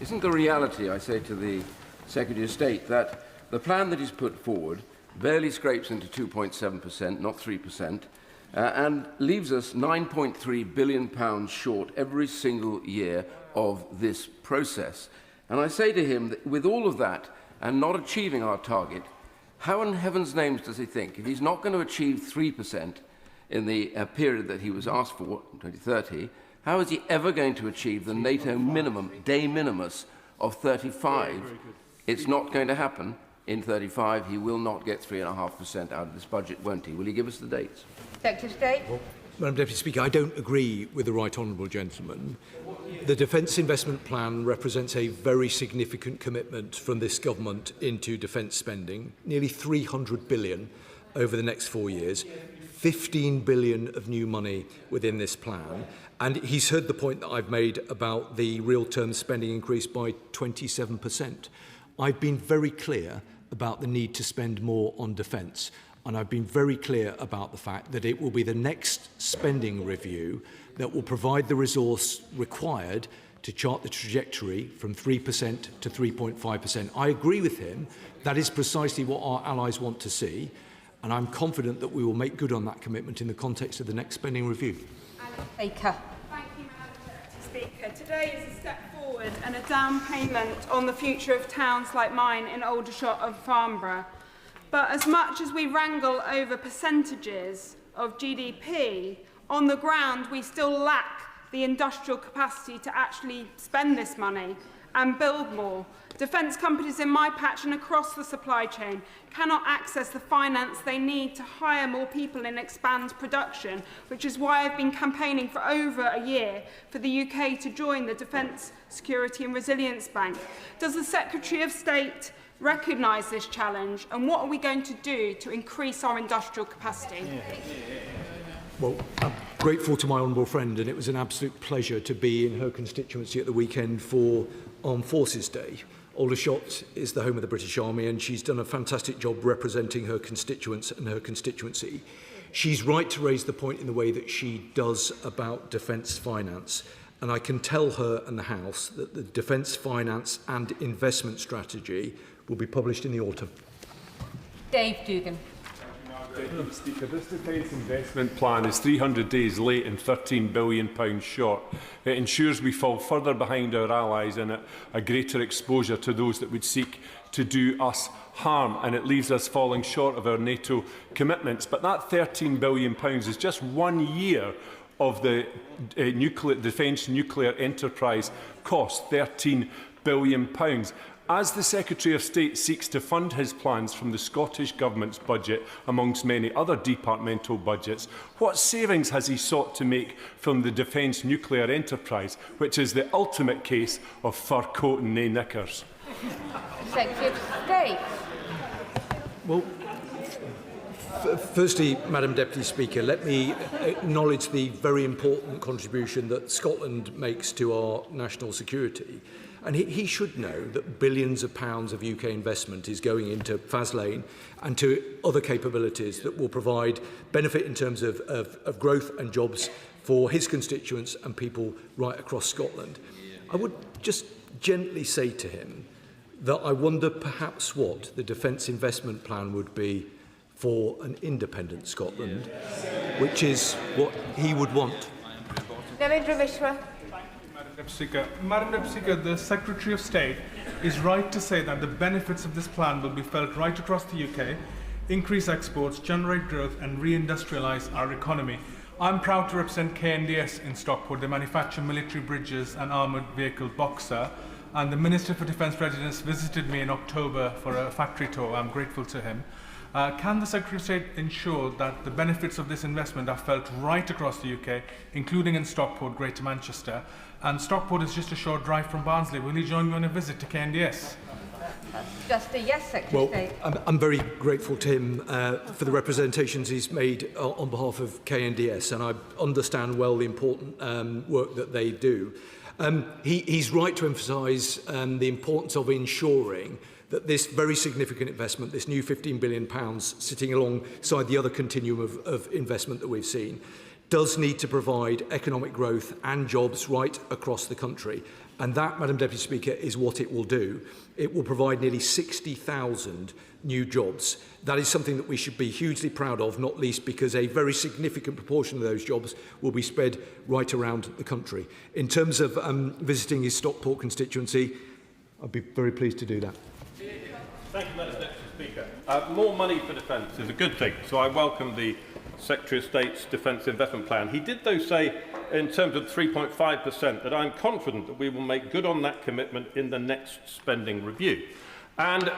isn't the reality, I say to the Secretary of State, that the plan that he's put forward barely scrapes into 2.7%, not 3%, and leaves us £9.3 billion short every single year of this process? And I say to him that with all of that and not achieving our target, how in heaven's names does he think, if he's not going to achieve 3% in the period that he was asked for, 2030, how is he ever going to achieve the NATO minimum, de minimis, of 35? It's not going to happen. In 35, he will not get 3.5% out of this budget, won't he? Will he give us the dates? Secretary of State. Well, Madam Deputy Speaker, I don't agree with the right honourable gentleman. The Defence Investment Plan represents a very significant commitment from this government into defence spending, nearly 300 billion over the next 4 years. 15 billion of new money within this plan. And he's heard the point that I've made about the real term spending increase by 27%. I've been very clear about the need to spend more on defence. And I've been very clear about the fact that it will be the next spending review that will provide the resource required to chart the trajectory from 3% to 3.5%. I agree with him. That is precisely what our allies want to see. And I'm confident that we will make good on that commitment in the context of the next spending review. Baker. Thank you, Madam Deputy Speaker. Today is a step forward and a down payment on the future of towns like mine in Aldershot and Farnborough. But as much as we wrangle over percentages of GDP, on the ground we still lack the industrial capacity to actually spend this money and build more. Defence companies in my patch and across the supply chain cannot access the finance they need to hire more people and expand production, which is why I've been campaigning for over a year for the UK to join the Defence, Security and Resilience Bank. Does the Secretary of State recognise this challenge, and what are we going to do to increase our industrial capacity? Well, I'm grateful to my honourable friend, and it was an absolute pleasure to be in her constituency at the weekend for Armed Forces Day. Aldershot is the home of the British Army, and she's done a fantastic job representing her constituents and her constituency. She's right to raise the point in the way that she does about defence finance, and I can tell her and the House that the defence finance and investment strategy will be published in the autumn. Dave Dugan. Deputy Speaker, this defence investment plan is 300 days late and £13 billion short. It ensures we fall further behind our allies and a greater exposure to those that would seek to do us harm, and it leaves us falling short of our NATO commitments. But that £13 billion is just 1 year of the defence nuclear enterprise cost, £13 billion. As the Secretary of State seeks to fund his plans from the Scottish Government's budget, amongst many other departmental budgets, what savings has he sought to make from the defence nuclear enterprise, which is the ultimate case of fur coat and nae knickers? Secretary of State. Well, firstly, Madam Deputy Speaker, let me acknowledge the very important contribution that Scotland makes to our national security. And he should know that billions of pounds of UK investment is going into Faslane and to other capabilities that will provide benefit in terms of growth and jobs for his constituents and people right across Scotland. I would just gently say to him that I wonder perhaps what the Defence Investment Plan would be for an independent Scotland, which is what he would want. Narendra Mishra. Madam Deputy Speaker, the Secretary of State is right to say that the benefits of this plan will be felt right across the UK, increase exports, generate growth and re-industrialise our economy. I'm proud to represent KNDS in Stockport. They manufacture military bridges and armoured vehicle Boxer, and the Minister for Defence Readiness visited me in October for a factory tour. I'm grateful to him. Can the Secretary of State ensure that the benefits of this investment are felt right across the UK, including in Stockport, Greater Manchester? And Stockport is just a short drive from Barnsley. Will he join me on a visit to KNDS? Just a yes, Secretary of State. I'm very grateful to him for the representations he's made on behalf of KNDS, and I understand well the important work that they do. He's right to emphasise the importance of ensuring that this very significant investment, this new £15 billion sitting alongside the other continuum of investment that we've seen, does need to provide economic growth and jobs right across the country. And that, Madam Deputy Speaker, is what it will do. It will provide nearly 60,000 new jobs. That is something that we should be hugely proud of, not least because a very significant proportion of those jobs will be spread right around the country. In terms of visiting his Stockport constituency, I'd be very pleased to do that. Thank you, Madam Deputy Speaker. More money for defence is a good thing, so I welcome the Secretary of State's Defence Investment Plan. He did, though, say, in terms of 3.5%, that I'm confident that we will make good on that commitment in the next spending review. And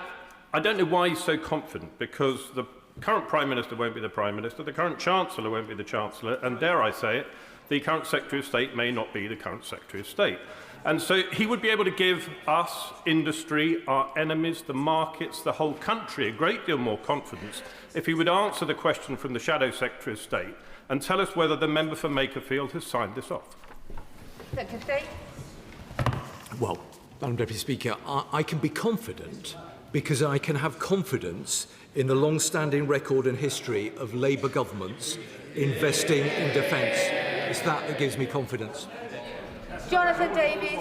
I don't know why he's so confident, because the current Prime Minister won't be the Prime Minister, the current Chancellor won't be the Chancellor, and dare I say it, the current Secretary of State may not be the current Secretary of State. And so he would be able to give us, industry, our enemies, the markets, the whole country a great deal more confidence if he would answer the question from the Shadow Secretary of State and tell us whether the member for Makerfield has signed this off. Secretary of State. Well, Madam Deputy Speaker, I can be confident because I can have confidence in the long-standing record and history of Labour governments investing in defence. It's that gives me confidence. Jonathan Davies.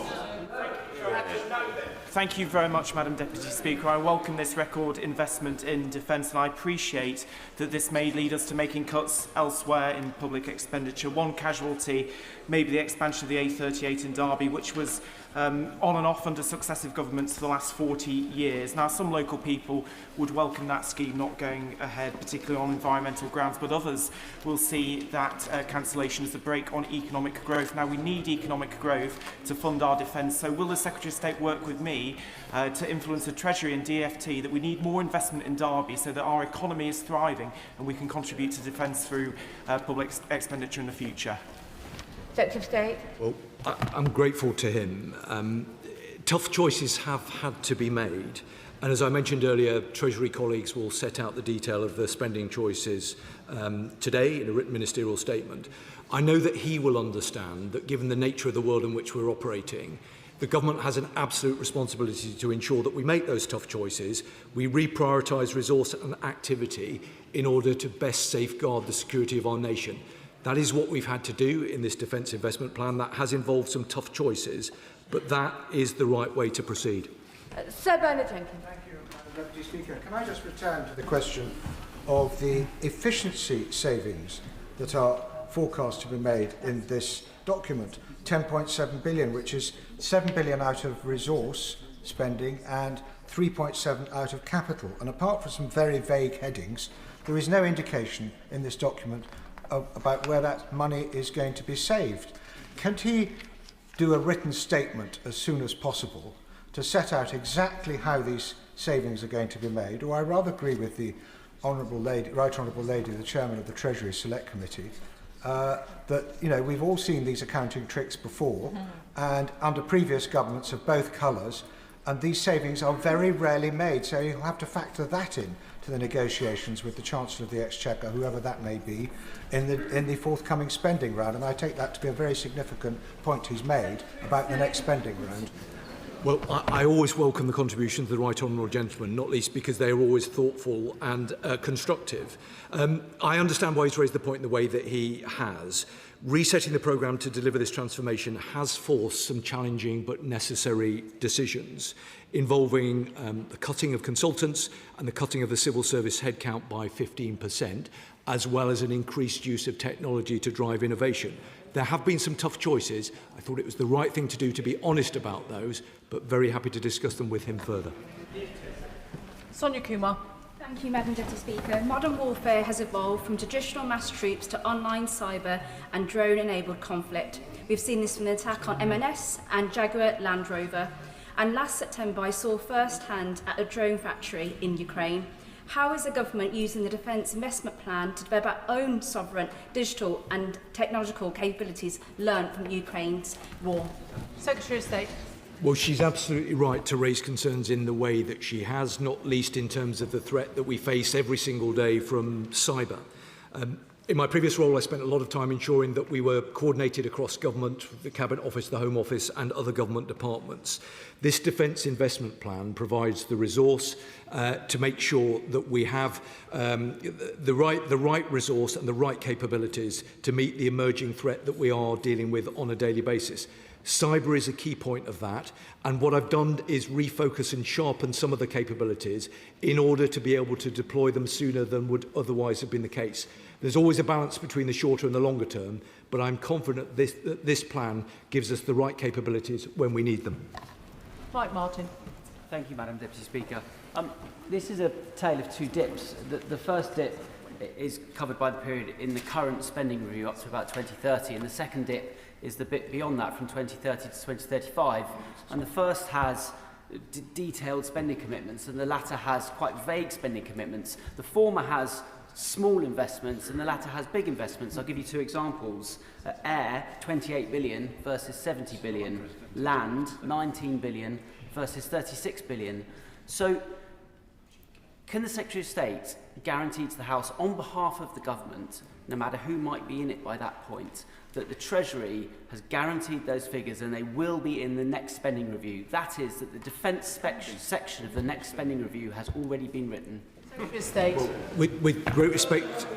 Thank you very much, Madam Deputy Speaker. I welcome this record investment in defence, and I appreciate that this may lead us to making cuts elsewhere in public expenditure. One casualty may be the expansion of the A38 in Derby, which was on and off under successive governments for the last 40 years. Now, some local people would welcome that scheme not going ahead, particularly on environmental grounds, but others will see that cancellation as a brake on economic growth. Now, we need economic growth to fund our defence, so will the Secretary of State work with me to influence the Treasury and DFT that we need more investment in Derby so that our economy is thriving and we can contribute to defence through public expenditure in the future? Secretary of State. Well, I'm grateful to him. Tough choices have had to be made. And as I mentioned earlier, Treasury colleagues will set out the detail of the spending choices today in a written ministerial statement. I know that he will understand that given the nature of the world in which we're operating, the government has an absolute responsibility to ensure that we make those tough choices, we reprioritise resource and activity in order to best safeguard the security of our nation. That is what we've had to do in this defence investment plan. That has involved some tough choices, but that is the right way to proceed. Sir Bernard Jenkins. Thank you, Madam Deputy Speaker. Can I just return to the question of the efficiency savings that are forecast to be made in this document? 10.7 billion, which is 7 billion out of resource spending and 3.7 out of capital. And apart from some very vague headings, there is no indication in this document about where that money is going to be saved. Can he do a written statement as soon as possible to set out exactly how these savings are going to be made? Or I rather agree with the Honourable Lady, Right Honourable Lady, the Chairman of the Treasury Select Committee, that we've all seen these accounting tricks before, and under previous governments of both colours, and these savings are very rarely made. So you'll have to factor that in to the negotiations with the Chancellor of the Exchequer, whoever that may be, in the forthcoming spending round. And I take that to be a very significant point he's made about the next spending round. Well, I always welcome the contributions of the Right Honourable Gentleman, not least because they are always thoughtful and constructive. I understand why he's raised the point in the way that he has. Resetting the programme to deliver this transformation has forced some challenging but necessary decisions involving the cutting of consultants and the cutting of the civil service headcount by 15%, as well as an increased use of technology to drive innovation. There have been some tough choices. I thought it was the right thing to do to be honest about those, but very happy to discuss them with him further. Sonia Kumar. Thank you, Madam Deputy Speaker. Modern warfare has evolved from traditional mass troops to online cyber and drone-enabled conflict. We've seen this from the attack on M&S and Jaguar Land Rover. And last September, I saw firsthand at a drone factory in Ukraine. How is the government using the Defence Investment Plan to develop our own sovereign digital and technological capabilities learned from Ukraine's war? Secretary of State. Well, she's absolutely right to raise concerns in the way that she has, not least in terms of the threat that we face every single day from cyber. In my previous role, I spent a lot of time ensuring that we were coordinated across government, the Cabinet Office, the Home Office and other government departments. This Defence Investment Plan provides the resource to make sure that we have the right resource and the right capabilities to meet the emerging threat that we are dealing with on a daily basis. Cyber is a key point of that, and what I've done is refocus and sharpen some of the capabilities in order to be able to deploy them sooner than would otherwise have been the case. There's always a balance between the shorter and the longer term, but I'm confident that this plan gives us the right capabilities when we need them. Mike Martin. Thank you, Madam Deputy Speaker. This is a tale of two dips. The first dip is covered by the period in the current spending review up to about 2030, and the second dip is the bit beyond that from 2030 to 2035. And the first has detailed spending commitments and the latter has quite vague spending commitments. The former has small investments and the latter has big investments. I'll give you two examples. Air, 28 billion versus 70 billion. Land, 19 billion versus 36 billion. So can the Secretary of State guarantee to the House, on behalf of the government, no matter who might be in it by that point, that the Treasury has guaranteed those figures and they will be in the next spending review? That is, that the defence section of the next spending review has already been written. Secretary of State. Well, with great respect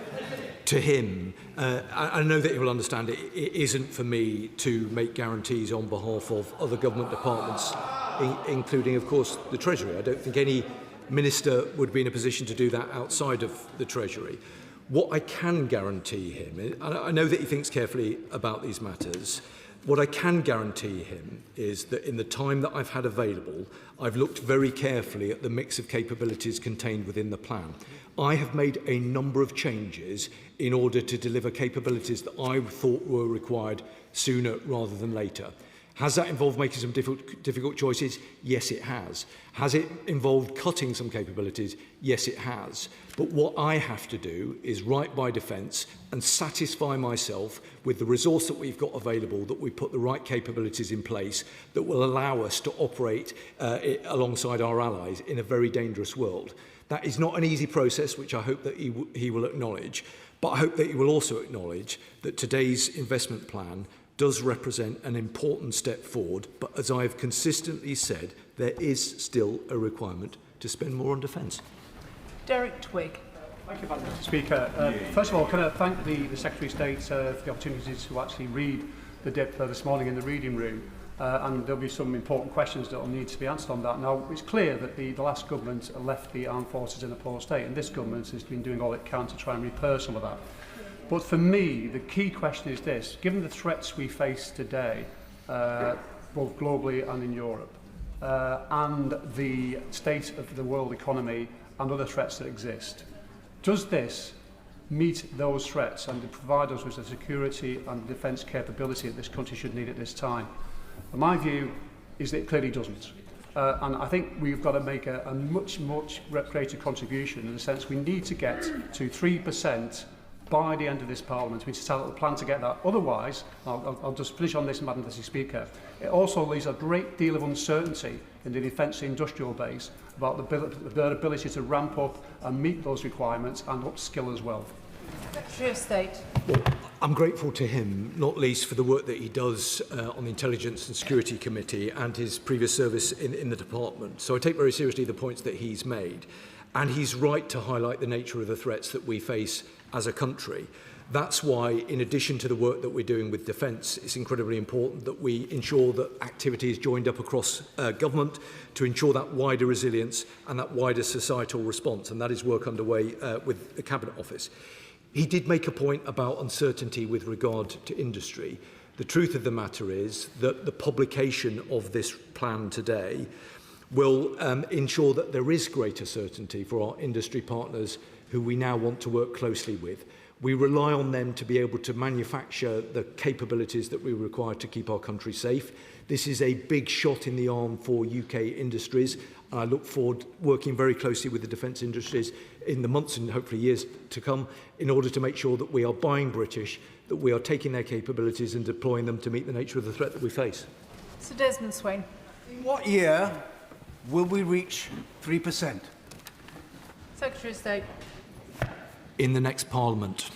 to him, I know that he will understand it isn't for me to make guarantees on behalf of other government departments, including, of course, the Treasury. I don't think any minister would be in a position to do that outside of the Treasury. What I can guarantee him, and I know that he thinks carefully about these matters, what I can guarantee him is that in the time that I've had available, I've looked very carefully at the mix of capabilities contained within the plan. I have made a number of changes in order to deliver capabilities that I thought were required sooner rather than later. Has that involved making some difficult choices? Yes, it has. Has it involved cutting some capabilities? Yes, it has. But what I have to do is right by defence and satisfy myself with the resource that we've got available, that we put the right capabilities in place that will allow us to operate alongside our allies in a very dangerous world. That is not an easy process, which I hope that he will acknowledge. But I hope that he will also acknowledge that today's investment plan does represent an important step forward, but as I have consistently said, there is still a requirement to spend more on defence. Derek Twigg. Thank you, Madam Speaker. First of all, can I thank the Secretary of State for the opportunity to actually read the DIP this morning in the reading room, and there'll be some important questions that will need to be answered on that. Now, it's clear that the last government left the armed forces in a poor state, and this government has been doing all it can to try and repair some of that. But for me, the key question is this. Given the threats we face today, both globally and in Europe, and the state of the world economy and other threats that exist, does this meet those threats and provide us with the security and defence capability that this country should need at this time? And my view is that it clearly doesn't. And I think we've got to make a much greater contribution in the sense we need to get to 3% by the end of this Parliament. We need to start a plan to get that. Otherwise, I'll just finish on this, Madam Deputy Speaker, it also leaves a great deal of uncertainty in the defence industrial base about their ability to ramp up and meet those requirements and upskill as well. Secretary of State. Well, I'm grateful to him, not least for the work that he does on the Intelligence and Security Committee and his previous service in the department. So I take very seriously the points that he's made. And he's right to highlight the nature of the threats that we face as a country. That's why, in addition to the work that we're doing with defence, it's incredibly important that we ensure that activity is joined up across government to ensure that wider resilience and that wider societal response. And that is work underway with the Cabinet Office. He did make a point about uncertainty with regard to industry. The truth of the matter is that the publication of this plan today will ensure that there is greater certainty for our industry partners who we now want to work closely with. We rely on them to be able to manufacture the capabilities that we require to keep our country safe. This is a big shot in the arm for UK industries. I look forward to working very closely with the defence industries in the months and hopefully years to come in order to make sure that we are buying British, that we are taking their capabilities and deploying them to meet the nature of the threat that we face. Sir Desmond Swain. In what year will we reach 3%? Secretary of State. In the next Parliament.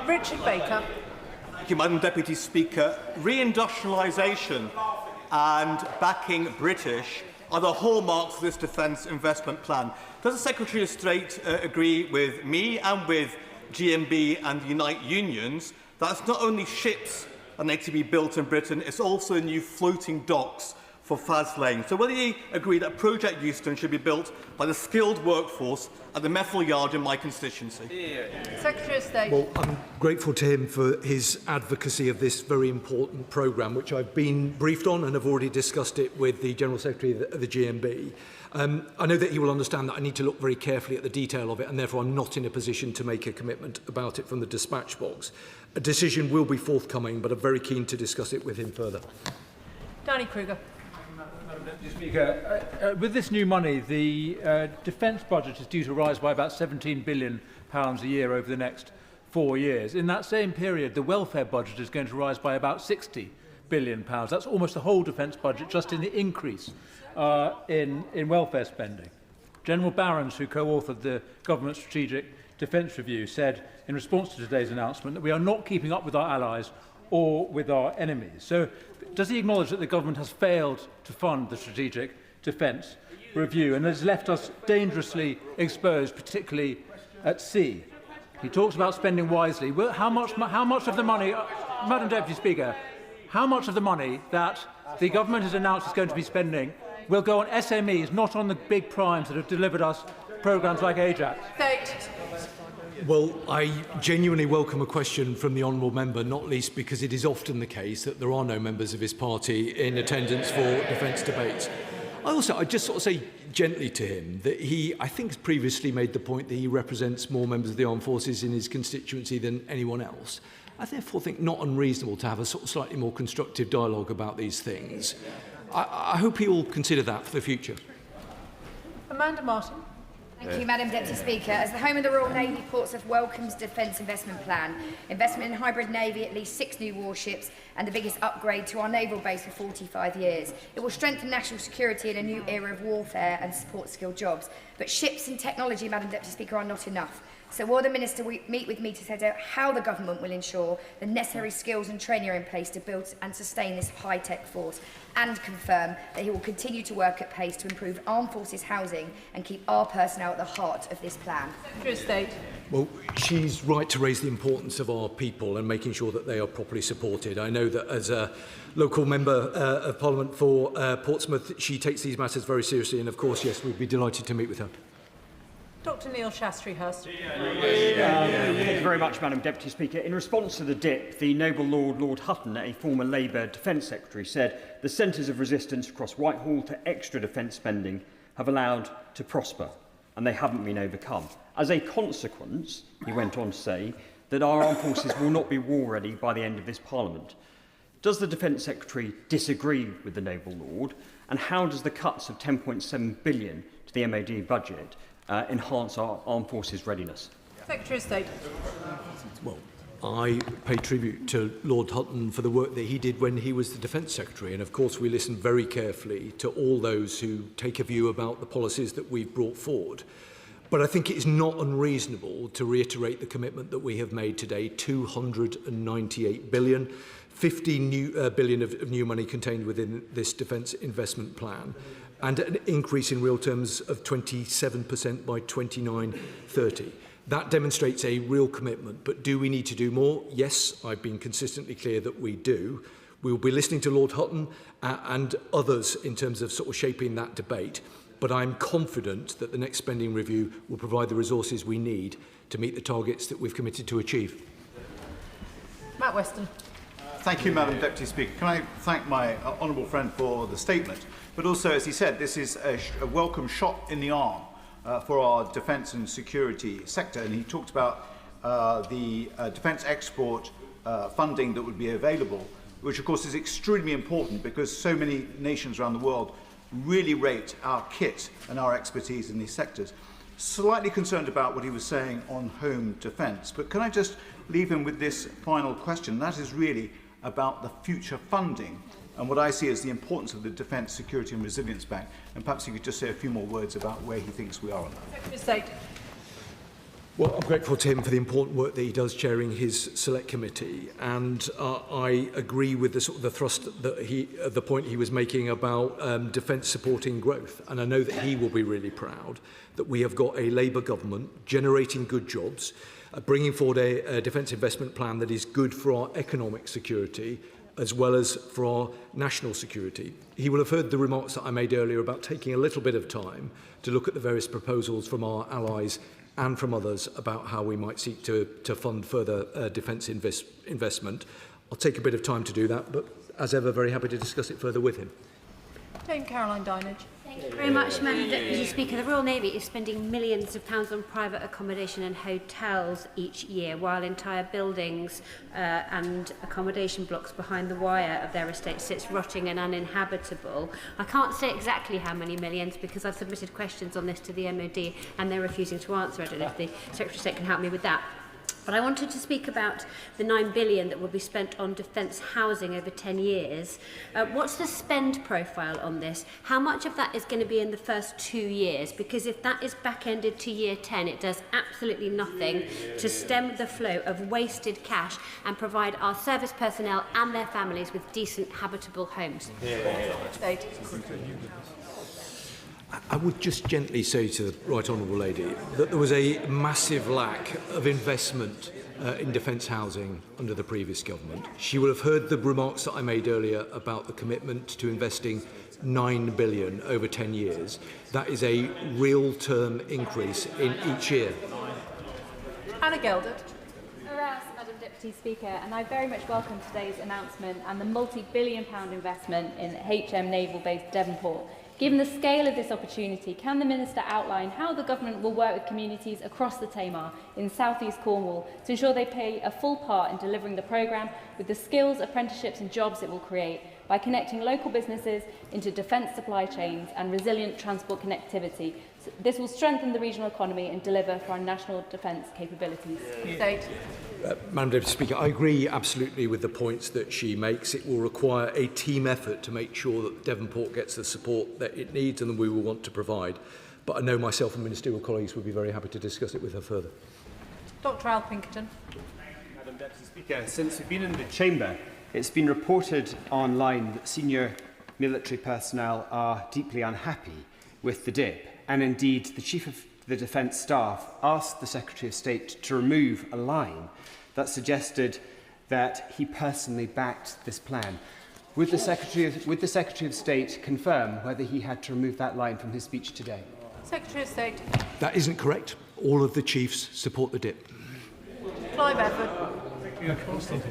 Richard Baker. Thank you, Madam Deputy Speaker. Reindustrialisation and backing British are the hallmarks of this defence investment plan. Does the Secretary of State agree with me and with GMB and the Unite Unions that it's not only ships that need to be built in Britain, it's also new floating docks for Faslane? So will he agree that Project Euston should be built by the skilled workforce at the Methil Yard in my constituency? Secretary of State. Well, I'm grateful to him for his advocacy of this very important programme, which I've been briefed on and have already discussed it with the General Secretary of the GMB. I know that he will understand that I need to look very carefully at the detail of it, and therefore I'm not in a position to make a commitment about it from the dispatch box. A decision will be forthcoming, but I'm very keen to discuss it with him further. Danny Kruger. Madam Deputy Speaker, with this new money, the defence budget is due to rise by about £17 billion a year over the next 4 years. In that same period, the welfare budget is going to rise by about £60 billion. That's almost the whole defence budget just in the increase in welfare spending. General Barrons, who co-authored the Government Strategic Defence Review, said in response to today's announcement that we are not keeping up with our allies or with our enemies. So does he acknowledge that the government has failed to fund the Strategic Defence Review and has left us dangerously exposed, particularly at sea? He talks about spending wisely. Well, how much of the money, Madam Deputy Speaker, how much of the money that the government has announced is going to be spending will go on SMEs, not on the big primes that have delivered us programmes like Ajax? Well, I genuinely welcome a question from the honourable member, not least because it is often the case that there are no members of his party in attendance for defence debates. I just sort of say gently to him that he, I think, has previously made the point that he represents more members of the armed forces in his constituency than anyone else. I therefore think not unreasonable to have a sort of slightly more constructive dialogue about these things. I hope he will consider that for the future. Amanda Martin. Thank you, Madam Deputy Speaker. As the home of the Royal Navy, Portsmouth welcomes Defence Investment Plan. Investment in hybrid navy, at least 6 new warships, and the biggest upgrade to our naval base for 45 years. It will strengthen national security in a new era of warfare and support skilled jobs. But ships and technology, Madam Deputy Speaker, are not enough. So will the Minister meet with me to set out how the government will ensure the necessary skills and training are in place to build and sustain this high-tech force, and confirm that he will continue to work at pace to improve armed forces housing and keep our personnel at the heart of this plan? Secretary of State. Well, she's right to raise the importance of our people and making sure that they are properly supported. I know that as a local member of Parliament for Portsmouth, she takes these matters very seriously, and of course, yes, we'd be delighted to meet with her. Dr Neil Shastri-Hurst. Thank you very much, Madam Deputy Speaker. In response to the dip, the Noble Lord Hutton, a former Labour Defence Secretary, said the centres of resistance across Whitehall to extra defence spending have allowed to prosper, and they haven't been overcome. As a consequence, he went on to say that our armed forces will not be war-ready by the end of this Parliament. Does the Defence Secretary disagree with the Noble Lord, and how does the cuts of £10.7 billion to the MOD budget enhance our armed forces readiness? Secretary of State. Well, I pay tribute to Lord Hutton for the work that he did when he was the Defence Secretary, and of course we listen very carefully to all those who take a view about the policies that we've brought forward. But I think it is not unreasonable to reiterate the commitment that we have made today: £298 billion, £50 billion of new money contained within this defence investment plan, and an increase in real terms of 27% by 29-30. That demonstrates a real commitment, but do we need to do more? Yes, I've been consistently clear that we do. We will be listening to Lord Hutton and others in terms of sort of shaping that debate, but I'm confident that the next spending review will provide the resources we need to meet the targets that we've committed to achieve. Matt Weston. Thank you, Madam Deputy Speaker. Can I thank my honourable friend for the statement? But also, as he said, this is a welcome shot in the arm for our defence and security sector. And he talked about the defence export funding that would be available, which of course is extremely important because so many nations around the world really rate our kit and our expertise in these sectors. Slightly concerned about what he was saying on home defence, but can I just leave him with this final question? That is really about the future funding and what I see as the importance of the Defence, Security and Resilience Bank. And perhaps you could just say a few more words about where he thinks we are on that. Secretary of State. Well, I'm grateful to him for the important work that he does chairing his select committee, and I agree with the sort of the thrust that the point he was making about defence supporting growth. And I know that he will be really proud that we have got a Labour government generating good jobs, bringing forward a defence investment plan that is good for our economic security as well as for our national security. He will have heard the remarks that I made earlier about taking a little bit of time to look at the various proposals from our allies and from others about how we might seek to fund further defence investment. I'll take a bit of time to do that, but as ever, very happy to discuss it further with him. Dame Caroline Dinage. Thank you very much, Madam Deputy Speaker. The Royal Navy is spending millions of pounds on private accommodation and hotels each year, while entire buildings and accommodation blocks behind the wire of their estate sits rotting and uninhabitable. I can't say exactly how many millions because I've submitted questions on this to the MOD and they're refusing to answer. I don't know if the Secretary of State can help me with that. But I wanted to speak about the £9 billion that will be spent on defence housing over 10 years. What's the spend profile on this? How much of that is going to be in the first 2 years? Because if that is back-ended to year 10, it does absolutely nothing to stem the flow of wasted cash and provide our service personnel and their families with decent, habitable homes. I would just gently say to the Right Honourable Lady that there was a massive lack of investment in defence housing under the previous government. She will have heard the remarks that I made earlier about the commitment to investing £9 billion over 10 years. That is a real-term increase in each year. Anna Geldert. Madam Deputy Speaker, and I very much welcome today's announcement and the multi-billion-pound investment in HM Naval Base Devonport. Given the scale of this opportunity, can the Minister outline how the Government will work with communities across the Tamar in South East Cornwall to ensure they play a full part in delivering the programme with the skills, apprenticeships and jobs it will create by connecting local businesses into defence supply chains and resilient transport connectivity? This will strengthen the regional economy and deliver for our national defence capabilities. Madam Deputy Speaker, I agree absolutely with the points that she makes. It will require a team effort to make sure that Devonport gets the support that it needs and that we will want to provide. But I know myself and ministerial colleagues would be very happy to discuss it with her further. Dr Al Pinkerton. Madam Deputy Speaker, since we've been in the Chamber, it's been reported online that senior military personnel are deeply unhappy with the DIP. And indeed, the Chief of the Defence Staff asked the Secretary of State to remove a line that suggested that he personally backed this plan. Would the Secretary of State confirm whether he had to remove that line from his speech today? Secretary of State. That isn't correct. All of the chiefs support the DIP. Clive Efford.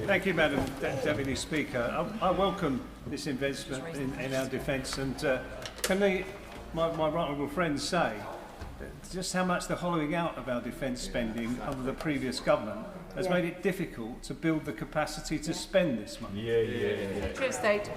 Thank you, Madam Deputy Speaker. I welcome this investment in our defence, and can my right honourable friends say just how much the hollowing out of our defence spending under the previous government has made it difficult to build the capacity to spend this money. Secretary of State.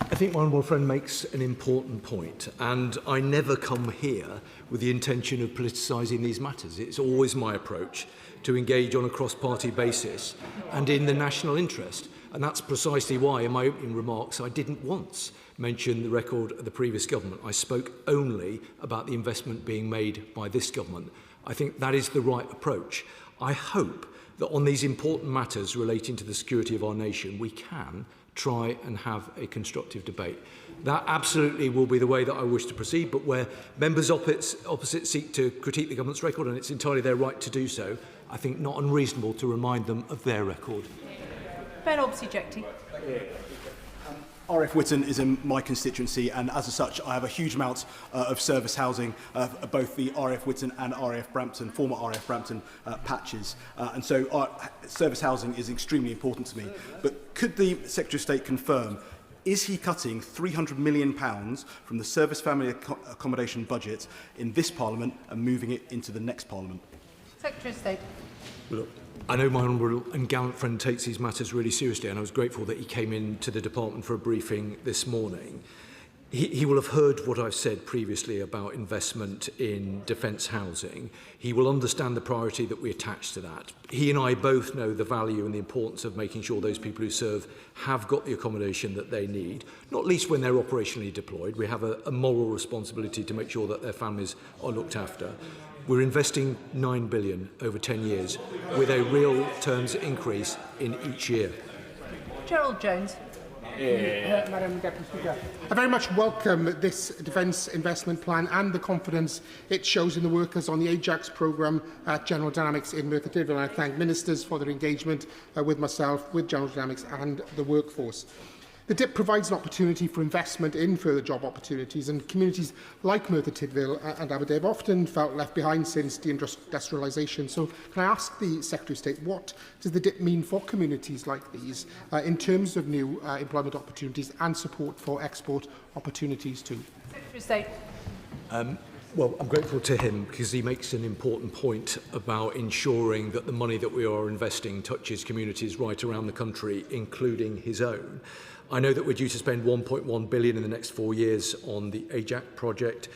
I think my honourable friend makes an important point, and I never come here with the intention of politicising these matters. It's always my approach to engage on a cross-party basis and in the national interest. And that's precisely why, in my opening remarks, I didn't once mention the record of the previous government. I spoke only about the investment being made by this government. I think that is the right approach. I hope that on these important matters relating to the security of our nation, we can try and have a constructive debate. That absolutely will be the way that I wish to proceed, but where members opposite seek to critique the government's record, and it's entirely their right to do so, I think not unreasonable to remind them of their record. Ben Obsi-Jecty. RF Whitton is in my constituency, and as such I have a huge amount of service housing, both the RF Whitton and RF Brampton, former RF Brampton patches, and so service housing is extremely important to me. But could the Secretary of State confirm, is he cutting £300 million from the service family accommodation budget in this Parliament and moving it into the next Parliament? Secretary of State. Look, I know my honourable and gallant friend takes these matters really seriously, and I was grateful that he came into the department for a briefing this morning. He will have heard what I've said previously about investment in defence housing. He will understand the priority that we attach to that. He and I both know the value and the importance of making sure those people who serve have got the accommodation that they need, not least when they're operationally deployed. We have a moral responsibility to make sure that their families are looked after. We're investing £9 billion over 10 years with a real terms increase in each year. Gerald Jones. Madam Deputy Speaker, I very much welcome this defence investment plan and the confidence it shows in the workers on the Ajax programme at General Dynamics in Merthyr Tydfil. I thank ministers for their engagement with myself, with General Dynamics and the workforce. The DIP provides an opportunity for investment in further job opportunities, and communities like Merthyr Tydfil and Aberdeen have often felt left behind since deindustrialisation. So can I ask the Secretary of State, what does the DIP mean for communities like these in terms of new employment opportunities and support for export opportunities too? Secretary of State. Well, I'm grateful to him because he makes an important point about ensuring that the money that we are investing touches communities right around the country, including his own. I know that we're due to spend 1.1 billion in the next 4 years on the AJAC project,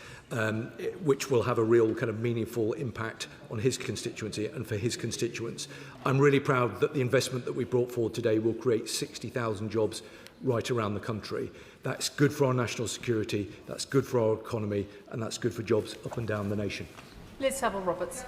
which will have a real kind of meaningful impact on his constituency and for his constituents. I'm really proud that the investment that we brought forward today will create 60,000 jobs right around the country. That's good for our national security, that's good for our economy, and that's good for jobs up and down the nation. Liz Saville-Roberts.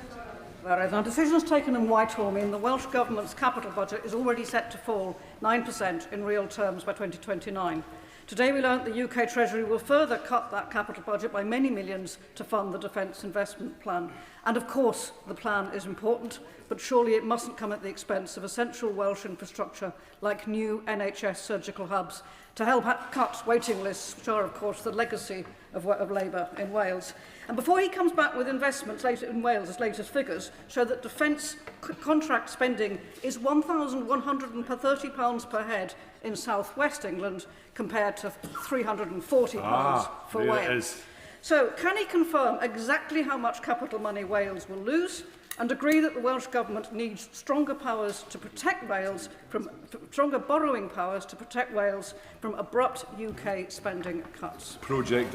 Whereas our decisions taken in Whitehall mean the Welsh Government's capital budget is already set to fall 9% in real terms by 2029. Today we learnt the UK Treasury will further cut that capital budget by many millions to fund the Defence Investment Plan. And of course the plan is important, but surely it mustn't come at the expense of essential Welsh infrastructure like new NHS surgical hubs to help cut waiting lists, which are of course the legacy of Labour in Wales. And before he comes back with investments later in Wales' latest figures show that defence contract spending is £1,130 per head in South West England compared to £340 for Wales. So can he confirm exactly how much capital money Wales will lose and agree that the Welsh Government needs stronger powers to protect Wales from stronger borrowing powers to protect Wales from abrupt UK spending cuts? Project.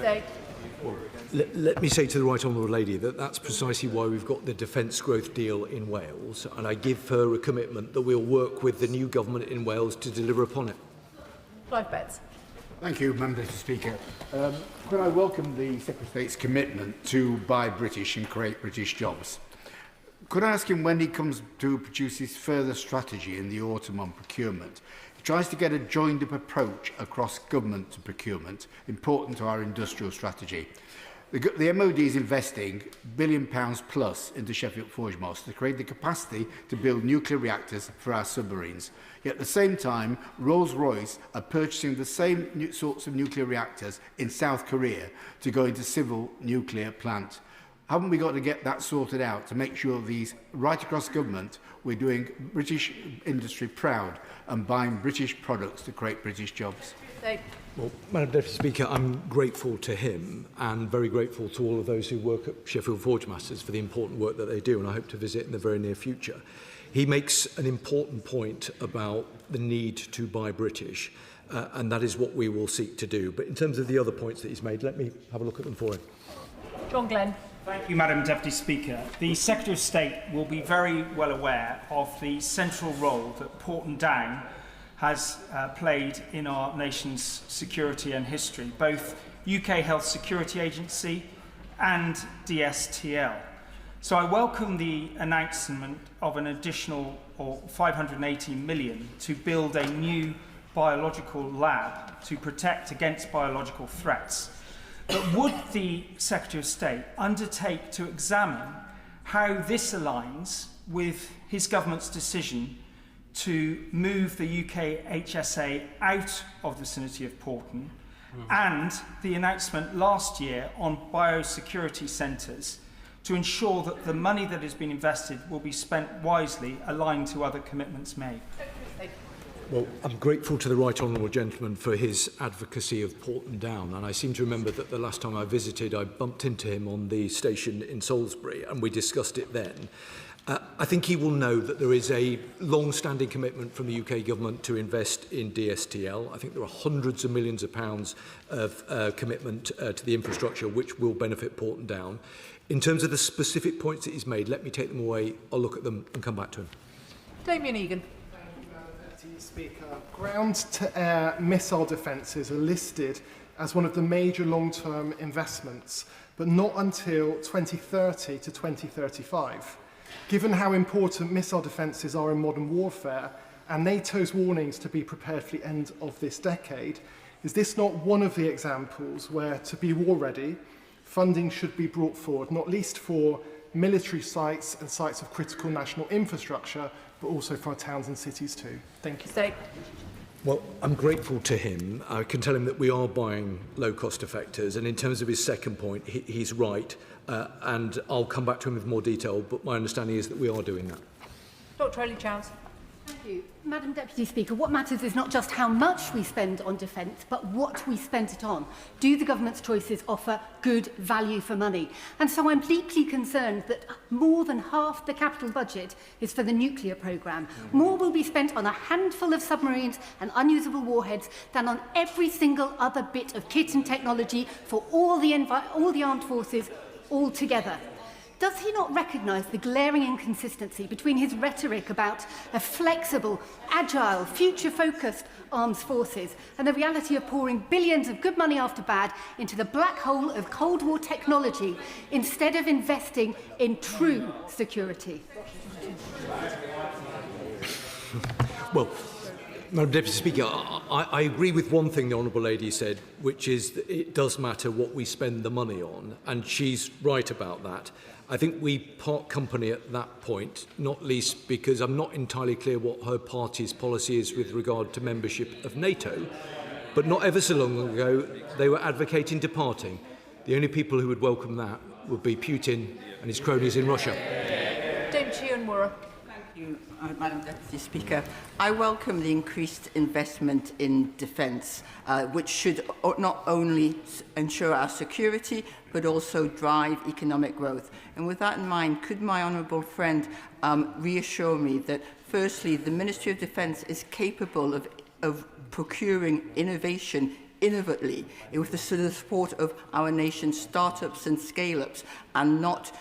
Well, let me say to the right honourable lady that that's precisely why we've got the defence growth deal in Wales, and I give her a commitment that we'll work with the new government in Wales to deliver upon it. Clive Betts. Thank you, Madam Speaker. Could I welcome the Secretary of State's commitment to buy British and create British jobs? Could I ask him when he comes to produce his further strategy in the autumn on procurement? He tries to get a joined-up approach across government to procurement, important to our industrial strategy. The MOD is investing £1 billion plus into Sheffield Forgemast to create the capacity to build nuclear reactors for our submarines. Yet at the same time, Rolls-Royce are purchasing the same sorts of nuclear reactors in South Korea to go into civil nuclear plant. Haven't we got to get that sorted out to make sure these, right across government, we're doing British industry proud and buying British products to create British jobs? Well, Madam Deputy Speaker, I'm grateful to him and very grateful to all of those who work at Sheffield Forgemasters for the important work that they do, and I hope to visit in the very near future. He makes an important point about the need to buy British, and that is what we will seek to do. But in terms of the other points that he's made, let me have a look at them for him. John Glenn. Thank you, Madam Deputy Speaker. The Secretary of State will be very well aware of the central role that Porton Down has played in our nation's security and history, both UK Health Security Agency and DSTL. So I welcome the announcement of an additional £580 million to build a new biological lab to protect against biological threats. But would the Secretary of State undertake to examine how this aligns with his government's decision to move the UK HSA out of the vicinity of Porton and the announcement last year on biosecurity centres to ensure that the money that has been invested will be spent wisely, aligned to other commitments made? Well, I'm grateful to the right honourable gentleman for his advocacy of Porton Down, and I seem to remember that the last time I visited I bumped into him on the station in Salisbury and we discussed it then. I think he will know that there is a long-standing commitment from the UK government to invest in DSTL. I think there are hundreds of millions of pounds of commitment to the infrastructure which will benefit Porton Down. In terms of the specific points that he's made, let me take them away, I'll look at them and come back to him. Damien Egan. Speaker, ground-to-air missile defences are listed as one of the major long-term investments, but not until 2030 to 2035. Given how important missile defences are in modern warfare and NATO's warnings to be prepared for the end of this decade, is this not one of the examples where, to be war-ready, funding should be brought forward, not least for military sites and sites of critical national infrastructure, but also for our towns and cities too? Thank you. Well, I'm grateful to him. I can tell him that we are buying low-cost effectors, and in terms of his second point, he's right, and I'll come back to him with more detail, but my understanding is that we are doing that. Dr. Ellie-Chowns. Thank you. Madam Deputy Speaker, what matters is not just how much we spend on defence, but what we spend it on. Do the government's choices offer good value for money? And so I'm deeply concerned that more than half the capital budget is for the nuclear programme. More will be spent on a handful of submarines and unusable warheads than on every single other bit of kit and technology for all the armed forces all together. Does he not recognise the glaring inconsistency between his rhetoric about a flexible, agile, future-focused armed forces and the reality of pouring billions of good money after bad into the black hole of Cold War technology instead of investing in true security? Well, Madam Deputy Speaker, I agree with one thing the Honourable Lady said, which is that it does matter what we spend the money on, and she's right about that. I think we part company at that point, not least because I'm not entirely clear what her party's policy is with regard to membership of NATO, but not ever so long ago they were advocating departing. The only people who would welcome that would be Putin and his cronies in Russia. Dame Chian Murrah. Thank you, Madam Deputy Speaker. I welcome the increased investment in defence, which should not only ensure our security, but also drive economic growth. And with that in mind, could my honourable friend reassure me that, firstly, the Ministry of Defence is capable of procuring innovation innovatively with the support of our nation's start-ups and scale-ups, and not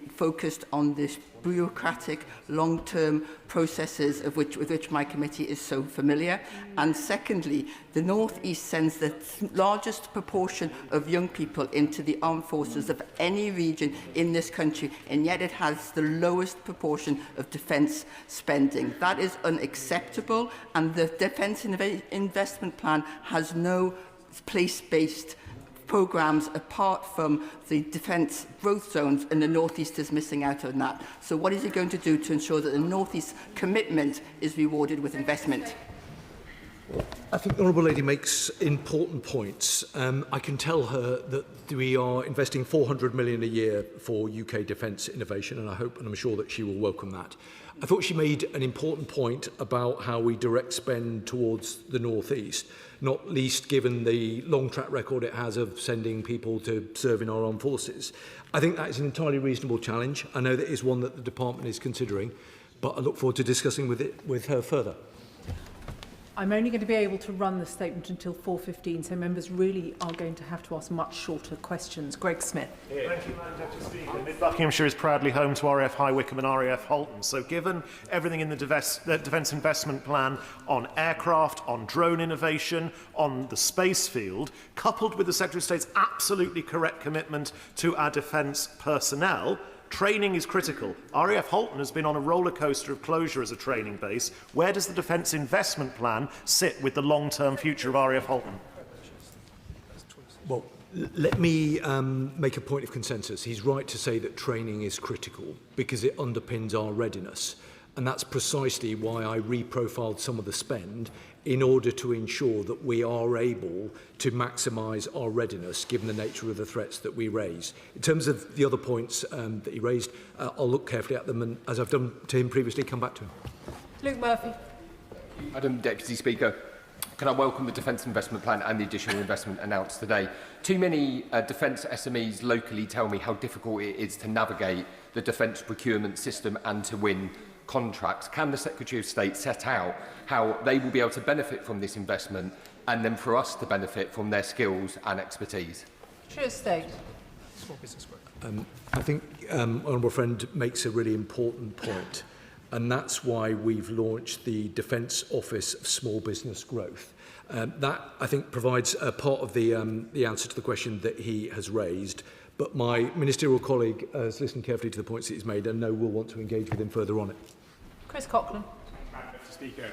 focused on this bureaucratic, long-term processes with which my committee is so familiar. And secondly, the North East sends the largest proportion of young people into the armed forces of any region in this country, and yet it has the lowest proportion of defence spending. That is unacceptable, and the Defence Investment Plan has no place-based programmes apart from the defence growth zones, and the North East is missing out on that. So what is he going to do to ensure that the North East commitment is rewarded with investment? I think the Honourable Lady makes important points. I can tell her that we are investing $400 million a year for UK defence innovation, and I hope and I'm sure that she will welcome that. I thought she made an important point about how we direct spend towards the North East, not least given the long track record it has of sending people to serve in our armed forces. I think that is an entirely reasonable challenge. I know that is one that the department is considering, but I look forward to discussing with her further. I'm only going to be able to run the statement until 4:15, so members really are going to have to ask much shorter questions. Greg Smith. Thank you, Madam Deputy Speaker. Mid-Buckinghamshire is proudly home to RAF High Wycombe and RAF Halton. So given everything in the Defence Investment Plan on aircraft, on drone innovation, on the space field, coupled with the Secretary of State's absolutely correct commitment to our defence personnel, training is critical. RAF Halton has been on a roller coaster of closure as a training base. Where does the Defence Investment Plan sit with the long-term future of RAF Halton? Well, let me make a point of consensus. He's right to say that training is critical because it underpins our readiness. And that's precisely why I reprofiled some of the spend in order to ensure that we are able to maximise our readiness given the nature of the threats that we raise. In terms of the other points that he raised, I'll look carefully at them and, as I've done to him previously, come back to him. Luke Murphy. Madam Deputy Speaker, can I welcome the Defence Investment Plan and the additional investment announced today? Too many defence SMEs locally tell me how difficult it is to navigate the defence procurement system and to win contracts. Can the Secretary of State set out how they will be able to benefit from this investment and then for us to benefit from their skills and expertise? Secretary of State. I think Honourable Friend makes a really important point, and that's why we've launched the Defence Office of Small Business Growth. That, I think, provides a part of the answer to the question that he has raised. But my ministerial colleague has listened carefully to the points that he's made and know we'll want to engage with him further on it. Chris Coughlin. Mr. Speaker,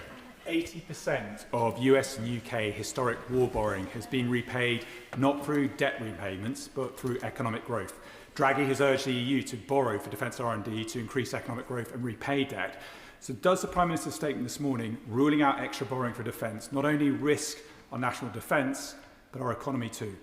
80% of US and UK historic war borrowing has been repaid not through debt repayments but through economic growth. Draghi has urged the EU to borrow for defence R&D to increase economic growth and repay debt. So does the Prime Minister's statement this morning, ruling out extra borrowing for defence, not only risk our national defence, but our economy too?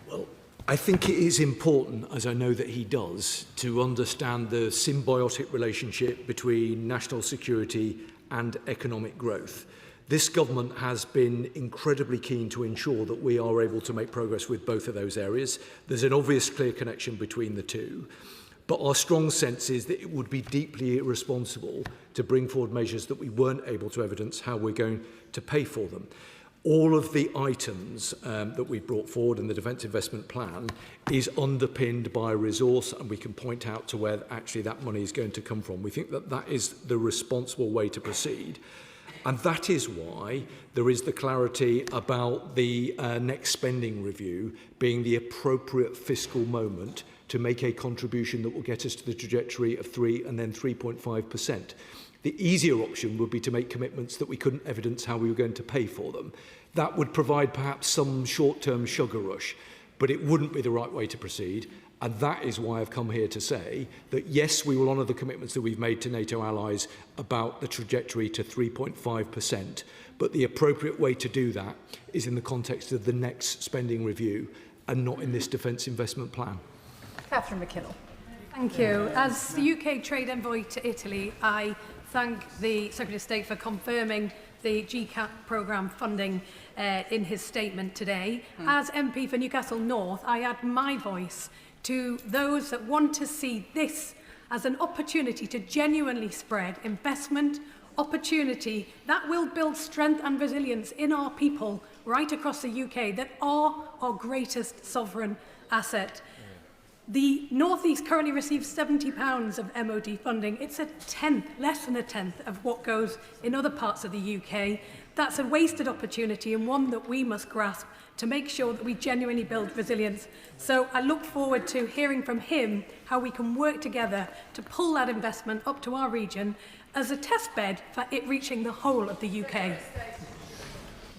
Well, I think it is important, as I know that he does, to understand the symbiotic relationship between national security and economic growth. This government has been incredibly keen to ensure that we are able to make progress with both of those areas. There's an obvious clear connection between the two. But our strong sense is that it would be deeply irresponsible to bring forward measures that we weren't able to evidence how we're going to pay for them. All of the items that we brought forward in the Defence Investment Plan is underpinned by resource, and we can point out to where actually that money is going to come from. We think that that is the responsible way to proceed. And that is why there is the clarity about the next spending review being the appropriate fiscal moment to make a contribution that will get us to the trajectory of 3 and then 3.5%. The easier option would be to make commitments that we couldn't evidence how we were going to pay for them. That would provide perhaps some short-term sugar rush, but it wouldn't be the right way to proceed. And that is why I've come here to say that, yes, we will honour the commitments that we've made to NATO allies about the trajectory to 3.5%, but the appropriate way to do that is in the context of the next spending review and not in this defence investment plan. Catherine McKinnell. Thank you. As the UK trade envoy to Italy, I thank the Secretary of State for confirming the GCAP programme funding in his statement today. As MP for Newcastle North, I add my voice to those that want to see this as an opportunity to genuinely spread investment, opportunity that will build strength and resilience in our people right across the UK that are our greatest sovereign asset. The North East currently receives £70 of MOD funding. It's a tenth, less than a tenth of what goes in other parts of the UK. That's a wasted opportunity and one that we must grasp to make sure that we genuinely build resilience. So I look forward to hearing from him how we can work together to pull that investment up to our region as a test bed for it reaching the whole of the UK.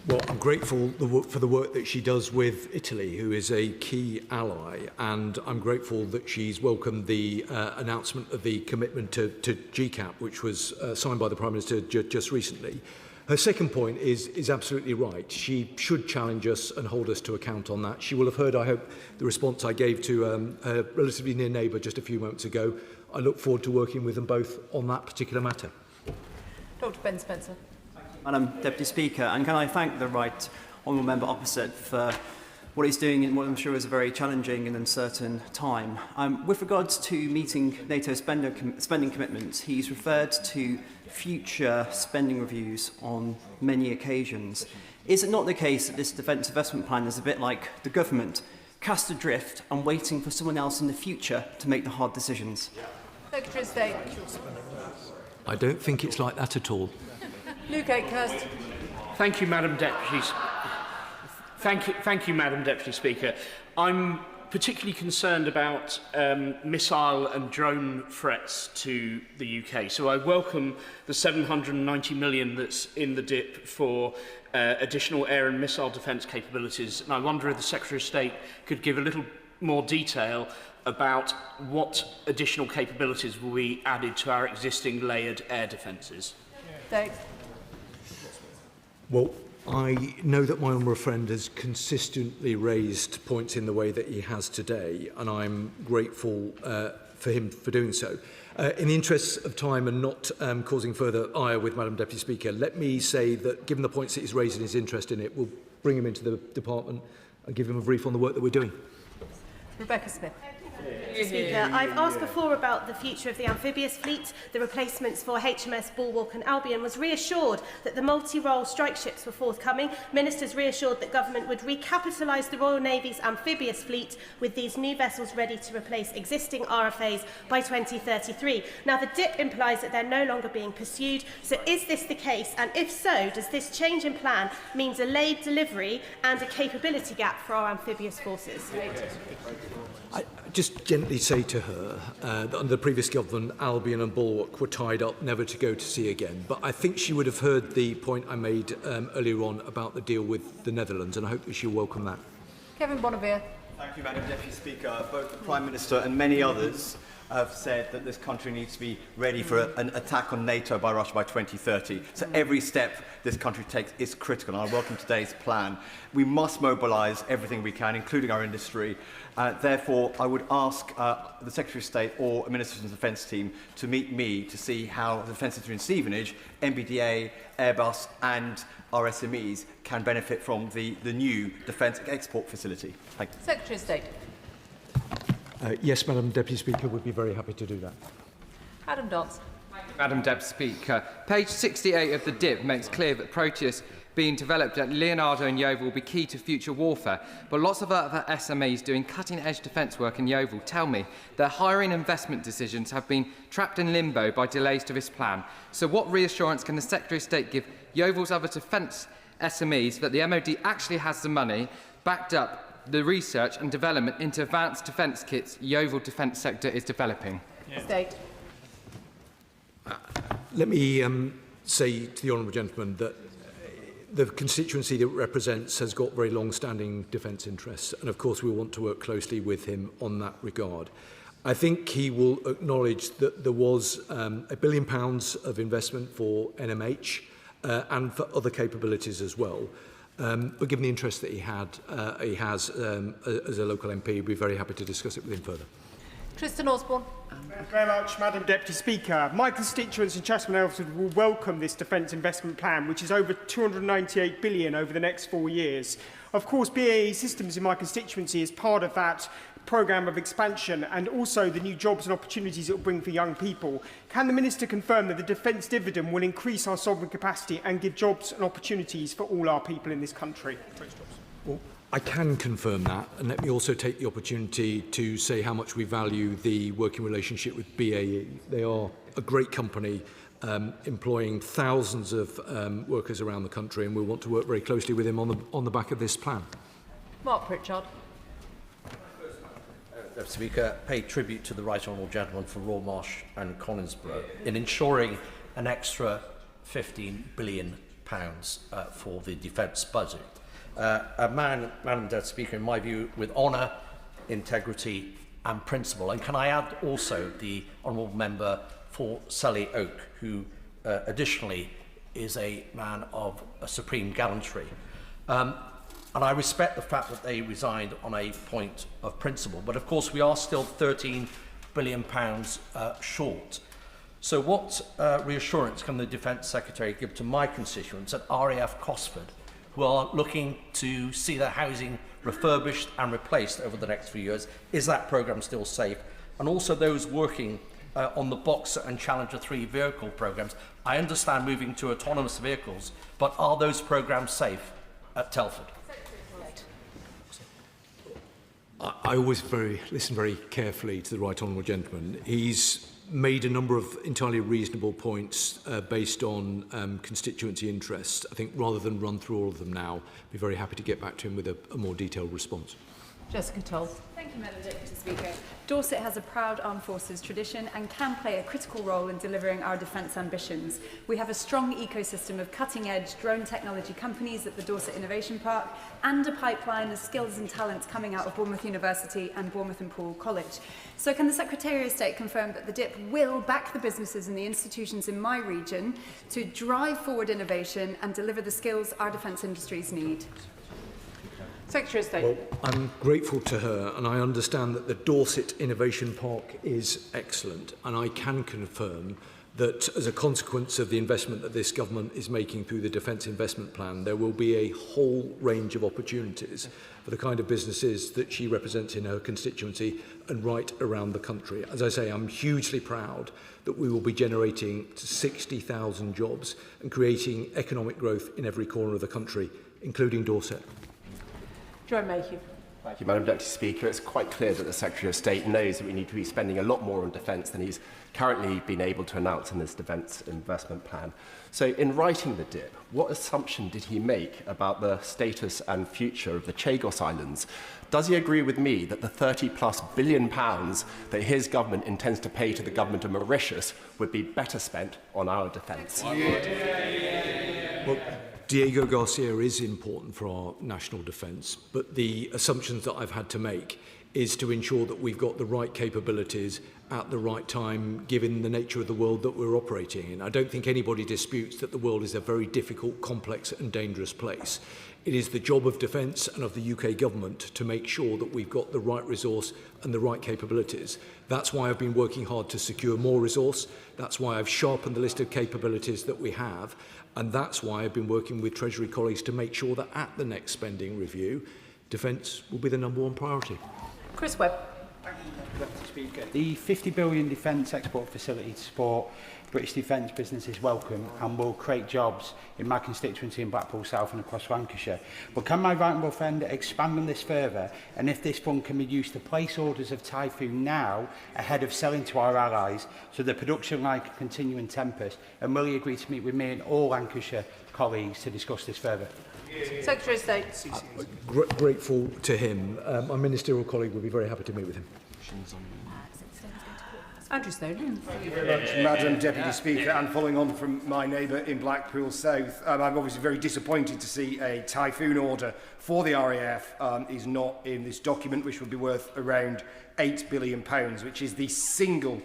Well, I'm grateful for the work that she does with Italy, who is a key ally, and I'm grateful that she's welcomed the announcement of the commitment to GCAP, which was signed by the Prime Minister just recently. Her second point is absolutely right. She should challenge us and hold us to account on that. She will have heard, I hope, the response I gave to a relatively near neighbour just a few moments ago. I look forward to working with them both on that particular matter. Dr. Ben Spencer. Madam Deputy Speaker, and can I thank the right honourable member opposite for what he's doing in what I'm sure is a very challenging and uncertain time. With regards to meeting NATO spending commitments, he's referred to future spending reviews on many occasions. Is it not the case that this defence investment plan is a bit like the government, cast adrift and waiting for someone else in the future to make the hard decisions? Secretary of State. I don't think it's like that at all. Luke Akehurst. Thank you, Madam Deputy. Thank you, Madam Deputy Speaker. I'm particularly concerned about missile and drone threats to the UK. So I welcome the 790 million that's in the DIP for additional air and missile defence capabilities. And I wonder if the Secretary of State could give a little more detail about what additional capabilities will be added to our existing layered air defences. Dave. Well, I know that my honourable friend has consistently raised points in the way that he has today, and I'm grateful for him for doing so. In the interests of time and not causing further ire with Madam Deputy Speaker, let me say that given the points that he's raised and his interest in it, we'll bring him into the department and give him a brief on the work that we're doing. Rebecca Smith. Speaker, I've asked before about the future of the amphibious fleet. The replacements for HMS Bulwark and Albion was reassured that the multi-role strike ships were forthcoming. Ministers reassured that government would recapitalise the Royal Navy's amphibious fleet with these new vessels ready to replace existing RFAs by 2033. Now, the DIP implies that they're no longer being pursued. So is this the case? And if so, does this change in plan mean delayed delivery and a capability gap for our amphibious forces? I just gently say to her that under the previous government, Albion and Bulwark were tied up, never to go to sea again. But I think she would have heard the point I made earlier on about the deal with the Netherlands, and I hope that she'll welcome that. Kevin Bonavere. Thank you, Madam Deputy Speaker. Both the Prime Minister and many others have said that this country needs to be ready for an attack on NATO by Russia by 2030. So every step this country takes is critical, and I welcome today's plan. We must mobilise everything we can, including our industry. Therefore, I would ask the Secretary of State or a Minister's Defence team to meet me to see how the Defence Industry in Stevenage, MBDA, Airbus and our SMEs can benefit from the new defence export facility. Thank you. Secretary of State. Yes, Madam Deputy Speaker, would be very happy to do that. Adam Dodds. Madam Deputy Speaker, page 68 of the DIP makes clear that Proteus being developed at Leonardo and Yeovil will be key to future warfare, but lots of other SMEs doing cutting-edge defence work in Yeovil tell me their hiring investment decisions have been trapped in limbo by delays to this plan. So what reassurance can the Secretary of State give Yeovil's other defence SMEs that the MOD actually has the money backed up the research and development into advanced defence kits Yeovil defence sector is developing? State. Let me say to the honourable gentleman that the constituency that it represents has got very long-standing defence interests, and of course we want to work closely with him on that regard. I think he will acknowledge that there was £1 billion of investment for NMH and for other capabilities as well. But given the interest that he has as a local MP, we'd be very happy to discuss it with him further. Tristan Osborne. Thank you very much, Madam Deputy Speaker. My constituents in Cheshire and Elfsford will welcome this Defence Investment Plan, which is over £298 billion over the next 4 years. Of course, BAE Systems in my constituency is part of that programme of expansion, and also the new jobs and opportunities it will bring for young people. Can the Minister confirm that the defence dividend will increase our sovereign capacity and give jobs and opportunities for all our people in this country? Well, I can confirm that, and let me also take the opportunity to say how much we value the working relationship with BAE. They are a great company, employing thousands of workers around the country, and we want to work very closely with him on the back of this plan. Mark Pritchard. Mr. Speaker, pay tribute to the Right Honourable Gentleman from Royal Marsh and Conisbrough in ensuring an extra £15 billion for the defence budget. A man, Madam Deputy Speaker, in my view, with honour, integrity and principle. And can I add also the Honourable Member for Selly Oak, who additionally is a man of a supreme gallantry. And I respect the fact that they resigned on a point of principle, but of course we are still £13 billion short. So what reassurance can the Defence Secretary give to my constituents at RAF Cosford, who are looking to see their housing refurbished and replaced over the next few years? Is that programme still safe? And also those working on the Boxer and Challenger 3 vehicle programmes. I understand moving to autonomous vehicles, but are those programmes safe at Telford? I always listen very carefully to the Right Honourable Gentleman. He's made a number of entirely reasonable points based on constituency interests. I think rather than run through all of them now, I'd be very happy to get back to him with a more detailed response. Jessica Toll. Thank you, Madam Deputy Speaker. Dorset has a proud armed forces tradition and can play a critical role in delivering our defence ambitions. We have a strong ecosystem of cutting-edge drone technology companies at the Dorset Innovation Park and a pipeline of skills and talents coming out of Bournemouth University and Bournemouth and Poole College. So can the Secretary of State confirm that the DIP will back the businesses and the institutions in my region to drive forward innovation and deliver the skills our defence industries need? Secretary of State. Well, I'm grateful to her, and I understand that the Dorset Innovation Park is excellent, and I can confirm that as a consequence of the investment that this government is making through the Defence Investment Plan, there will be a whole range of opportunities for the kind of businesses that she represents in her constituency and right around the country. As I say, I'm hugely proud that we will be generating 60,000 jobs and creating economic growth in every corner of the country, including Dorset. Joe Mayhew. Thank you, Madam Deputy Speaker. It's quite clear that the Secretary of State knows that we need to be spending a lot more on defence than he's currently been able to announce in this Defence Investment Plan. So in writing the DIP, what assumption did he make about the status and future of the Chagos Islands? Does he agree with me that the £30+ billion that his government intends to pay to the government of Mauritius would be better spent on our defence? Well, Diego Garcia is important for our national defence, but the assumptions that I've had to make is to ensure that we've got the right capabilities at the right time, given the nature of the world that we're operating in. I don't think anybody disputes that the world is a very difficult, complex and dangerous place. It is the job of Defence and of the UK government to make sure that we've got the right resource and the right capabilities. That's why I've been working hard to secure more resource. That's why I've sharpened the list of capabilities that we have. And that's why I've been working with Treasury colleagues to make sure that at the next spending review, Defence will be the #1 priority. Chris Webb. The £50 billion defence export facility to support British defence business is welcome and will create jobs in my constituency in Blackpool South and across Lancashire. But can my right honourable friend expand on this further, and if this fund can be used to place orders of Typhoon now ahead of selling to our allies so the production line can continue in Tempest, and will he agree to meet with me and all Lancashire colleagues to discuss this further? Secretary of State. Grateful to him. My ministerial colleague will be very happy to meet with him. Andrew Snowden. Thank you very much, Madam Deputy Speaker. And following on from my neighbour in Blackpool South, I'm obviously very disappointed to see a Typhoon order for the RAF is not in this document, which would be worth around £8 billion, which is the single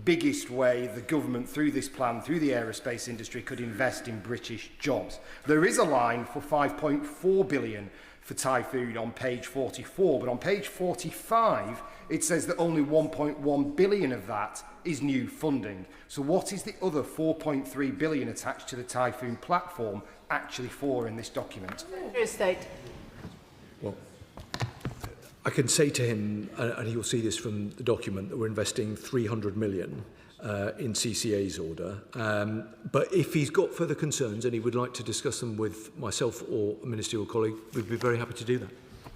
biggest way the government, through this plan, through the aerospace industry, could invest in British jobs. There is a line for £5.4 billion for Typhoon on page 44, but on page 45, it says that only 1.1 billion of that is new funding. So what is the other 4.3 billion attached to the Typhoon platform actually for in this document? State. Well, I can say to him, and he will see this from the document, that we're investing 300 million in CCA's order. But if he's got further concerns and he would like to discuss them with myself or a ministerial colleague, we'd be very happy to do that.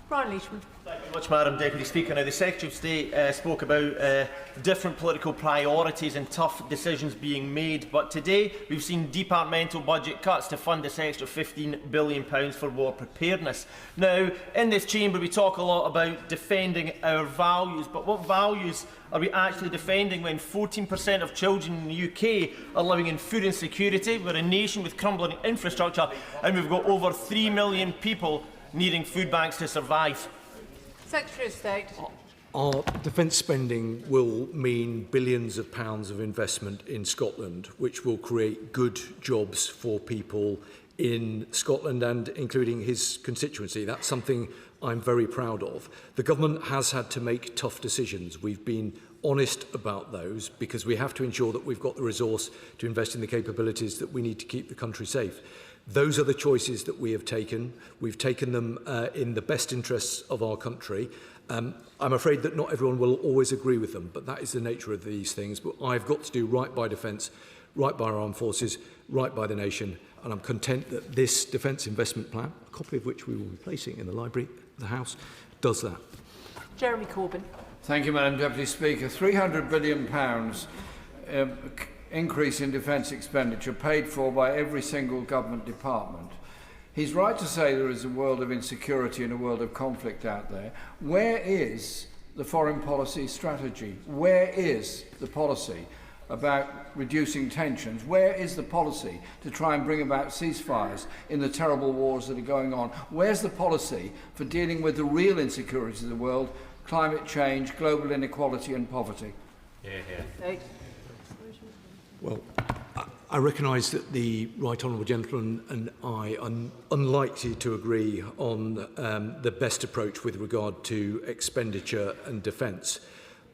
Brian Leishman. Thank you very much, Madam Deputy Speaker. Now, the Secretary of State spoke about different political priorities and tough decisions being made, but today we've seen departmental budget cuts to fund this extra £15 billion for war preparedness. Now, in this chamber we talk a lot about defending our values, but what values are we actually defending when 14% of children in the UK are living in food insecurity? We're a nation with crumbling infrastructure, and we've got over 3 million people needing food banks to survive. Secretary of State. Our defence spending will mean billions of pounds of investment in Scotland, which will create good jobs for people in Scotland and including his constituency. That's something I'm very proud of. The government has had to make tough decisions. We've been honest about those because we have to ensure that we've got the resource to invest in the capabilities that we need to keep the country safe. Those are the choices that we have taken. We've taken them in the best interests of our country. I'm afraid that not everyone will always agree with them, but that is the nature of these things. But I've got to do right by defence, right by our armed forces, right by the nation, and I'm content that this defence investment plan, a copy of which we will be placing in the library of the House, does that. Jeremy Corbyn. Thank you, Madam Deputy Speaker. £300 billion increase in defence expenditure paid for by every single government department. He's right to say there is a world of insecurity and a world of conflict out there. Where is the foreign policy strategy? Where is the policy about reducing tensions? Where is the policy to try and bring about ceasefires in the terrible wars that are going on? Where's the policy for dealing with the real insecurities of the world, climate change, global inequality and poverty? Well, I recognise that the Right Honourable Gentleman and I are unlikely to agree on the best approach with regard to expenditure and defence.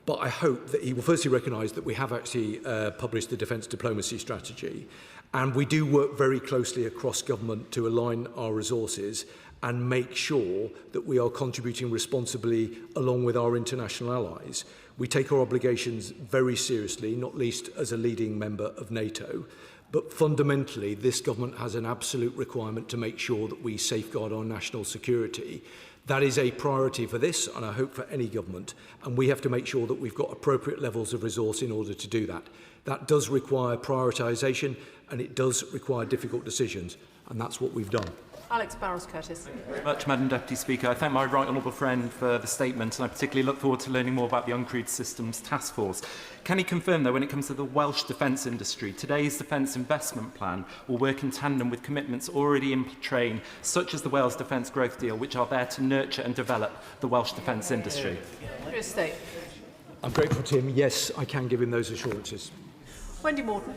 But I hope that he will firstly recognise that we have actually published the Defence Diplomacy Strategy, and we do work very closely across government to align our resources and make sure that we are contributing responsibly along with our international allies. We take our obligations very seriously, not least as a leading member of NATO. But fundamentally, this government has an absolute requirement to make sure that we safeguard our national security. That is a priority for this, and I hope for any government. And we have to make sure that we've got appropriate levels of resource in order to do that. That does require prioritisation, and it does require difficult decisions. And that's what we've done. Alex Barros-Curtis. Much, Madam Deputy Speaker. I thank my right honourable friend for the statement, and I particularly look forward to learning more about the Uncrewed Systems Task Force. Can he confirm, though, when it comes to the Welsh defence industry, today's defence investment plan will work in tandem with commitments already in train, such as the Wales Defence Growth Deal, which are there to nurture and develop the Welsh defence industry? Secretary of State. I'm grateful to him. Yes, I can give him those assurances. Wendy Morton.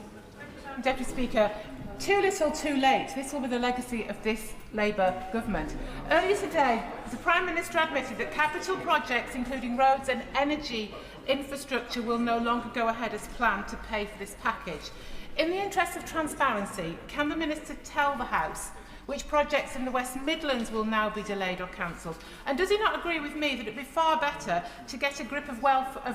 Deputy Speaker, too little, too late. This will be the legacy of this Labour government. Earlier today, the Prime Minister admitted that capital projects, including roads and energy infrastructure, will no longer go ahead as planned to pay for this package. In the interest of transparency, can the Minister tell the House which projects in the West Midlands will now be delayed or cancelled? And does he not agree with me that it would be far better to get a grip of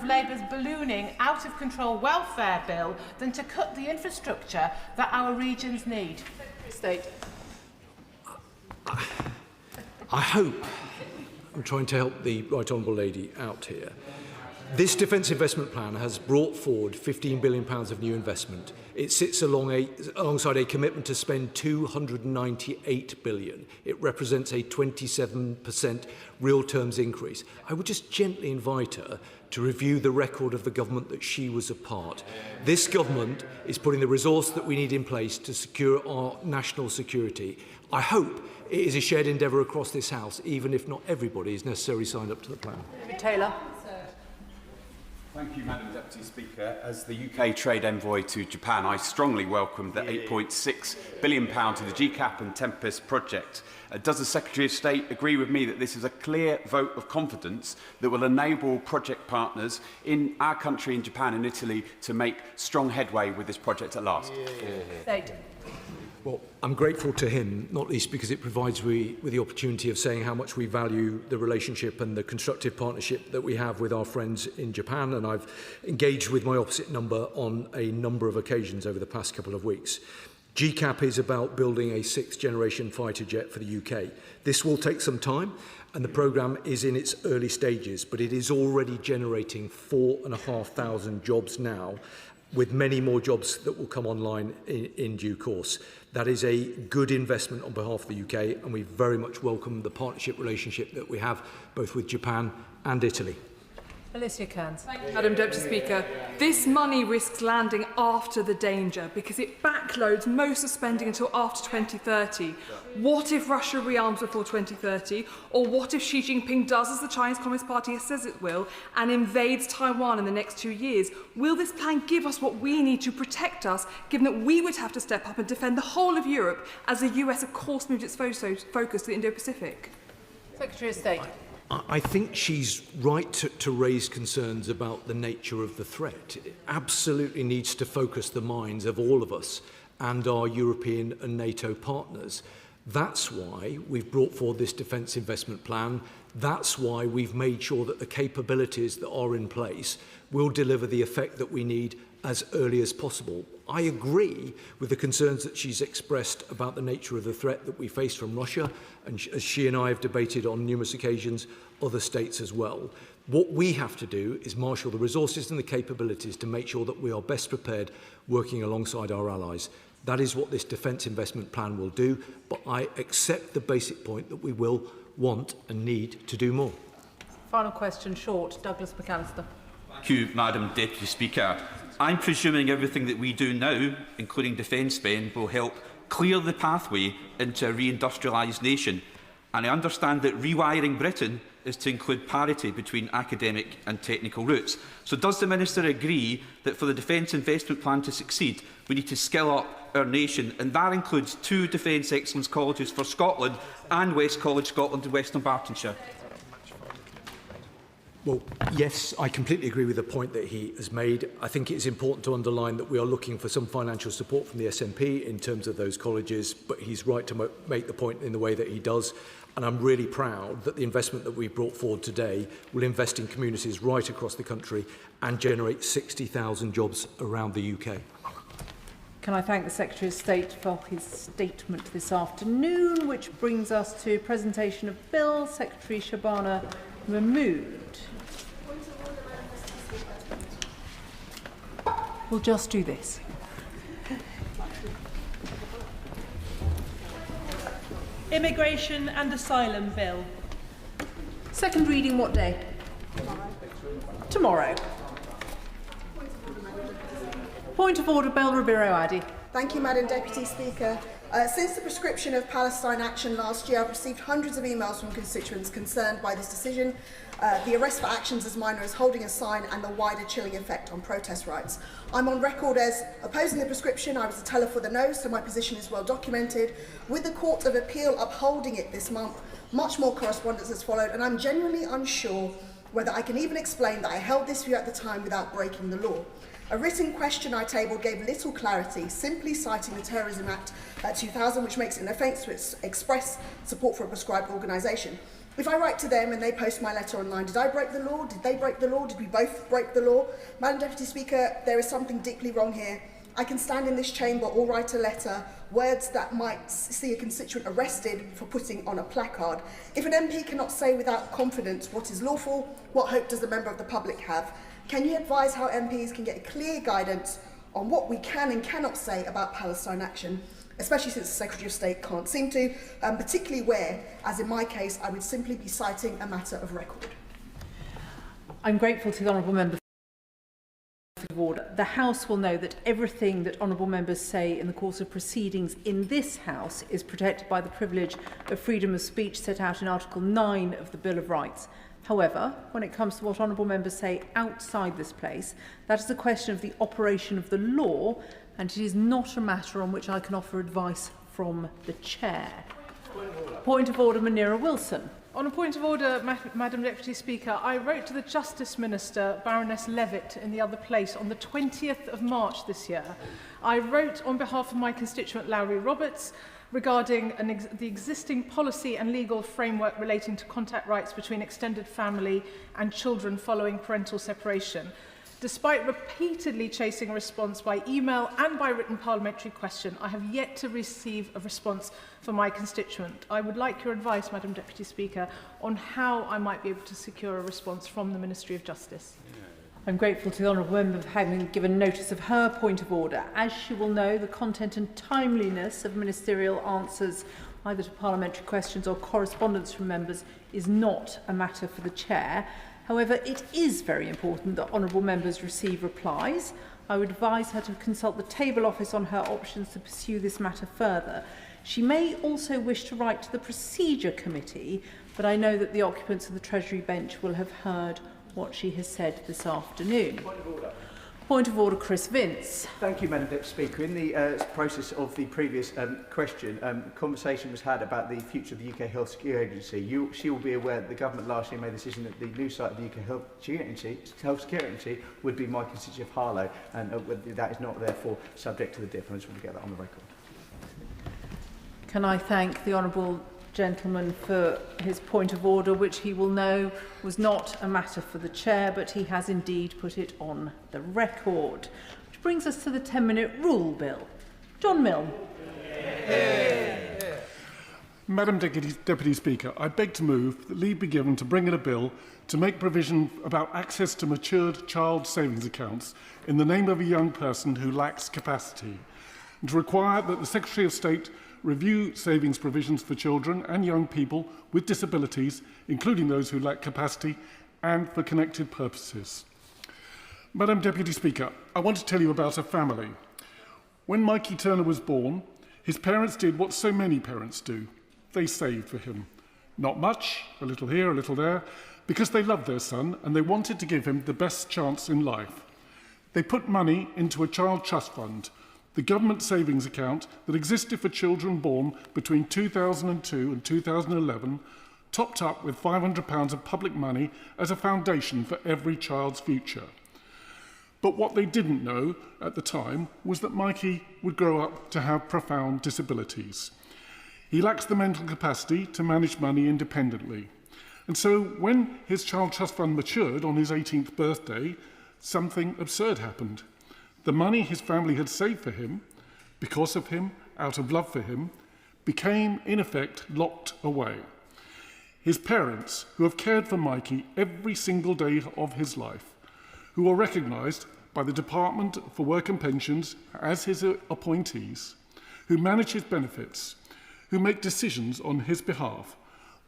Labour's ballooning, out-of-control welfare bill than to cut the infrastructure that our regions need? State. I hope I'm trying to help the right honourable lady out here. This defence investment plan has brought forward £15 billion of new investment. It sits alongside a commitment to spend £298 billion. It represents a 27% real terms increase. I would just gently invite her to review the record of the government that she was a part. This government is putting the resource that we need in place to secure our national security. I hope it is a shared endeavour across this House, even if not everybody is necessarily signed up to the plan. David Taylor. Thank you, Madam Deputy Speaker. As the UK Trade Envoy to Japan, I strongly welcome the £8.6 billion to the GCAP and Tempest project. Does the Secretary of State agree with me that this is a clear vote of confidence that will enable project partners in our country, in Japan and Italy, to make strong headway with this project at last? State. Well, I'm grateful to him, not least because it provides me with the opportunity of saying how much we value the relationship and the constructive partnership that we have with our friends in Japan, and I've engaged with my opposite number on a number of occasions over the past couple of weeks. GCAP is about building a sixth-generation fighter jet for the UK. This will take some time, and the programme is in its early stages, but it is already generating 4,500 jobs now, with many more jobs that will come online in due course. That is a good investment on behalf of the UK, and we very much welcome the partnership relationship that we have both with Japan and Italy. Alicia Kearns. Madam Deputy Speaker, this money risks landing after the danger because it backloads most of spending until after 2030. What if Russia rearms before 2030? Or what if Xi Jinping does as the Chinese Communist Party says it will and invades Taiwan in the next 2 years? Will this plan give us what we need to protect us, given that we would have to step up and defend the whole of Europe as the US, of course, moved its focus to the Indo-Pacific? Secretary of State. I think she's right to raise concerns about the nature of the threat. It absolutely needs to focus the minds of all of us and our European and NATO partners. That's why we've brought forward this defence investment plan. That's why we've made sure that the capabilities that are in place will deliver the effect that we need as early as possible. I agree with the concerns that she's expressed about the nature of the threat that we face from Russia, and as she and I have debated on numerous occasions, other states as well. What we have to do is marshal the resources and the capabilities to make sure that we are best prepared working alongside our allies. That is what this defence investment plan will do, but I accept the basic point that we will want and need to do more. Final question, short. Douglas McAllister. Thank you, Madam Deputy Speaker. I'm presuming everything that we do now, including defence spend, will help clear the pathway into a reindustrialised nation. And I understand that rewiring Britain is to include parity between academic and technical routes. So does the Minister agree that for the defence investment plan to succeed, we need to skill up our nation, and that includes 2 Defence Excellence Colleges for Scotland and West College Scotland and West Northamptonshire? Well, yes, I completely agree with the point that he has made. I think it is important to underline that we are looking for some financial support from the SNP in terms of those colleges, but he's right to make the point in the way that he does. And I'm really proud that the investment that we've brought forward today will invest in communities right across the country and generate 60,000 jobs around the UK. Can I thank the Secretary of State for his statement this afternoon, which brings us to presentation of Bill, Secretary Shabana Mahmood. We'll just do this. Immigration and Asylum Bill. Second reading what day? Tomorrow. Point of order, Bel Ribeiro Addy. Thank you, Madam Deputy Speaker. Since the prescription of Palestine action last year, I've received hundreds of emails from constituents concerned by this decision, the arrest for actions as minor as holding a sign, and the wider chilling effect on protest rights. I'm on record as opposing the prescription. I was a teller for the no, so my position is well documented. With the Court of Appeal upholding it this month, much more correspondence has followed, and I'm genuinely unsure whether I can even explain that I held this view at the time without breaking the law. A written question I tabled gave little clarity, simply citing the Terrorism Act 2000, which makes it an offence to express support for a prescribed organisation. If I write to them and they post my letter online, did I break the law? Did they break the law? Did we both break the law? Madam Deputy Speaker, there is something deeply wrong here. I can stand in this chamber or write a letter, words that might see a constituent arrested for putting on a placard. If an MP cannot say without confidence what is lawful, what hope does a member of the public have? Can you advise how MPs can get clear guidance on what we can and cannot say about Palestine action, especially since the Secretary of State can't seem to, particularly where, as in my case, I would simply be citing a matter of record? I'm grateful to the honourable member for the order. The House will know that everything that honourable members say in the course of proceedings in this House is protected by the privilege of freedom of speech set out in Article 9 of the Bill of Rights. However, when it comes to what honourable members say outside this place, that is a question of the operation of the law, and it is not a matter on which I can offer advice from the Chair. Point of order, Munira Wilson. On a point of order, Madam Deputy Speaker, I wrote to the Justice Minister, Baroness Levitt, in the other place on the 20th of March this year. I wrote on behalf of my constituent Lowry Roberts regarding the existing policy and legal framework relating to contact rights between extended family and children following parental separation. Despite repeatedly chasing a response by email and by written parliamentary question, I have yet to receive a response from my constituent. I would like your advice, Madam Deputy Speaker, on how I might be able to secure a response from the Ministry of Justice. I'm grateful to the honourable member for having given notice of her point of order. As she will know, the content and timeliness of ministerial answers either to parliamentary questions or correspondence from members is not a matter for the Chair. However, it is very important that honourable members receive replies. I would advise her to consult the Table Office on her options to pursue this matter further. She may also wish to write to the Procedure Committee, but I know that the occupants of the Treasury bench will have heard what she has said this afternoon. Point of order, Chris Vince. Thank you, Madam Deputy Speaker. In the process of the previous question, conversation was had about the future of the UK Health Security Agency. She will be aware that the government last year made the decision that the new site of the UK Health Security Agency would be my constituency of Harlow, and that is not therefore subject to the DIP. I just want to get that on the record. Can I thank the honourable gentleman for his point of order, which he will know was not a matter for the Chair, but he has indeed put it on the record. Which brings us to the 10-minute rule bill. John Milne. Madam Deputy Speaker, I beg to move that leave be given to bring in a bill to make provision about access to matured child savings accounts in the name of a young person who lacks capacity, and to require that the Secretary of State review savings provisions for children and young people with disabilities, including those who lack capacity, and for connected purposes. Madam Deputy Speaker, I want to tell you about a family. When Mikey Turner was born, his parents did what so many parents do. They saved for him. Not much, a little here, a little there, because they loved their son and they wanted to give him the best chance in life. They put money into a child trust fund, the government savings account that existed for children born between 2002 and 2011, topped up with £500 of public money as a foundation for every child's future. But what they didn't know at the time was that Mikey would grow up to have profound disabilities. He lacks the mental capacity to manage money independently. And so when his child trust fund matured on his 18th birthday, something absurd happened. The money his family had saved for him, because of him, out of love for him, became, in effect, locked away. His parents, who have cared for Mikey every single day of his life, who are recognised by the Department for Work and Pensions as his appointees, who manage his benefits, who make decisions on his behalf.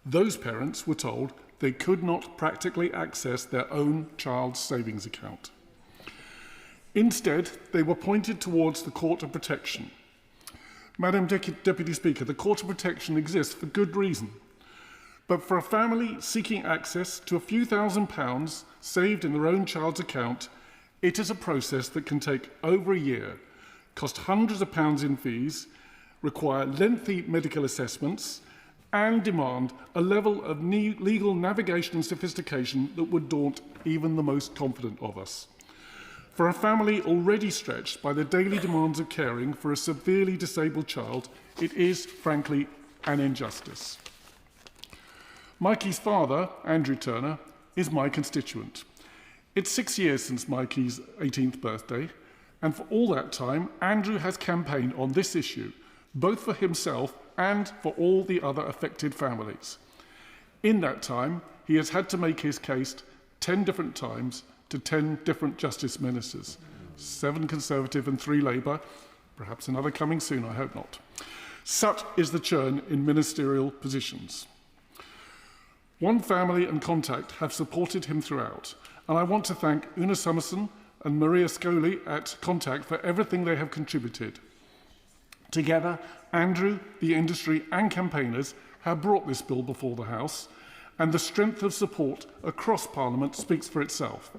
Those parents were told they could not practically access their own child's savings account. Instead, they were pointed towards the Court of Protection. Madam Deputy Speaker, the Court of Protection exists for good reason. But for a family seeking access to a few £1,000s saved in their own child's account, it is a process that can take over a year, cost hundreds of pounds in fees, require lengthy medical assessments, and demand a level of legal navigation and sophistication that would daunt even the most confident of us. For a family already stretched by the daily demands of caring for a severely disabled child, it is, frankly, an injustice. Mikey's father, Andrew Turner, is my constituent. It's 6 years since Mikey's 18th birthday, and for all that time, Andrew has campaigned on this issue, both for himself and for all the other affected families. In that time, he has had to make his case 10 different times to 10 different Justice Ministers, 7 Conservative and 3 Labour, perhaps another coming soon, I hope not. Such is the churn in ministerial positions. One family and contact have supported him throughout, and I want to thank Una Summerson and Maria Scoli at Contact for everything they have contributed. Together, Andrew, the industry and campaigners have brought this bill before the House, and the strength of support across Parliament speaks for itself.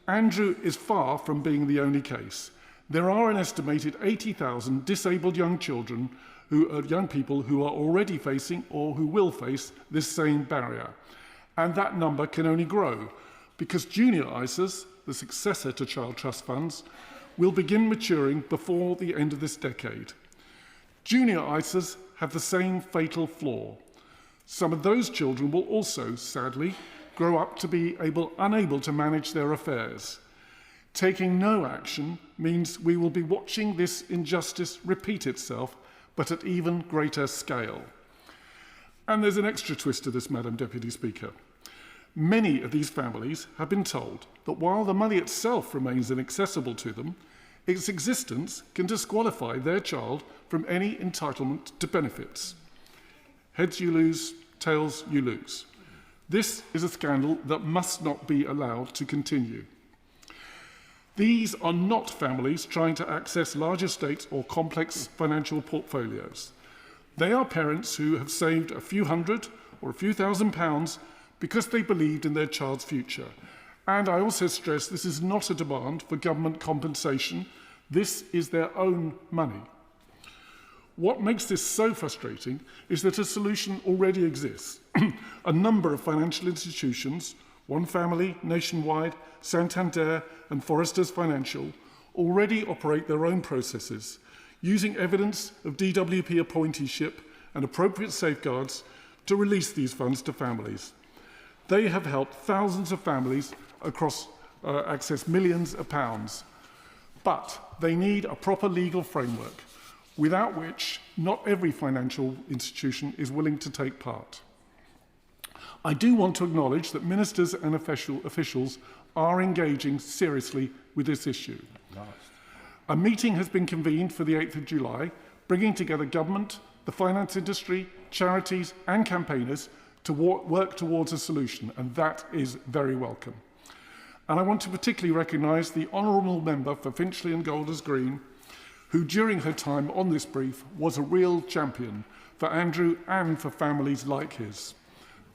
Andrew is far from being the only case. There are an estimated 80,000 disabled young people who are already facing or who will face this same barrier. And that number can only grow because junior ISAs, the successor to child trust funds, will begin maturing before the end of this decade. Junior ISAs have the same fatal flaw. Some of those children will also, sadly, grow up to be unable to manage their affairs. Taking no action means we will be watching this injustice repeat itself, but at even greater scale. And there's an extra twist to this, Madam Deputy Speaker. Many of these families have been told that while the money itself remains inaccessible to them, its existence can disqualify their child from any entitlement to benefits. Heads you lose, tails you lose. This is a scandal that must not be allowed to continue. These are not families trying to access large estates or complex financial portfolios. They are parents who have saved a few hundred or a few £1,000s because they believed in their child's future. And I also stress this is not a demand for government compensation. This is their own money. What makes this so frustrating is that a solution already exists. A number of financial institutions, One Family, Nationwide, Santander and Foresters Financial, already operate their own processes, using evidence of DWP appointeeship and appropriate safeguards to release these funds to families. They have helped thousands of families across access millions of pounds. But they need a proper legal framework, without which not every financial institution is willing to take part. I do want to acknowledge that ministers and officials are engaging seriously with this issue. Nice. A meeting has been convened for the 8th of July, bringing together government, the finance industry, charities and campaigners to work towards a solution, and that is very welcome. And I want to particularly recognise the Honourable Member for Finchley and Golders Green, who during her time on this brief was a real champion for Andrew and for families like his.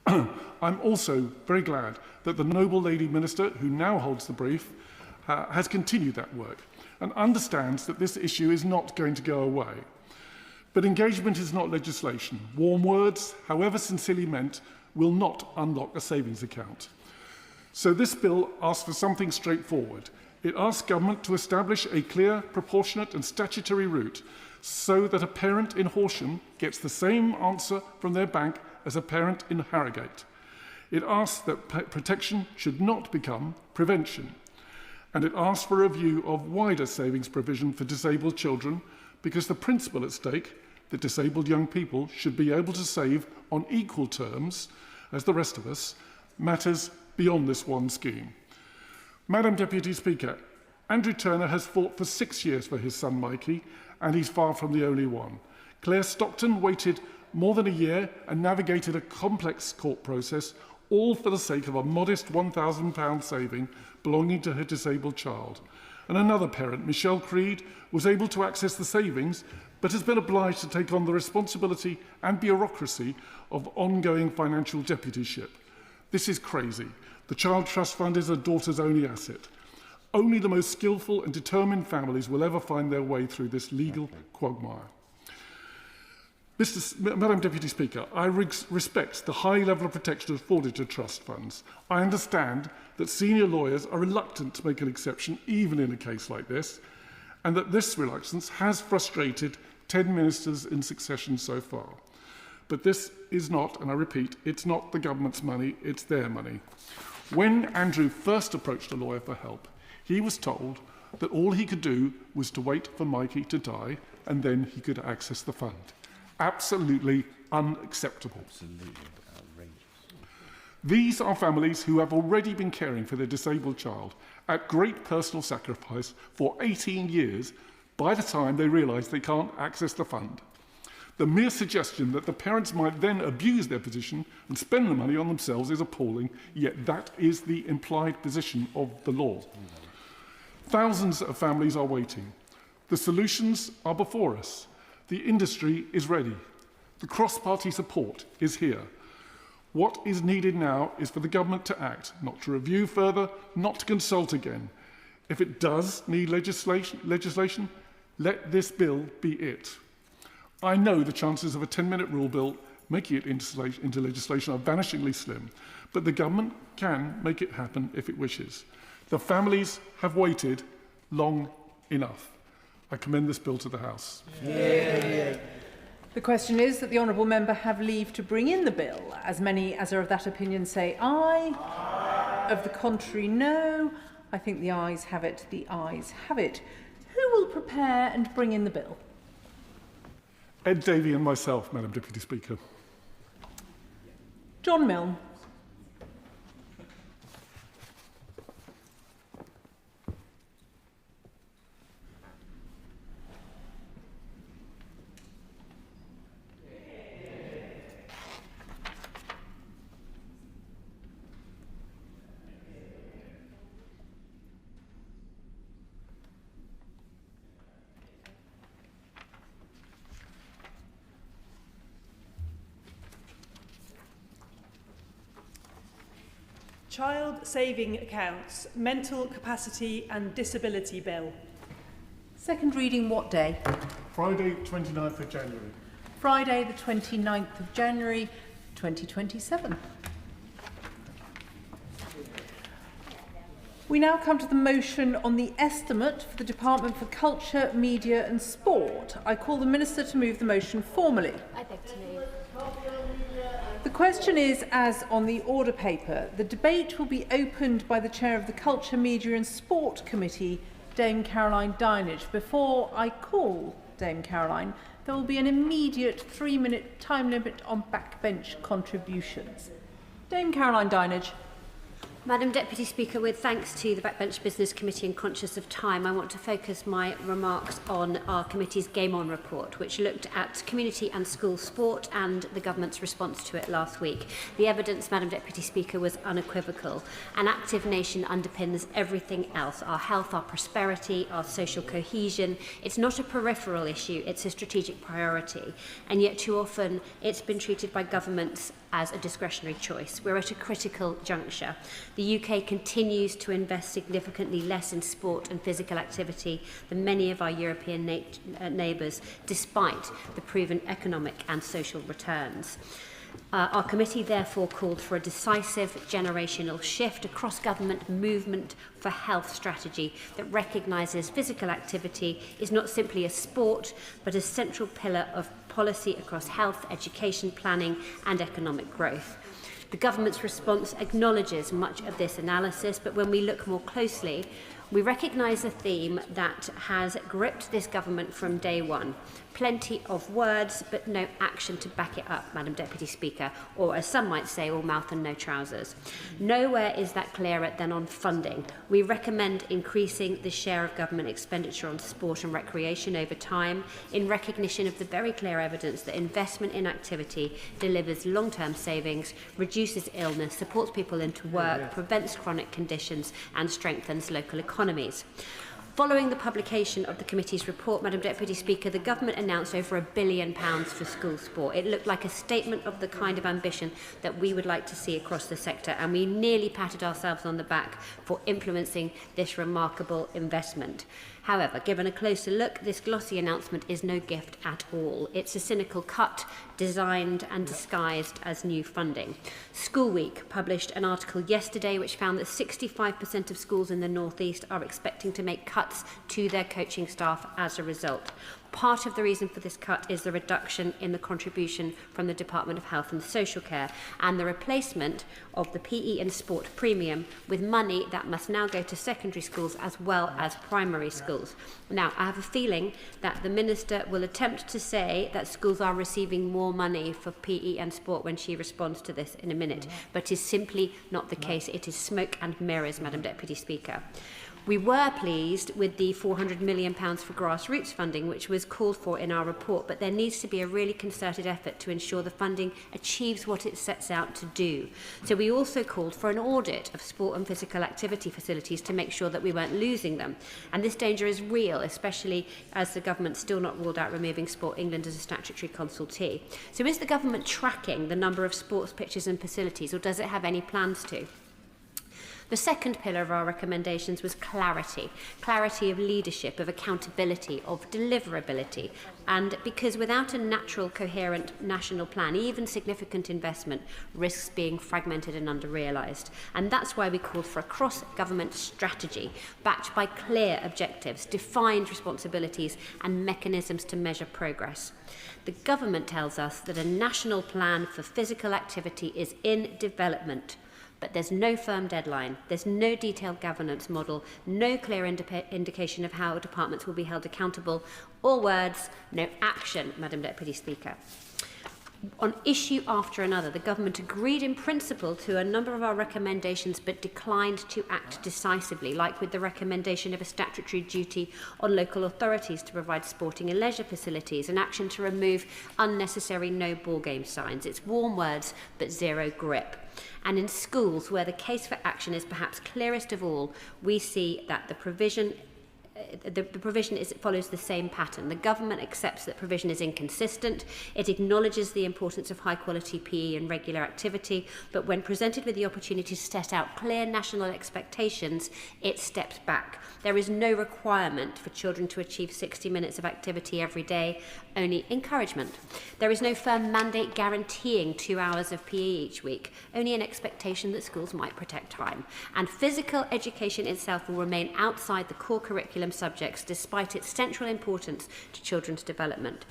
I'm also very glad that the noble lady minister who now holds the brief has continued that work and understands that this issue is not going to go away. But engagement is not legislation. Warm words, however sincerely meant, will not unlock a savings account. So this bill asks for something straightforward. It asks government to establish a clear, proportionate and statutory route so that a parent in Horsham gets the same answer from their bank as a parent in Harrogate. It asks that protection should not become prevention. And it asks for a review of wider savings provision for disabled children, because the principle at stake, that disabled young people should be able to save on equal terms as the rest of us, matters beyond this one scheme. Madam Deputy Speaker, Andrew Turner has fought for 6 years for his son Mikey, and he's far from the only one. Claire Stockton waited more than a year and navigated a complex court process, all for the sake of a modest £1,000 saving belonging to her disabled child. And another parent, Michelle Creed, was able to access the savings, but has been obliged to take on the responsibility and bureaucracy of ongoing financial deputyship. This is crazy. The Child Trust Fund is a daughter's only asset. Only the most skillful and determined families will ever find their way through this legal quagmire. Madam Deputy Speaker, I respect the high level of protection afforded to trust funds. I understand that senior lawyers are reluctant to make an exception, even in a case like this, and that this reluctance has frustrated 10 ministers in succession so far. But this is not, and I repeat, it's not the government's money, it's their money. When Andrew first approached a lawyer for help, he was told that all he could do was to wait for Mikey to die, and then he could access the fund. Absolutely unacceptable. Absolutely outrageous. These are families who have already been caring for their disabled child at great personal sacrifice for 18 years by the time they realise they can't access the fund. The mere suggestion that the parents might then abuse their position and spend the money on themselves is appalling, yet that is the implied position of the law. Thousands of families are waiting. The solutions are before us. The industry is ready. The cross-party support is here. What is needed now is for the government to act, not to review further, not to consult again. If it does need legislation, let this bill be it. I know the chances of a 10-minute rule bill making it into legislation are vanishingly slim, but the government can make it happen if it wishes. The families have waited long enough. I commend this bill to the House. Yeah. The question is that the honourable member have leave to bring in the bill. As many as are of that opinion say aye. Aye. Of the contrary, no. I think the ayes have it. The ayes have it. Who will prepare and bring in the bill? Ed Davey and myself, Madam Deputy Speaker. John Milne. Child Saving Accounts, Mental Capacity and Disability Bill. Second reading what day? Friday, 29th of January. Friday, the 29th of January, 2027. We now come to the motion on the estimate for the Department for Culture, Media and Sport. I call the Minister to move the motion formally. I beg to move. The question is, as on the order paper, the debate will be opened by the Chair of the Culture, Media and Sport Committee, Dame Caroline Dinenage. Before I call Dame Caroline, there will be an immediate 3-minute time limit on backbench contributions. Dame Caroline Dinenage. Madam Deputy Speaker, with thanks to the Backbench Business Committee and conscious of time, I want to focus my remarks on our committee's Game On report, which looked at community and school sport and the government's response to it last week. The evidence, Madam Deputy Speaker, was unequivocal. An active nation underpins everything else, our health, our prosperity, our social cohesion. It's not a peripheral issue, it's a strategic priority. And yet too often it's been treated by governments as a discretionary choice. We're at a critical juncture. The UK continues to invest significantly less in sport and physical activity than many of our European neighbours, despite the proven economic and social returns. Our committee therefore called for a decisive generational shift, a cross-government movement for health strategy that recognises physical activity is not simply a sport, but a central pillar of policy across health, education, planning and economic growth. The government's response acknowledges much of this analysis, but when we look more closely, we recognise a theme that has gripped this government from day one: Plenty of words, but no action to back it up, Madam Deputy Speaker, or as some might say, all mouth and no trousers. Nowhere is that clearer than on funding. We recommend increasing the share of government expenditure on sport and recreation over time in recognition of the very clear evidence that investment in activity delivers long-term savings, reduces illness, supports people into work, prevents chronic conditions and strengthens local economies. Following the publication of the committee's report, Madam Deputy Speaker, the government announced over £1 billion for school sport. It looked like a statement of the kind of ambition that we would like to see across the sector, and we nearly patted ourselves on the back for influencing this remarkable investment. However, given a closer look, this glossy announcement is no gift at all. It's a cynical cut designed and disguised as new funding. School Week published an article yesterday which found that 65% of schools in the North East are expecting to make cuts to their coaching staff as a result. Part of the reason for this cut is the reduction in the contribution from the Department of Health and Social Care and the replacement of the PE and sport premium with money that must now go to secondary schools as well as primary schools. Now, I have a feeling that the Minister will attempt to say that schools are receiving more money for PE and sport when she responds to this in a minute, but is simply not the case. It is smoke and mirrors, Madam Deputy Speaker. We were pleased with the £400 million for grassroots funding, which was called for in our report, but there needs to be a really concerted effort to ensure the funding achieves what it sets out to do. So we also called for an audit of sport and physical activity facilities to make sure that we weren't losing them. And this danger is real, especially as the government still not ruled out removing Sport England as a statutory consultee. So is the government tracking the number of sports pitches and facilities, or does it have any plans to? The second pillar of our recommendations was clarity. Clarity of leadership, of accountability, of deliverability. And because without a natural, coherent national plan, even significant investment risks being fragmented and under-realised. And that's why we called for a cross-government strategy backed by clear objectives, defined responsibilities and mechanisms to measure progress. The government tells us that a national plan for physical activity is in development. But there's no firm deadline, there's no detailed governance model, no clear indication of how departments will be held accountable. All words, no action, Madam Deputy Speaker. On issue after another, the government agreed in principle to a number of our recommendations but declined to act decisively, like with the recommendation of a statutory duty on local authorities to provide sporting and leisure facilities, an action to remove unnecessary no ball game signs. It's warm words but zero grip. And in schools, where the case for action is perhaps clearest of all, we see that the provision follows the same pattern. The government accepts that provision is inconsistent. It acknowledges the importance of high-quality PE and regular activity, but when presented with the opportunity to set out clear national expectations, it steps back. There is no requirement for children to achieve 60 minutes of activity every day, only encouragement. There is no firm mandate guaranteeing 2 hours of PE each week, only an expectation that schools might protect time. And physical education itself will remain outside the core curriculum subjects despite its central importance to children's development.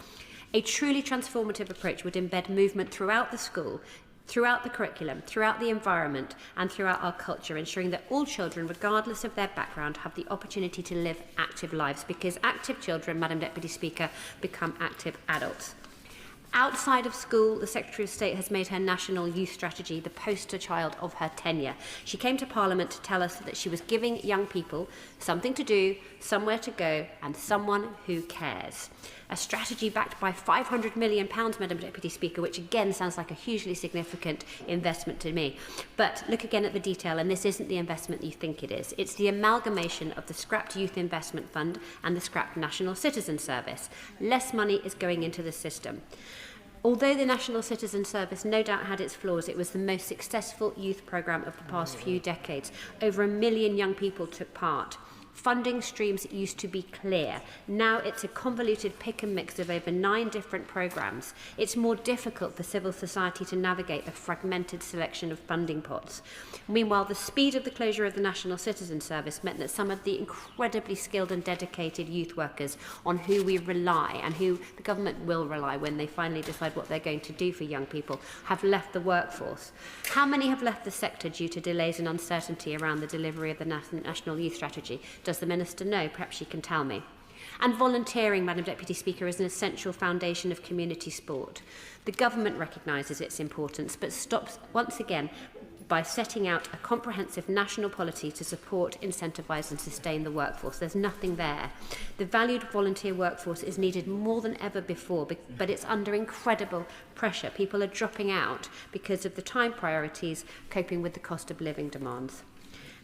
A truly transformative approach would embed movement throughout the school, throughout the curriculum, throughout the environment and throughout our culture, ensuring that all children, regardless of their background, have the opportunity to live active lives, because active children, Madam Deputy Speaker, become active adults. Outside of school, the Secretary of State has made her National Youth Strategy the poster child of her tenure. She came to Parliament to tell us that she was giving young people something to do, somewhere to go, and someone who cares. A strategy backed by £500 million, Madam Deputy Speaker, which again sounds like a hugely significant investment to me. But look again at the detail, and this isn't the investment you think it is. It's the amalgamation of the scrapped Youth Investment Fund and the scrapped National Citizen Service. Less money is going into the system. Although the National Citizen Service no doubt had its flaws, it was the most successful youth programme of the past few decades. Over 1 million young people took part. Funding streams used to be clear. Now it's a convoluted pick and mix of over 9 different programmes. It's more difficult for civil society to navigate the fragmented selection of funding pots. Meanwhile, the speed of the closure of the National Citizen Service meant that some of the incredibly skilled and dedicated youth workers on who we rely and who the government will rely when they finally decide what they're going to do for young people have left the workforce. How many have left the sector due to delays and uncertainty around the delivery of the National Youth Strategy? Does the Minister know? Perhaps she can tell me. And volunteering, Madam Deputy Speaker, is an essential foundation of community sport. The government recognises its importance, but stops once again by setting out a comprehensive national policy to support, incentivise and sustain the workforce. There's nothing there. The valued volunteer workforce is needed more than ever before, but it's under incredible pressure. People are dropping out because of the time priorities, coping with the cost of living demands.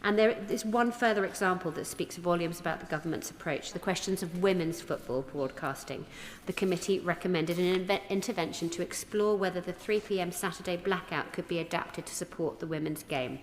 And there is one further example that speaks volumes about the government's approach, the questions of women's football broadcasting. The committee recommended an intervention to explore whether the 3 p.m. Saturday blackout could be adapted to support the women's game.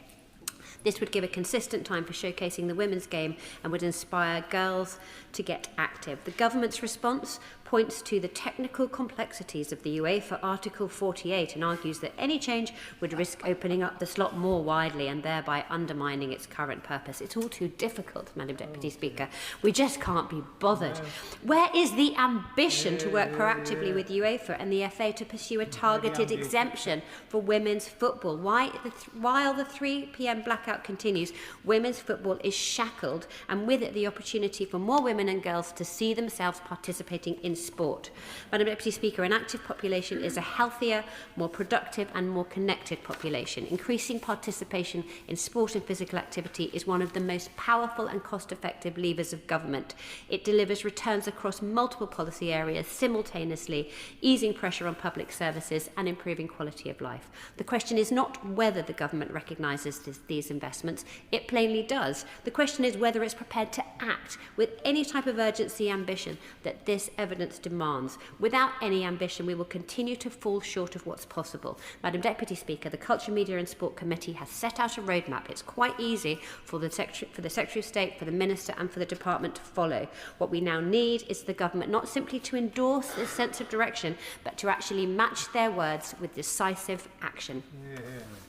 This would give a consistent time for showcasing the women's game and would inspire girls to get active. The government's response points to the technical complexities of the UEFA Article 48 and argues that any change would risk opening up the slot more widely and thereby undermining its current purpose. It's all too difficult, Madam Deputy Speaker. We just can't be bothered. Where is the ambition to work proactively with UEFA and the FA to pursue a targeted exemption for women's football? While the 3 p.m. blackout continues, women's football is shackled, and with it the opportunity for more women and girls to see themselves participating in sport. Madam Deputy Speaker, an active population is a healthier, more productive and more connected population. Increasing participation in sport and physical activity is one of the most powerful and cost-effective levers of government. It delivers returns across multiple policy areas simultaneously, easing pressure on public services and improving quality of life. The question is not whether the government recognises these investments. It plainly does. The question is whether it's prepared to act with any type of urgency and ambition that this evidence demands. Without any ambition, we will continue to fall short of what's possible. Madam Deputy Speaker, the Culture, Media and Sport Committee has set out a roadmap. It's quite easy for the Secretary of State, for the Minister and for the Department to follow. What we now need is the government not simply to endorse this sense of direction, but to actually match their words with decisive action.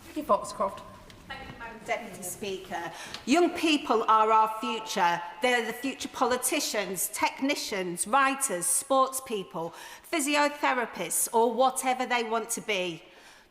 Thank you, Foxcroft. Deputy Speaker. Young people are our future. They're the future politicians, technicians, writers, sports people, physiotherapists, or whatever they want to be.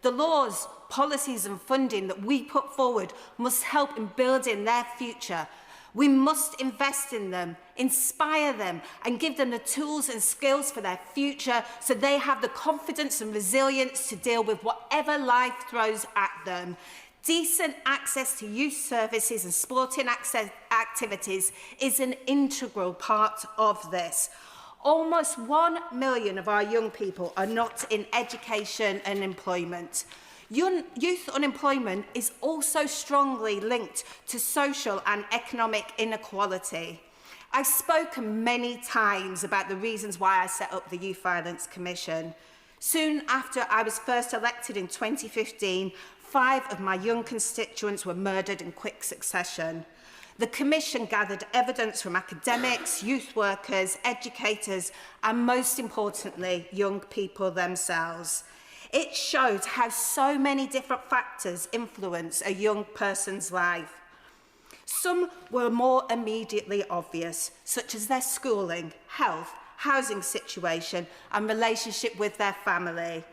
The laws, policies and funding that we put forward must help in building their future. We must invest in them, inspire them and give them the tools and skills for their future so they have the confidence and resilience to deal with whatever life throws at them. Decent access to youth services and sporting activities is an integral part of this. Almost 1 million of our young people are not in education and employment. Youth unemployment is also strongly linked to social and economic inequality. I've spoken many times about the reasons why I set up the Youth Violence Commission. Soon after I was first elected in 2015, 5 of my young constituents were murdered in quick succession. The Commission gathered evidence from academics, youth workers, educators, and most importantly, young people themselves. It showed how so many different factors influence a young person's life. Some were more immediately obvious, such as their schooling, health, housing situation, and relationship with their family.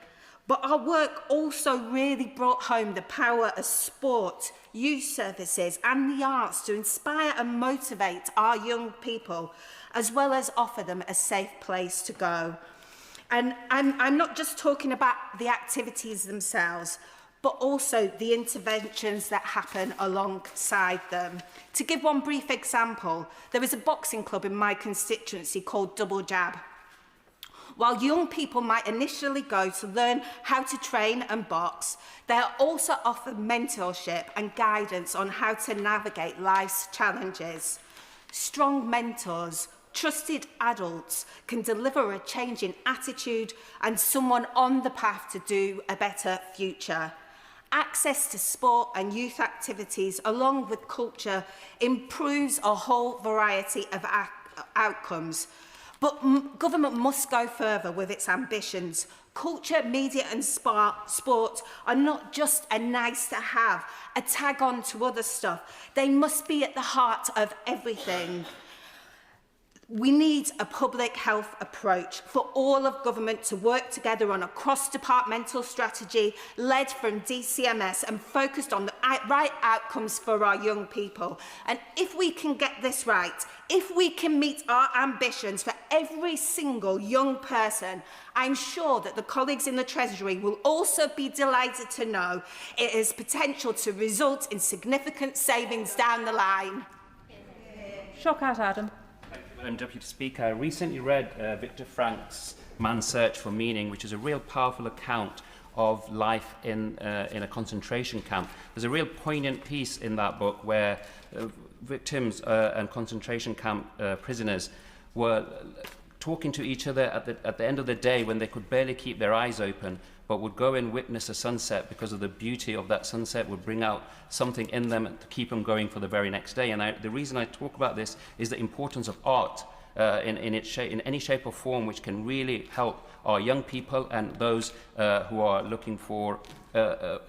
But our work also really brought home the power of sport, youth services and the arts to inspire and motivate our young people, as well as offer them a safe place to go. And I'm not just talking about the activities themselves, but also the interventions that happen alongside them. To give one brief example, there is a boxing club in my constituency called Double Jab. While young people might initially go to learn how to train and box, they are also offered mentorship and guidance on how to navigate life's challenges. Strong mentors, trusted adults can deliver a change in attitude and someone on the path to do a better future. Access to sport and youth activities along with culture improves a whole variety of outcomes. But government must go further with its ambitions. Culture, media and sport are not just a nice to have, a tag on to other stuff. They must be at the heart of everything. We need a public health approach for all of government to work together on a cross-departmental strategy led from DCMS and focused on the right outcomes for our young people. And if we can get this right, if we can meet our ambitions for every single young person, I'm sure that the colleagues in the Treasury will also be delighted to know it has potential to result in significant savings down the line. Shock out, Adam. Madam Deputy Speaker, I recently read Viktor Frankl's Man's Search for Meaning, which is a real powerful account of life in a concentration camp. There's a real poignant piece in that book where victims and concentration camp prisoners were talking to each other at the end of the day when they could barely keep their eyes open, but would go and witness a sunset because of the beauty of that sunset would bring out something in them to keep them going for the very next day. And the reason I talk about this is the importance of art in any shape or form, which can really help our young people and those who are looking for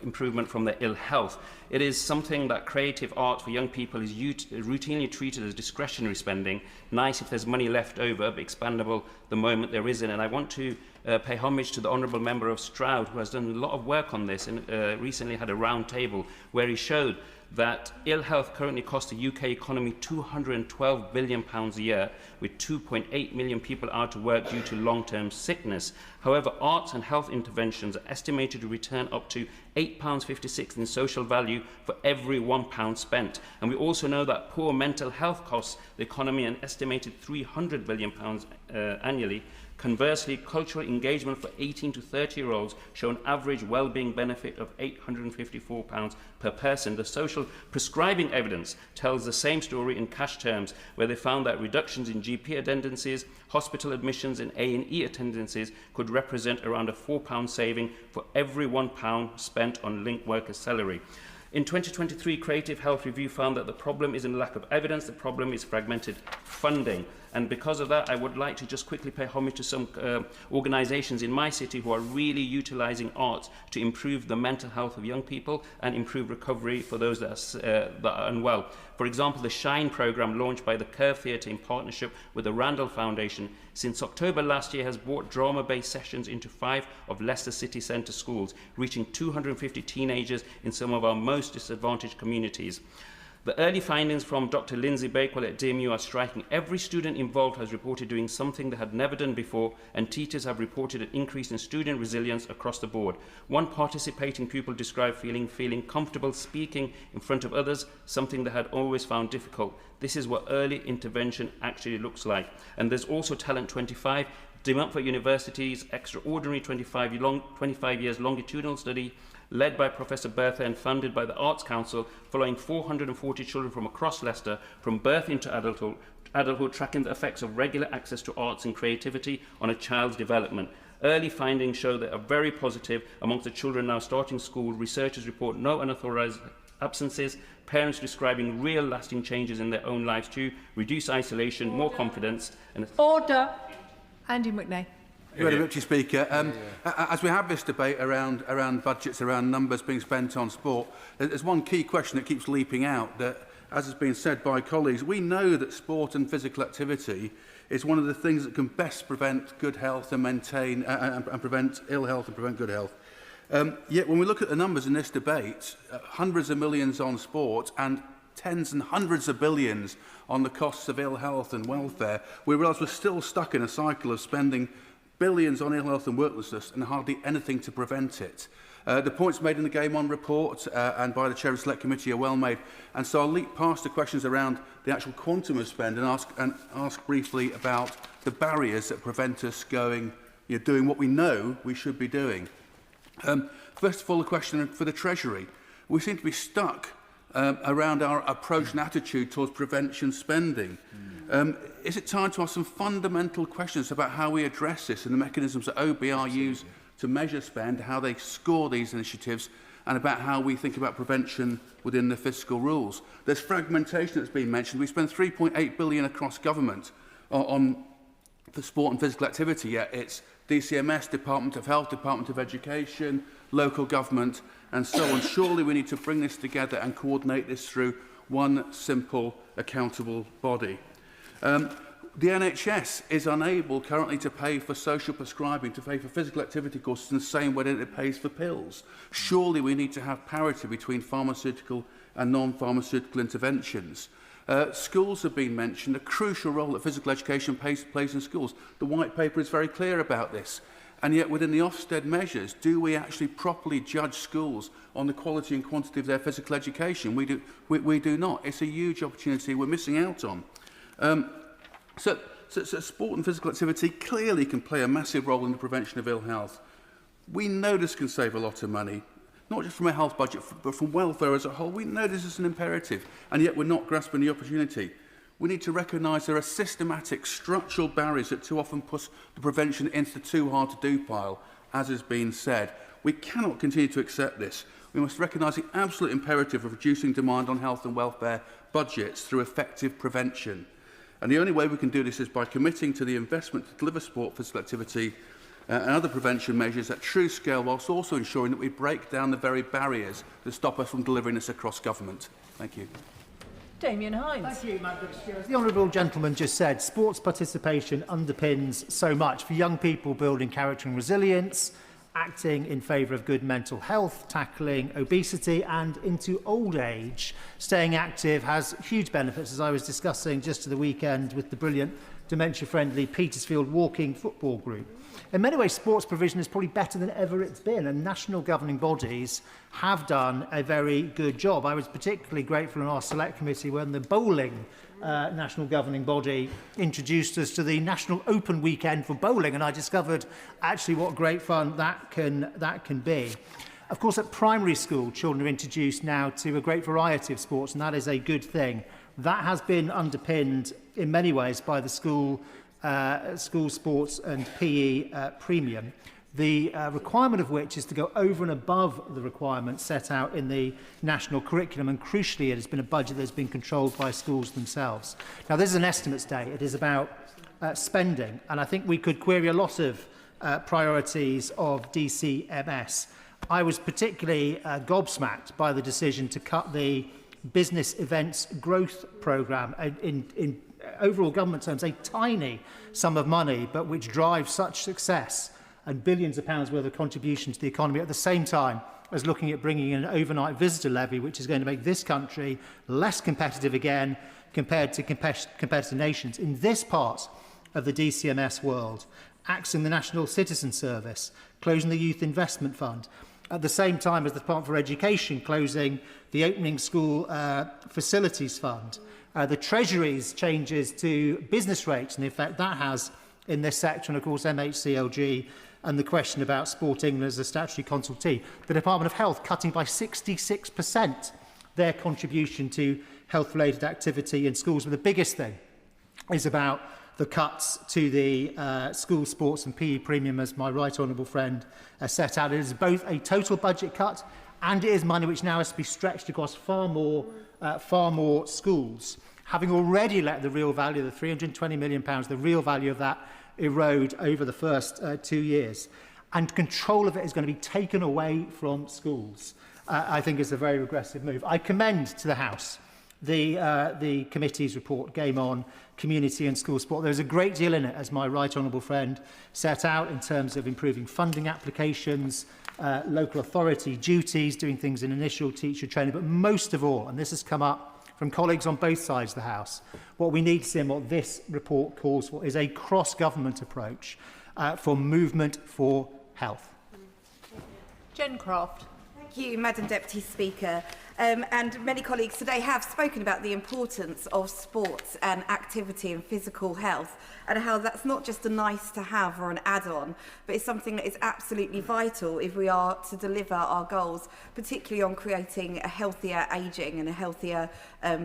improvement from their ill health. It is something that creative art for young people is routinely treated as discretionary spending. Nice if there's money left over, but expandable the moment there isn't. And I want to pay homage to the Honourable Member of Stroud, who has done a lot of work on this and recently had a round table where he showed that ill health currently costs the UK economy £212 billion a year, with 2.8 million people out of work due to long-term sickness. However, arts and health interventions are estimated to return up to £8.56 in social value for every £1 spent. And we also know that poor mental health costs the economy an estimated £300 billion annually. Conversely, cultural engagement for 18 to 30-year-olds show an average well-being benefit of £854 per person. The social prescribing evidence tells the same story in cash terms, where they found that reductions in GP attendances, hospital admissions and A&E attendances could represent around a £4 saving for every £1 spent on linked workers' salary. In 2023, Creative Health Review found that the problem isn't a lack of evidence, the problem is fragmented funding. And because of that, I would like to just quickly pay homage to some organisations in my city who are really utilising arts to improve the mental health of young people and improve recovery for those that are unwell. For example, the SHINE programme launched by the Curve Theatre in partnership with the Randall Foundation since October last year has brought drama-based sessions into 5 of Leicester city centre schools, reaching 250 teenagers in some of our most disadvantaged communities. The early findings from Dr. Lindsay Bakewell at DMU are striking. Every student involved has reported doing something they had never done before, and teachers have reported an increase in student resilience across the board. One participating pupil described feeling comfortable speaking in front of others, something they had always found difficult. This is what early intervention actually looks like. And there's also Talent 25, Demantford University's extraordinary 25 years longitudinal study led by Professor Bertha and funded by the Arts Council, following 440 children from across Leicester from birth into adulthood, tracking the effects of regular access to arts and creativity on a child's development. Early findings show that are very positive amongst the children now starting school. Researchers report no unauthorised absences, parents describing real lasting changes in their own lives too, reduced isolation, more confidence. And Order. Andy McNay. Madam Deputy Speaker, as we have this debate around budgets, around numbers being spent on sport, there's one key question that keeps leaping out that, as has been said by colleagues, we know that sport and physical activity is one of the things that can best prevent good health and maintain and prevent ill health and prevent good health. Yet when we look at the numbers in this debate, hundreds of millions on sport and tens and hundreds of billions on the costs of ill health and welfare, we realise we're still stuck in a cycle of spending billions on ill health and worklessness and hardly anything to prevent it. The points made in the Game On report and by the Chair of the Select Committee are well made, and so I'll leap past the questions around the actual quantum of spend and ask briefly about the barriers that prevent us doing what we know we should be doing. First of all, a question for the Treasury. We seem to be stuck around our approach and attitude towards prevention spending. Is it time to ask some fundamental questions about how we address this and the mechanisms that OBR use to measure spend, how they score these initiatives, and about how we think about prevention within the fiscal rules? There's fragmentation that's been mentioned. We spend £3.8 billion across government on for sport and physical activity, yet it's DCMS, Department of Health, Department of Education, local government, and so on. Surely we need to bring this together and coordinate this through one simple, accountable body. The NHS is unable currently to pay for social prescribing, to pay for physical activity courses in the same way that it pays for pills. Surely we need to have parity between pharmaceutical and non-pharmaceutical interventions. Schools have been mentioned, a crucial role that physical education plays in schools. The White Paper is very clear about this. And yet within the Ofsted measures, do we actually properly judge schools on the quality and quantity of their physical education? We do not. It's a huge opportunity we're missing out on. So sport and physical activity clearly can play a massive role in the prevention of ill health. We know this can save a lot of money, not just from a health budget, but from welfare as a whole. We know this is an imperative, and yet we're not grasping the opportunity. We need to recognise there are systematic structural barriers that too often push the prevention into the too hard to do pile, as has been said. We cannot continue to accept this. We must recognise the absolute imperative of reducing demand on health and welfare budgets through effective prevention. And the only way we can do this is by committing to the investment to deliver sport, physical activity and other prevention measures at true scale, whilst also ensuring that we break down the very barriers that stop us from delivering this across government. Thank you. Damien Hines. Thank you, Madam Chair. As the Honourable Gentleman just said, sports participation underpins so much for young people, building character and resilience, acting in favour of good mental health, tackling obesity, and into old age. Staying active has huge benefits, as I was discussing just to the weekend with the brilliant dementia-friendly Petersfield Walking Football Group. In many ways, sports provision is probably better than ever it's been, and national governing bodies have done a very good job. I was particularly grateful in our select committee when the bowling national governing body introduced us to the National Open Weekend for bowling, and I discovered actually what great fun that can be. Of course, at primary school, children are introduced now to a great variety of sports, and that is a good thing. That has been underpinned in many ways by the school sports and PE premium, the requirement of which is to go over and above the requirements set out in the national curriculum, and crucially it has been a budget that has been controlled by schools themselves. Now, this is an estimates day. It is about spending, and I think we could query a lot of priorities of DCMS. I was particularly gobsmacked by the decision to cut the business events growth programme in overall government terms, a tiny sum of money, but which drives such success and billions of pounds worth of contribution to the economy, at the same time as looking at bringing in an overnight visitor levy, which is going to make this country less competitive again compared to competitor nations. In this part of the DCMS world, axing the National Citizen Service, closing the Youth Investment Fund, at the same time as the Department for Education closing the Opening School Facilities Fund, the Treasury's changes to business rates and the effect that has in this sector, and of course MHCLG, and the question about Sport England as a statutory consultee. The Department of Health cutting by 66% their contribution to health-related activity in schools. But the biggest thing is about the cuts to the school sports and PE premium, as my right honourable friend set out. It is both a total budget cut and it is money which now has to be stretched across far more schools, having already let the real value of the £320 million, the real value of that, erode over the first 2 years. And control of it is going to be taken away from schools. I think it's a very regressive move. I commend to the House the committee's report, Game On, Community and School Sport. There's a great deal in it, as my right honourable friend set out, in terms of improving funding applications, local authority duties, doing things in initial teacher training, but most of all, and this has come up from colleagues on both sides of the House, what we need to see and what this report calls for is a cross-government approach for movement for health. Jen Craft. Thank you, Madam Deputy Speaker. And many colleagues today have spoken about the importance of sports and activity and physical health, and how that's not just a nice to have or an add-on, but it's something that is absolutely vital if we are to deliver our goals, particularly on creating a healthier ageing and a healthier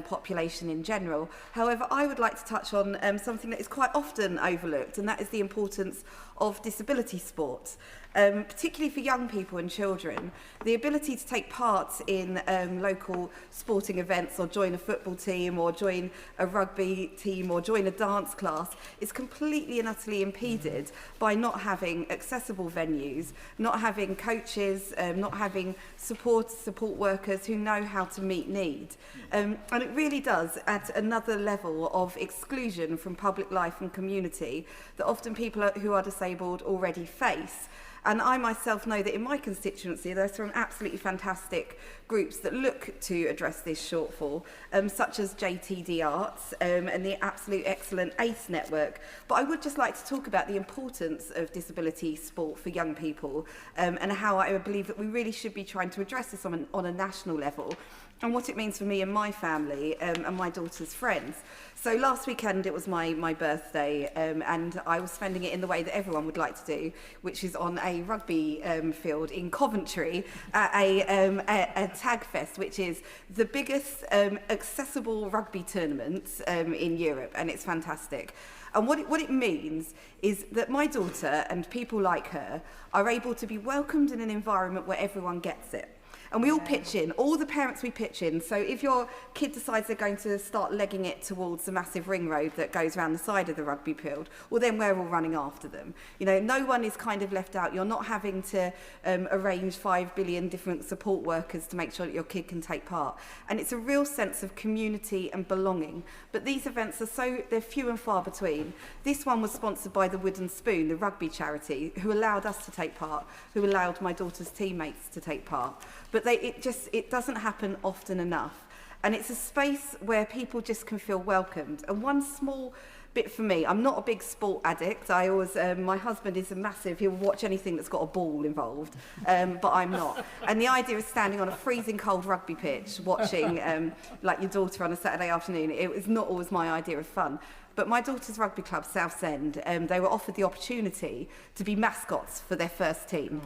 population in general. However, I would like to touch on something that is quite often overlooked, and that is the importance of disability sports. particularly for young people and children. The ability to take part in local sporting events or join a football team or join a rugby team or join a dance class is completely and utterly impeded by not having accessible venues, not having coaches, not having support workers who know how to meet need. And it really does add another level of exclusion from public life and community that often people who are disabled already face. And I myself know that in my constituency there are some absolutely fantastic groups that look to address this shortfall, such as JTD Arts and the absolute excellent ACE network. But I would just like to talk about the importance of disability sport for young people and how I believe that we really should be trying to address this on a national level, and what it means for me and my family and my daughter's friends. So last weekend it was my birthday and I was spending it in the way that everyone would like to do, which is on a rugby field in Coventry at a Tag Fest, which is the biggest accessible rugby tournament in Europe, and it's fantastic. And what it means is that my daughter and people like her are able to be welcomed in an environment where everyone gets it. And we all pitch in, all the parents we pitch in. So if your kid decides they're going to start legging it towards the massive ring road that goes around the side of the rugby field, well then we're all running after them. You know, no one is kind of left out. You're not having to arrange 5 billion different support workers to make sure that your kid can take part. And it's a real sense of community and belonging. But these events they're few and far between. This one was sponsored by the Wooden Spoon, the rugby charity, who allowed us to take part, who allowed my daughter's teammates to take part. But it doesn't happen often enough. And it's a space where people just can feel welcomed. And one small bit for me, I'm not a big sport addict. I always, my husband is a massive, he'll watch anything that's got a ball involved, but I'm not. And the idea of standing on a freezing cold rugby pitch, watching like your daughter on a Saturday afternoon, it was not always my idea of fun. But my daughter's rugby club, Southend, they were offered the opportunity to be mascots for their first team.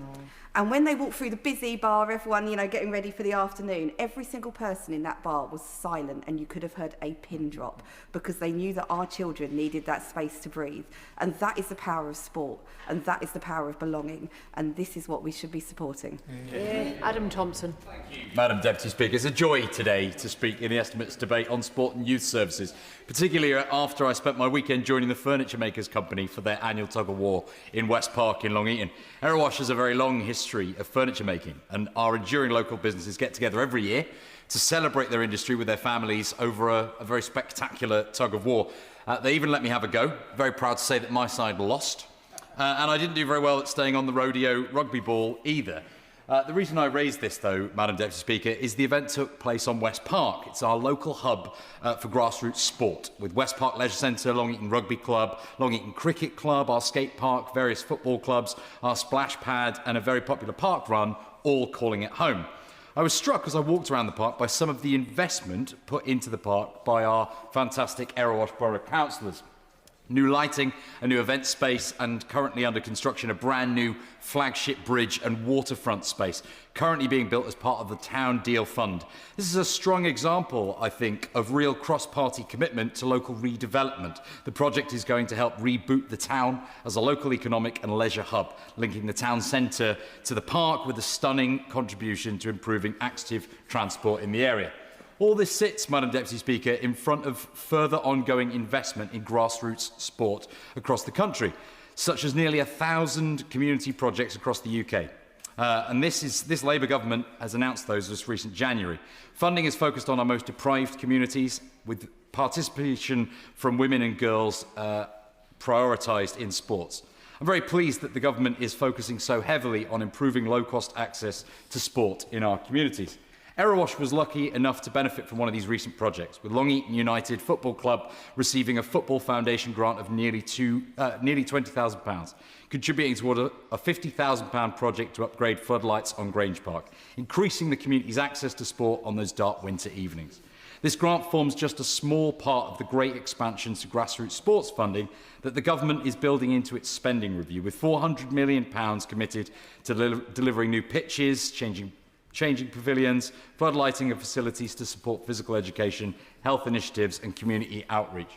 And when they walked through the busy bar, everyone, you know, getting ready for the afternoon, every single person in that bar was silent, and you could have heard a pin drop because they knew that our children needed that space to breathe. And that is the power of sport, and that is the power of belonging, and this is what we should be supporting. Adam Thompson. Madam Deputy Speaker, it's a joy today to speak in the estimates debate on sport and youth services, particularly after I spent my weekend joining the Furniture Makers Company for their annual tug-of-war in West Park in Long Eaton. Erewash has a very long history of furniture making, and our enduring local businesses get together every year to celebrate their industry with their families over a very spectacular tug-of-war. They even let me have a go. Very proud to say that my side lost. And I didn't do very well at staying on the rodeo rugby ball either. The reason I raised this, though, Madam Deputy Speaker, is the event took place on West Park. It's our local hub for grassroots sport, with West Park Leisure Centre, Long Eaton Rugby Club, Long Eaton Cricket Club, our skate park, various football clubs, our splash pad, and a very popular park run, all calling it home. I was struck as I walked around the park by some of the investment put into the park by our fantastic Erewash Borough councillors. New lighting, a new event space, and currently under construction a brand new flagship bridge and waterfront space, currently being built as part of the Town Deal Fund. This is a strong example, I think, of real cross-party commitment to local redevelopment. The project is going to help reboot the town as a local economic and leisure hub, linking the town centre to the park with a stunning contribution to improving active transport in the area. All this sits, Madam Deputy Speaker, in front of further ongoing investment in grassroots sport across the country, such as nearly 1,000 community projects across the UK. And this Labour government has announced those this recent January. Funding is focused on our most deprived communities, with participation from women and girls prioritised in sports. I'm very pleased that the government is focusing so heavily on improving low-cost access to sport in our communities. Erewash was lucky enough to benefit from one of these recent projects, with Long Eaton United Football Club receiving a Football Foundation grant of nearly £20,000, contributing toward a £50,000 project to upgrade floodlights on Grange Park, increasing the community's access to sport on those dark winter evenings. This grant forms just a small part of the great expansion to grassroots sports funding that the government is building into its spending review, with £400 million committed to delivering new pitches, changing pavilions, floodlighting of facilities to support physical education, health initiatives and community outreach.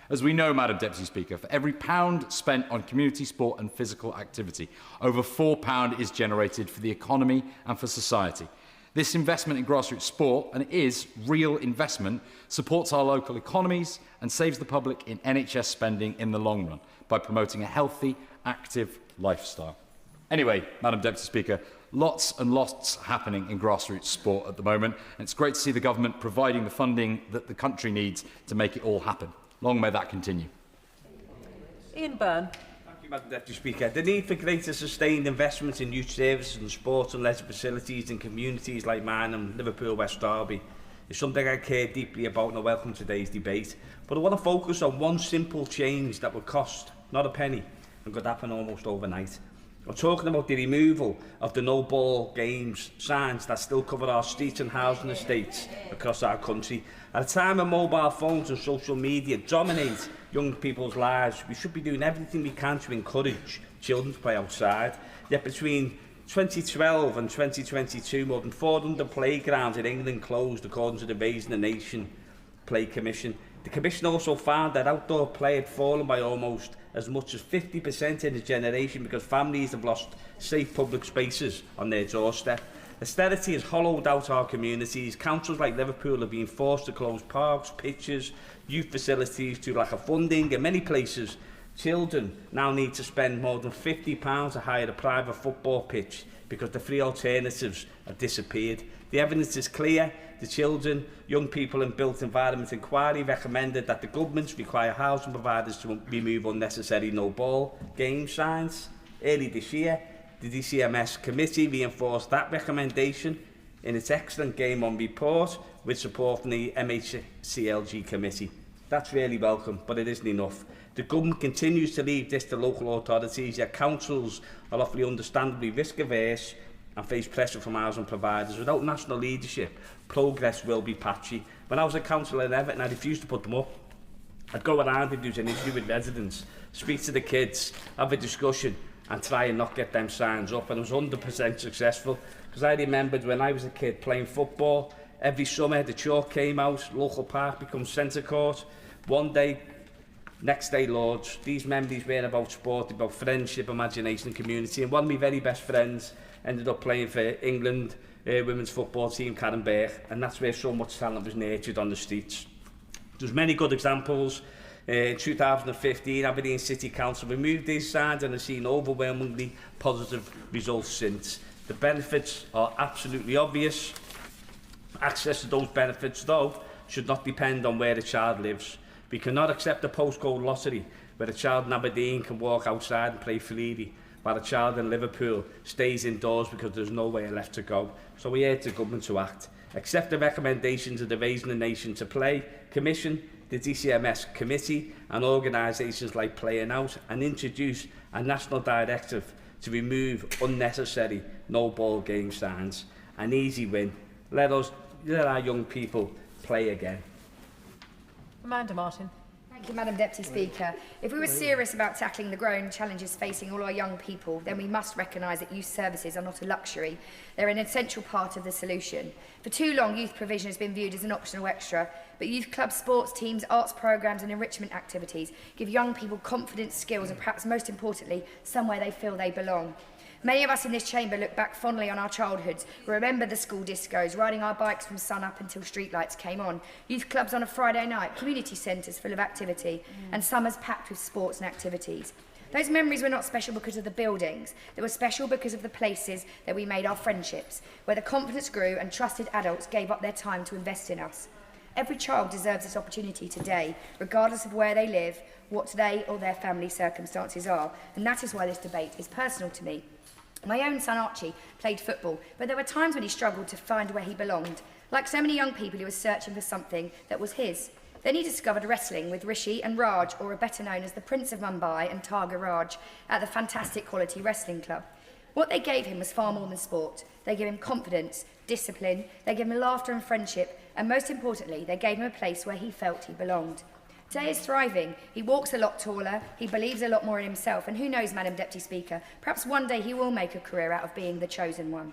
As we know, Madam Deputy Speaker, for every £1 spent on community sport and physical activity, over £4 is generated for the economy and for society. This investment in grassroots sport, and it is real investment, supports our local economies and saves the public in NHS spending in the long run by promoting a healthy, active lifestyle. Anyway, Madam Deputy Speaker, lots and lots happening in grassroots sport at the moment, and it's great to see the government providing the funding that the country needs to make it all happen. Long may that continue. Ian Byrne. Thank you, Madam Deputy Speaker. The need for greater sustained investment in youth services and sports and leisure facilities in communities like mine and Liverpool West Derby is something I care deeply about, and I welcome today's debate. But I want to focus on one simple change that would cost not a penny and could happen almost overnight. We're talking about the removal of the no ball games signs that still cover our streets and housing estates across our country. At a time when mobile phones and social media dominate young people's lives, we should be doing everything we can to encourage children to play outside. Yet between 2012 and 2022, more than 400 playgrounds in England closed, according to the Raising the Nation Play Commission. The Commission also found that outdoor play had fallen by almost as much as 50% in a generation because families have lost safe public spaces on their doorstep. Austerity has hollowed out our communities. Councils like Liverpool have been forced to close parks, pitches, youth facilities due to lack of funding. In many places, children now need to spend more than £50 to hire a private football pitch because the free alternatives have disappeared. The evidence is clear. The Children, Young People and Built Environment Inquiry recommended that the governments require housing providers to remove unnecessary no-ball game signs. Early this year, the DCMS committee reinforced that recommendation in its excellent Game On report with support from the MHCLG committee. That's really welcome, but it isn't enough. The government continues to leave this to local authorities, yet councils are often understandably risk-averse and face pressure from housing providers. Without national leadership, progress will be patchy. When I was a councillor in Everton, I refused to put them up. I'd go around if there was an issue with residents, speak to the kids, have a discussion and try and not get them signs up. And I was 100% successful, because I remembered when I was a kid playing football, every summer the chalk came out, local park becomes centre court. One day, next day Lords. These memories weren't about sport, about friendship, imagination and community. And one of my very best friends ended up playing for England women's football team, Karen Berg, and that's where so much talent was nurtured on the streets. There's many good examples. In 2015, Aberdeen City Council removed these signs and has seen overwhelmingly positive results since. The benefits are absolutely obvious. Access to those benefits, though, should not depend on where the child lives. We cannot accept a postcode lottery where a child in Aberdeen can walk outside and play freely, while a child in Liverpool stays indoors because there's nowhere left to go. So we urge the government to act. Accept the recommendations of the Raising the Nation to Play Commission, the DCMS Committee and organisations like Playing Out, and introduce a national directive to remove unnecessary no-ball game signs. An easy win. Let our young people play again. Amanda Martin. Thank you, Madam Deputy Speaker. If we were serious about tackling the growing challenges facing all our young people, then we must recognise that youth services are not a luxury. They're an essential part of the solution. For too long, youth provision has been viewed as an optional extra, but youth clubs, sports teams, arts programmes and enrichment activities give young people confidence, skills and perhaps most importantly, somewhere they feel they belong. Many of us in this chamber look back fondly on our childhoods. We remember the school discos, riding our bikes from sun up until streetlights came on, youth clubs on a Friday night, community centres full of activity, and summers packed with sports and activities. Those memories were not special because of the buildings. They were special because of the places that we made our friendships, where the confidence grew and trusted adults gave up their time to invest in us. Every child deserves this opportunity today, regardless of where they live, what they or their family circumstances are, and that is why this debate is personal to me. My own son Archie played football, but there were times when he struggled to find where he belonged. Like so many young people, he was searching for something that was his. Then he discovered wrestling with Rishi and Raj, or better known as the Prince of Mumbai and Tiger Raj, at the Fantastic Quality Wrestling Club. What they gave him was far more than sport. They gave him confidence, discipline, they gave him laughter and friendship, and most importantly, they gave him a place where he felt he belonged. Today is thriving. He walks a lot taller, he believes a lot more in himself, and who knows, Madam Deputy Speaker, perhaps one day he will make a career out of being the chosen one.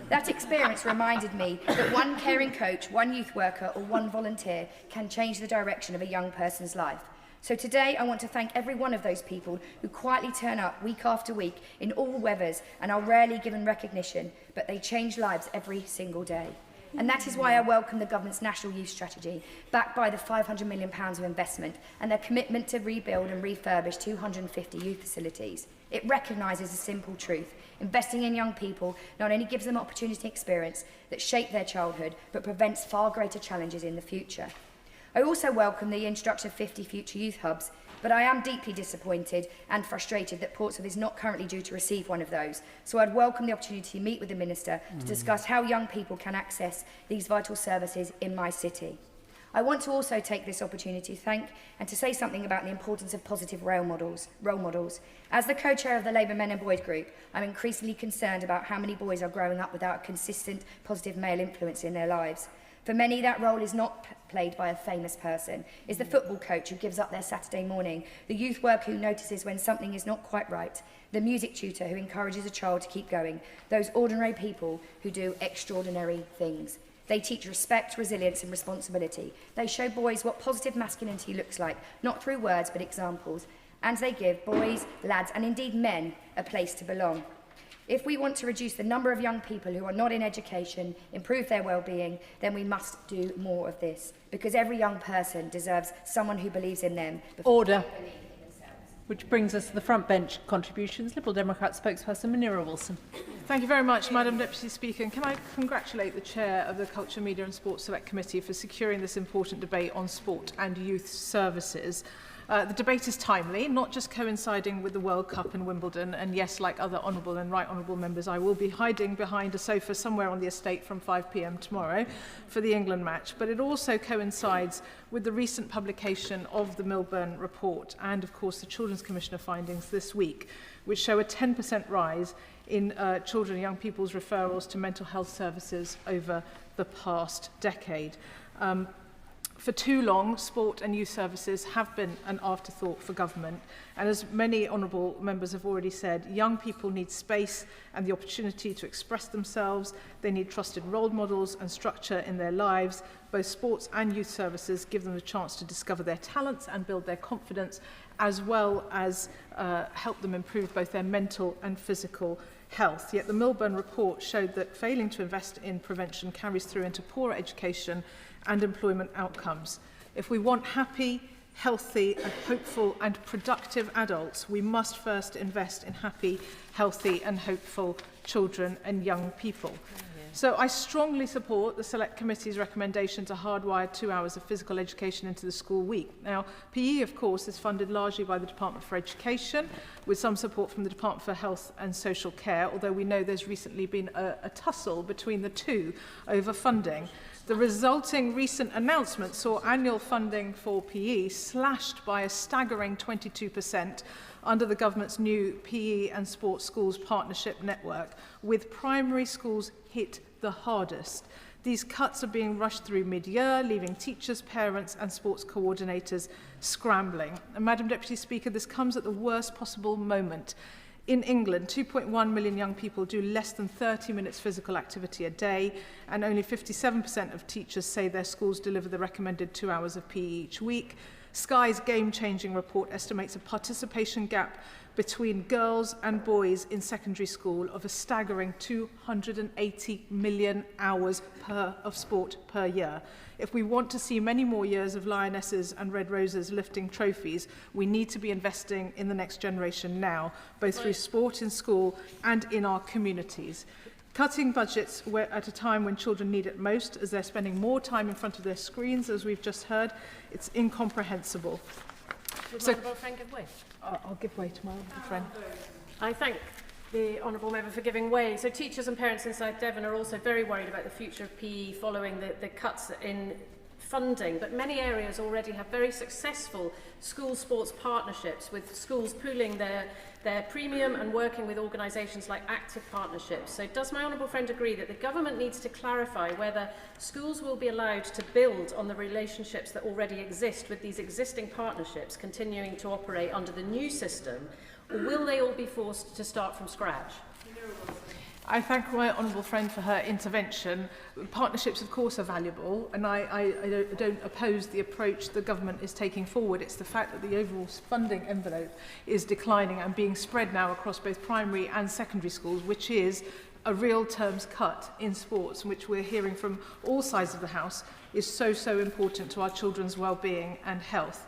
That experience reminded me that one caring coach, one youth worker or one volunteer can change the direction of a young person's life. So today I want to thank every one of those people who quietly turn up week after week in all weathers and are rarely given recognition, but they change lives every single day. And that is why I welcome the Government's National Youth Strategy, backed by the £500 million of investment and their commitment to rebuild and refurbish 250 youth facilities. It recognises a simple truth. Investing in young people not only gives them opportunity and experience that shape their childhood, but prevents far greater challenges in the future. I also welcome the introduction of 50 future youth hubs, but I am deeply disappointed and frustrated that Portsmouth is not currently due to receive one of those. So I'd welcome the opportunity to meet with the Minister to discuss how young people can access these vital services in my city. I want to also take this opportunity to thank and to say something about the importance of positive role models. As the co-chair of the Labour Men and Boys Group, I'm increasingly concerned about how many boys are growing up without a consistent positive male influence in their lives. For many, that role is not played by a famous person. It's the football coach who gives up their Saturday morning, the youth worker who notices when something is not quite right, the music tutor who encourages a child to keep going, those ordinary people who do extraordinary things. They teach respect, resilience and responsibility. They show boys what positive masculinity looks like, not through words but examples. And they give boys, lads and indeed men a place to belong. If we want to reduce the number of young people who are not in education, improve their well-being, then we must do more of this. Because every young person deserves someone who believes in them. Order. Which brings us to the front bench contributions. Liberal Democrat spokesperson Munira Wilson. Thank you very much, Madam Deputy Speaker. And can I congratulate the Chair of the Culture, Media and Sports Select Committee for securing this important debate on sport and youth services. The debate is timely, not just coinciding with the World Cup in Wimbledon, and yes, like other honourable and right honourable members, I will be hiding behind a sofa somewhere on the estate from 5 p.m. tomorrow for the England match, but it also coincides with the recent publication of the Milburn report and, of course, the Children's Commissioner findings this week, which show a 10% rise in children and young people's referrals to mental health services over the past decade. For too long, sport and youth services have been an afterthought for government. And as many honourable members have already said, young people need space and the opportunity to express themselves. They need trusted role models and structure in their lives. Both sports and youth services give them the chance to discover their talents and build their confidence, as well as help them improve both their mental and physical health. Yet the Milburn report showed that failing to invest in prevention carries through into poorer education and employment outcomes. If we want happy, healthy and hopeful and productive adults, we must first invest in happy, healthy and hopeful children and young people. So I strongly support the Select Committee's recommendation to hardwire 2 hours of physical education into the school week. Now, PE, of course, is funded largely by the Department for Education, with some support from the Department for Health and Social Care, although we know there's recently been a tussle between the two over funding. The resulting recent announcement saw annual funding for PE slashed by a staggering 22% under the government's new PE and sports schools partnership network, with primary schools hit the hardest. These cuts are being rushed through mid-year, leaving teachers, parents and sports coordinators scrambling. And Madam Deputy Speaker, this comes at the worst possible moment. In England, 2.1 million young people do less than 30 minutes physical activity a day, and only 57% of teachers say their schools deliver the recommended 2 hours of PE each week. Sky's game-changing report estimates a participation gap between girls and boys in secondary school of a staggering 280 million hours of sport per year. If we want to see many more years of Lionesses and Red Roses lifting trophies, we need to be investing in the next generation now, both through sport in school and in our communities. Cutting budgets at a time when children need it most, as they're spending more time in front of their screens, as we've just heard, it's incomprehensible. Would my honourable friend give way? I'll give way to my honourable friend. I thank the honourable member for giving way. So teachers and parents in South Devon are also very worried about the future of PE following the cuts in funding, but many areas already have very successful school sports partnerships, with schools pooling their premium and working with organisations like Active Partnerships. So does my honourable friend agree that the government needs to clarify whether schools will be allowed to build on the relationships that already exist with these existing partnerships continuing to operate under the new system, or will they all be forced to start from scratch? I thank my honourable friend for her intervention. Partnerships, of course, are valuable, and I don't oppose the approach the government is taking forward. It's the fact that the overall funding envelope is declining and being spread now across both primary and secondary schools, which is a real terms cut in sports, which we're hearing from all sides of the House is so important to our children's well-being and health.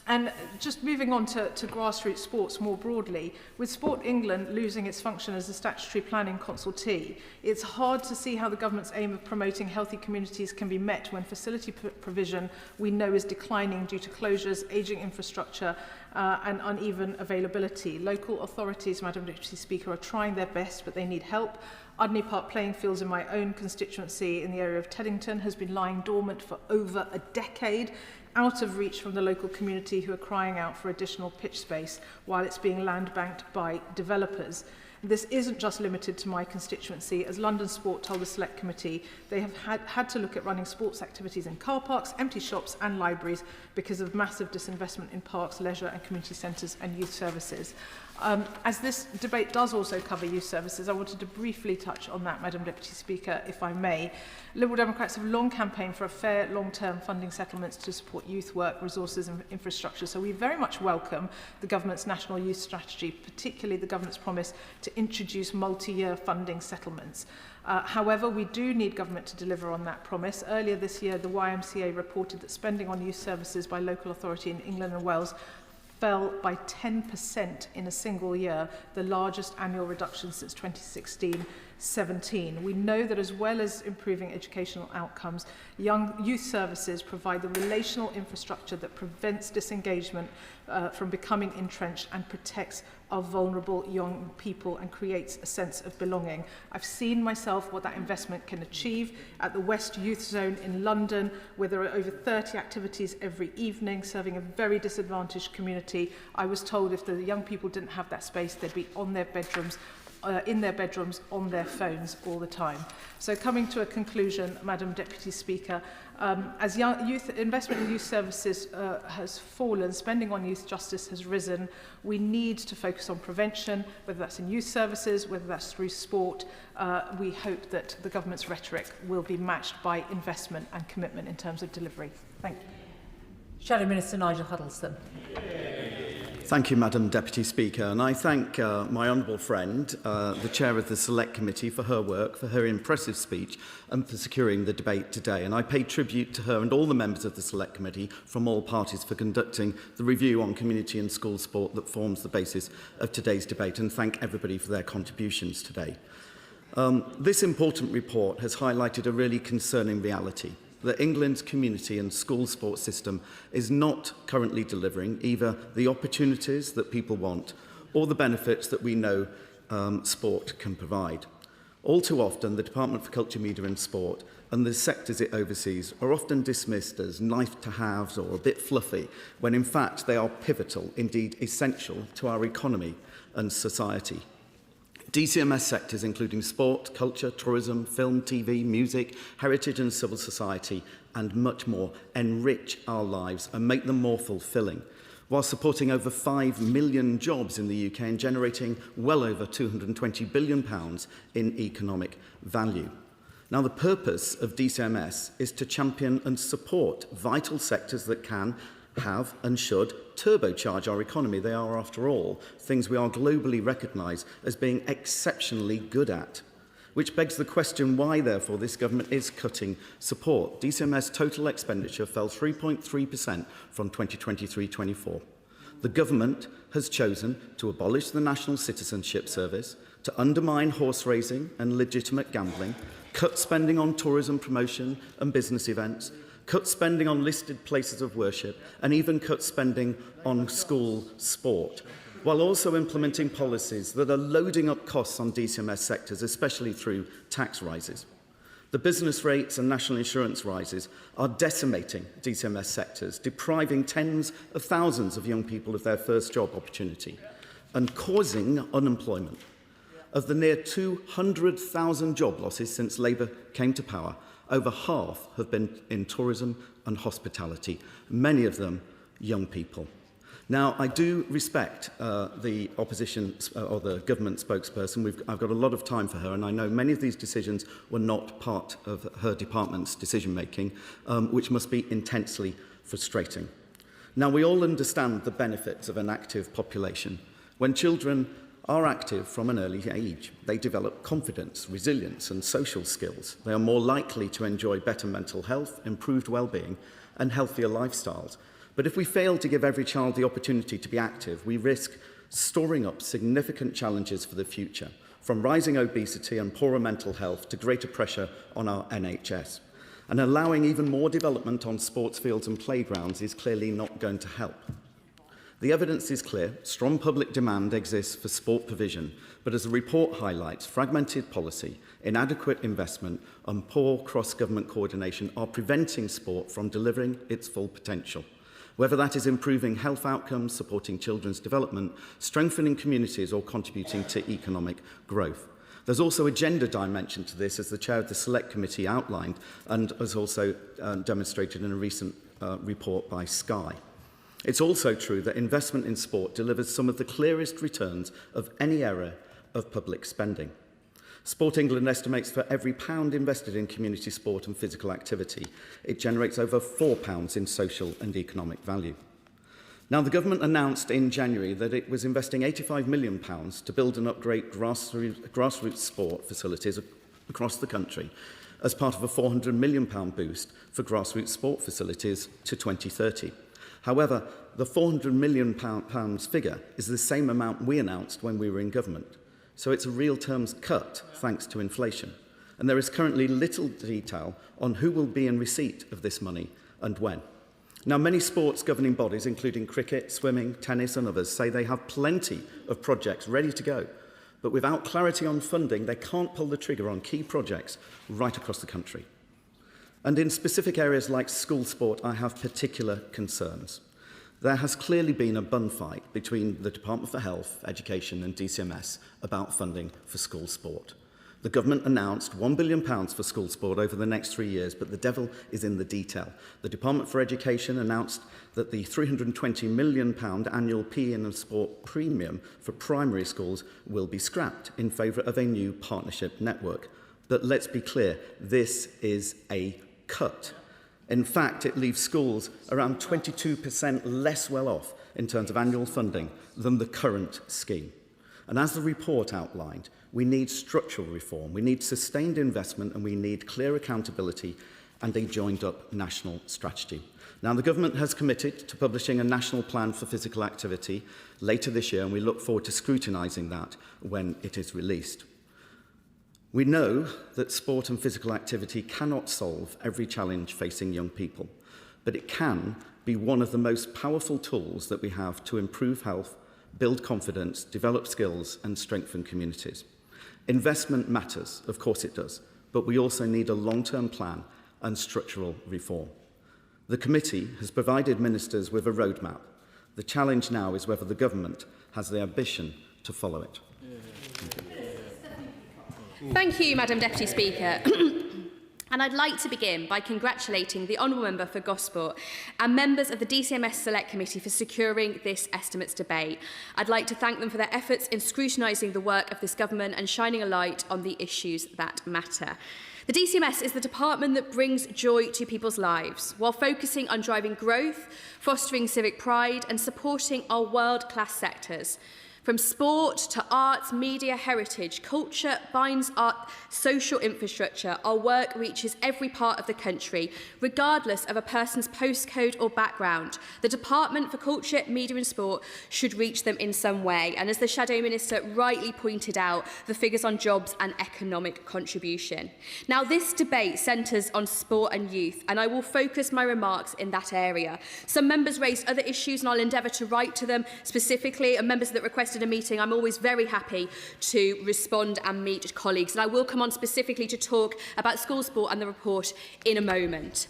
And just moving on to grassroots sports more broadly, with Sport England losing its function as a statutory planning consultee, it's hard to see how the government's aim of promoting healthy communities can be met when facility provision we know is declining due to closures, ageing infrastructure and uneven availability. Local authorities, Madam Deputy Speaker, are trying their best, but they need help. Udney Park playing fields in my own constituency in the area of Teddington has been lying dormant for over a decade, out of reach from the local community who are crying out for additional pitch space while it's being land banked by developers. This isn't just limited to my constituency. As London Sport told the Select Committee, they have had to look at running sports activities in car parks, empty shops and libraries because of massive disinvestment in parks, leisure and community centres and youth services. As this debate does also cover youth services, I wanted to briefly touch on that, Madam Deputy Speaker, if I may. Liberal Democrats have long campaigned for a fair long-term funding settlements to support youth work, resources and infrastructure. So we very much welcome the government's national youth strategy, particularly the government's promise to introduce multi-year funding settlements. However, we do need government to deliver on that promise. Earlier this year, the YMCA reported that spending on youth services by local authority in England and Wales fell by 10% in a single year, the largest annual reduction since 2016-17. We know that as well as improving educational outcomes, youth services provide the relational infrastructure that prevents disengagement from becoming entrenched and protects our vulnerable young people and creates a sense of belonging. I've seen myself what that investment can achieve at the West Youth Zone in London, where there are over 30 activities every evening serving a very disadvantaged community. I was told if the young people didn't have that space, they'd be on their bedrooms, in their bedrooms, on their phones all the time. So coming to a conclusion, Madam Deputy Speaker, as investment in youth services has fallen, spending on youth justice has risen, we need to focus on prevention, whether that's in youth services, whether that's through sport. We hope that the government's rhetoric will be matched by investment and commitment in terms of delivery. Thank you. Shadow Minister Nigel Huddleston. Thank you, Madam Deputy Speaker, and I thank my honourable friend, the Chair of the Select Committee, for her work, for her impressive speech and for securing the debate today. And I pay tribute to her and all the members of the Select Committee from all parties for conducting the review on community and school sport that forms the basis of today's debate, and thank everybody for their contributions today. This important report has highlighted a really concerning reality, that England's community and school sports system is not currently delivering either the opportunities that people want or the benefits that we know sport can provide. All too often, the Department for Culture, Media and Sport and the sectors it oversees are often dismissed as nice-to-haves or a bit fluffy, when in fact they are pivotal, indeed essential, to our economy and society. DCMS sectors including sport, culture, tourism, film, TV, music, heritage and civil society and much more enrich our lives and make them more fulfilling, while supporting over 5 million jobs in the UK and generating well over £220 billion in economic value. Now, the purpose of DCMS is to champion and support vital sectors that can, have and should turbocharge our economy. They are, after all, things we are globally recognised as being exceptionally good at. Which begs the question why, therefore, this government is cutting support. DCMS total expenditure fell 3.3% from 2023-24. The government has chosen to abolish the National Citizenship Service, to undermine horse racing and legitimate gambling, cut spending on tourism promotion and business events, cut spending on listed places of worship, and even cut spending on school sport, while also implementing policies that are loading up costs on DCMS sectors, especially through tax rises. The business rates and national insurance rises are decimating DCMS sectors, depriving tens of thousands of young people of their first job opportunity and causing unemployment. Of the near 200,000 job losses since Labour came to power, over half have been in tourism and hospitality, many of them young people. Now, I do respect the opposition or the government spokesperson. I've got a lot of time for her, and I know many of these decisions were not part of her department's decision-making, which must be intensely frustrating. Now, we all understand the benefits of an active population. When children are active from an early age, they develop confidence, resilience, and social skills. They are more likely to enjoy better mental health, improved well-being, and healthier lifestyles. But if we fail to give every child the opportunity to be active, we risk storing up significant challenges for the future, from rising obesity and poorer mental health to greater pressure on our NHS. And allowing even more development on sports fields and playgrounds is clearly not going to help. The evidence is clear. Strong public demand exists for sport provision, but as the report highlights, fragmented policy, inadequate investment and poor cross-government coordination are preventing sport from delivering its full potential. Whether that is improving health outcomes, supporting children's development, strengthening communities or contributing to economic growth. There's also a gender dimension to this, as the chair of the Select Committee outlined and as also demonstrated in a recent report by Sky. It's also true that investment in sport delivers some of the clearest returns of any area of public spending. Sport England estimates for every £1 invested in community sport and physical activity, it generates over £4 in social and economic value. Now, the government announced in January that it was investing £85 million to build and upgrade grassroots sport facilities across the country as part of a £400 million boost for grassroots sport facilities to 2030. However, the £400 million figure is the same amount we announced when we were in government. So it's a real terms cut thanks to inflation. And there is currently little detail on who will be in receipt of this money and when. Now, many sports governing bodies, including cricket, swimming, tennis and others, say they have plenty of projects ready to go. But without clarity on funding, they can't pull the trigger on key projects right across the country. And in specific areas like school sport, I have particular concerns. There has clearly been a bun fight between the Department for Health, Education and DCMS about funding for school sport. The government announced £1 billion for school sport over the next 3 years, but the devil is in the detail. The Department for Education announced that the £320 million annual PE and sport premium for primary schools will be scrapped in favour of a new partnership network. But let's be clear, this is a cut. In fact, it leaves schools around 22% less well off in terms of annual funding than the current scheme. And as the report outlined, we need structural reform, we need sustained investment, and we need clear accountability and a joined-up national strategy. Now, the government has committed to publishing a national plan for physical activity later this year, and we look forward to scrutinising that when it is released. We know that sport and physical activity cannot solve every challenge facing young people, but it can be one of the most powerful tools that we have to improve health, build confidence, develop skills and strengthen communities. Investment matters, of course it does, but we also need a long-term plan and structural reform. The committee has provided ministers with a roadmap. The challenge now is whether the government has the ambition to follow it. Thank you, Madam Deputy Speaker. And I'd like to begin by congratulating the Honourable Member for Gosport and members of the DCMS Select Committee for securing this estimates debate. I'd like to thank them for their efforts in scrutinising the work of this government and shining a light on the issues that matter. The DCMS is the department that brings joy to people's lives, while focusing on driving growth, fostering civic pride and supporting our world-class sectors. From sport to arts, media, heritage, culture, binds art, social infrastructure, our work reaches every part of the country, regardless of a person's postcode or background. The Department for Culture, Media and Sport should reach them in some way. And as the Shadow Minister rightly pointed out, the figures on jobs and economic contribution. Now, this debate centres on sport and youth, and I will focus my remarks in that area. Some members raised other issues, and I'll endeavour to write to them specifically, and members that requested a meeting, I'm always very happy to respond and meet colleagues. And I will come on specifically to talk about school sport and the report in a moment.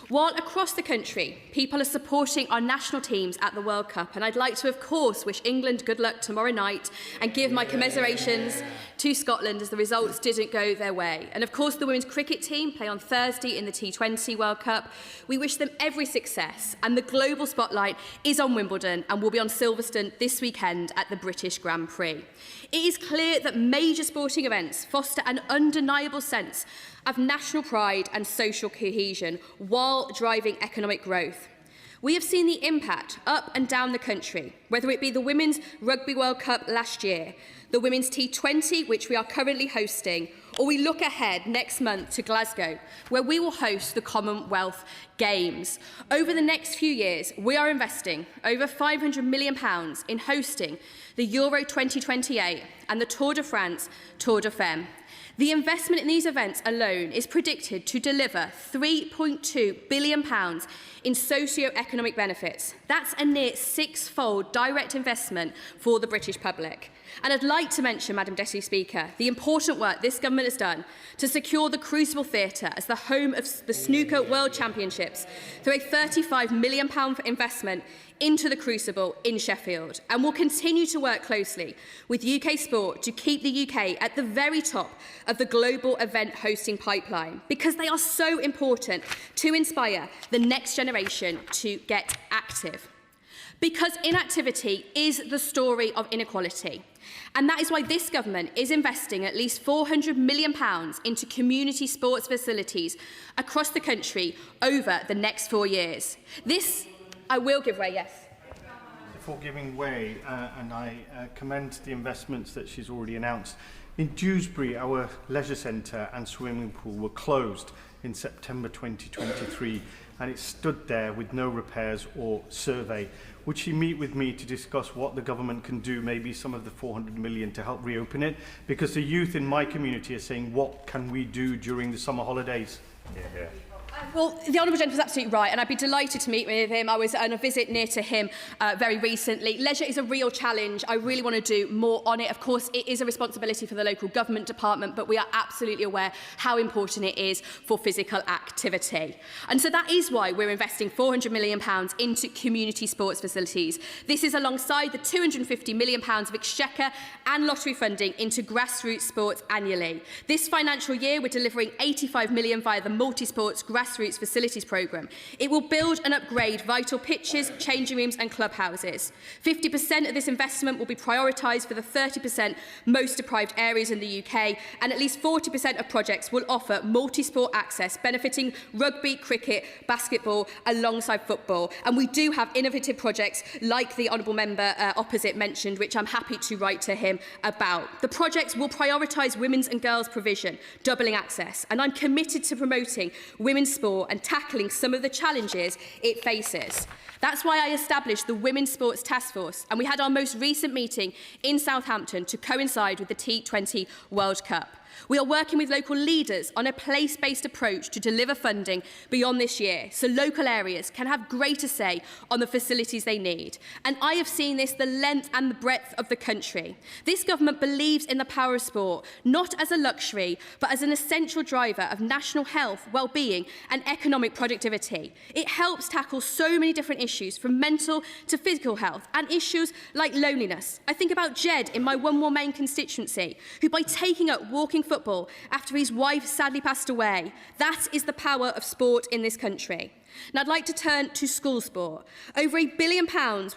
While across the country, people are supporting our national teams at the World Cup, and I'd like to, of course, wish England good luck tomorrow night and give my commiserations to Scotland as the results didn't go their way. And of course, the women's cricket team play on Thursday in the T20 World Cup. We wish them every success, and the global spotlight is on Wimbledon and will be on Silverstone this weekend at the British Grand Prix. It is clear that major sporting events foster an undeniable sense of national pride and social cohesion while driving economic growth. We have seen the impact up and down the country, whether it be the Women's Rugby World Cup last year, the Women's T20, which we are currently hosting, or we look ahead next month to Glasgow, where we will host the Commonwealth Games. Over the next few years, we are investing over £500 million in hosting the Euro 2028 and the Tour de France, Tour de Femme. The investment in these events alone is predicted to deliver £3.2 billion in socio-economic benefits. That's a near six-fold direct investment for the British public. And I'd like to mention, Madam Deputy Speaker, the important work this government has done to secure the Crucible Theatre as the home of the Snooker World Championships through a £35 million investment into the Crucible in Sheffield, and will continue to work closely with UK Sport to keep the UK at the very top of the global event hosting pipeline, because they are so important to inspire the next generation to get active. Because inactivity is the story of inequality. And that is why this government is investing at least £400 million into community sports facilities across the country over the next 4 years. This, I will give way, yes. Before giving way, and I commend the investments that she's already announced. In Dewsbury, our leisure centre and swimming pool were closed in September 2023, and it stood there with no repairs or survey. Would she meet with me to discuss what the government can do, maybe some of the 400 million to help reopen it? Because the youth in my community are saying, what can we do during the summer holidays? Yeah. Well, the Honourable Gentleman is absolutely right, and I'd be delighted to meet with him. I was on a visit near to him very recently. Leisure is a real challenge. I really want to do more on it. Of course, it is a responsibility for the local government department, but we are absolutely aware how important it is for physical activity. And so that is why we're investing £400 million into community sports facilities. This is alongside the £250 million of exchequer and lottery funding into grassroots sports annually. This financial year, we're delivering £85 million via the multi-sports grassroots facilities programme. It will build and upgrade vital pitches, changing rooms and clubhouses. 50% of this investment will be prioritised for the 30% most deprived areas in the UK, and at least 40% of projects will offer multi-sport access, benefiting rugby, cricket, basketball alongside football. And we do have innovative projects like the Honourable Member opposite mentioned, which I'm happy to write to him about. The projects will prioritise women's and girls' provision, doubling access, and I'm committed to promoting women's sport and tackling some of the challenges it faces. That's why I established the Women's Sports Task Force, and we had our most recent meeting in Southampton to coincide with the T20 World Cup. We are working with local leaders on a place-based approach to deliver funding beyond this year, so local areas can have greater say on the facilities they need. And I have seen this the length and the breadth of the country. This government believes in the power of sport, not as a luxury, but as an essential driver of national health, well-being and economic productivity. It helps tackle so many different issues, from mental to physical health, and issues like loneliness. I think about Jed in my One More Main constituency, who by taking up walking football after his wife sadly passed away. That is the power of sport in this country. Now I'd like to turn to school sport. Over £1 billion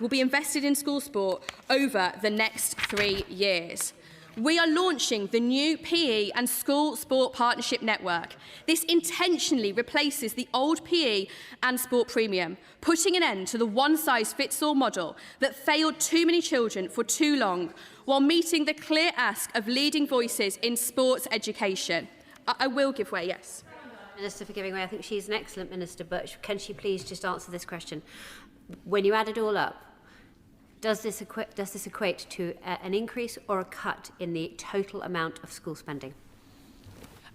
will be invested in school sport over the next 3 years. We are launching the new PE and School Sport Partnership Network. This intentionally replaces the old PE and sport premium, putting an end to the one-size-fits-all model that failed too many children for too long, while meeting the clear ask of leading voices in sports education. I will give way, yes. Minister for giving way. I think she's an excellent minister, but can she please just answer this question? When you add it all up, does this equate to an increase or a cut in the total amount of school spending?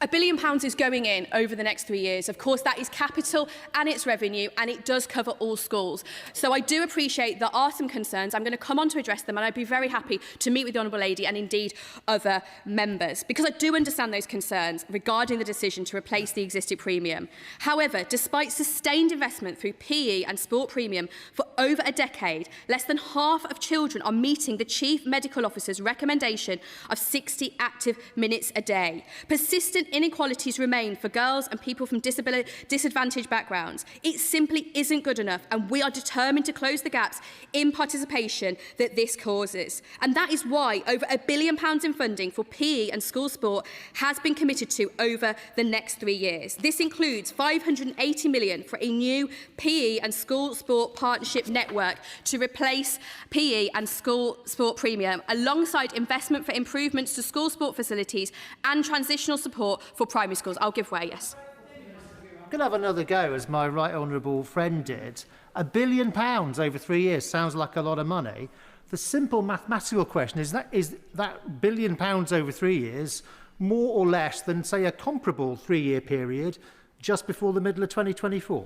£1 billion is going in over the next 3 years. Of course, that is capital and it's revenue, and it does cover all schools. So I do appreciate there are some concerns. I'm going to come on to address them, and I'd be very happy to meet with the Honourable Lady and indeed other members, because I do understand those concerns regarding the decision to replace the existing premium. However, despite sustained investment through PE and sport premium for over a decade, less than half of children are meeting the Chief Medical Officer's recommendation of 60 active minutes a day. Persistent inequalities remain for girls and people from disadvantaged backgrounds. It simply isn't good enough, and we are determined to close the gaps in participation that this causes. And that is why over £1 billion in funding for PE and school sport has been committed to over the next 3 years. This includes £580 million for a new PE and school sport partnership network to replace PE and school sport premium, alongside investment for improvements to school sport facilities and transitional support for primary schools. I'll give way, yes. I'm going to have another go, as my right honourable friend did. £1 billion over 3 years sounds like a lot of money. The simple mathematical question is that £1 billion over 3 years more or less than, say, a comparable 3-year period just before the middle of 2024?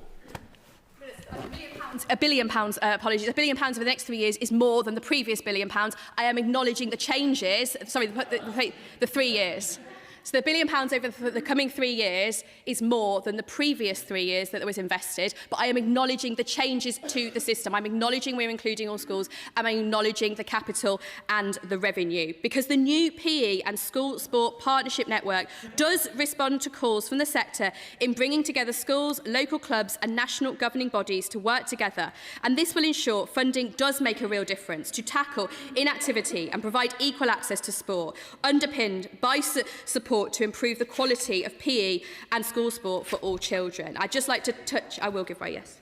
£1 billion, apologies, £1 billion over the next 3 years is more than the previous £1 billion. I am acknowledging the changes, sorry, the 3 years. So the £1 billion over the coming 3 years is more than the previous 3 years that was invested, but I am acknowledging the changes to the system. I'm acknowledging we're including all schools, and I'm acknowledging the capital and the revenue, because the new PE and school sport partnership network does respond to calls from the sector in bringing together schools, local clubs and national governing bodies to work together, and this will ensure funding does make a real difference to tackle inactivity and provide equal access to sport, underpinned by support to improve the quality of PE and school sport for all children. I'd just like to touch... I will give way, yes.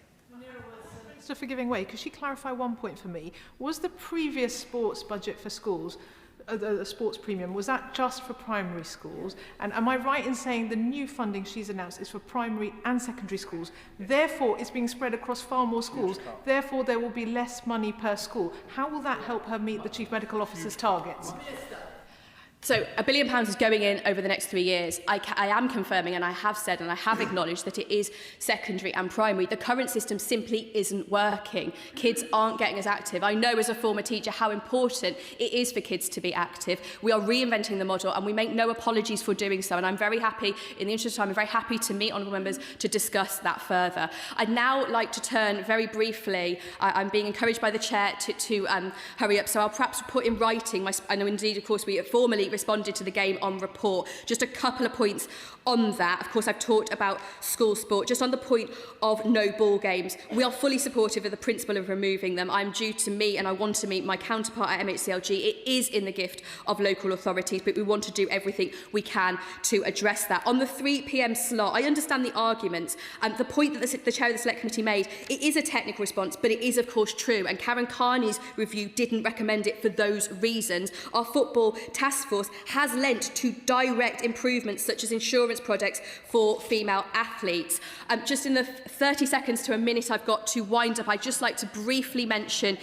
Minister for giving way, could she clarify one point for me? Was the previous sports budget for schools, the sports premium, was that just for primary schools? And am I right in saying the new funding she's announced is for primary and secondary schools? Therefore, it's being spread across far more schools. Therefore, there will be less money per school. How will that help her meet the Chief Medical Officer's targets? So £1 billion is going in over the next 3 years. I am confirming, and I have said and I have acknowledged that it is secondary and primary. The current system simply isn't working. Kids aren't getting as active. I know as a former teacher how important it is for kids to be active. We are reinventing the model, and we make no apologies for doing so. And I'm very happy, in the interest of time, I'm very happy to meet honourable members to discuss that further. I'd now like to turn very briefly, I'm being encouraged by the chair to hurry up, so I'll perhaps put in writing, I know indeed, of course, we formally responded to the Game On report. Just a couple of points on that. Of course, I've talked about school sport. Just on the point of no ball games, we are fully supportive of the principle of removing them. I'm due to meet, and I want to meet, my counterpart at MHCLG. It is in the gift of local authorities, but we want to do everything we can to address that. On the 3 p.m. slot, I understand the arguments and the point that the chair of the Select Committee made. It is a technical response, but it is, of course, true. And Karen Carney's review didn't recommend it for those reasons. Our football task force has lent to direct improvements such as insurance products for female athletes. Just in the 30 seconds to a minute I've got to wind up, I'd just like to briefly mention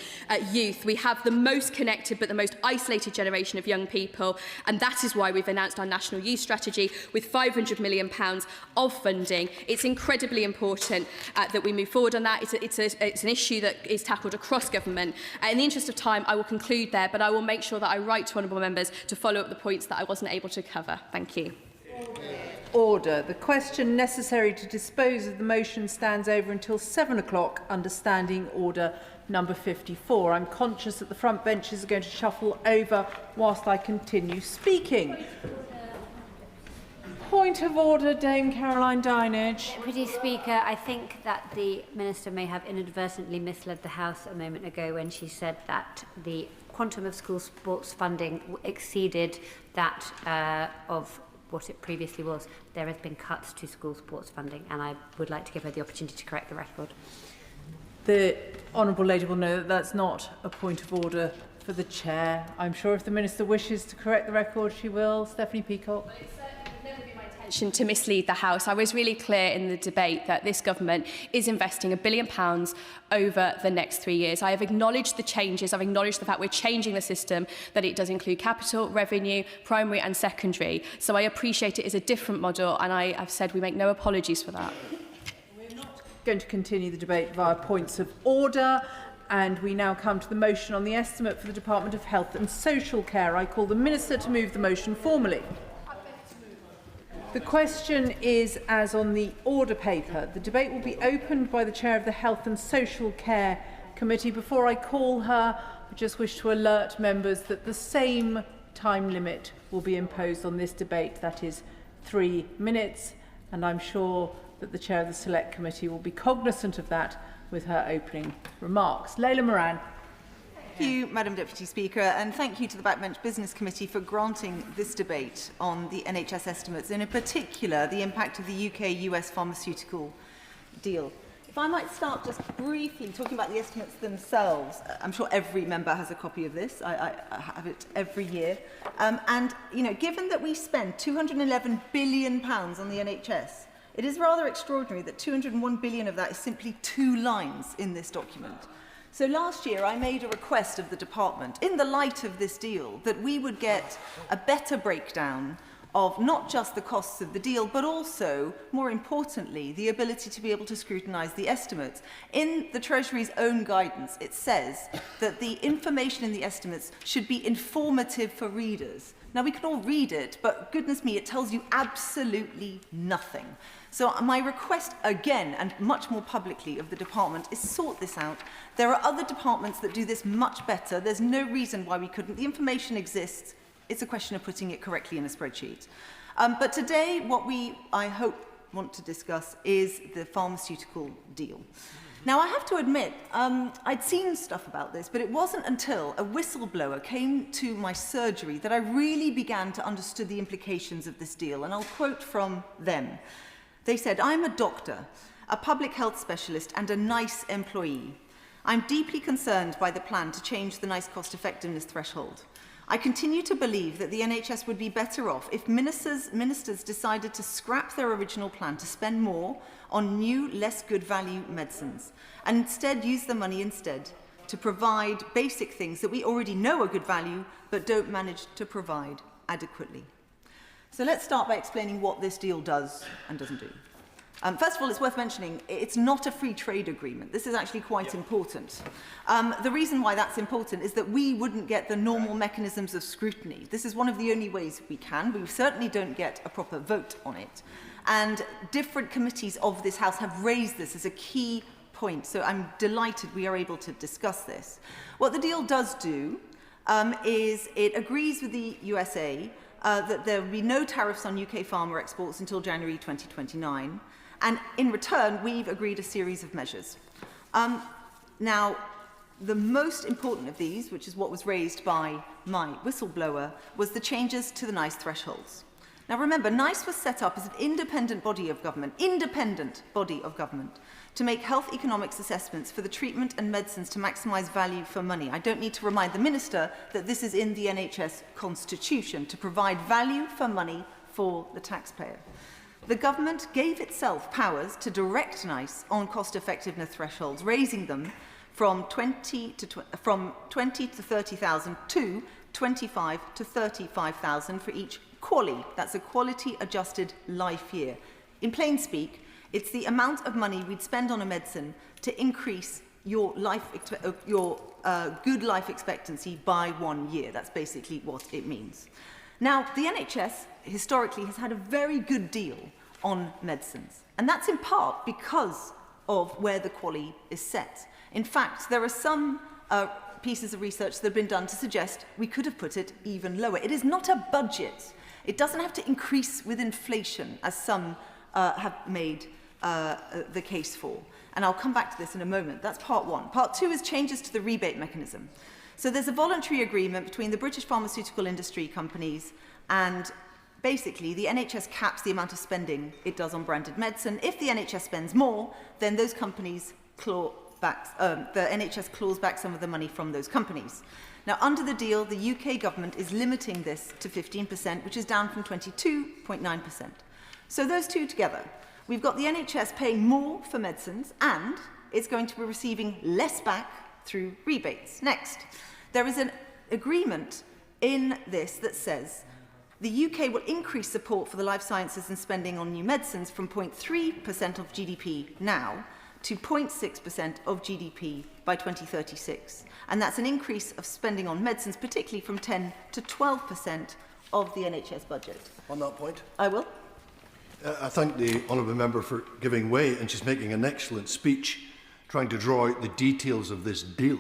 youth. We have the most connected but the most isolated generation of young people, and that is why we've announced our National Youth Strategy with £500 million of funding. It's incredibly important that we move forward on that. It's an issue that is tackled across government. In the interest of time, I will conclude there, but I will make sure that I write to honourable members to follow up the points that I wasn't able to cover. Thank you. Order. The question necessary to dispose of the motion stands over until 7 o'clock under Standing Order number 54. I'm conscious that the front benches are going to shuffle over whilst I continue speaking. Point of order, Dame Caroline Dinage. Deputy Speaker, I think that the Minister may have inadvertently misled the House a moment ago when she said that the quantum of school sports funding exceeded that of what it previously was. There has been cuts to school sports funding, and I would like to give her the opportunity to correct the record. The Honourable Lady will know that that's not a point of order for the Chair. I'm sure if the Minister wishes to correct the record, she will. Stephanie Peacock. Well, it certainly would never be my intention intention to mislead the House. I was really clear in the debate that this government is investing £1 billion over the next 3 years. I have acknowledged the changes. I've acknowledged the fact we're changing the system, that it does include capital, revenue, primary and secondary. So I appreciate it is a different model, and I have said we make no apologies for that. We're not going to continue the debate via points of order. And we now come to the motion on the estimate for the Department of Health and Social Care. I call the Minister to move the motion formally. The question is as on the order paper. The debate will be opened by the Chair of the Health and Social Care Committee. Before I call her, I just wish to alert members that the same time limit will be imposed on this debate, that is 3 minutes, and I'm sure that the Chair of the Select Committee will be cognizant of that with her opening remarks. Leila Moran. Thank you, Madam Deputy Speaker, and thank you to the Backbench Business Committee for granting this debate on the NHS estimates, and in particular the impact of the UK-US pharmaceutical deal. If I might start just briefly talking about the estimates themselves. I'm sure every member has a copy of this. I have it every year. And, you know, given that we spend £211 billion on the NHS, it is rather extraordinary that 201 billion of that is simply 2 lines in this document. So last year I made a request of the department, in the light of this deal, that we would get a better breakdown of not just the costs of the deal, but also, more importantly, the ability to be able to scrutinise the estimates. In the Treasury's own guidance, it says that the information in the estimates should be informative for readers. Now, we can all read it, but goodness me, it tells you absolutely nothing. So my request again, and much more publicly, of the department is sort this out. There are other departments that do this much better. There's no reason why we couldn't. The information exists. It's a question of putting it correctly in a spreadsheet. But today, what we, I hope, want to discuss is the pharmaceutical deal. Now, I have to admit, I'd seen stuff about this, but it wasn't until a whistleblower came to my surgery that I really began to understand the implications of this deal. And I'll quote from them. They said, "I'm a doctor, a public health specialist, and a NICE employee. I'm deeply concerned by the plan to change the NICE cost effectiveness threshold. I continue to believe that the NHS would be better off if ministers decided to scrap their original plan to spend more on new, less good value medicines, and instead use the money to provide basic things that we already know are good value, but don't manage to provide adequately." So let's start by explaining what this deal does and doesn't do. First of all, it's worth mentioning, it's not a free trade agreement. This is actually quite important. The reason why that's important is that we wouldn't get the normal mechanisms of scrutiny. This is one of the only ways we can. We certainly don't get a proper vote on it. And different committees of this House have raised this as a key point. So I'm delighted we are able to discuss this. What the deal does do is it agrees with the USA that there will be no tariffs on UK pharma exports until January 2029. And in return, we've agreed a series of measures. Now, the most important of these, which is what was raised by my whistleblower, was the changes to the NICE thresholds. Now, remember, NICE was set up as an independent body of government, to make health economics assessments for the treatment and medicines to maximise value for money. I don't need to remind the Minister that this is in the NHS Constitution, to provide value for money for the taxpayer. The government gave itself powers to direct NICE on cost-effectiveness thresholds, raising them from 20 to 30,000 to 25 to 35,000 for each QALY. That's a quality-adjusted life year. In plain speak, it's the amount of money we'd spend on a medicine to increase your good life expectancy by 1 year. That's basically what it means. Now, the NHS historically has had a very good deal on medicines, and that's in part because of where the QALY is set. In fact, there are some pieces of research that have been done to suggest we could have put it even lower. It is not a budget. It doesn't have to increase with inflation, as some have made the case for. And I'll come back to this in a moment. That's part one. Part two is changes to the rebate mechanism. So there's a voluntary agreement between the British pharmaceutical industry companies, and basically the NHS caps the amount of spending it does on branded medicine. If the NHS spends more, then those companies the NHS claws back some of the money from those companies. Now, under the deal, the UK government is limiting this to 15%, which is down from 22.9%. So those two together, we've got the NHS paying more for medicines and it's going to be receiving less back through rebates. Next, there is an agreement in this that says the UK will increase support for the life sciences and spending on new medicines from 0.3% of GDP now to 0.6% of GDP by 2036. And that's an increase of spending on medicines, particularly from 10 to 12% of the NHS budget. On that point? I will. I thank the honourable member for giving way, and she's making an excellent speech trying to draw out the details of this deal.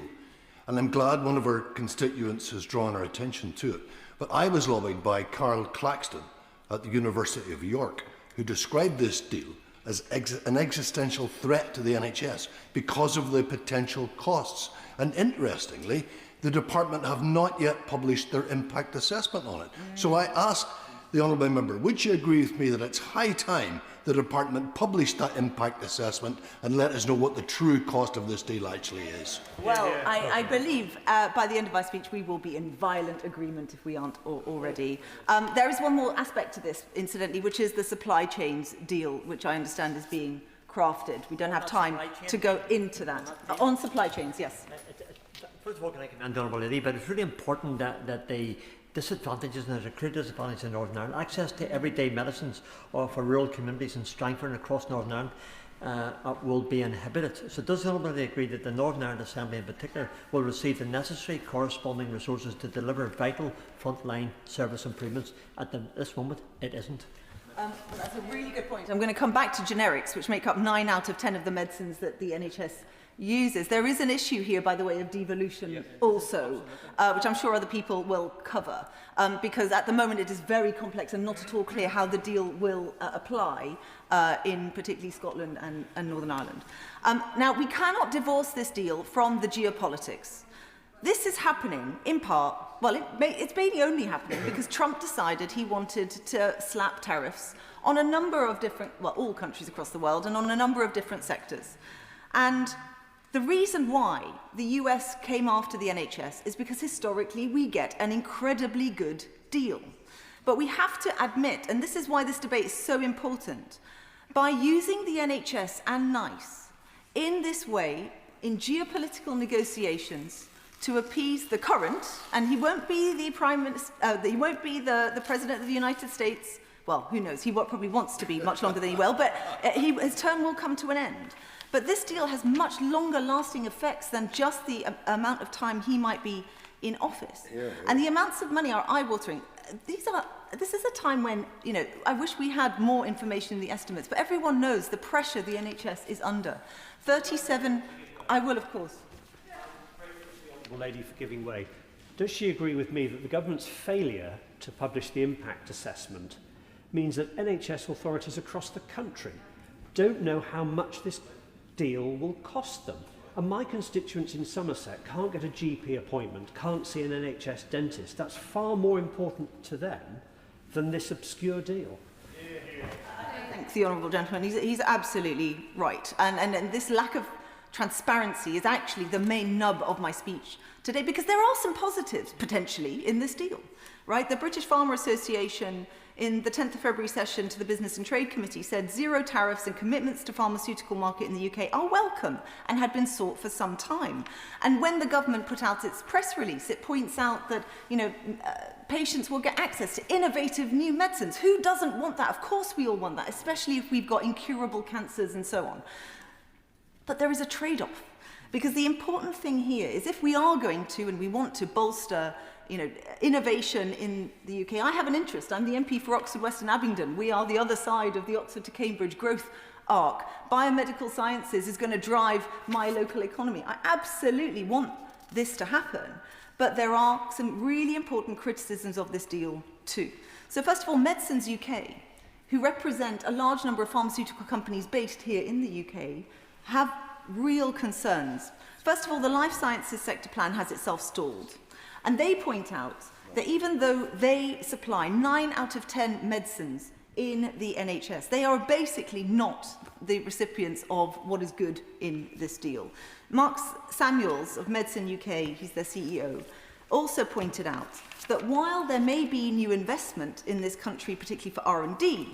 And I'm glad one of our constituents has drawn our attention to it. But I was lobbied by Carl Claxton at the University of York, who described this deal as an existential threat to the NHS because of the potential costs. And interestingly, the department have not yet published their impact assessment on it. So I asked the honourable member, would you agree with me that it's high time the department published that impact assessment and let us know what the true cost of this deal actually is? Well, I believe by the end of my speech we will be in violent agreement if we aren't already. There is one more aspect to this, incidentally, which is the supply chains deal, which I understand is being crafted. We don't have time to go into that. On supply chains, yes. First of all, can I commend the Honourable Lady, but it's really important that the disadvantages, and there's a clear disadvantage in Northern Ireland, access to everyday medicines for rural communities in Strangford and across Northern Ireland will be inhibited. So does the Honourable Lady agree that the Northern Ireland Assembly in particular will receive the necessary corresponding resources to deliver vital frontline service improvements? At this moment, it isn't. That's a really good point. I'm going to come back to generics, which make up 9 out of 10 of the medicines that the NHS uses. There is an issue here, by the way, of devolution also, which I'm sure other people will cover, because at the moment it is very complex and not at all clear how the deal will apply in particularly Scotland and Northern Ireland. Now, we cannot divorce this deal from the geopolitics. This is happening in part, well, it's mainly only happening because Trump decided he wanted to slap tariffs on a number of different, well, all countries across the world and on a number of different sectors. And the reason why the US came after the NHS is because historically we get an incredibly good deal. But we have to admit, and this is why this debate is so important, by using the NHS and NICE in this way, in geopolitical negotiations, to appease the current, and he won't be the Prime Minister, he won't be the President of the United States, well, who knows, he probably wants to be much longer than he will, but his term will come to an end. But this deal has much longer lasting effects than just the amount of time he might be in office. And the amounts of money are eye-watering. This is a time when, you know, I wish we had more information in the estimates, but everyone knows the pressure the NHS is under. 37, I will, of course. Lady for giving way. Does she agree with me that the government's failure to publish the impact assessment means that NHS authorities across the country don't know how much this deal will cost them? And my constituents in Somerset can't get a GP appointment, can't see an NHS dentist. That's far more important to them than this obscure deal. Thanks, the honourable gentleman. He's absolutely right. And this lack of transparency is actually the main nub of my speech today, because there are some positives, potentially, in this deal. Right? The British Farmer Association, in the 10th of February session to the Business and Trade Committee, said zero tariffs and commitments to pharmaceutical market in the UK are welcome and had been sought for some time. And when the government put out its press release, it points out that, you know, patients will get access to innovative new medicines. Who doesn't want that? Of course we all want that, especially if we've got incurable cancers and so on. But there is a trade-off, because the important thing here is if we are going to and we want to bolster, you know, innovation in the UK. I have an interest. I'm the MP for Oxford West and Abingdon. We are the other side of the Oxford to Cambridge growth arc. Biomedical sciences is going to drive my local economy. I absolutely want this to happen. But there are some really important criticisms of this deal too. So first of all, Medicines UK, who represent a large number of pharmaceutical companies based here in the UK, have real concerns. First of all, the life sciences sector plan has itself stalled. And they point out that even though they supply 9 out of 10 medicines in the NHS, they are basically not the recipients of what is good in this deal. Mark Samuels of Medicine UK, he's their CEO, also pointed out that while there may be new investment in this country, particularly for R&D,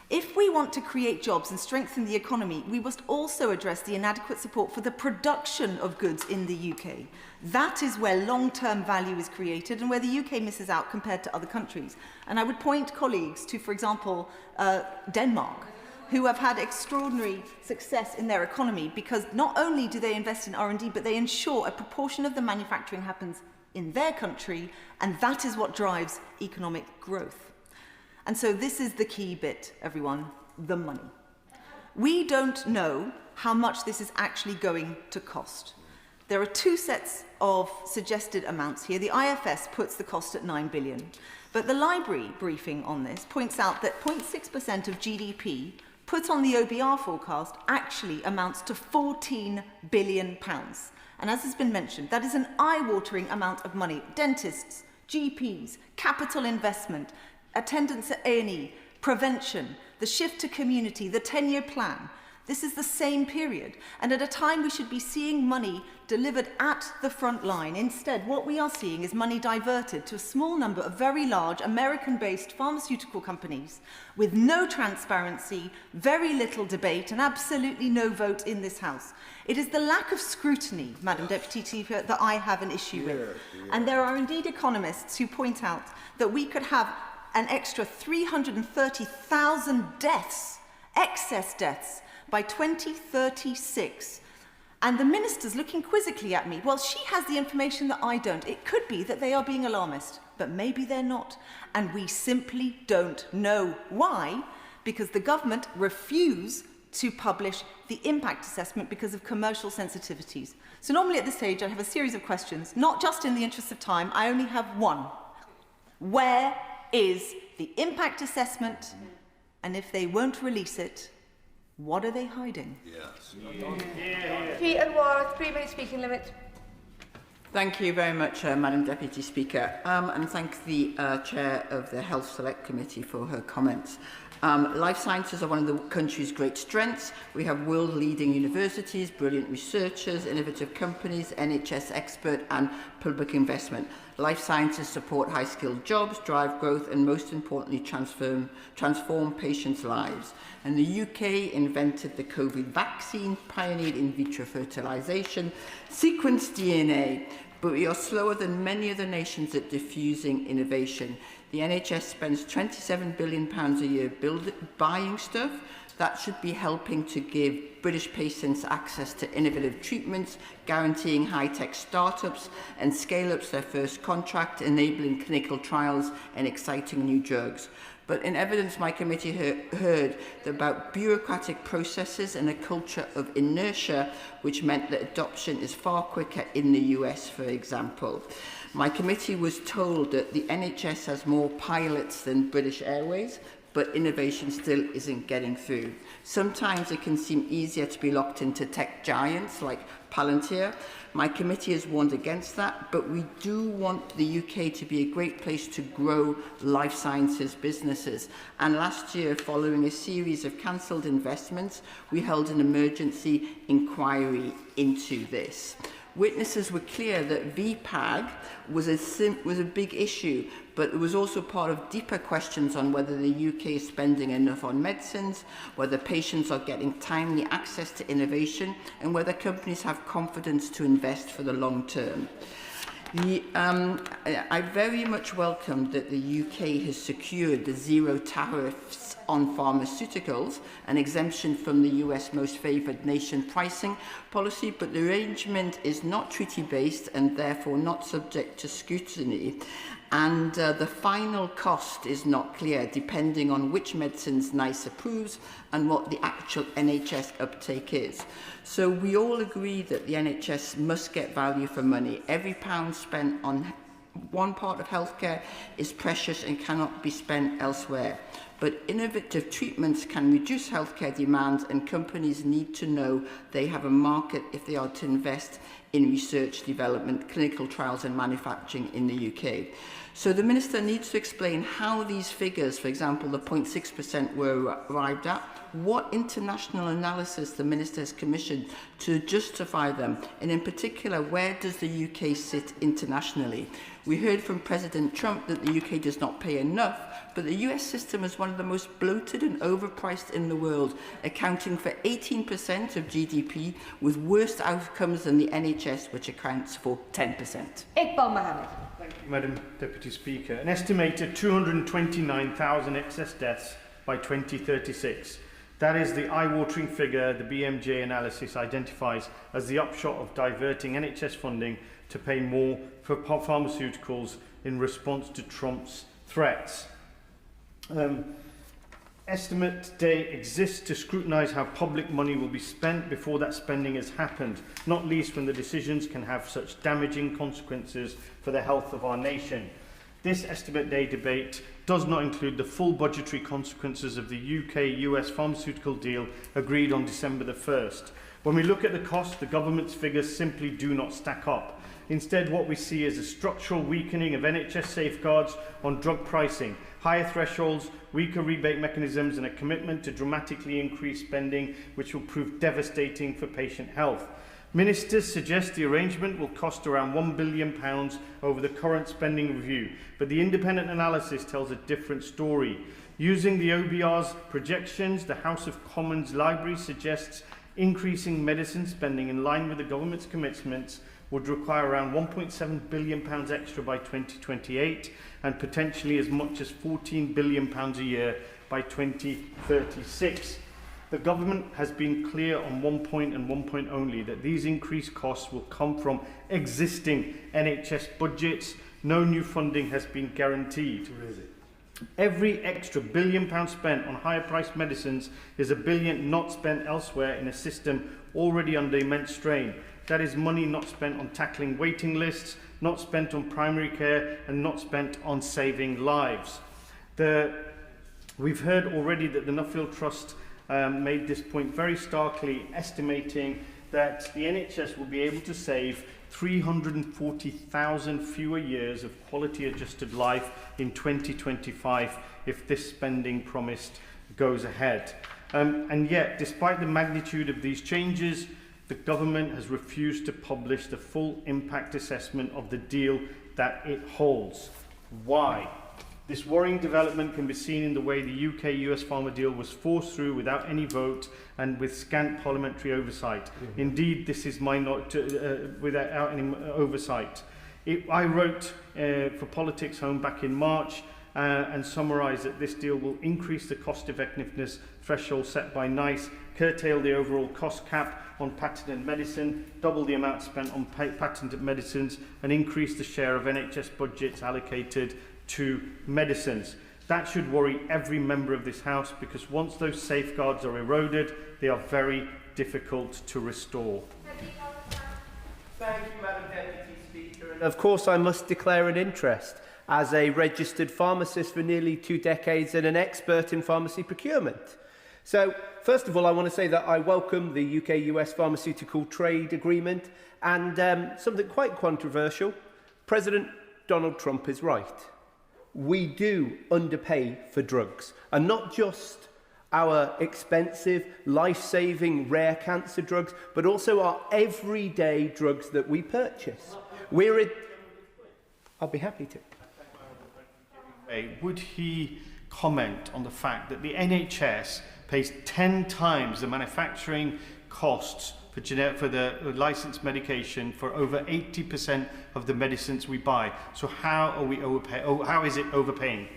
If we want to create jobs and strengthen the economy, we must also address the inadequate support for the production of goods in the UK. That is where long-term value is created and where the UK misses out compared to other countries. And I would point colleagues to, for example, Denmark, who have had extraordinary success in their economy because not only do they invest in R&D, but they ensure a proportion of the manufacturing happens in their country, and that is what drives economic growth. And so this is the key bit, everyone, the money. We don't know how much this is actually going to cost. There are two sets of suggested amounts here. The IFS puts the cost at 9 billion, but the library briefing on this points out that 0.6% of GDP put on the OBR forecast actually amounts to £14 billion. And as has been mentioned, that is an eye-watering amount of money. Dentists, GPs, capital investment, attendance at A&E, prevention, the shift to community, the 10-year plan. This is the same period. And at a time we should be seeing money delivered at the front line. Instead, what we are seeing is money diverted to a small number of very large American-based pharmaceutical companies with no transparency, very little debate, and absolutely no vote in this House. It is the lack of scrutiny, Madam Deputy Speaker, that I have an issue with. And there are indeed economists who point out that we could have an extra 330,000 deaths, excess deaths, by 2036. And the minister's looking quizzically at me. Well, she has the information that I don't. It could be that they are being alarmist, but maybe they're not. And we simply don't know. Why? Because the government refused to publish the impact assessment because of commercial sensitivities. So normally at this stage I have a series of questions, not just in the interest of time, I only have one. Where is the impact assessment? And if they won't release it, what are they hiding? Yes. Peter Ward, 3-minute speaking limit. Thank you very much, Madam Deputy Speaker, and thank the Chair of the Health Select Committee for her comments. Life sciences are one of the country's great strengths. We have world-leading universities, brilliant researchers, innovative companies, NHS expert and public investment. Life sciences support high-skilled jobs, drive growth and most importantly transform patients' lives. And the UK invented the COVID vaccine, pioneered in vitro fertilization, sequenced DNA, but we are slower than many other nations at diffusing innovation. The NHS spends £27 billion a year buying stuff. That should be helping to give British patients access to innovative treatments, guaranteeing high-tech startups and scale-ups their first contract, enabling clinical trials and exciting new drugs. But in evidence, my committee heard about bureaucratic processes and a culture of inertia, which meant that adoption is far quicker in the US, for example. My committee was told that the NHS has more pilots than British Airways, but innovation still isn't getting through. Sometimes it can seem easier to be locked into tech giants like Palantir. My committee has warned against that, but we do want the UK to be a great place to grow life sciences businesses. And last year, following a series of cancelled investments, we held an emergency inquiry into this. Witnesses were clear that VPAG was a big issue, but it was also part of deeper questions on whether the UK is spending enough on medicines, whether patients are getting timely access to innovation, and whether companies have confidence to invest for the long term. I very much welcome that the UK has secured the zero tariffs on pharmaceuticals, an exemption from the US most favoured nation pricing policy, but the arrangement is not treaty-based and therefore not subject to scrutiny. And the final cost is not clear, depending on which medicines NICE approves and what the actual NHS uptake is. So we all agree that the NHS must get value for money. Every pound spent on one part of healthcare is precious and cannot be spent elsewhere. But innovative treatments can reduce healthcare demand, and companies need to know they have a market if they are to invest in research, development, clinical trials and manufacturing in the UK. So the Minister needs to explain how these figures, for example, the 0.6% were arrived at, what international analysis the Minister has commissioned to justify them, and in particular, where does the UK sit internationally? We heard from President Trump that the UK does not pay enough, but the US system is one of the most bloated and overpriced in the world, accounting for 18% of GDP, with worse outcomes than the NHS, which accounts for 10%. Iqbal Mohammed. Thank you, Madam Deputy Speaker. An estimated 229,000 excess deaths by 2036. That is the eye-watering figure the BMJ analysis identifies as the upshot of diverting NHS funding to pay more for pharmaceuticals in response to Trump's threats. Estimate Day exists to scrutinise how public money will be spent before that spending has happened, not least when the decisions can have such damaging consequences for the health of our nation. This Estimate Day debate does not include the full budgetary consequences of the UK-US pharmaceutical deal agreed on December the 1st. When we look at the cost, the government's figures simply do not stack up. Instead, what we see is a structural weakening of NHS safeguards on drug pricing, higher thresholds, weaker rebate mechanisms, and a commitment to dramatically increase spending, which will prove devastating for patient health. Ministers suggest the arrangement will cost around £1 billion over the current spending review, but the independent analysis tells a different story. Using the OBR's projections, the House of Commons Library suggests increasing medicine spending in line with the government's commitments would require around £1.7 billion extra by 2028 and potentially as much as £14 billion a year by 2036. The government has been clear on one point and one point only, that these increased costs will come from existing NHS budgets. No new funding has been guaranteed. Every extra £1 billion spent on higher priced medicines is £1 billion not spent elsewhere in a system already under immense strain. That is money not spent on tackling waiting lists, not spent on primary care, and not spent on saving lives. We've heard already that the Nuffield Trust made this point very starkly, estimating that the NHS will be able to save 340,000 fewer years of quality adjusted life in 2025 if this spending promised goes ahead. And yet, despite the magnitude of these changes, the government has refused to publish the full impact assessment of the deal that it holds. Why? This worrying development can be seen in the way the UK-US pharma deal was forced through without any vote and with scant parliamentary oversight. Indeed, this is without any oversight. I wrote for Politics Home back in March and summarised that this deal will increase the cost effectiveness threshold set by NICE, curtail the overall cost cap on patented medicine, double the amount spent on patented medicines, and increase the share of NHS budgets allocated to medicines. That should worry every member of this House, because once those safeguards are eroded, they are very difficult to restore. Thank you, Madam Deputy Speaker. And of course, I must declare an interest as a registered pharmacist for nearly 2 decades and an expert in pharmacy procurement. So, first of all, I want to say that I welcome the UK-US pharmaceutical trade agreement, and something quite controversial. President Donald Trump is right. We do underpay for drugs, and not just our expensive, life-saving, rare cancer drugs, but also our everyday drugs that we purchase. I'll be happy to. Would he comment on the fact that the NHS pays 10 times the manufacturing costs for the licensed medication for over 80% of the medicines we buy? So how are we overpaying? Oh, how is it overpaying?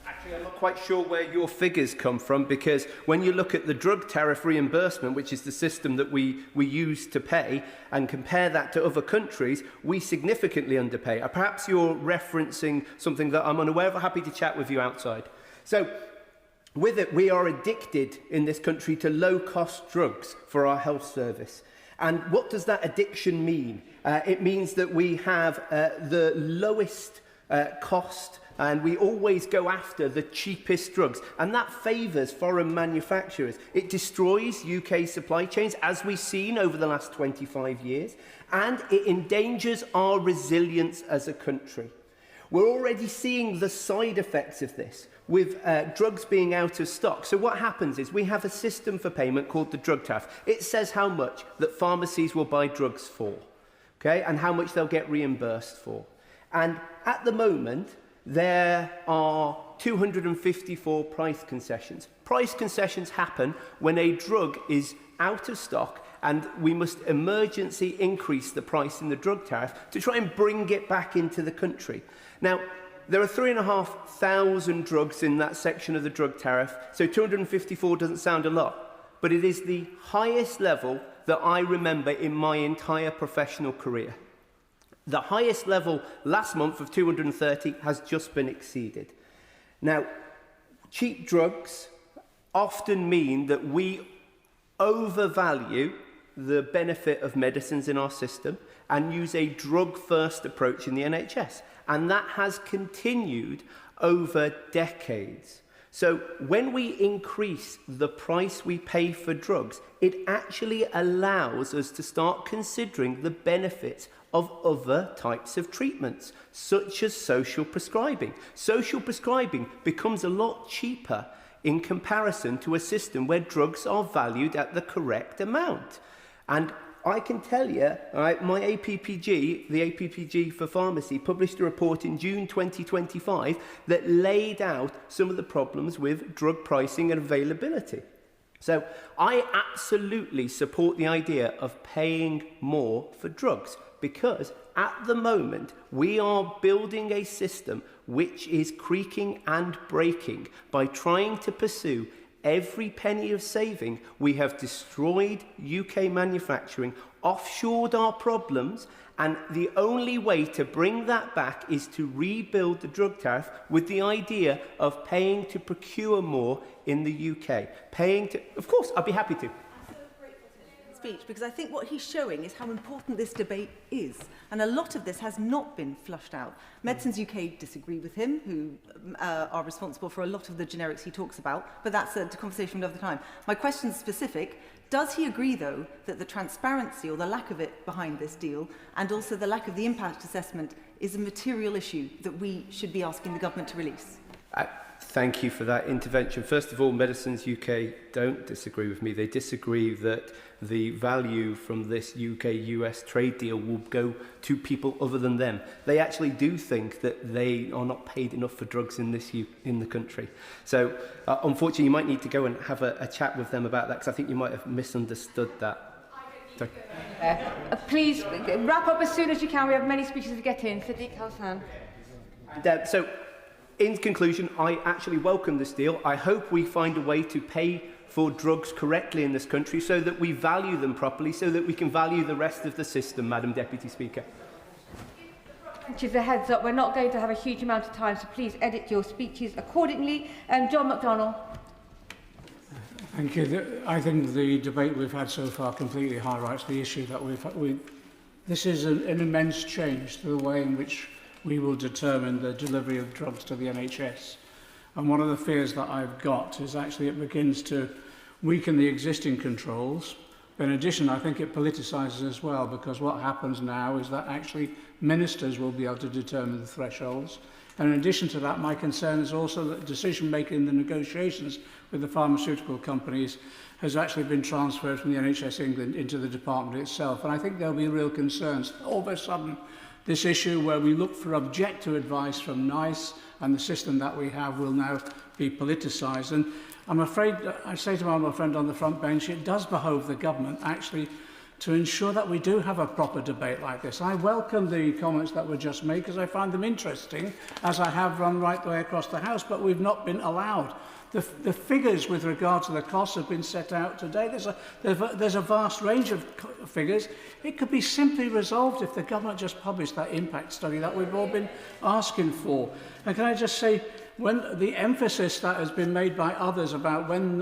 Actually, I'm not quite sure where your figures come from, because when you look at the drug tariff reimbursement, which is the system that we use to pay, and compare that to other countries, we significantly underpay. Perhaps you're referencing something that I'm unaware of. I'm happy to chat with you outside. So, with it, we are addicted in this country to low-cost drugs for our health service. And what does that addiction mean? It means that we have the lowest cost And we always go after the cheapest drugs, and that favours foreign manufacturers. It destroys UK supply chains, as we've seen over the last 25 years, and it endangers our resilience as a country. We're already seeing the side effects of this, with drugs being out of stock. So what happens is we have a system for payment called the drug tariff. It says how much that pharmacies will buy drugs for, okay, and how much they'll get reimbursed for. And at the moment, there are 254 price concessions. Price concessions happen when a drug is out of stock and we must emergency increase the price in the drug tariff to try and bring it back into the country. Now, there are 3,500 drugs in that section of the drug tariff, so 254 doesn't sound a lot, but it is the highest level that I remember in my entire professional career. The highest level last month of 230 has just been exceeded. Now, cheap drugs often mean that we overvalue the benefit of medicines in our system and use a drug-first approach in the NHS. And that has continued over decades. So when we increase the price we pay for drugs, it actually allows us to start considering the benefits of other types of treatments, such as social prescribing. Social prescribing becomes a lot cheaper in comparison to a system where drugs are valued at the correct amount. And I can tell you, my APPG, the APPG for Pharmacy, published a report in June 2025 that laid out some of the problems with drug pricing and availability. So I absolutely support the idea of paying more for drugs, because at the moment we are building a system which is creaking and breaking by trying to pursue every penny of saving. We have destroyed UK manufacturing, offshored our problems, and the only way to bring that back is to rebuild the drug tariff with the idea of paying to procure more in the UK. Paying to, of course, I'd be happy to. Speech, because I think what he's showing is how important this debate is, and a lot of this has not been flushed out. Medicines UK disagree with him, who are responsible for a lot of the generics he talks about, but that's a conversation of the time. My question is specific. Does he agree, though, that the transparency or the lack of it behind this deal, and also the lack of the impact assessment, is a material issue that we should be asking the government to release? Thank you for that intervention. First of all, Medicines UK don't disagree with me. They disagree that the value from this UK-US trade deal will go to people other than them. They actually do think that they are not paid enough for drugs in the country. So, unfortunately, you might need to go and have a chat with them about that, because I think you might have misunderstood that. Please wrap up as soon as you can. We have many speeches to get in. Sadiq Hassan. So, in conclusion, I actually welcome this deal. I hope we find a way to pay for drugs correctly in this country so that we value them properly, so that we can value the rest of the system, Madam Deputy Speaker. Just a heads up, we're not going to have a huge amount of time, so please edit your speeches accordingly. John McDonnell. Thank you. I think the debate we've had so far completely highlights the issue that this is an immense change to the way in which we will determine the delivery of drugs to the NHS. And one of the fears that I've got is actually it begins to weaken the existing controls. But in addition, I think it politicises as well, because what happens now is that actually ministers will be able to determine the thresholds. And in addition to that, my concern is also that decision-making in the negotiations with the pharmaceutical companies has actually been transferred from the NHS England into the department itself. And I think there'll be real concerns. All of a sudden, this issue where we look for objective advice from NICE and the system that we have will now be politicised. And I'm afraid, I say to my friend on the front bench, it does behove the government actually to ensure that we do have a proper debate like this. I welcome the comments that were just made because I find them interesting, as I have run right the way across the House, but we've not been allowed. The figures with regard to the costs have been set out today. There's a vast range of figures. It could be simply resolved if the government just published that impact study that we've all been asking for. And can I just say, when the emphasis that has been made by others about when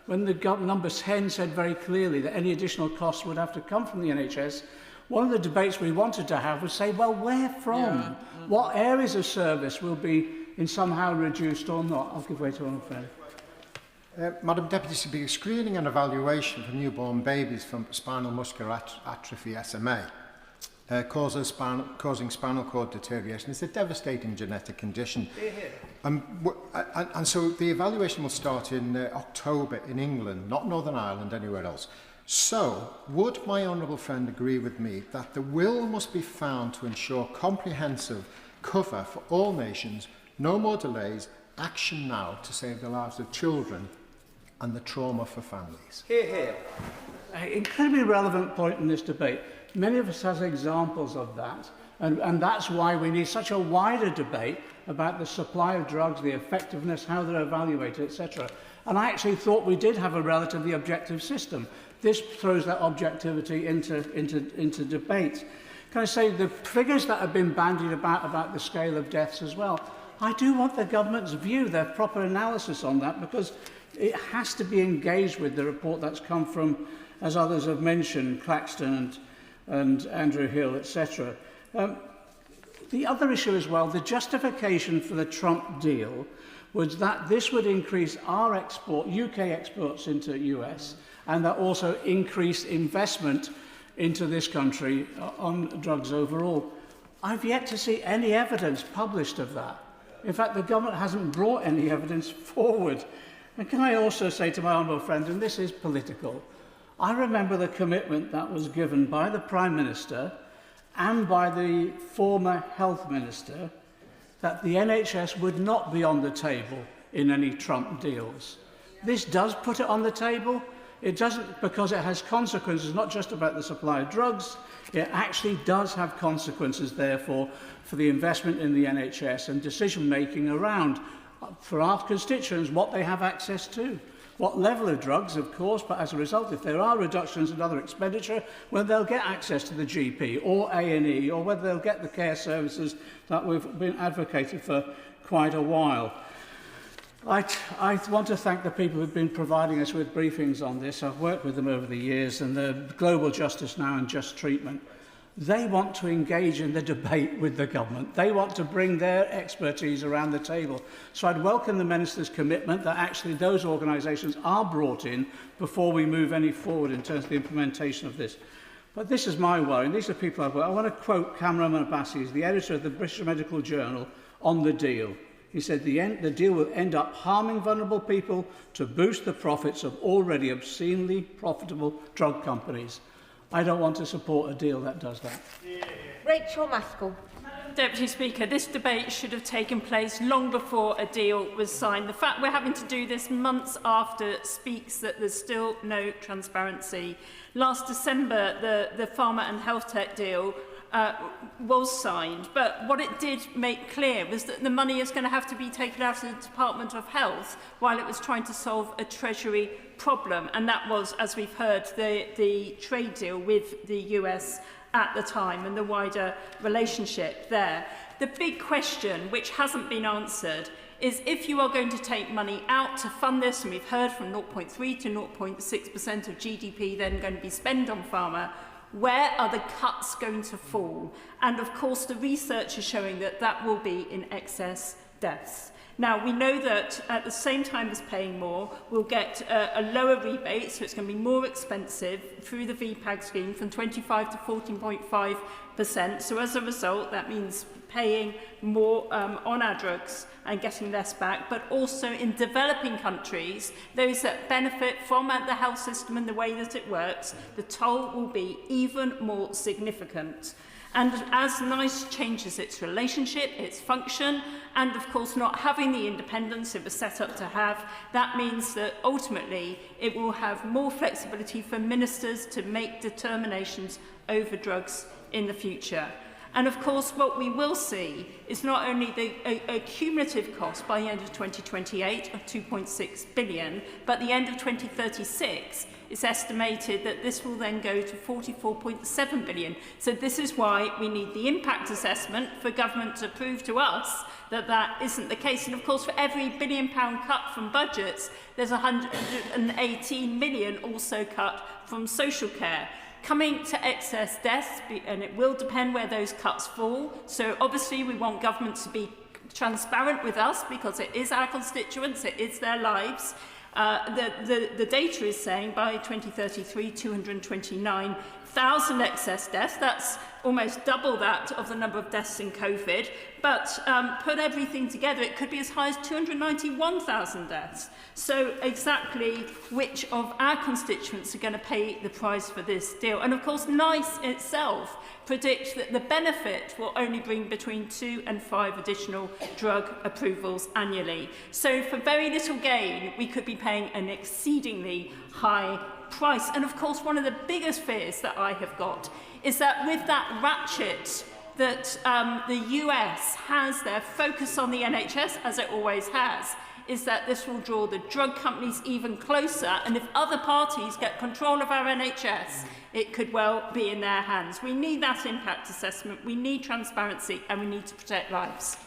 the number 10 said very clearly that any additional costs would have to come from the NHS, one of the debates we wanted to have was say, well, where from? What areas of service will be in somehow reduced or not? I'll give way to one friend. Madam Deputy Speaker, screening and evaluation for newborn babies from spinal muscular atrophy SMA causing spinal cord deterioration is a devastating genetic condition. And so the evaluation will start in October in England, not Northern Ireland, anywhere else. So, would my honourable friend agree with me that the will must be found to ensure comprehensive cover for all nations, no more delays, action now to save the lives of children and the trauma for families? Hear, hear. An incredibly relevant point in this debate. Many of us have examples of that, and that's why we need such a wider debate about the supply of drugs, the effectiveness, how they're evaluated, etc. And I actually thought we did have a relatively objective system. This throws that objectivity into debate. Can I say the figures that have been bandied about the scale of deaths as well, I do want the government's view, their proper analysis on that, because it has to be engaged with the report that's come from, as others have mentioned, Claxton and Andrew Hill, etc. The other issue as well, the justification for the Trump deal was that this would increase our UK exports into US, and that also increased investment into this country on drugs overall. I've yet to see any evidence published of that. In fact, the government hasn't brought any evidence forward. And can I also say to my honourable friend, and this is political, I remember the commitment that was given by the Prime Minister and by the former Health Minister that the NHS would not be on the table in any Trump deals. This does put it on the table. It doesn't, because it has consequences not just about the supply of drugs, it actually does have consequences, therefore, for the investment in the NHS and decision-making around, for our constituents, what they have access to. What level of drugs, of course, but as a result, if there are reductions in other expenditure, whether they'll get access to the GP or A&E, or whether they'll get the care services that we've been advocating for quite a while. I want to thank the people who've been providing us with briefings on this. I've worked with them over the years, and the Global Justice Now and Just Treatment. They want to engage in the debate with the government. They want to bring their expertise around the table. So I'd welcome the Minister's commitment that actually those organisations are brought in before we move any forward in terms of the implementation of this. But this is my worry, and these are people I've worked. I want to quote Cameron Abbasi, who's the editor of the British Medical Journal, on the deal. He said, the deal will end up harming vulnerable people to boost the profits of already obscenely profitable drug companies. I don't want to support a deal that does that. Rachel Maskell. Deputy Speaker, this debate should have taken place long before a deal was signed. The fact we're having to do this months after speaks that there's still no transparency. Last December, the Pharma and Health Tech deal was signed, but what it did make clear was that the money is going to have to be taken out of the Department of Health while it was trying to solve a Treasury problem, and that was, as we've heard, the trade deal with the US at the time and the wider relationship there. The big question, which hasn't been answered, is if you are going to take money out to fund this, and we've heard from 0.3 to 0.6% of GDP then going to be spent on pharma, where are the cuts going to fall? And of course, the research is showing that that will be in excess deaths. Now, we know that at the same time as paying more, we'll get a lower rebate, so it's going to be more expensive through the VPAG scheme from 25 to 14.5%. So as a result, that means paying more on our drugs and getting less back, but also in developing countries, those that benefit from the health system and the way that it works, the toll will be even more significant. And as NICE changes its relationship, its function, and of course not having the independence it was set up to have, that means that ultimately it will have more flexibility for ministers to make determinations over drugs in the future. And of course, what we will see is not only a cumulative cost by the end of 2028 of 2.6 billion, but at the end of 2036, it's estimated that this will then go to 44.7 billion. So this is why we need the impact assessment for government to prove to us that that isn't the case. And of course, for every £1 billion cut from budgets, there's 118 million also cut from social care. Coming to excess deaths, and it will depend where those cuts fall. So obviously we want government to be transparent with us because it is our constituents, it is their lives. The data is saying by 2033, 229,000 excess deaths. That's almost double that of the number of deaths in COVID. But put everything together, it could be as high as 291,000 deaths. So exactly which of our constituents are going to pay the price for this deal? And of course, NICE itself predicts that the benefit will only bring between 2 and 5 additional drug approvals annually. So for very little gain, we could be paying an exceedingly high price. And of course, one of the biggest fears that I have got is that with that ratchet that the US has their focus on the NHS, as it always has, is that this will draw the drug companies even closer, and if other parties get control of our NHS, it could well be in their hands. We need that impact assessment, we need transparency, and we need to protect lives.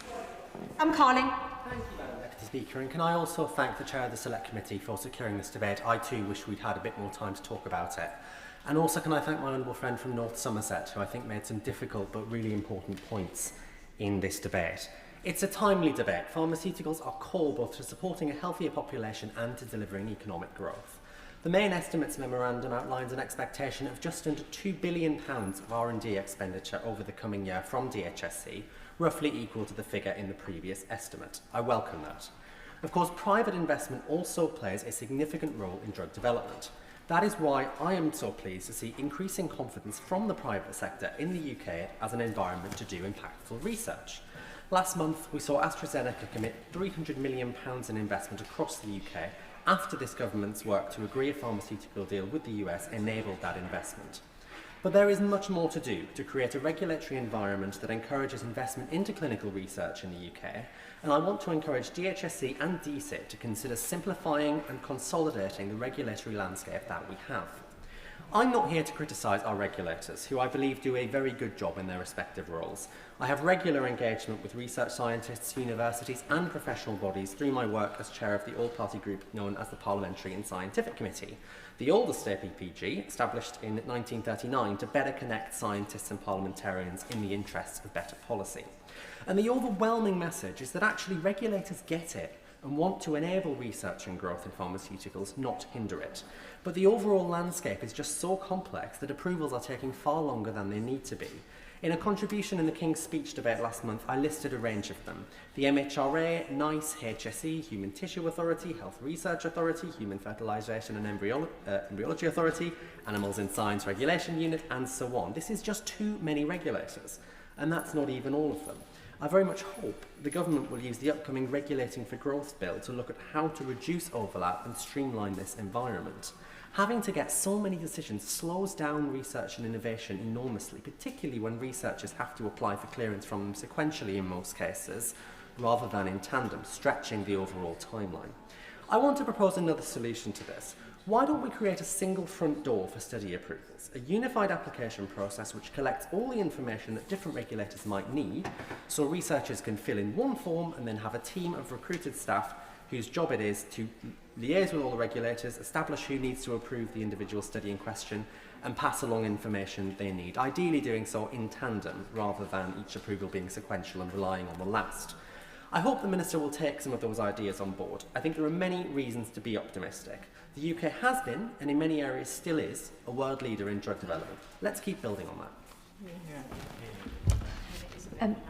I'm Carling. Thank you, Madam Deputy Speaker, and can I also thank the Chair of the Select Committee for securing this debate. I too wish we'd had a bit more time to talk about it. And also can I thank my honourable friend from North Somerset, who I think made some difficult but really important points in this debate. It's a timely debate. Pharmaceuticals are core both to supporting a healthier population and to delivering economic growth. The main estimates memorandum outlines an expectation of just under £2 billion of R&D expenditure over the coming year from DHSC, roughly equal to the figure in the previous estimate. I welcome that. Of course, private investment also plays a significant role in drug development. That is why I am so pleased to see increasing confidence from the private sector in the UK as an environment to do impactful research. Last month, we saw AstraZeneca commit £300 million in investment across the UK after this government's work to agree a pharmaceutical deal with the US enabled that investment. But there is much more to do to create a regulatory environment that encourages investment into clinical research in the UK, and I want to encourage DHSC and DCIT to consider simplifying and consolidating the regulatory landscape that we have. I'm not here to criticise our regulators, who I believe do a very good job in their respective roles. I have regular engagement with research scientists, universities and professional bodies through my work as chair of the all-party group known as the Parliamentary and Scientific Committee, the oldest APPG, established in 1939 to better connect scientists and parliamentarians in the interests of better policy. And the overwhelming message is that actually regulators get it and want to enable research and growth in pharmaceuticals, not hinder it. But the overall landscape is just so complex that approvals are taking far longer than they need to be. In a contribution in the King's Speech debate last month, I listed a range of them. The MHRA, NICE, HSE, Human Tissue Authority, Health Research Authority, Human Fertilisation and Embryology Authority, Animals in Science Regulation Unit, and so on. This is just too many regulators, and that's not even all of them. I very much hope the government will use the upcoming Regulating for Growth bill to look at how to reduce overlap and streamline this environment. Having to get so many decisions slows down research and innovation enormously, particularly when researchers have to apply for clearance from them sequentially in most cases, rather than in tandem, stretching the overall timeline. I want to propose another solution to this. Why don't we create a single front door for study approvals, a unified application process which collects all the information that different regulators might need, so researchers can fill in one form and then have a team of recruited staff whose job it is to liaise with all the regulators, establish who needs to approve the individual study in question, and pass along information they need, ideally doing so in tandem rather than each approval being sequential and relying on the last. I hope the Minister will take some of those ideas on board. I think there are many reasons to be optimistic. The UK has been, and in many areas still is, a world leader in drug development. Let's keep building on that.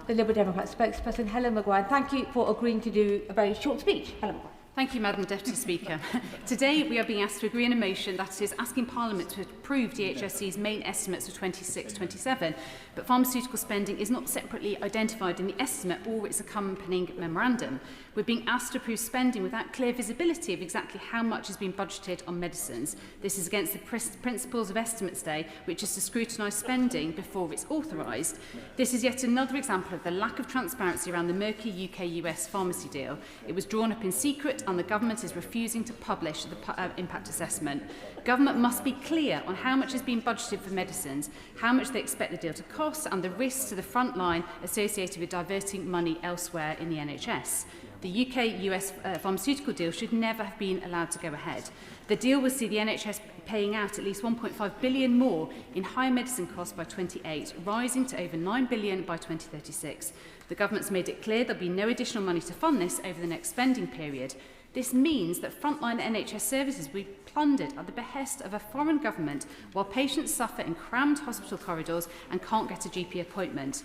The Liberal Democrat spokesperson, Helen Maguire, thank you for agreeing to do a very short speech. Helen Maguire. Thank you, Madam Deputy Speaker. Today we are being asked to agree on a motion that is asking Parliament to approve DHSC's main estimates for 26-27, but pharmaceutical spending is not separately identified in the estimate or its accompanying memorandum. We're being asked to approve spending without clear visibility of exactly how much has been budgeted on medicines. This is against the principles of Estimates Day, which is to scrutinise spending before it's authorised. This is yet another example of the lack of transparency around the murky UK-US pharmacy deal. It was drawn up in secret and the government is refusing to publish the impact assessment. Government must be clear on how much has been budgeted for medicines, how much they expect the deal to cost and the risks to the front line associated with diverting money elsewhere in the NHS. The UK-US pharmaceutical deal should never have been allowed to go ahead. The deal will see the NHS paying out at least £1.5 billion more in higher medicine costs by 28, rising to over £9 billion by 2036. The government's made it clear there'll be no additional money to fund this over the next spending period. This means that frontline NHS services will be plundered at the behest of a foreign government while patients suffer in crammed hospital corridors and can't get a GP appointment.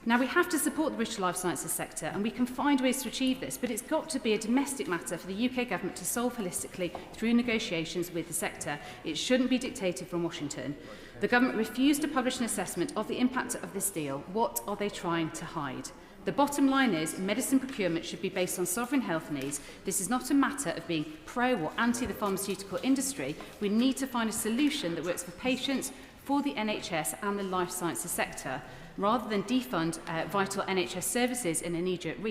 Now, we have to support the British life sciences sector, and we can find ways to achieve this, but it's got to be a domestic matter for the UK government to solve holistically through negotiations with the sector. It shouldn't be dictated from Washington. The government refused to publish an assessment of the impact of this deal. What are they trying to hide? The bottom line is medicine procurement should be based on sovereign health needs. This is not a matter of being pro or anti the pharmaceutical industry. We need to find a solution that works for patients, for the NHS and the life sciences sector. Rather than defund vital NHS services in a knee-jerk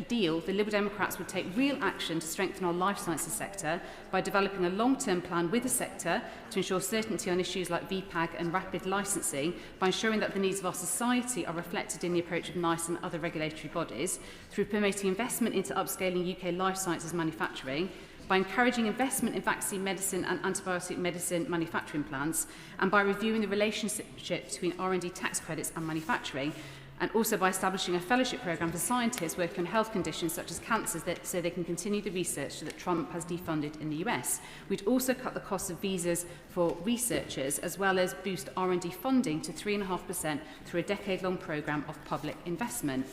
deal, the Liberal Democrats would take real action to strengthen our life sciences sector by developing a long-term plan with the sector to ensure certainty on issues like VPAG and rapid licensing, by ensuring that the needs of our society are reflected in the approach of NICE and other regulatory bodies, through promoting investment into upscaling UK life sciences manufacturing, by encouraging investment in vaccine medicine and antibiotic medicine manufacturing plants, and by reviewing the relationship between R&D tax credits and manufacturing, and also by establishing a fellowship programme for scientists working on health conditions such as cancers so they can continue the research that Trump has defunded in the US. We'd also cut the cost of visas for researchers, as well as boost R&D funding to 3.5% through a decade-long programme of public investment.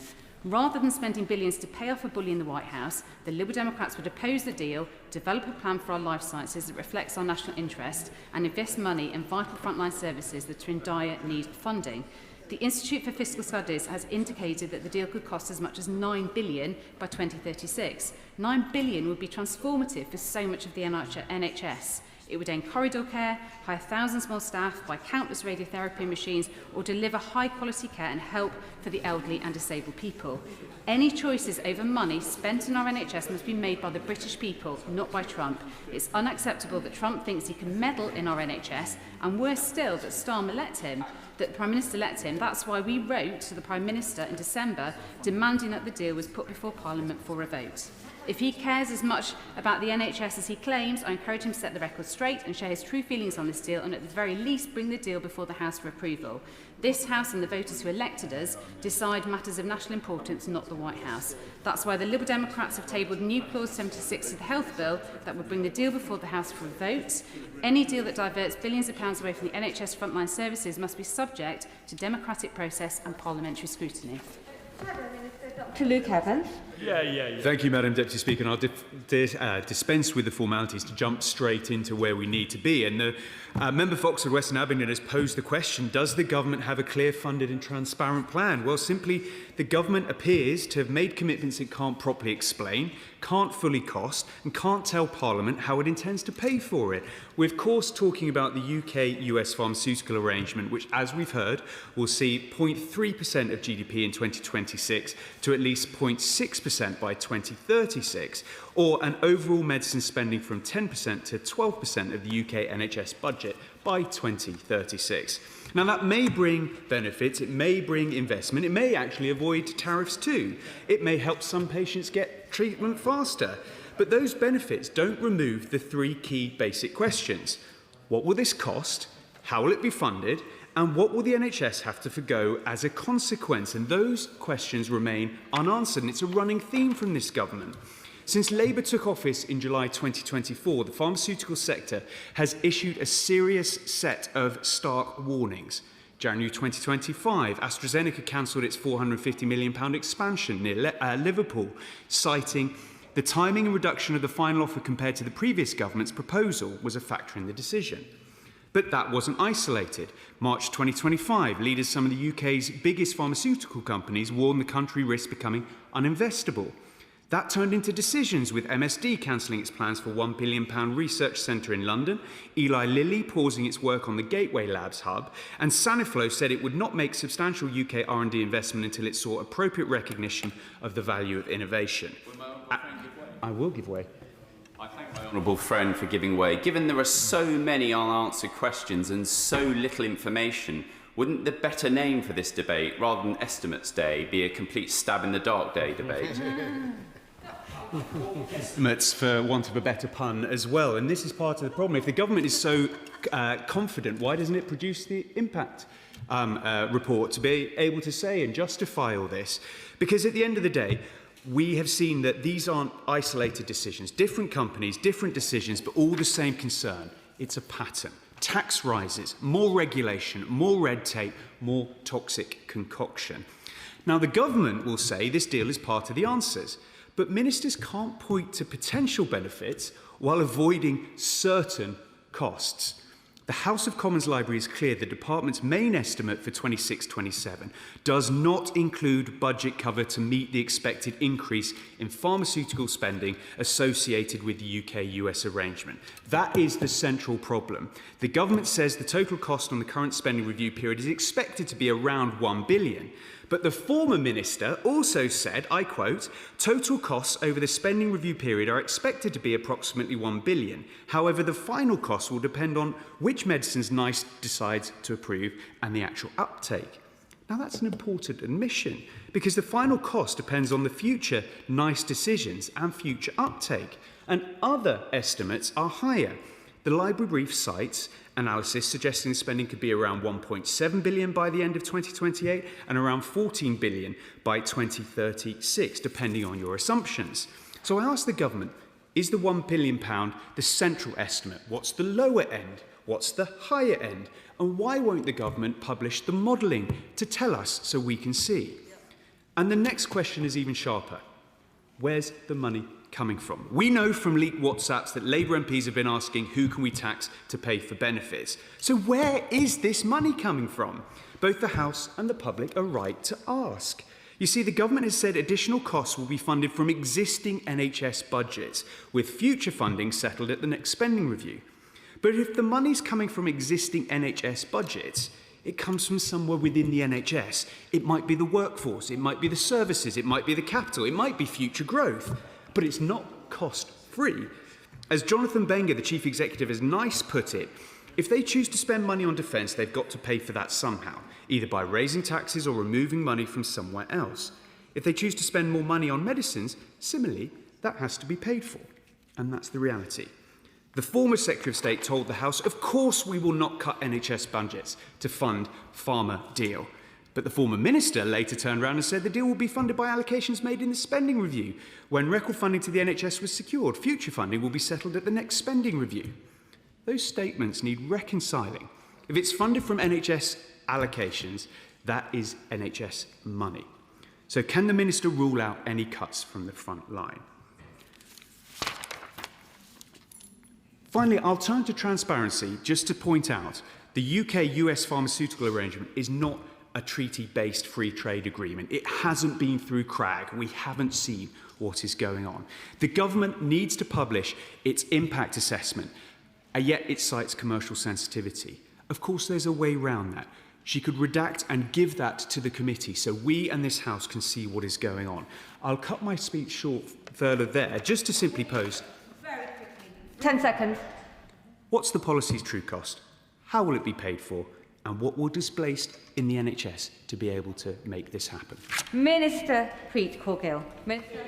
Rather than spending billions to pay off a bully in the White House, the Liberal Democrats would oppose the deal, develop a plan for our life sciences that reflects our national interest, and invest money in vital frontline services that are in dire need of funding. The Institute for Fiscal Studies has indicated that the deal could cost as much as $9 billion by 2036. $9 billion would be transformative for so much of the NHS. It would end corridor care, hire thousands more staff, buy countless radiotherapy machines, or deliver high-quality care and help for the elderly and disabled people. Any choices over money spent in our NHS must be made by the British people, not by Trump. It's unacceptable that Trump thinks he can meddle in our NHS, and worse still, that the Prime Minister let him. That's why we wrote to the Prime Minister in December demanding that the deal was put before Parliament for a vote. If he cares as much about the NHS as he claims, I encourage him to set the record straight and share his true feelings on this deal, and at the very least bring the deal before the House for approval. This House and the voters who elected us decide matters of national importance, not the White House. That's why the Liberal Democrats have tabled new Clause 76 of the Health Bill that would bring the deal before the House for a vote. Any deal that diverts billions of pounds away from the NHS frontline services must be subject to democratic process and parliamentary scrutiny. Dr. Luke Evans. Thank you, Madam Deputy Speaker. And I'll dispense with the formalities to jump straight into where we need to be. And Member Fox of Western Abingdon has posed the question, does the government have a clear, funded and transparent plan? Well, simply, the government appears to have made commitments it can't properly explain, can't fully cost, and can't tell Parliament how it intends to pay for it. We're, of course, talking about the UK-US pharmaceutical arrangement, which, as we've heard, will see 0.3% of GDP in 2026 to at least 0.6% by 2036, or an overall medicine spending from 10% to 12% of the UK NHS budget by 2036. Now, that may bring benefits, it may bring investment, it may actually avoid tariffs too. It may help some patients get treatment faster. But those benefits don't remove the three key basic questions. What will this cost? How will it be funded? And what will the NHS have to forgo as a consequence? And those questions remain unanswered, and it's a running theme from this government. Since Labour took office in July 2024, the pharmaceutical sector has issued a serious set of stark warnings. January 2025, AstraZeneca cancelled its £450 million expansion near Liverpool, citing the timing and reduction of the final offer compared to the previous government's proposal was a factor in the decision. But that wasn't isolated. March 2025, leaders of some of the UK's biggest pharmaceutical companies warned the country risks becoming uninvestable. That turned into decisions, with MSD cancelling its plans for £1 billion research centre in London, Eli Lilly pausing its work on the Gateway Labs hub, and Saniflo said it would not make substantial UK R&D investment until it saw appropriate recognition of the value of innovation. I will give way. I thank my honourable friend for giving way. Given there are so many unanswered questions and so little information, Wouldn't the better name for this debate, rather than Estimates Day, be a complete stab-in-the-dark day debate? Estimates, for want of a better pun, as well. And this is part of the problem. If the government is so confident, why doesn't it produce the impact report to be able to say and justify all this? Because at the end of the day, we have seen that these aren't isolated decisions. Different companies, different decisions, but all the same concern. It's a pattern. Tax rises, more regulation, more red tape, more toxic concoction. Now, the government will say this deal is part of the answers, but ministers can't point to potential benefits while avoiding certain costs. The House of Commons Library is clear the department's main estimate for 26-27 does not include budget cover to meet the expected increase in pharmaceutical spending associated with the UK-US arrangement. That is the central problem. The government says the total cost on the current spending review period is expected to be around £1 billion. But the former minister also said, I quote, total costs over the spending review period are expected to be approximately £1 billion. However, the final cost will depend on which medicines NICE decides to approve and the actual uptake. Now, that's an important admission because the final cost depends on the future NICE decisions and future uptake. And other estimates are higher. The library brief cites analysis suggesting spending could be around £1.7 billion by the end of 2028 and around £14 billion by 2036, depending on your assumptions. So I asked the government, is the £1 billion the central estimate? What's the lower end? What's the higher end? And why won't the government publish the modelling to tell us so we can see? And the next question is even sharper. Where's the money coming from? We know from leaked WhatsApps that Labour MPs have been asking who can we tax to pay for benefits. So where is this money coming from? Both the House and the public are right to ask. You see, the government has said additional costs will be funded from existing NHS budgets, with future funding settled at the next spending review. But if the money's coming from existing NHS budgets, it comes from somewhere within the NHS. It might be the workforce, it might be the services, it might be the capital, it might be future growth. But it's not cost-free. As Jonathan Benger, the chief executive, as NICE put it, if they choose to spend money on defence, they've got to pay for that somehow, either by raising taxes or removing money from somewhere else. If they choose to spend more money on medicines, similarly, that has to be paid for. And that's the reality. The former Secretary of State told the House, of course we will not cut NHS budgets to fund Pharma deal. But the former minister later turned around and said the deal will be funded by allocations made in the spending review. When record funding to the NHS was secured, future funding will be settled at the next spending review. Those statements need reconciling. If it's funded from NHS allocations, that is NHS money. So can the minister rule out any cuts from the front line? Finally, I'll turn to transparency just to point out the UK-US pharmaceutical arrangement is not a treaty-based free trade agreement. It hasn't been through CRAG. We haven't seen what is going on. The government needs to publish its impact assessment, and yet it cites commercial sensitivity. Of course, there's a way around that. She could redact and give that to the committee so we and this House can see what is going on. I'll cut my speech short further there, just to simply pose... Very quickly. 10 seconds. What's the policy's true cost? How will it be paid for? And what will displaced in the NHS to be able to make this happen? Minister Preet Corgill. Minister.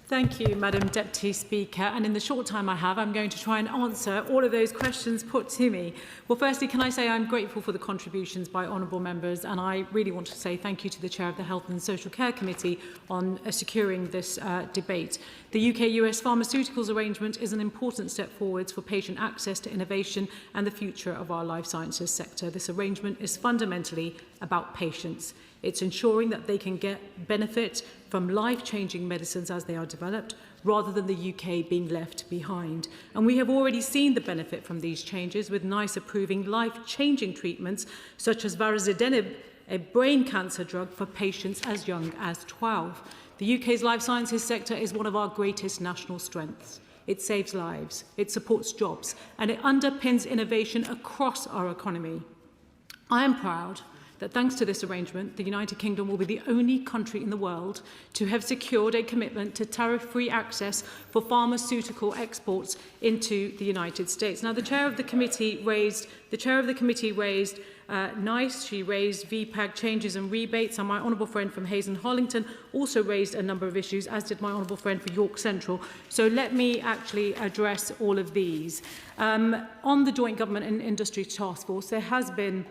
Thank you, Madam Deputy Speaker. And in the short time I have, I'm going to try and answer all of those questions put to me. Well, firstly, can I say I'm grateful for the contributions by honourable members, and I really want to say thank you to the Chair of the Health and Social Care Committee on securing this debate. The UK-US pharmaceuticals arrangement is an important step forwards for patient access to innovation and the future of our life sciences sector. This arrangement is fundamentally about patients. It's ensuring that they can get benefit from life-changing medicines as they are developed, rather than the UK being left behind. And we have already seen the benefit from these changes, with NICE approving life-changing treatments such as varasidenib, a brain cancer drug for patients as young as 12. The UK's life sciences sector is one of our greatest national strengths. It saves lives, it supports jobs, and it underpins innovation across our economy. I am proud that thanks to this arrangement, the United Kingdom will be the only country in the world to have secured a commitment to tariff-free access for pharmaceutical exports into the United States. Now, the chair of the committee raised NICE. She raised VPAG changes and rebates, and my honourable friend from Hayes and Hollington also raised a number of issues, as did my honourable friend for York Central. So let me actually address all of these. On the Joint Government and Industry Task Force, there has been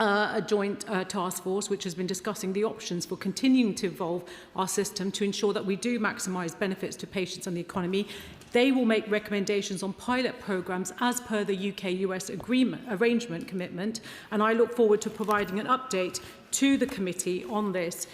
a joint task force which has been discussing the options for continuing to evolve our system to ensure that we do maximise benefits to patients and the economy. They will make recommendations on pilot programmes as per the UK-US arrangement commitment, and I look forward to providing an update to the committee on this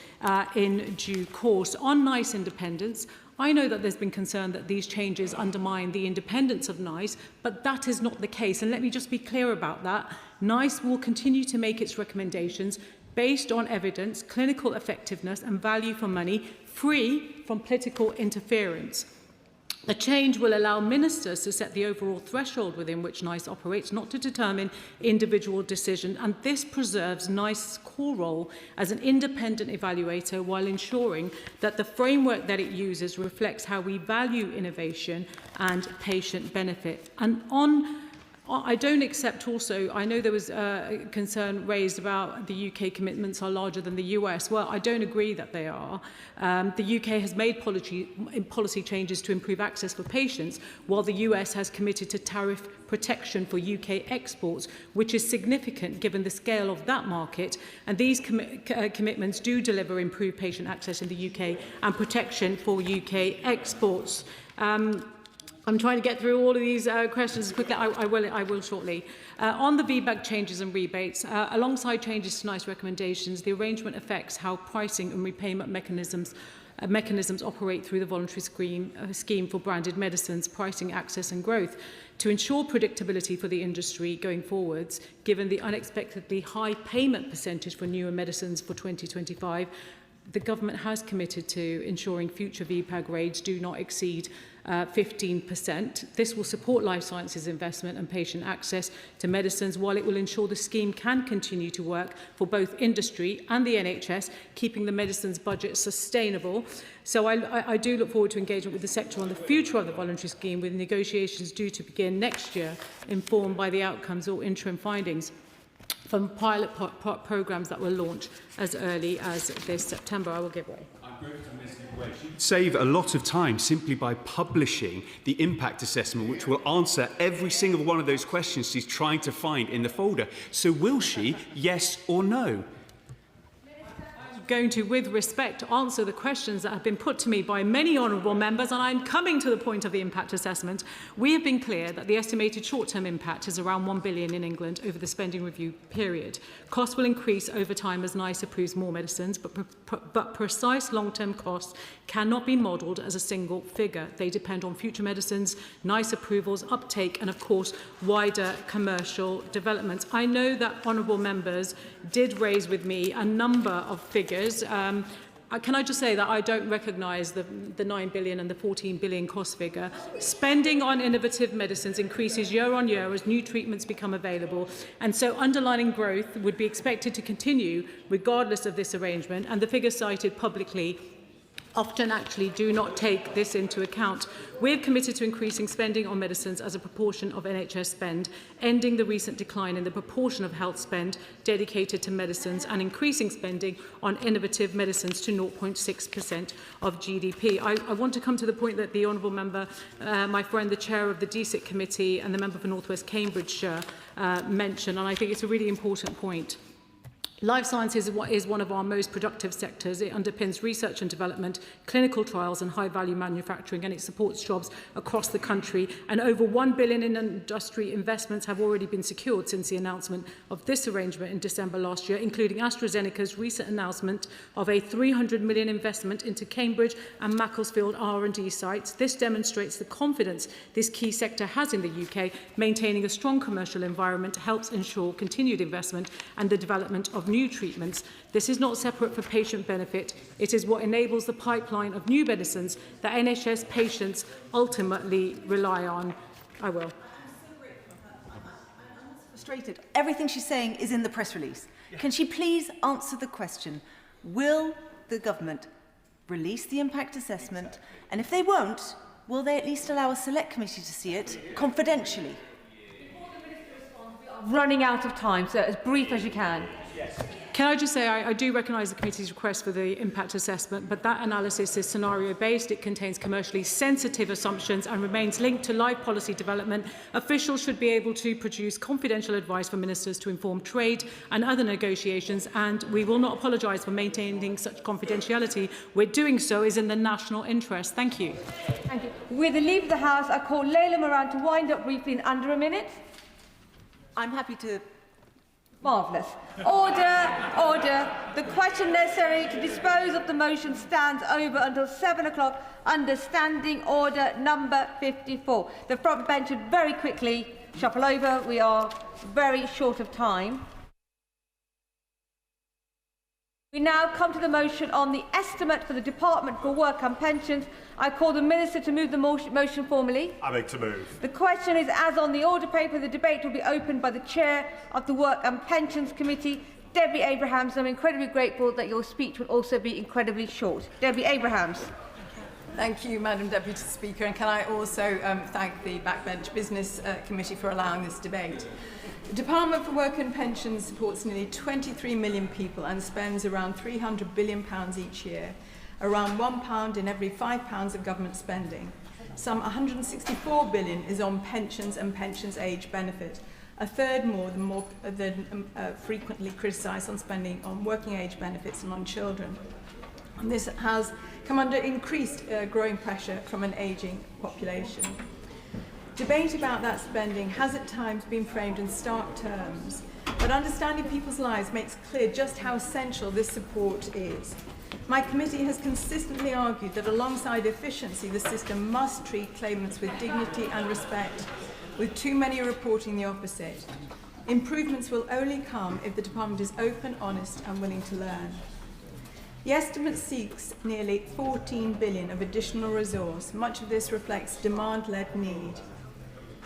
in due course. On NICE independence, I know that there's been concern that these changes undermine the independence of NICE, but that is not the case. And let me just be clear about that. NICE will continue to make its recommendations based on evidence, clinical effectiveness and value for money, free from political interference. The change will allow ministers to set the overall threshold within which NICE operates, not to determine individual decisions, and this preserves NICE's core role as an independent evaluator while ensuring that the framework that it uses reflects how we value innovation and patient benefit. And I don't accept also, I know there was a concern raised about the UK commitments are larger than the US. Well, I don't agree that they are. The UK has made policy changes to improve access for patients, while the US has committed to tariff protection for UK exports, which is significant given the scale of that market. And these commitments do deliver improved patient access in the UK and protection for UK exports. I'm trying to get through all of these questions quickly. I will shortly. On the VBAG changes and rebates, alongside changes to NICE recommendations, the arrangement affects how pricing and repayment mechanisms operate through the voluntary scheme for branded medicines, pricing, access and growth. To ensure predictability for the industry going forwards, given the unexpectedly high payment percentage for newer medicines for 2025, the government has committed to ensuring future VPAG rates do not exceed 15%. This will support life sciences investment and patient access to medicines, while it will ensure the scheme can continue to work for both industry and the NHS, keeping the medicines budget sustainable. So I do look forward to engagement with the sector on the future of the voluntary scheme, with negotiations due to begin next year, informed by the outcomes or interim findings from pilot programmes that will launch as early as this September. I will give way. Save a lot of time simply by publishing the impact assessment, which will answer every single one of those questions she's trying to find in the folder. So will she, yes or no? Going to, with respect, answer the questions that have been put to me by many honourable members, and I'm coming to the point of the impact assessment. We have been clear that the estimated short-term impact is around £1 billion in England over the spending review period. Costs will increase over time as NICE approves more medicines, but precise long-term costs cannot be modelled as a single figure. They depend on future medicines, NICE approvals, uptake, and of course wider commercial developments. I know that honourable members did raise with me a number of figures. Can I just say that I don't recognise the 9 billion and the 14 billion cost figure. Spending on innovative medicines increases year on year as new treatments become available, and so underlying growth would be expected to continue regardless of this arrangement, and the figures cited publicly often actually do not take this into account. We're committed to increasing spending on medicines as a proportion of NHS spend, ending the recent decline in the proportion of health spend dedicated to medicines, and increasing spending on innovative medicines to 0.6% of GDP. I want to come to the point that the honourable member, my friend, the chair of the DSIC committee and the member for North West Cambridgeshire mentioned, and I think it's a really important point. Life sciences is one of our most productive sectors. It underpins research and development, clinical trials and high-value manufacturing, and it supports jobs across the country. And over £1 billion in industry investments have already been secured since the announcement of this arrangement in December last year, including AstraZeneca's recent announcement of a £300 million investment into Cambridge and Macclesfield R&D sites. This demonstrates the confidence this key sector has in the UK. Maintaining a strong commercial environment helps ensure continued investment and the development of new treatments. This is not separate for patient benefit. It is what enables the pipeline of new medicines that NHS patients ultimately rely on. I will. Frustrated. Everything she's saying is in the press release. Can she please answer the question? Will the government release the impact assessment? And if they won't, will they at least allow a select committee to see it confidentially? running out of time, so as brief as you can. Can I just say I do recognise the committee's request for the impact assessment, but that analysis is scenario-based. It contains commercially sensitive assumptions and remains linked to live policy development. Officials should be able to produce confidential advice for ministers to inform trade and other negotiations, and we will not apologise for maintaining such confidentiality. We're doing so is in the national interest. Thank you. Thank you. With the leave of the House, I call Layla Moran to wind up briefly in under a minute. I'm happy to... Marvellous. Order, order. The question necessary to dispose of the motion stands over until 7 o'clock under Standing Order number 54. The front bench should very quickly shuffle over. We are very short of time. We now come to the motion on the estimate for the Department for Work and Pensions. I call the Minister to move the motion formally. I beg to move. The question is, as on the order paper, the debate will be opened by the Chair of the Work and Pensions Committee, Debbie Abrahams. I'm incredibly grateful that your speech will also be incredibly short. Debbie Abrahams. Thank you, Madam Deputy Speaker, and can I also thank the Backbench Business Committee for allowing this debate. The Department for Work and Pensions supports nearly 23 million people and spends around £300 billion each year, around £1 in every £5 of government spending. Some £164 billion is on pensions and pensions age benefit, a third more than frequently criticised on spending on working age benefits and on children. And this has come under increased growing pressure from an ageing population. Debate about that spending has at times been framed in stark terms, but understanding people's lives makes clear just how essential this support is. My committee has consistently argued that alongside efficiency, the system must treat claimants with dignity and respect, with too many reporting the opposite. Improvements will only come if the department is open, honest and willing to learn. The estimate seeks nearly £14 billion of additional resource. Much of this reflects demand-led need.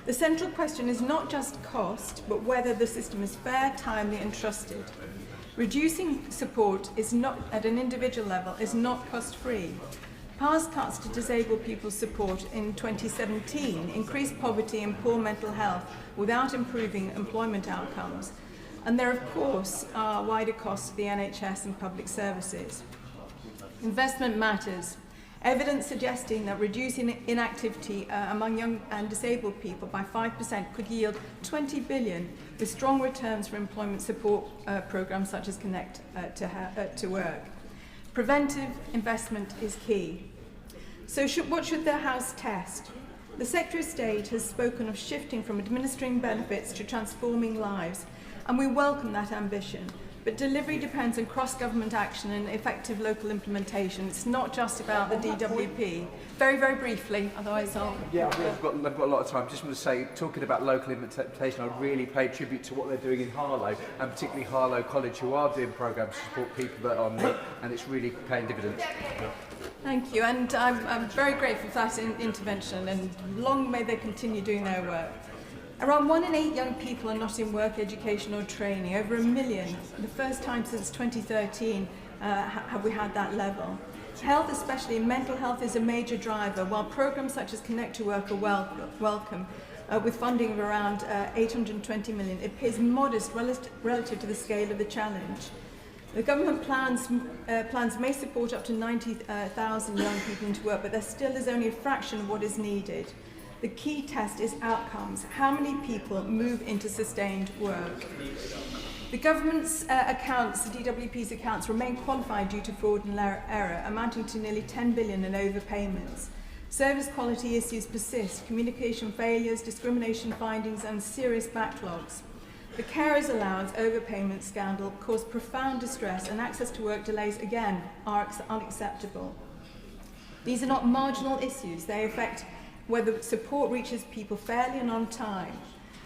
The central question is not just cost, but whether the system is fair, timely and trusted. Reducing support is not, at an individual level, is not cost-free. Past cuts to disabled people's support in 2017 increased poverty and poor mental health without improving employment outcomes. And there, of course, are wider costs to the NHS and public services. Investment matters. Evidence suggesting that reducing inactivity among young and disabled people by 5% could yield $20 billion, with strong returns for employment support programmes such as Connect to Work. Preventive investment is key. So what should the House test? The Secretary of State has spoken of shifting from administering benefits to transforming lives, and we welcome that ambition. But delivery depends on cross-government action and effective local implementation. It's not just about the DWP. Very, very briefly, otherwise I'll... Yeah, I've got a lot of time. Just want to say, talking about local implementation, I really pay tribute to what they're doing in Harlow, and particularly Harlow College, who are doing programmes to support people that are on need, and it's really paying dividends. Thank you, and I'm very grateful for that intervention, and long may they continue doing their work. Around 1 in 8 young people are not in work, education or training. Over 1 million, the first time since 2013 have we had that level. Health, especially mental health, is a major driver, while programmes such as Connect to Work are welcome, with funding of around 820 million. It appears modest relative to the scale of the challenge. The government plans may support up to 90,000 young people into work, but there still is only a fraction of what is needed. The key test is outcomes. How many people move into sustained work? The government's accounts, the DWP's accounts, remain qualified due to fraud and error, amounting to nearly 10 billion in overpayments. Service quality issues persist, communication failures, discrimination findings and serious backlogs. The carers allowance overpayment scandal caused profound distress, and access to work delays, again, are unacceptable. These are not marginal issues. They affect whether support reaches people fairly and on time.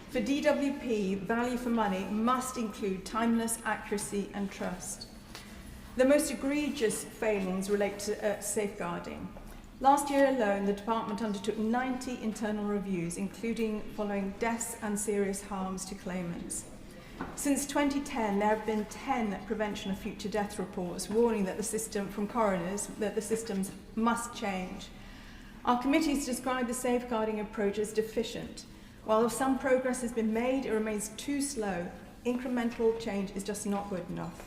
For DWP, value for money must include timeliness, accuracy and trust. The most egregious failings relate to safeguarding. Last year alone, the department undertook 90 internal reviews, including following deaths and serious harms to claimants. Since 2010, there have been 10 prevention of future death reports warning that the system from coroners that the systems must change. Our committees describe the safeguarding approach as deficient. While some progress has been made, it remains too slow. Incremental change is just not good enough.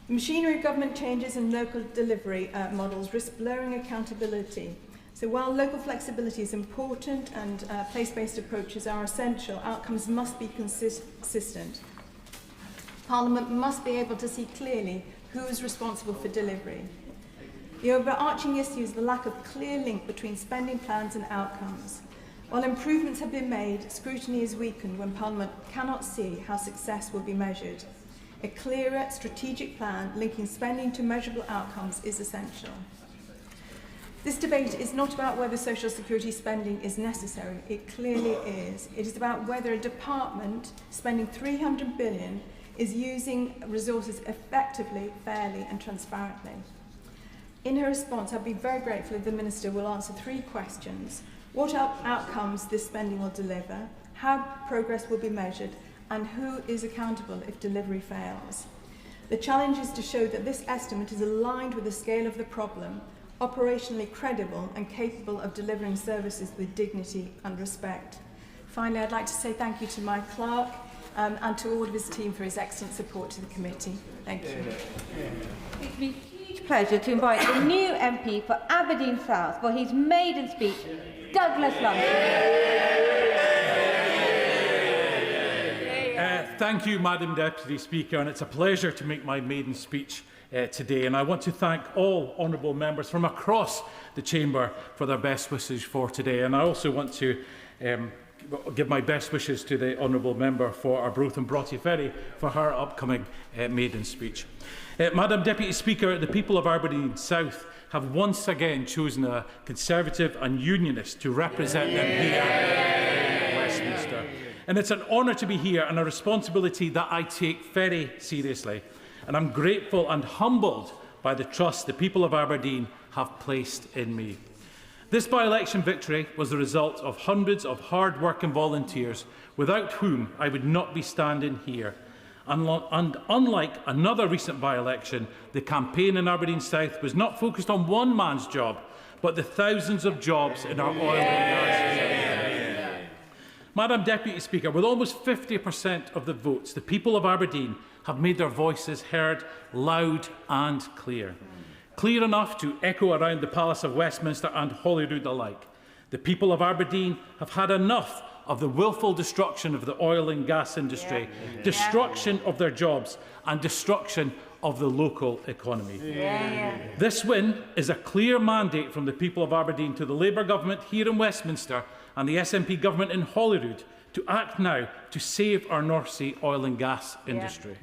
The machinery of government changes and local delivery models risk blurring accountability. So while local flexibility is important and place-based approaches are essential, outcomes must be consistent. Parliament must be able to see clearly who is responsible for delivery. The overarching issue is the lack of clear link between spending plans and outcomes. While improvements have been made, scrutiny is weakened when Parliament cannot see how success will be measured. A clearer strategic plan linking spending to measurable outcomes is essential. This debate is not about whether social security spending is necessary. It clearly is. It is about whether a department spending $300 billion is using resources effectively, fairly and transparently. In her response, I'd be very grateful if the Minister will answer 3 questions. What outcomes this spending will deliver, how progress will be measured, and who is accountable if delivery fails. The challenge is to show that this estimate is aligned with the scale of the problem, operationally credible and capable of delivering services with dignity and respect. Finally, I'd like to say thank you to my clerk and to all of his team for his excellent support to the committee. Thank you. It's been a huge pleasure to invite the new MP for Aberdeen South for his maiden speech, Douglas Lumsden. Thank you, Madam Deputy Speaker, and it's a pleasure to make my maiden speech today. And I want to thank all honourable members from across the Chamber for their best wishes for today. And I also want to give my best wishes to the honourable member for Arbroath and Broughty Ferry for her upcoming maiden speech. Madam Deputy Speaker, the people of Aberdeen South have once again chosen a Conservative and Unionist to represent them here in Westminster. And it's an honour to be here and a responsibility that I take very seriously. And I'm grateful and humbled by the trust the people of Aberdeen have placed in me. This by-election victory was the result of hundreds of hard-working volunteers without whom I would not be standing here. And unlike another recent by-election, the campaign in Aberdeen South was not focused on one man's job, but the thousands of jobs in our oil and gas sector. Madam Deputy Speaker, with almost 50% of the votes, the people of Aberdeen have made their voices heard loud and clear. Clear enough to echo around the Palace of Westminster and Holyrood alike. The people of Aberdeen have had enough of the willful destruction of the oil and gas industry, destruction of their jobs and destruction of the local economy. This win is a clear mandate from the people of Aberdeen to the Labour government here in Westminster and the SNP government in Holyrood to act now to save our North Sea oil and gas industry.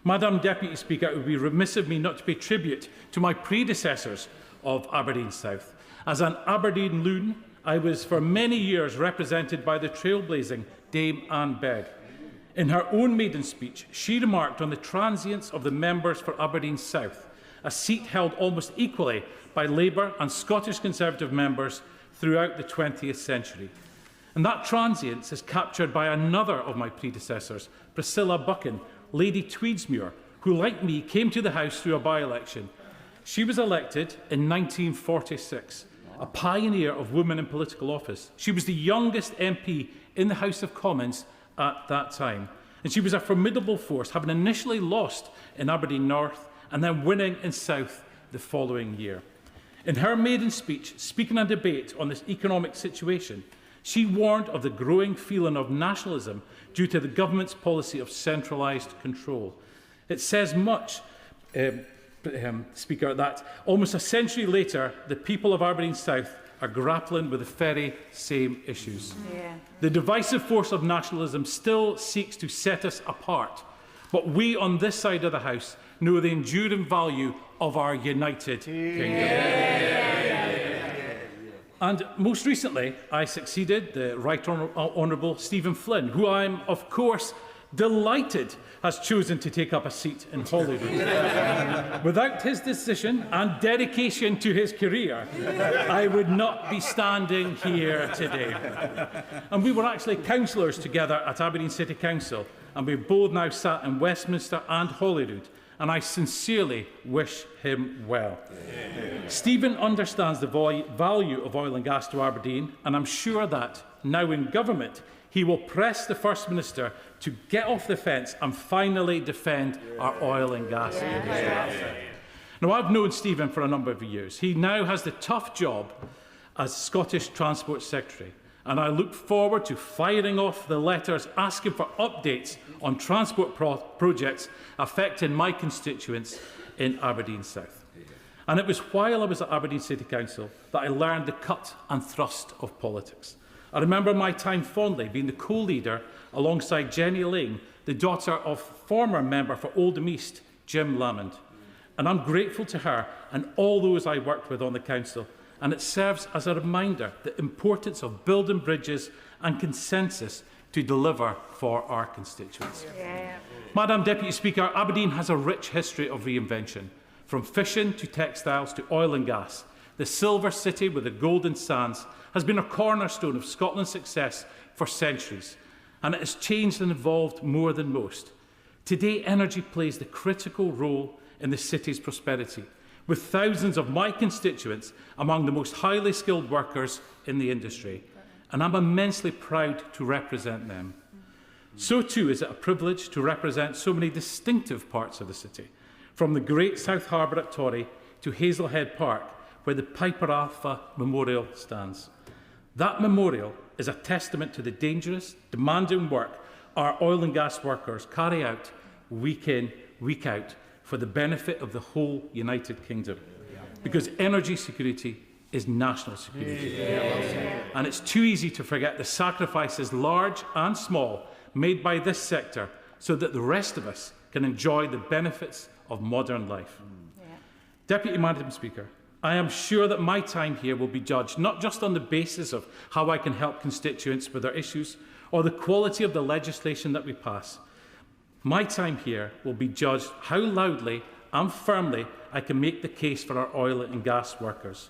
Madam Deputy Speaker, it would be remiss of me not to pay tribute to my predecessors of Aberdeen South. As an Aberdeen loon, I was for many years represented by the trailblazing Dame Anne Begg. In her own maiden speech, she remarked on the transience of the members for Aberdeen South, a seat held almost equally by Labour and Scottish Conservative members throughout the 20th century. And that transience is captured by another of my predecessors, Priscilla Buchan, Lady Tweedsmuir, who, like me, came to the House through a by-election. She was elected in 1946, a pioneer of women in political office. She was the youngest MP in the House of Commons at that time. And she was a formidable force, having initially lost in Aberdeen North and then winning in South the following year. In her maiden speech, speaking a debate on this economic situation, she warned of the growing feeling of nationalism due to the government's policy of centralised control. It says much, Speaker, that almost a century later, the people of Aberdeen South are grappling with the very same issues. The divisive force of nationalism still seeks to set us apart, but we on this side of the House know the enduring value of our united kingdom. And most recently, I succeeded the Right Honourable Stephen Flynn, who I'm, of course, delighted has chosen to take up a seat in Holyrood. Without his decision and dedication to his career, I would not be standing here today. And we were actually councillors together at Aberdeen City Council, and we've both now sat in Westminster and Holyrood, and I sincerely wish him well. Stephen understands the value of oil and gas to Aberdeen, and I'm sure that now in government, he will press the First Minister to get off the fence and finally defend our oil and gas industry. Now, I've known Stephen for a number of years. He now has the tough job as Scottish Transport Secretary, and I look forward to firing off the letters asking for updates on transport projects affecting my constituents in Aberdeen South. And it was while I was at Aberdeen City Council that I learned the cut and thrust of politics. I remember my time fondly being the co-leader alongside Jenny Lane, the daughter of former member for Oldham East, Jim Lamond. And I'm grateful to her and all those I worked with on the council, and it serves as a reminder the importance of building bridges and consensus to deliver for our constituents. Madam Deputy Speaker, Aberdeen has a rich history of reinvention, from fishing to textiles to oil and gas. The Silver City with the golden sands has been a cornerstone of Scotland's success for centuries, and it has changed and evolved more than most. Today, energy plays the critical role in the city's prosperity, with thousands of my constituents among the most highly skilled workers in the industry, and I'm immensely proud to represent them. So too is it a privilege to represent so many distinctive parts of the city, from the great South Harbour at Torry to Hazelhead Park, where the Piper Alpha Memorial stands. That memorial is a testament to the dangerous, demanding work our oil and gas workers carry out week in, week out, for the benefit of the whole United Kingdom. Because energy security is national security. And it's too easy to forget the sacrifices, large and small, made by this sector so that the rest of us can enjoy the benefits of modern life. Deputy Madam Speaker, I am sure that my time here will be judged not just on the basis of how I can help constituents with their issues or the quality of the legislation that we pass. My time here will be judged how loudly and firmly I can make the case for our oil and gas workers.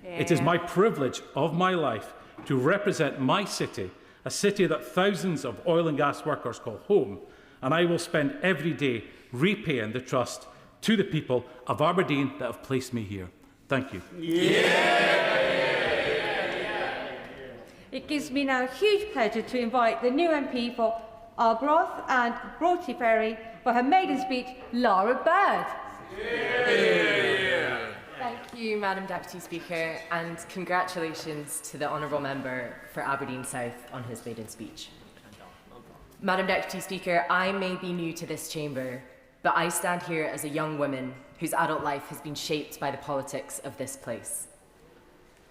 It is my privilege of my life to represent my city, a city that thousands of oil and gas workers call home, and I will spend every day repaying the trust to the people of Aberdeen that have placed me here. Thank you. It gives me now huge pleasure to invite the new MP for Arbroath and Broughty Ferry for her maiden speech, Laura Bird. Thank you, Madam Deputy Speaker, and congratulations to the Honourable Member for Aberdeen South on his maiden speech. Madam Deputy Speaker, I may be new to this chamber, but I stand here as a young woman whose adult life has been shaped by the politics of this place.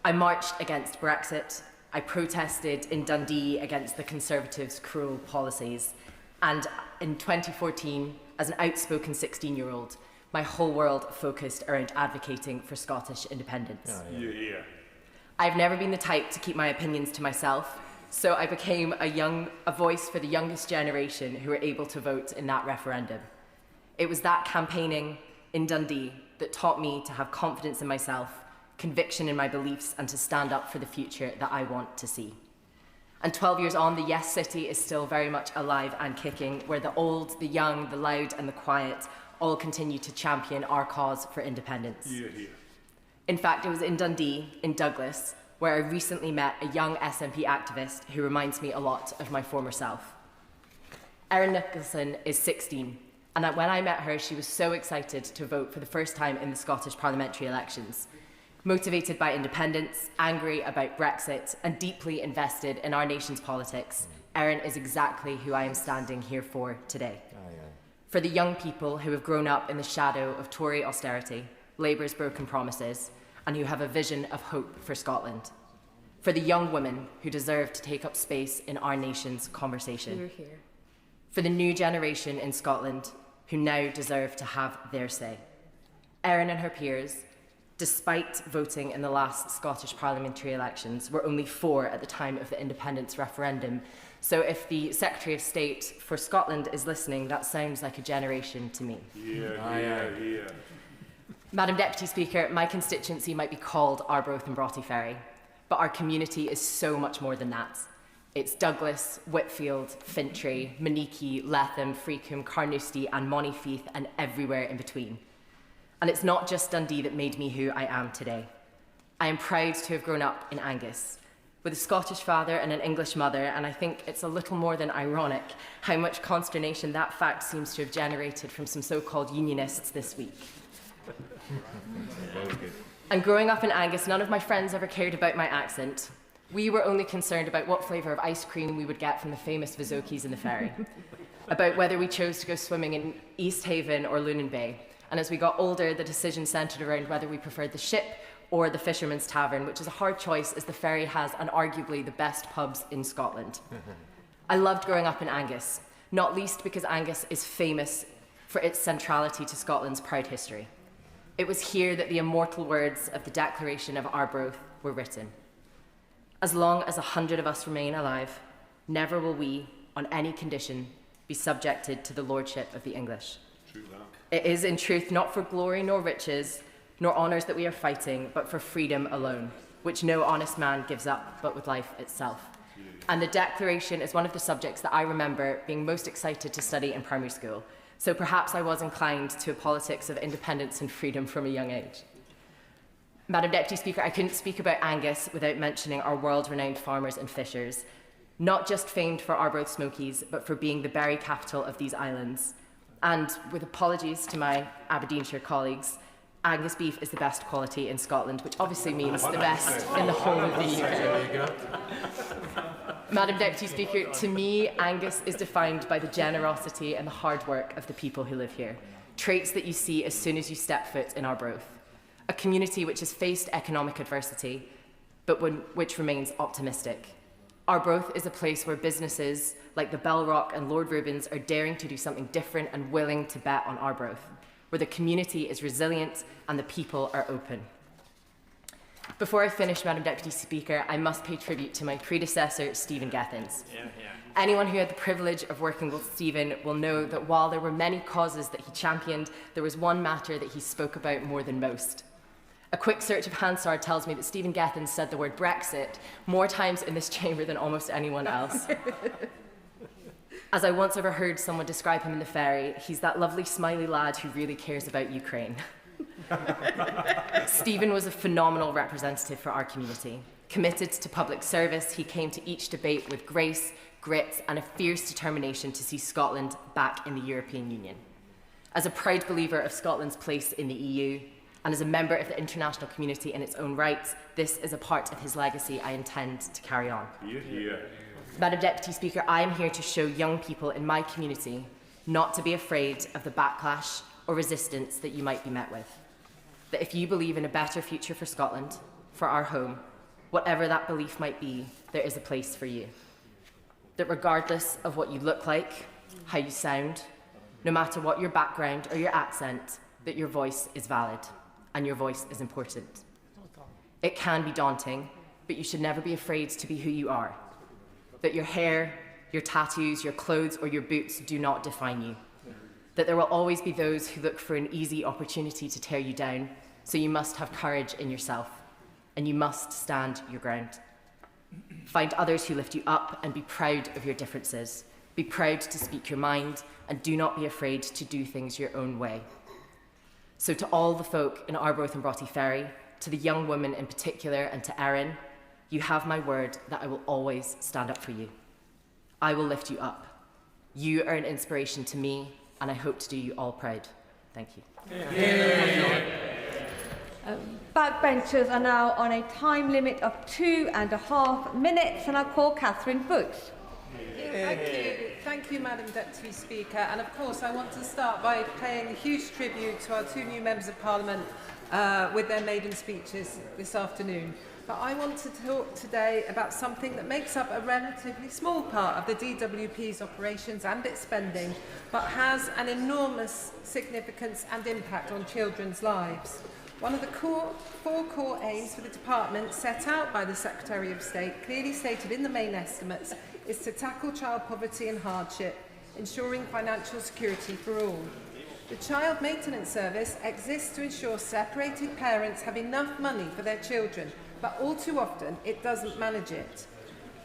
I marched against Brexit, I protested in Dundee against the Conservatives' cruel policies, and in 2014, as an outspoken 16-year-old, my whole world focused around advocating for Scottish independence. I've never been the type to keep my opinions to myself, so I became a voice for the youngest generation who were able to vote in that referendum. It was that campaigning in Dundee that taught me to have confidence in myself, conviction in my beliefs, and to stand up for the future that I want to see. And 12 years on, the Yes City is still very much alive and kicking, where the old, the young, the loud, and the quiet all continue to champion our cause for independence. In fact, it was in Dundee, in Douglas, where I recently met a young SNP activist who reminds me a lot of my former self. Erin Nicholson is 16, and when I met her, she was so excited to vote for the first time in the Scottish parliamentary elections. Motivated by independence, angry about Brexit, and deeply invested in our nation's politics, Erin is exactly who I am standing here for today. For the young people who have grown up in the shadow of Tory austerity, Labour's broken promises, and who have a vision of hope for Scotland. For the young women who deserve to take up space in our nation's conversation. For the new generation in Scotland who now deserve to have their say. Erin and her peers, despite voting in the last Scottish parliamentary elections, were only 4 at the time of the independence referendum. So if the Secretary of State for Scotland is listening, that sounds like a generation to me. Madam Deputy Speaker, my constituency might be called Arbroath and Broughty Ferry, but our community is so much more than that. It's Douglas, Whitfield, Fintry, Moniki, Letham, Freecombe, Carnoustie and Monifieth and everywhere in between. And it's not just Dundee that made me who I am today. I am proud to have grown up in Angus, with a Scottish father and an English mother, and I think it's a little more than ironic how much consternation that fact seems to have generated from some so-called unionists this week. And growing up in Angus, none of my friends ever cared about my accent. We were only concerned about what flavour of ice cream we would get from the famous Vizokis in the ferry, about whether we chose to go swimming in East Haven or Lunan Bay. And as we got older, the decision centred around whether we preferred the ship or the Fisherman's Tavern, which is a hard choice as the ferry has unarguably the best pubs in Scotland. I loved growing up in Angus, not least because Angus is famous for its centrality to Scotland's proud history. It was here that the immortal words of the Declaration of Arbroath were written. As long as 100 of us remain alive, never will we, on any condition, be subjected to the lordship of the English. True that. It is in truth not for glory nor riches, nor honours that we are fighting, but for freedom alone, which no honest man gives up, but with life itself. And the Declaration is one of the subjects that I remember being most excited to study in primary school, so perhaps I was inclined to a politics of independence and freedom from a young age. Madam Deputy Speaker, I couldn't speak about Angus without mentioning our world-renowned farmers and fishers, not just famed for Arbroath Smokies, but for being the berry capital of these islands. And with apologies to my Aberdeenshire colleagues, Angus beef is the best quality in Scotland, which obviously means the best in the whole of the UK. Madam Deputy Speaker, to me, Angus is defined by the generosity and the hard work of the people who live here, traits that you see as soon as you step foot in Arbroath. A community which has faced economic adversity, but which remains optimistic. Arbroath is a place where businesses like the Bellrock and Lord Rubens are daring to do something different and willing to bet on Arbroath, where the community is resilient and the people are open. Before I finish, Madam Deputy Speaker, I must pay tribute to my predecessor, Stephen Gethins. Anyone who had the privilege of working with Stephen will know that while there were many causes that he championed, there was one matter that he spoke about more than most. A quick search of Hansard tells me that Stephen Gethins said the word Brexit more times in this chamber than almost anyone else. As I once overheard someone describe him in the ferry, he's that lovely smiley lad who really cares about Ukraine. Stephen was a phenomenal representative for our community. Committed to public service, he came to each debate with grace, grit, and a fierce determination to see Scotland back in the European Union. As a proud believer of Scotland's place in the EU, and as a member of the international community in its own right, this is a part of his legacy I intend to carry on. Madam Deputy Speaker, I am here to show young people in my community not to be afraid of the backlash or resistance that you might be met with. That if you believe in a better future for Scotland, for our home, whatever that belief might be, there is a place for you. That regardless of what you look like, how you sound, no matter what your background or your accent, that your voice is valid and your voice is important. It can be daunting, but you should never be afraid to be who you are. That your hair, your tattoos, your clothes, or your boots do not define you. That there will always be those who look for an easy opportunity to tear you down, so you must have courage in yourself, and you must stand your ground. Find others who lift you up and be proud of your differences. Be proud to speak your mind, and do not be afraid to do things your own way. So to all the folk in Arbroath and Broughty Ferry, to the young woman in particular, and to Erin, you have my word that I will always stand up for you. I will lift you up. You are an inspiration to me, and I hope to do you all proud. Thank you. Backbenchers are now on a time limit of 2.5 minutes, and I call Catherine Booth. Thank you, Madam Deputy Speaker. And of course, I want to start by paying a huge tribute to our two new members of Parliament with their maiden speeches this afternoon. But I want to talk today about something that makes up a relatively small part of the DWP's operations and its spending, but has an enormous significance and impact on children's lives. One of the four core aims for the department set out by the Secretary of State, clearly stated in the main estimates, is to tackle child poverty and hardship, ensuring financial security for all. The Child Maintenance Service exists to ensure separated parents have enough money for their children, but all too often it doesn't manage it.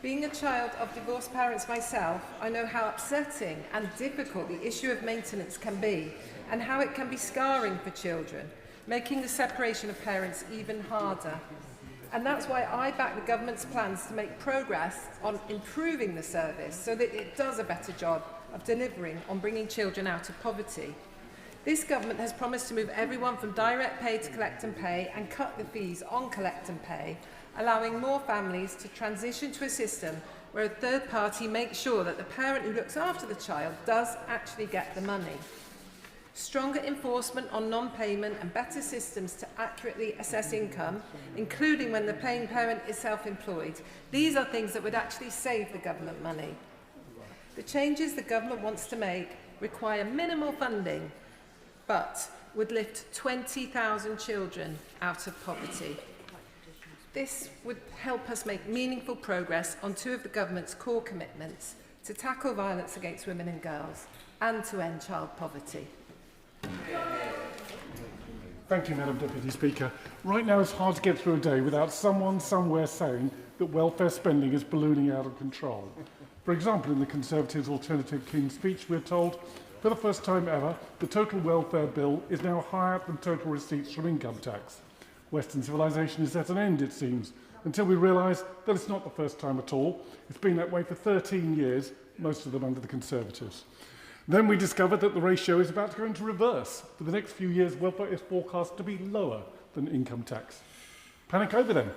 Being a child of divorced parents myself, I know how upsetting and difficult the issue of maintenance can be, and how it can be scarring for children, making the separation of parents even harder. And that's why I back the government's plans to make progress on improving the service so that it does a better job of delivering on bringing children out of poverty. This government has promised to move everyone from direct pay to collect and pay and cut the fees on collect and pay, allowing more families to transition to a system where a third party makes sure that the parent who looks after the child does actually get the money. Stronger enforcement on non-payment and better systems to accurately assess income, including when the paying parent is self-employed. These are things that would actually save the government money. The changes the government wants to make require minimal funding, but would lift 20,000 children out of poverty. This would help us make meaningful progress on two of the government's core commitments: to tackle violence against women and girls and to end child poverty. Thank you, Madam Deputy Speaker. Right now it's hard to get through a day without someone somewhere saying that welfare spending is ballooning out of control. For example, in the Conservatives' alternative King's speech, we're told, for the first time ever, the total welfare bill is now higher than total receipts from income tax. Western civilization is at an end, it seems, until we realise that it's not the first time at all. It's been that way for 13 years, most of them under the Conservatives. Then we discovered that the ratio is about to go into reverse. For the next few years, welfare is forecast to be lower than income tax. Panic over then.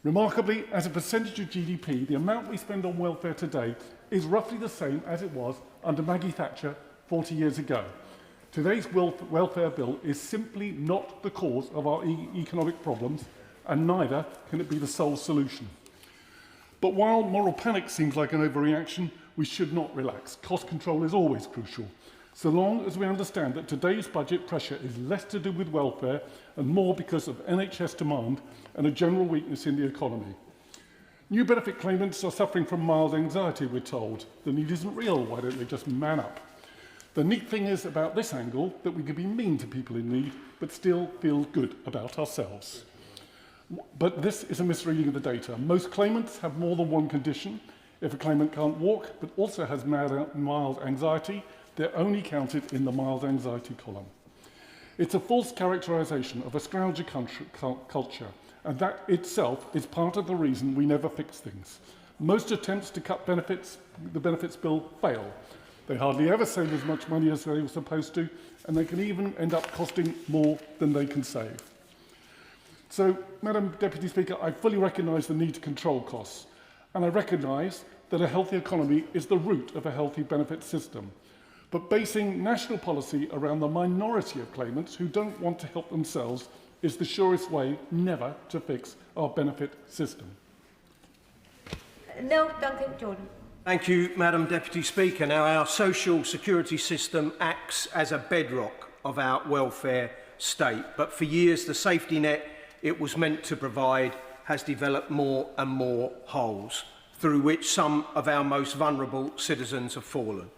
Remarkably, as a percentage of GDP, the amount we spend on welfare today is roughly the same as it was under Maggie Thatcher 40 years ago. Today's welfare bill is simply not the cause of our economic problems, and neither can it be the sole solution. But while moral panic seems like an overreaction, we should not relax. Cost control is always crucial, so long as we understand that today's budget pressure is less to do with welfare and more because of NHS demand and a general weakness in the economy. New benefit claimants are suffering from mild anxiety, we're told. The need isn't real, why don't they just man up? The neat thing is about this angle that we can be mean to people in need, but still feel good about ourselves. But this is a misreading of the data. Most claimants have more than one condition. If a claimant can't walk, but also has mild anxiety, they're only counted in the mild anxiety column. It's a false characterisation of a scrounger culture, and that itself is part of the reason we never fix things. Most attempts to cut the benefits bill fail. They hardly ever save as much money as they were supposed to, and they can even end up costing more than they can save. So, Madam Deputy Speaker, I fully recognise the need to control costs, and I recognise that a healthy economy is the root of a healthy benefit system. But basing national policy around the minority of claimants who don't want to help themselves is the surest way never to fix our benefit system. No, Duncan Jordan. Thank you, Madam Deputy Speaker. Now, our social security system acts as a bedrock of our welfare state, but for years the safety net it was meant to provide has developed more and more holes, through which some of our most vulnerable citizens have fallen.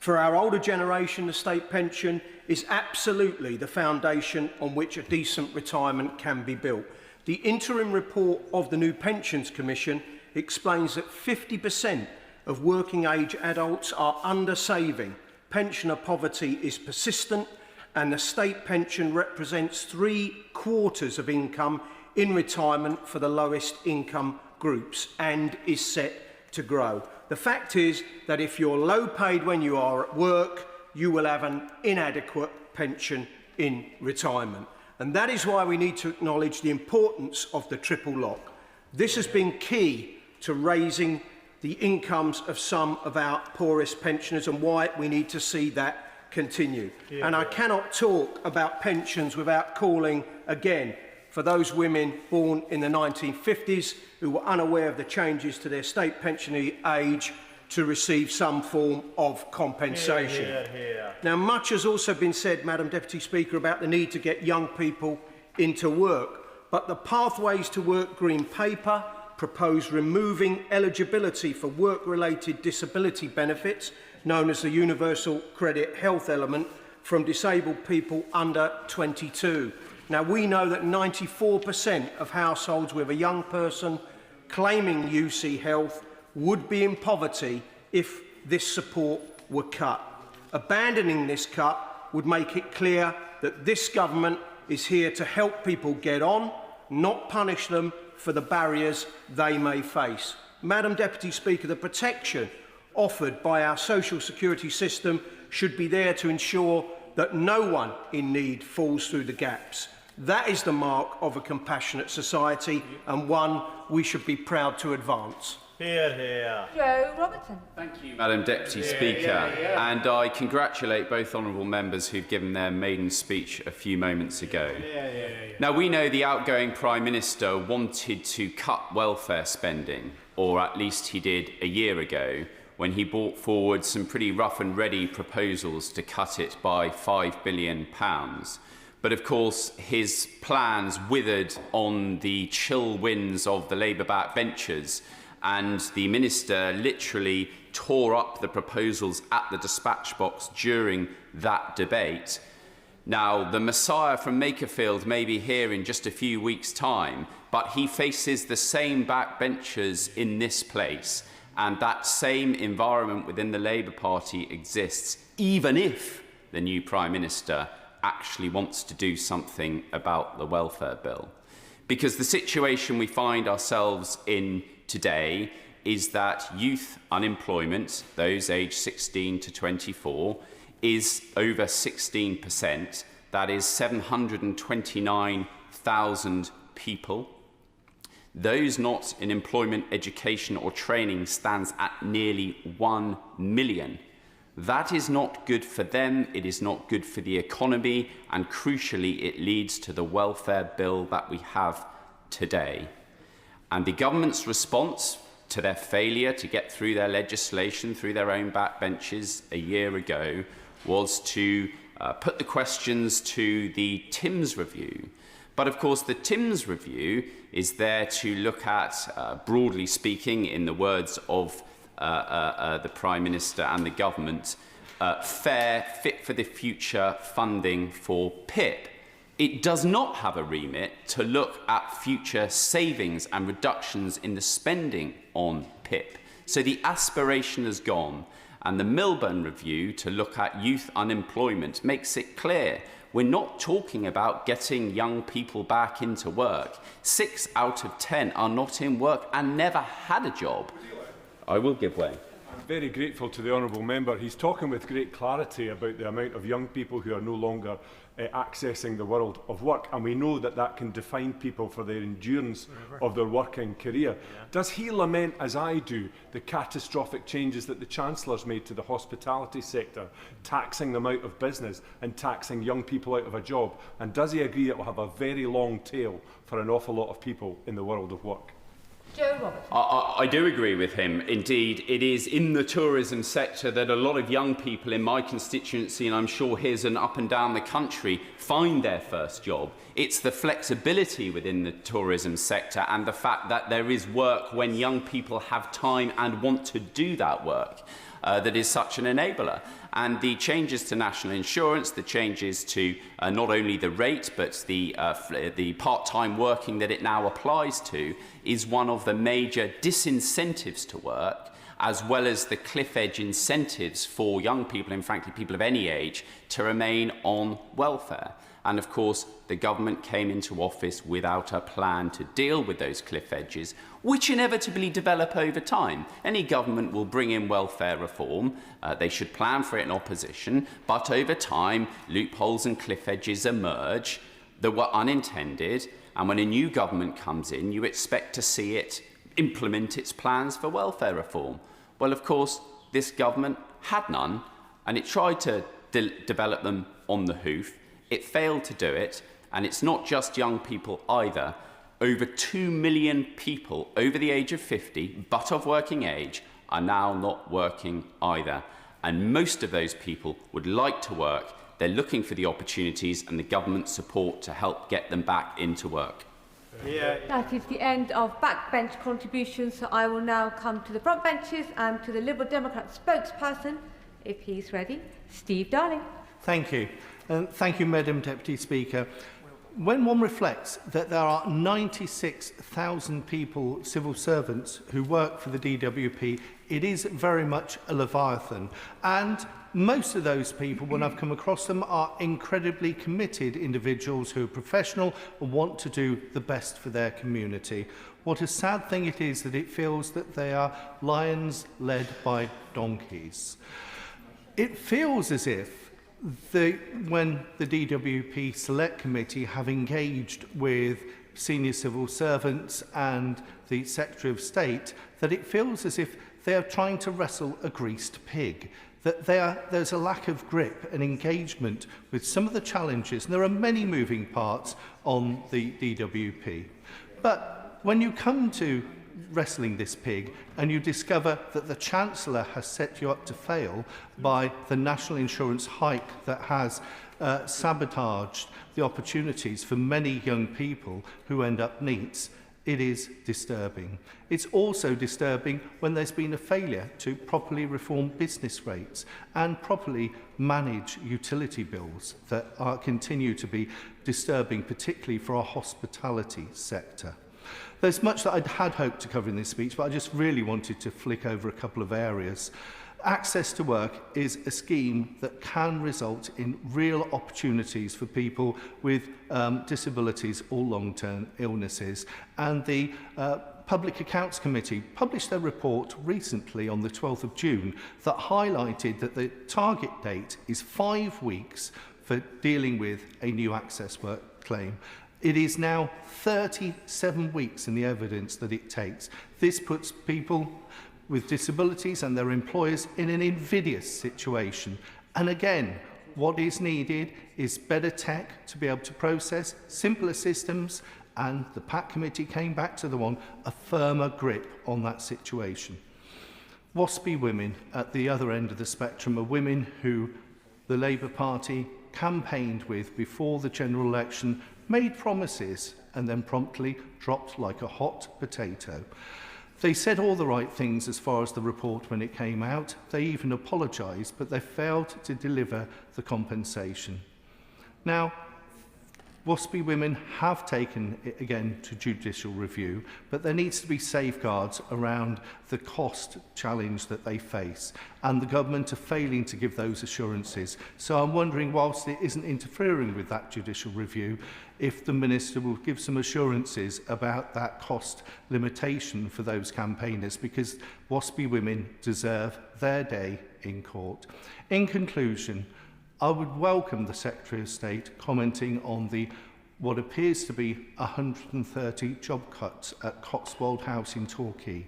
For our older generation, the state pension is absolutely the foundation on which a decent retirement can be built. The interim report of the new Pensions Commission explains that 50% of working age adults are under-saving. Pensioner poverty is persistent, and the state pension represents 3/4 of income in retirement for the lowest income groups and is set to grow. The fact is that if you're low paid when you are at work, you will have an inadequate pension in retirement. And that is why we need to acknowledge the importance of the triple lock. This has been key to raising the incomes of some of our poorest pensioners and why we need to see that continue. Yeah. And I cannot talk about pensions without calling again for those women born in the 1950s who were unaware of the changes to their state pension age to receive some form of compensation. Now, much has also been said, Madam Deputy Speaker, about the need to get young people into work, but the Pathways to Work Green Paper proposed removing eligibility for work-related disability benefits, known as the Universal Credit Health element, from disabled people under 22. Now, we know that 94% of households with a young person claiming UC Health would be in poverty if this support were cut. Abandoning this cut would make it clear that this government is here to help people get on, not punish them for the barriers they may face. Madam Deputy Speaker, the protection offered by our social security system should be there to ensure that no one in need falls through the gaps. That is the mark of a compassionate society and one we should be proud to advance. Hear, hear. Joe Robertson. Thank you, Madam Deputy Speaker. And I congratulate both honourable members who've given their maiden speech a few moments ago. Now, we know the outgoing Prime Minister wanted to cut welfare spending, or at least he did a year ago, when he brought forward some pretty rough and ready proposals to cut it by £5 billion. But of course, his plans withered on the chill winds of the Labour backbenchers, and the Minister literally tore up the proposals at the dispatch box during that debate. Now, the Messiah from Makerfield may be here in just a few weeks' time, but he faces the same backbenchers in this place, and that same environment within the Labour Party exists, even if the new Prime Minister actually wants to do something about the welfare bill. Because the situation we find ourselves in today is that youth unemployment, those aged 16 to 24, is over 16%. That is 729,000 people. Those not in employment, education or training stands at nearly 1 million. That is not good for them, it is not good for the economy, and crucially it leads to the welfare bill that we have today. And the government's response to their failure to get through their legislation through their own backbenches a year ago was to put the questions to the Timms review. But of course the Timms review is there to look at, broadly speaking, in the words of the Prime Minister and the government, fair, fit for the future funding for PIP. It does not have a remit to look at future savings and reductions in the spending on PIP. So the aspiration has gone, and the Milburn review to look at youth unemployment makes it clear we're not talking about getting young people back into work. 6 out of 10 are not in work and never had a job. I will give way. I'm very grateful to the honourable member. He's talking with great clarity about the amount of young people who are no longer accessing the world of work, and we know that that can define people for their endurance of their working career. Does he lament, as I do, the catastrophic changes that the Chancellor's made to the hospitality sector, taxing them out of business and taxing young people out of a job? And does he agree it will have a very long tail for an awful lot of people in the world of work? Joe Robertson. I do agree with him. Indeed, it is in the tourism sector that a lot of young people in my constituency, and I'm sure his and up and down the country, find their first job. It's the flexibility within the tourism sector and the fact that there is work when young people have time and want to do that work that is such an enabler. And the changes to national insurance, the changes to not only the rate but the part-time working that it now applies to, is one of the major disincentives to work, as well as the cliff edge incentives for young people, and frankly people of any age, to remain on welfare. And of course, the government came into office without a plan to deal with those cliff edges, which inevitably develop over time. Any government will bring in welfare reform. They should plan for it in opposition, but over time, loopholes and cliff edges emerge that were unintended, and when a new government comes in, you expect to see it implement its plans for welfare reform. Well, of course, this government had none, and it tried to develop them on the hoof. It failed to do it, and it's not just young people either. Over 2 million people over the age of 50, but of working age, are now not working either. And most of those people would like to work. They're looking for the opportunities and the government support to help get them back into work. That is the end of backbench contributions, so I will now come to the front benches and to the Liberal Democrat spokesperson, if he's ready, Steve Darling. Thank you. Thank you, Madam Deputy Speaker. when one reflects that there are 96,000 people, civil servants, who work for the DWP, it is very much a leviathan. And most of those people, when I've come across them, are incredibly committed individuals who are professional and want to do the best for their community. What a sad thing it is that it feels that they are lions led by donkeys. It feels as if when the DWP Select Committee have engaged with senior civil servants and the Secretary of State, that it feels as if they are trying to wrestle a greased pig, that there's a lack of grip and engagement with some of the challenges. And there are many moving parts on the DWP. But when you come to wrestling this pig and you discover that the Chancellor has set you up to fail by the national insurance hike that has sabotaged the opportunities for many young people who end up NEETs, it is disturbing. It's also disturbing when there's been a failure to properly reform business rates and properly manage utility bills that continue to be disturbing, particularly for our hospitality sector. There's much that I had hoped to cover in this speech, but I just really wanted to flick over a couple of areas. Access to work is a scheme that can result in real opportunities for people with disabilities or long-term illnesses. And the Public Accounts Committee published their report recently on the 12th of June that highlighted that the target date is 5 weeks for dealing with a new access work claim. It is now 37 weeks in the evidence that it takes. This puts people with disabilities and their employers in an invidious situation. And again, what is needed is better tech to be able to process, simpler systems, and the PAC committee came back to the one, a firmer grip on that situation. WASPy women at the other end of the spectrum are women who the Labour Party campaigned with before the general election, made promises and then promptly dropped like a hot potato. They said all the right things as far as the report when it came out. They even apologised, but they failed to deliver the compensation. Now, WASPy women have taken it again to judicial review, but there needs to be safeguards around the cost challenge that they face, and the government are failing to give those assurances. So I'm wondering, whilst it isn't interfering with that judicial review, if the Minister will give some assurances about that cost limitation for those campaigners, because WASPy women deserve their day in court. In conclusion, I would welcome the Secretary of State commenting on what appears to be 130 job cuts at Cotswold House in Torquay.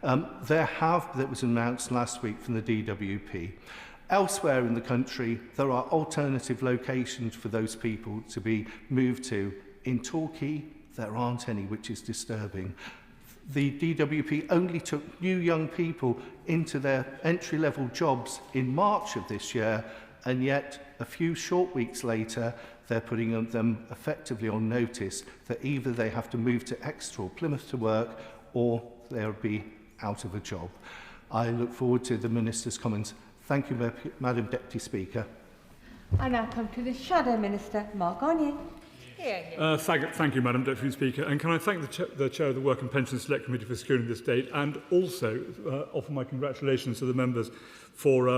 That was announced last week from the DWP. Elsewhere in the country, there are alternative locations for those people to be moved to. In Torquay, there aren't any, which is disturbing. The DWP only took new young people into their entry-level jobs in March of this year, and yet a few short weeks later, they're putting them effectively on notice that either they have to move to Exeter or Plymouth to work, or they'll be out of a job. I look forward to the Minister's comments. Thank you, Madam Deputy Speaker. I now come to the Shadow Minister, Mark Garnier. Thank you, Madam Deputy Speaker. And can I thank the Chair of the Work and Pensions Select Committee for securing this date, and also offer my congratulations to the members for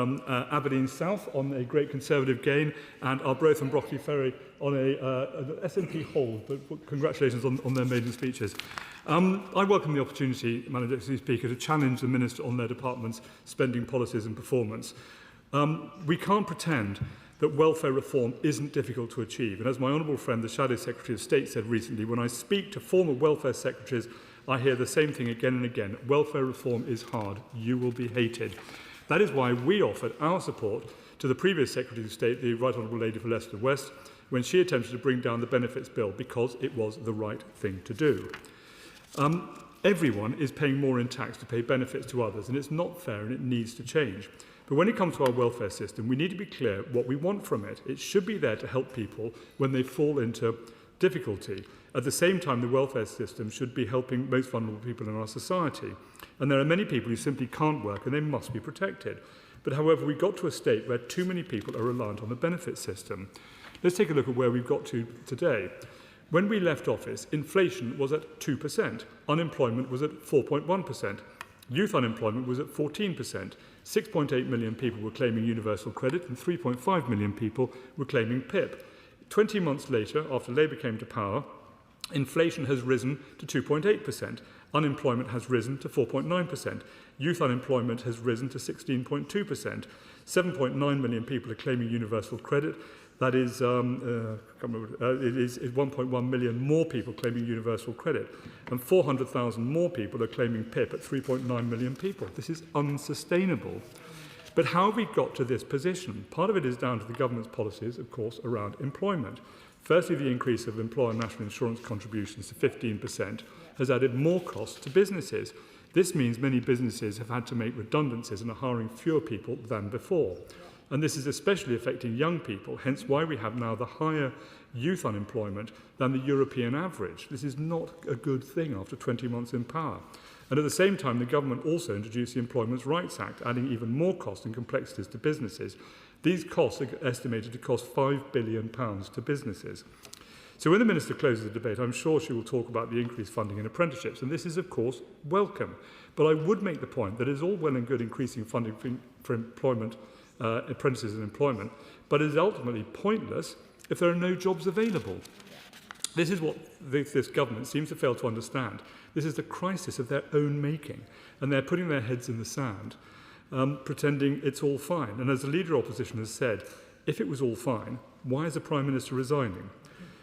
Aberdeen South on a great Conservative gain, and Arbroath and Brockley Ferry on an SNP hold. But congratulations on their maiden speeches. I welcome the opportunity, Madam Deputy Speaker, to challenge the Minister on their department's spending policies and performance. We can't pretend that welfare reform isn't difficult to achieve. And as my honourable friend, the Shadow Secretary of State, said recently, when I speak to former welfare secretaries, I hear the same thing again and again. Welfare reform is hard. You will be hated. That is why we offered our support to the previous Secretary of State, the Right Honourable Lady for Leicester West, when she attempted to bring down the benefits bill, because it was the right thing to do. Everyone is paying more in tax to pay benefits to others, and it's not fair and it needs to change. But when it comes to our welfare system, we need to be clear what we want from it. It should be there to help people when they fall into difficulty. At the same time, the welfare system should be helping most vulnerable people in our society. And there are many people who simply can't work and they must be protected. But however, we got to a state where too many people are reliant on the benefit system. Let's take a look at where we've got to today. When we left office, inflation was at 2%, unemployment was at 4.1%, youth unemployment was at 14%, 6.8 million people were claiming universal credit and 3.5 million people were claiming PIP. 20 months later, after Labour came to power, inflation has risen to 2.8%, unemployment has risen to 4.9%, youth unemployment has risen to 16.2%, 7.9 million people are claiming universal credit. That is, it is 1.1 million more people claiming universal credit, and 400,000 more people are claiming PIP at 3.9 million people. This is unsustainable. But how have we got to this position? Part of it is down to the government's policies, of course, around employment. Firstly, the increase of employer national insurance contributions to 15% has added more costs to businesses. This means many businesses have had to make redundancies and are hiring fewer people than before. And this is especially affecting young people, hence why we have now the higher youth unemployment than the European average. This is not a good thing after 20 months in power. And at the same time, the government also introduced the Employment Rights Act, adding even more costs and complexities to businesses. These costs are estimated to cost £5 billion to businesses. So when the Minister closes the debate, I'm sure she will talk about the increased funding in apprenticeships, and this is, of course, welcome. But I would make the point that it is all well and good increasing funding for employment, apprentices and employment, but it is ultimately pointless if there are no jobs available. This is what this government seems to fail to understand. This is the crisis of their own making, and they're putting their heads in the sand, pretending it's all fine. And as the Leader of Opposition has said, if it was all fine, why is the Prime Minister resigning?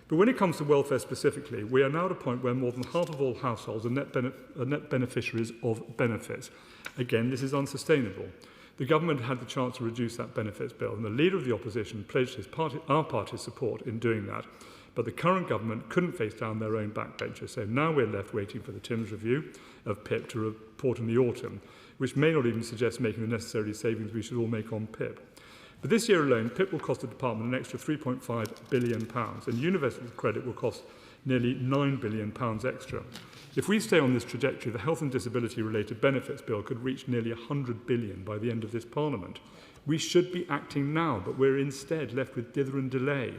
But when it comes to welfare specifically, we are now at a point where more than half of all households are net beneficiaries of benefits. Again, this is unsustainable. The government had the chance to reduce that benefits bill, and the Leader of the Opposition pledged our party's support in doing that. But the current government couldn't face down their own backbenchers, so now we're left waiting for the Timms review of PIP to report in the autumn, which may not even suggest making the necessary savings we should all make on PIP. But this year alone, PIP will cost the department an extra £3.5 billion, and universal credit will cost nearly £9 billion extra. If we stay on this trajectory, the health and disability-related benefits bill could reach nearly £100 billion by the end of this Parliament. We should be acting now, but we're instead left with dither and delay.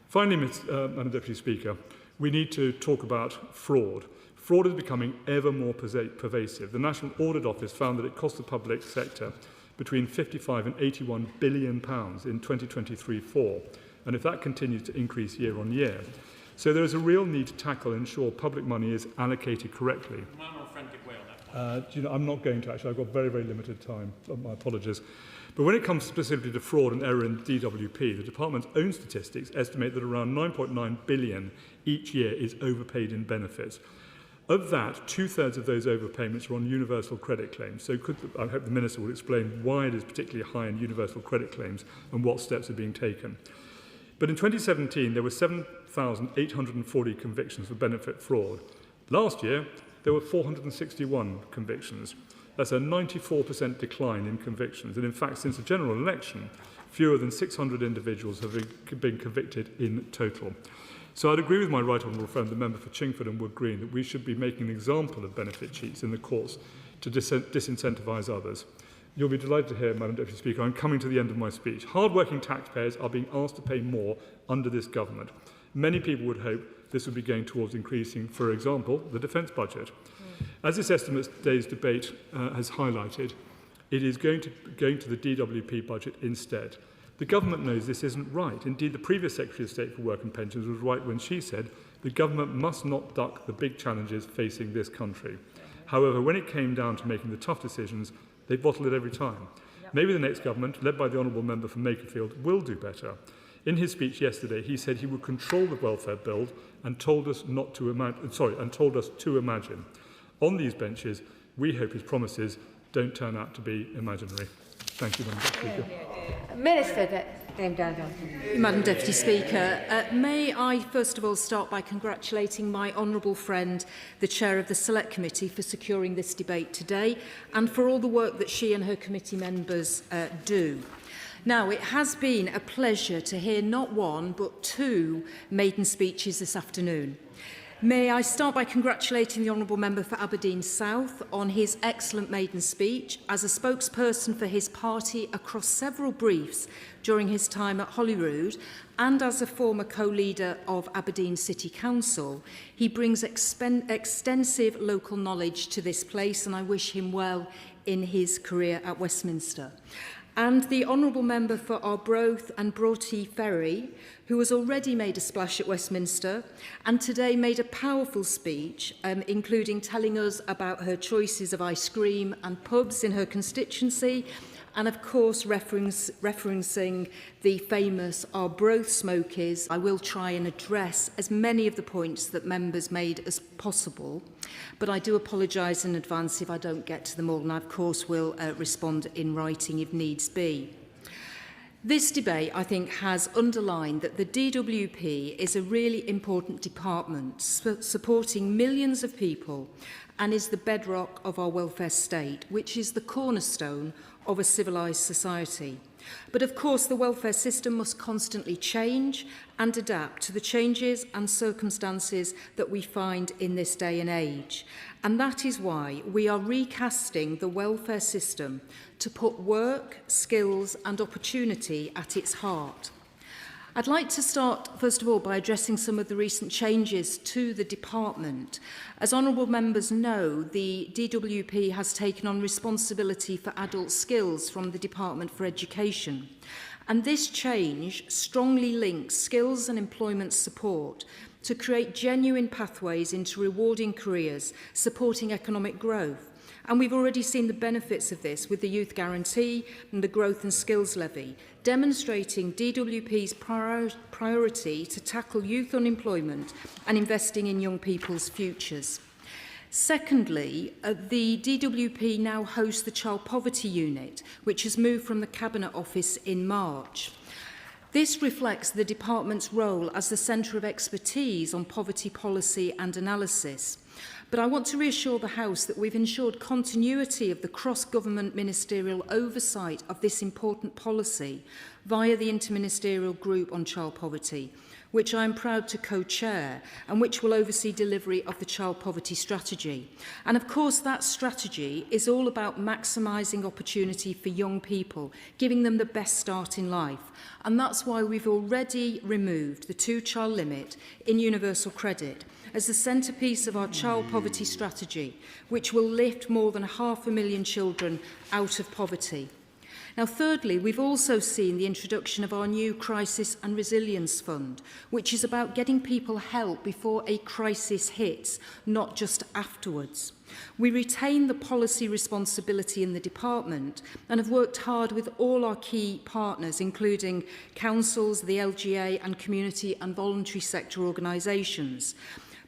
Finally, Madam Deputy Speaker, we need to talk about fraud. Fraud is becoming ever more pervasive. The National Audit Office found that it cost the public sector between £55 and £81 billion in 2023-4, and if that continues to increase year on year. So there is a real need to tackle and ensure public money is allocated correctly. I'm not going to, actually. I've got very, very limited time. My apologies. But when it comes specifically to fraud and error in DWP, the department's own statistics estimate that around £9.9 billion each year is overpaid in benefits. Of that, two-thirds of those overpayments are on universal credit claims. So I hope the Minister will explain why it is particularly high in universal credit claims and what steps are being taken. But in 2017, there were 7,840 convictions for benefit fraud. Last year, there were 461 convictions. That's a 94% decline in convictions. And in fact, since the general election, fewer than 600 individuals have been convicted in total. So I'd agree with my right honourable friend, the member for Chingford and Wood Green, that we should be making an example of benefit cheats in the courts to disincentivise others. You'll be delighted to hear, Madam Deputy Speaker, I'm coming to the end of my speech. Hard-working taxpayers are being asked to pay more under this government. Many people would hope this would be going towards increasing, for example, the defence budget. As this estimates today's debate has highlighted, it is going to the DWP budget instead. The government knows this isn't right. Indeed, the previous Secretary of State for Work and Pensions was right when she said the government must not duck the big challenges facing this country. However, when it came down to making the tough decisions, they bottle it every time. Maybe the next government, led by the honourable member from Makerfield, will do better. In his speech yesterday, he said he would control the welfare bill and told us to imagine. On these benches, we hope his promises don't turn out to be imaginary. Thank you, Madam Deputy Speaker. Minister Dan Jarvis. Madam Deputy Speaker, may I first of all start by congratulating my honourable friend, the Chair of the Select Committee, for securing this debate today and for all the work that she and her committee members do. Now, it has been a pleasure to hear not one but two maiden speeches this afternoon. May I start by congratulating the Honourable Member for Aberdeen South on his excellent maiden speech as a spokesperson for his party across several briefs during his time at Holyrood, and as a former co-leader of Aberdeen City Council. He brings extensive local knowledge to this place, and I wish him well in his career at Westminster. And the Honourable Member for Arbroath and Broughty Ferry, who has already made a splash at Westminster and today made a powerful speech, including telling us about her choices of ice cream and pubs in her constituency, and of course referencing the famous Arbroath Smokies. I will try and address as many of the points that members made as possible, but I do apologise in advance if I don't get to them all, and I of course will respond in writing if needs be. This debate, I think, has underlined that the DWP is a really important department supporting millions of people and is the bedrock of our welfare state, which is the cornerstone of a civilised society. But of course, the welfare system must constantly change and adapt to the changes and circumstances that we find in this day and age. And that is why we are recasting the welfare system to put work, skills and opportunity at its heart. I'd like to start, first of all, by addressing some of the recent changes to the department. As honourable members know, the DWP has taken on responsibility for adult skills from the Department for Education. And this change strongly links skills and employment support to create genuine pathways into rewarding careers, supporting economic growth. And we've already seen the benefits of this with the Youth Guarantee and the Growth and Skills Levy, demonstrating DWP's priority to tackle youth unemployment and investing in young people's futures. Secondly, the DWP now hosts the Child Poverty Unit, which has moved from the Cabinet Office in March. This reflects the department's role as the centre of expertise on poverty policy and analysis. But I want to reassure the House that we've ensured continuity of the cross-government ministerial oversight of this important policy via the Interministerial Group on Child Poverty, which I am proud to co-chair and which will oversee delivery of the Child Poverty Strategy. And of course that strategy is all about maximising opportunity for young people, giving them the best start in life. And that's why we've already removed the 2-child limit in universal credit as the centrepiece of our child poverty strategy, which will lift more than 500,000 children out of poverty. Now, thirdly, we've also seen the introduction of our new Crisis and Resilience Fund, which is about getting people help before a crisis hits, not just afterwards. We retain the policy responsibility in the department and have worked hard with all our key partners, including councils, the LGA and community and voluntary sector organisations.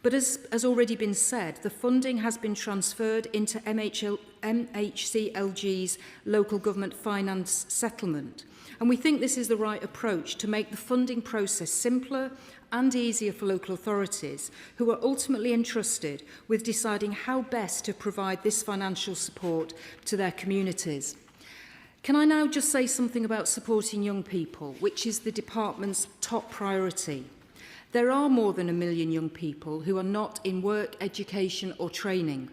But as has already been said, the funding has been transferred into MHCLG's local government finance settlement. And we think this is the right approach to make the funding process simpler and easier for local authorities who are ultimately entrusted with deciding how best to provide this financial support to their communities. Can I now just say something about supporting young people, which is the department's top priority? There are more than 1 million young people who are not in work, education or training.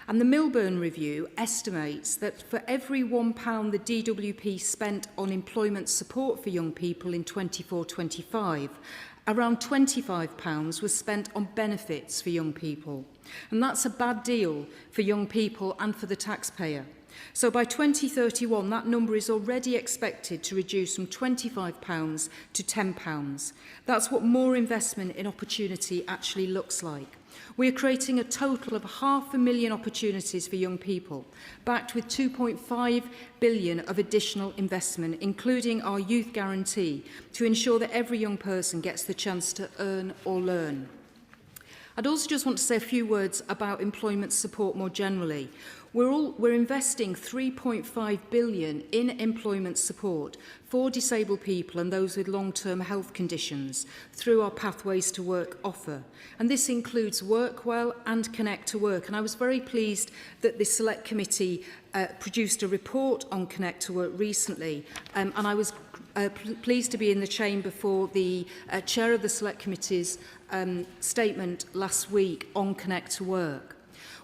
And the Milburn Review estimates that for every £1 the DWP spent on employment support for young people in 24-25, around £25 was spent on benefits for young people. And that's a bad deal for young people and for the taxpayer. So by 2031, that number is already expected to reduce from £25 to £10. That's what more investment in opportunity actually looks like. We are creating a total of 500,000 opportunities for young people, backed with £2.5 billion of additional investment, including our Youth Guarantee, to ensure that every young person gets the chance to earn or learn. I'd also just want to say a few words about employment support more generally. We're investing £3.5 billion in employment support for disabled people and those with long-term health conditions through our Pathways to Work offer. And this includes Workwell and Connect to Work. And I was very pleased that the Select Committee produced a report on Connect to Work recently. And I was pleased to be in the chamber for the chair of the Select Committee's statement last week on Connect to Work.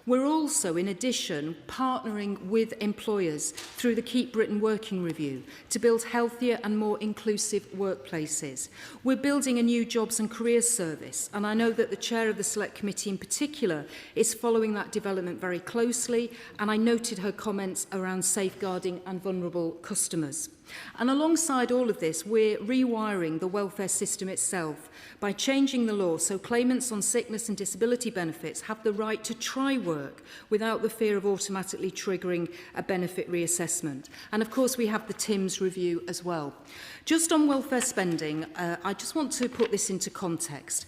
We're also, in addition, partnering with employers through the Keep Britain Working Review to build healthier and more inclusive workplaces. We're building a new jobs and careers service, and I know that the chair of the Select Committee in particular is following that development very closely, and I noted her comments around safeguarding and vulnerable customers. And alongside all of this, we're rewiring the welfare system itself by changing the law so claimants on sickness and disability benefits have the right to try work without the fear of automatically triggering a benefit reassessment. And of course, we have the TIMS review as well. Just on welfare spending, I just want to put this into context.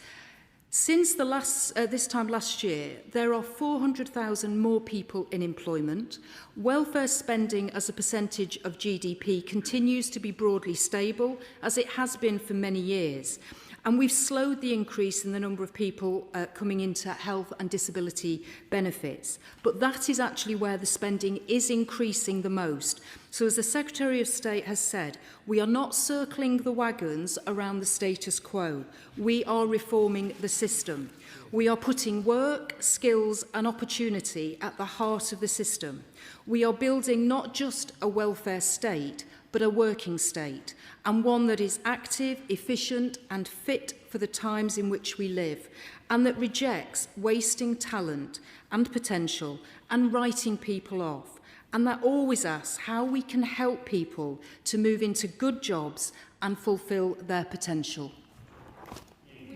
Since this time last year, there are 400,000 more people in employment. Welfare spending as a percentage of GDP continues to be broadly stable, as it has been for many years. And we've slowed the increase in the number of people coming into health and disability benefits. But that is actually where the spending is increasing the most. So as the Secretary of State has said, we are not circling the wagons around the status quo. We are reforming the system. We are putting work, skills and opportunity at the heart of the system. We are building not just a welfare state, but a working state, and one that is active, efficient and fit for the times in which we live, and that rejects wasting talent and potential and writing people off, and that always asks how we can help people to move into good jobs and fulfil their potential.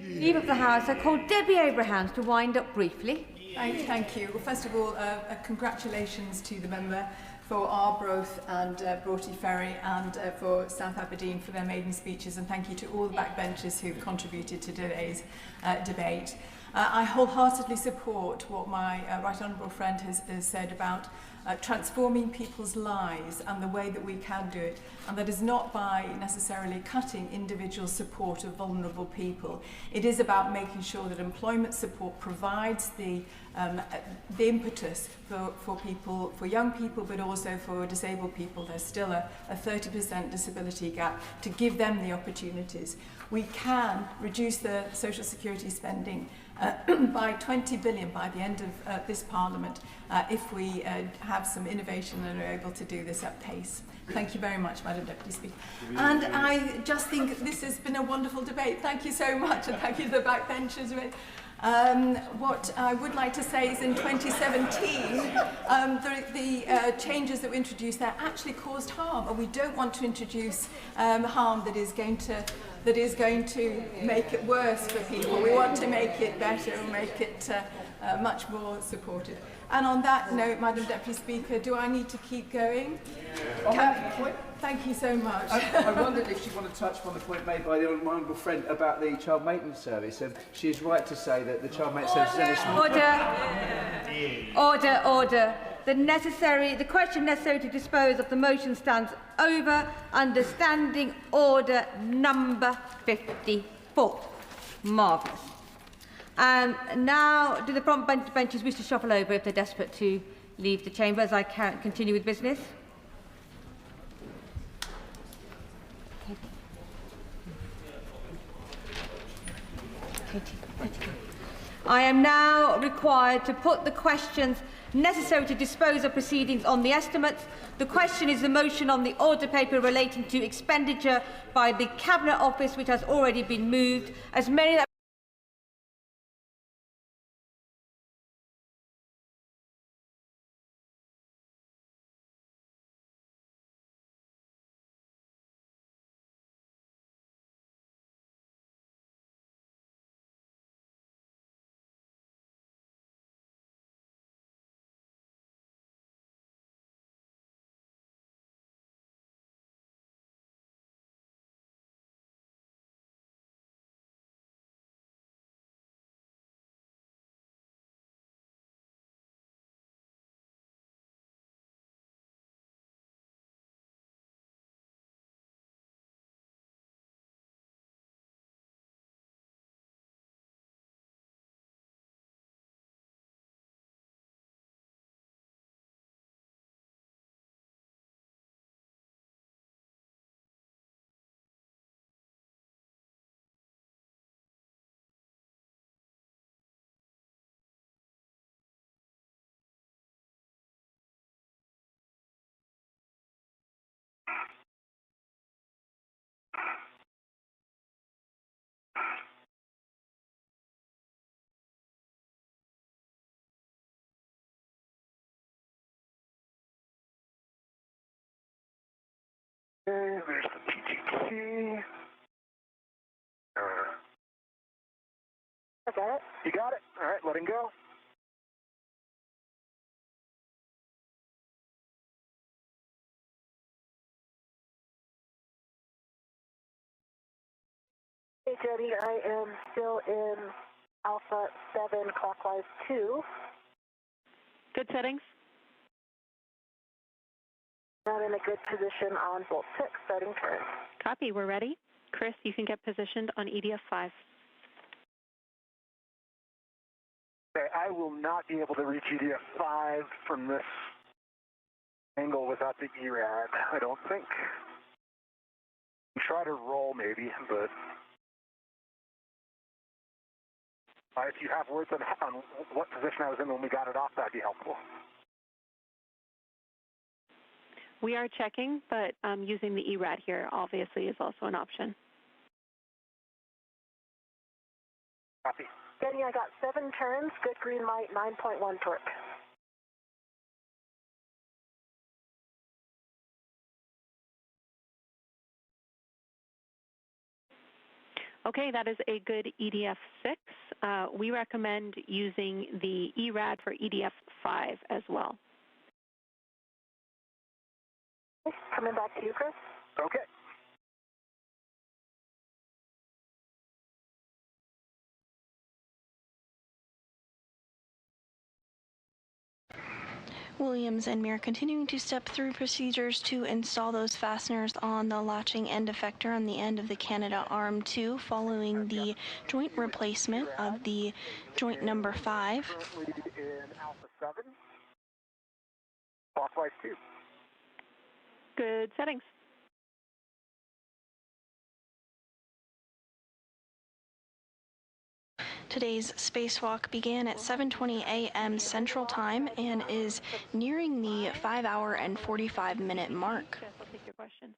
Leader of the House, I call Debbie Abrahams to wind up briefly. Thank you. Well, first of all, congratulations to the member for Arbroath and Broughty Ferry and for South Aberdeen for their maiden speeches, and thank you to all the backbenchers who've contributed to today's debate. I wholeheartedly support what my right honourable friend has said about transforming people's lives and the way that we can do it, and that is not by necessarily cutting individual support of vulnerable people. It is about making sure that employment support provides the impetus for people, for young people, but also for disabled people. There's still a 30% disability gap, to give them the opportunities. We can reduce the social security spending by 20 billion by the end of this Parliament if we have some innovation and are able to do this at pace. Thank you very much, Madam Deputy Speaker. And I just think this has been a wonderful debate. Thank you so much, and thank you to the backbenchers. What I would like to say is in 2017, the changes that were introduced there actually caused harm, and we don't want to introduce harm that is going to make it worse for people. We want to make it better and make it much more supportive. And on that note, Madam Deputy Speaker, do I need to keep going? Thank you so much. I wondered if she'd want to touch upon the point made by the honourable friend about the child maintenance service. She is right to say that the child maintenance service is... Order. The question necessary to dispose of the motion stands over. Understanding order number 54. Marvellous. And now, do the front benches wish to shuffle over if they're desperate to leave the chamber, as I can continue with business? I am now required to put the questions necessary to dispose of proceedings on the estimates. The question is the motion on the order paper relating to expenditure by the Cabinet Office, which has already been moved. As many Okay, there's the PTT. I got it. You got it. All right, let him go. Hey, Jody, I am still in Alpha 7 clockwise 2. Good settings. Not in a good position on Bolt 6, starting turn. Copy, we're ready. Chris, you can get positioned on EDF 5. Okay, I will not be able to reach EDF 5 from this angle without the ERAD, I don't think. Try to roll maybe, but if you have words on what position I was in when we got it off, that'd be helpful. We are checking, but using the ERAD here obviously is also an option. Copy. Getting, I got 7 turns, good green light, 9.1 torque. Okay, that is a good EDF 6. We recommend using the ERAD for EDF 5 as well. Coming back to you, Chris. Okay. Williams and Mir continuing to step through procedures to install those fasteners on the latching end effector on the end of the Canada Arm 2 following the joint replacement of the joint number 5. Currently in Alpha 7, clockwise 2. Good settings. Today's spacewalk began at 7:20 a.m. Central Time and is nearing the 5-hour and 45-minute mark. Yes, I'll take your question.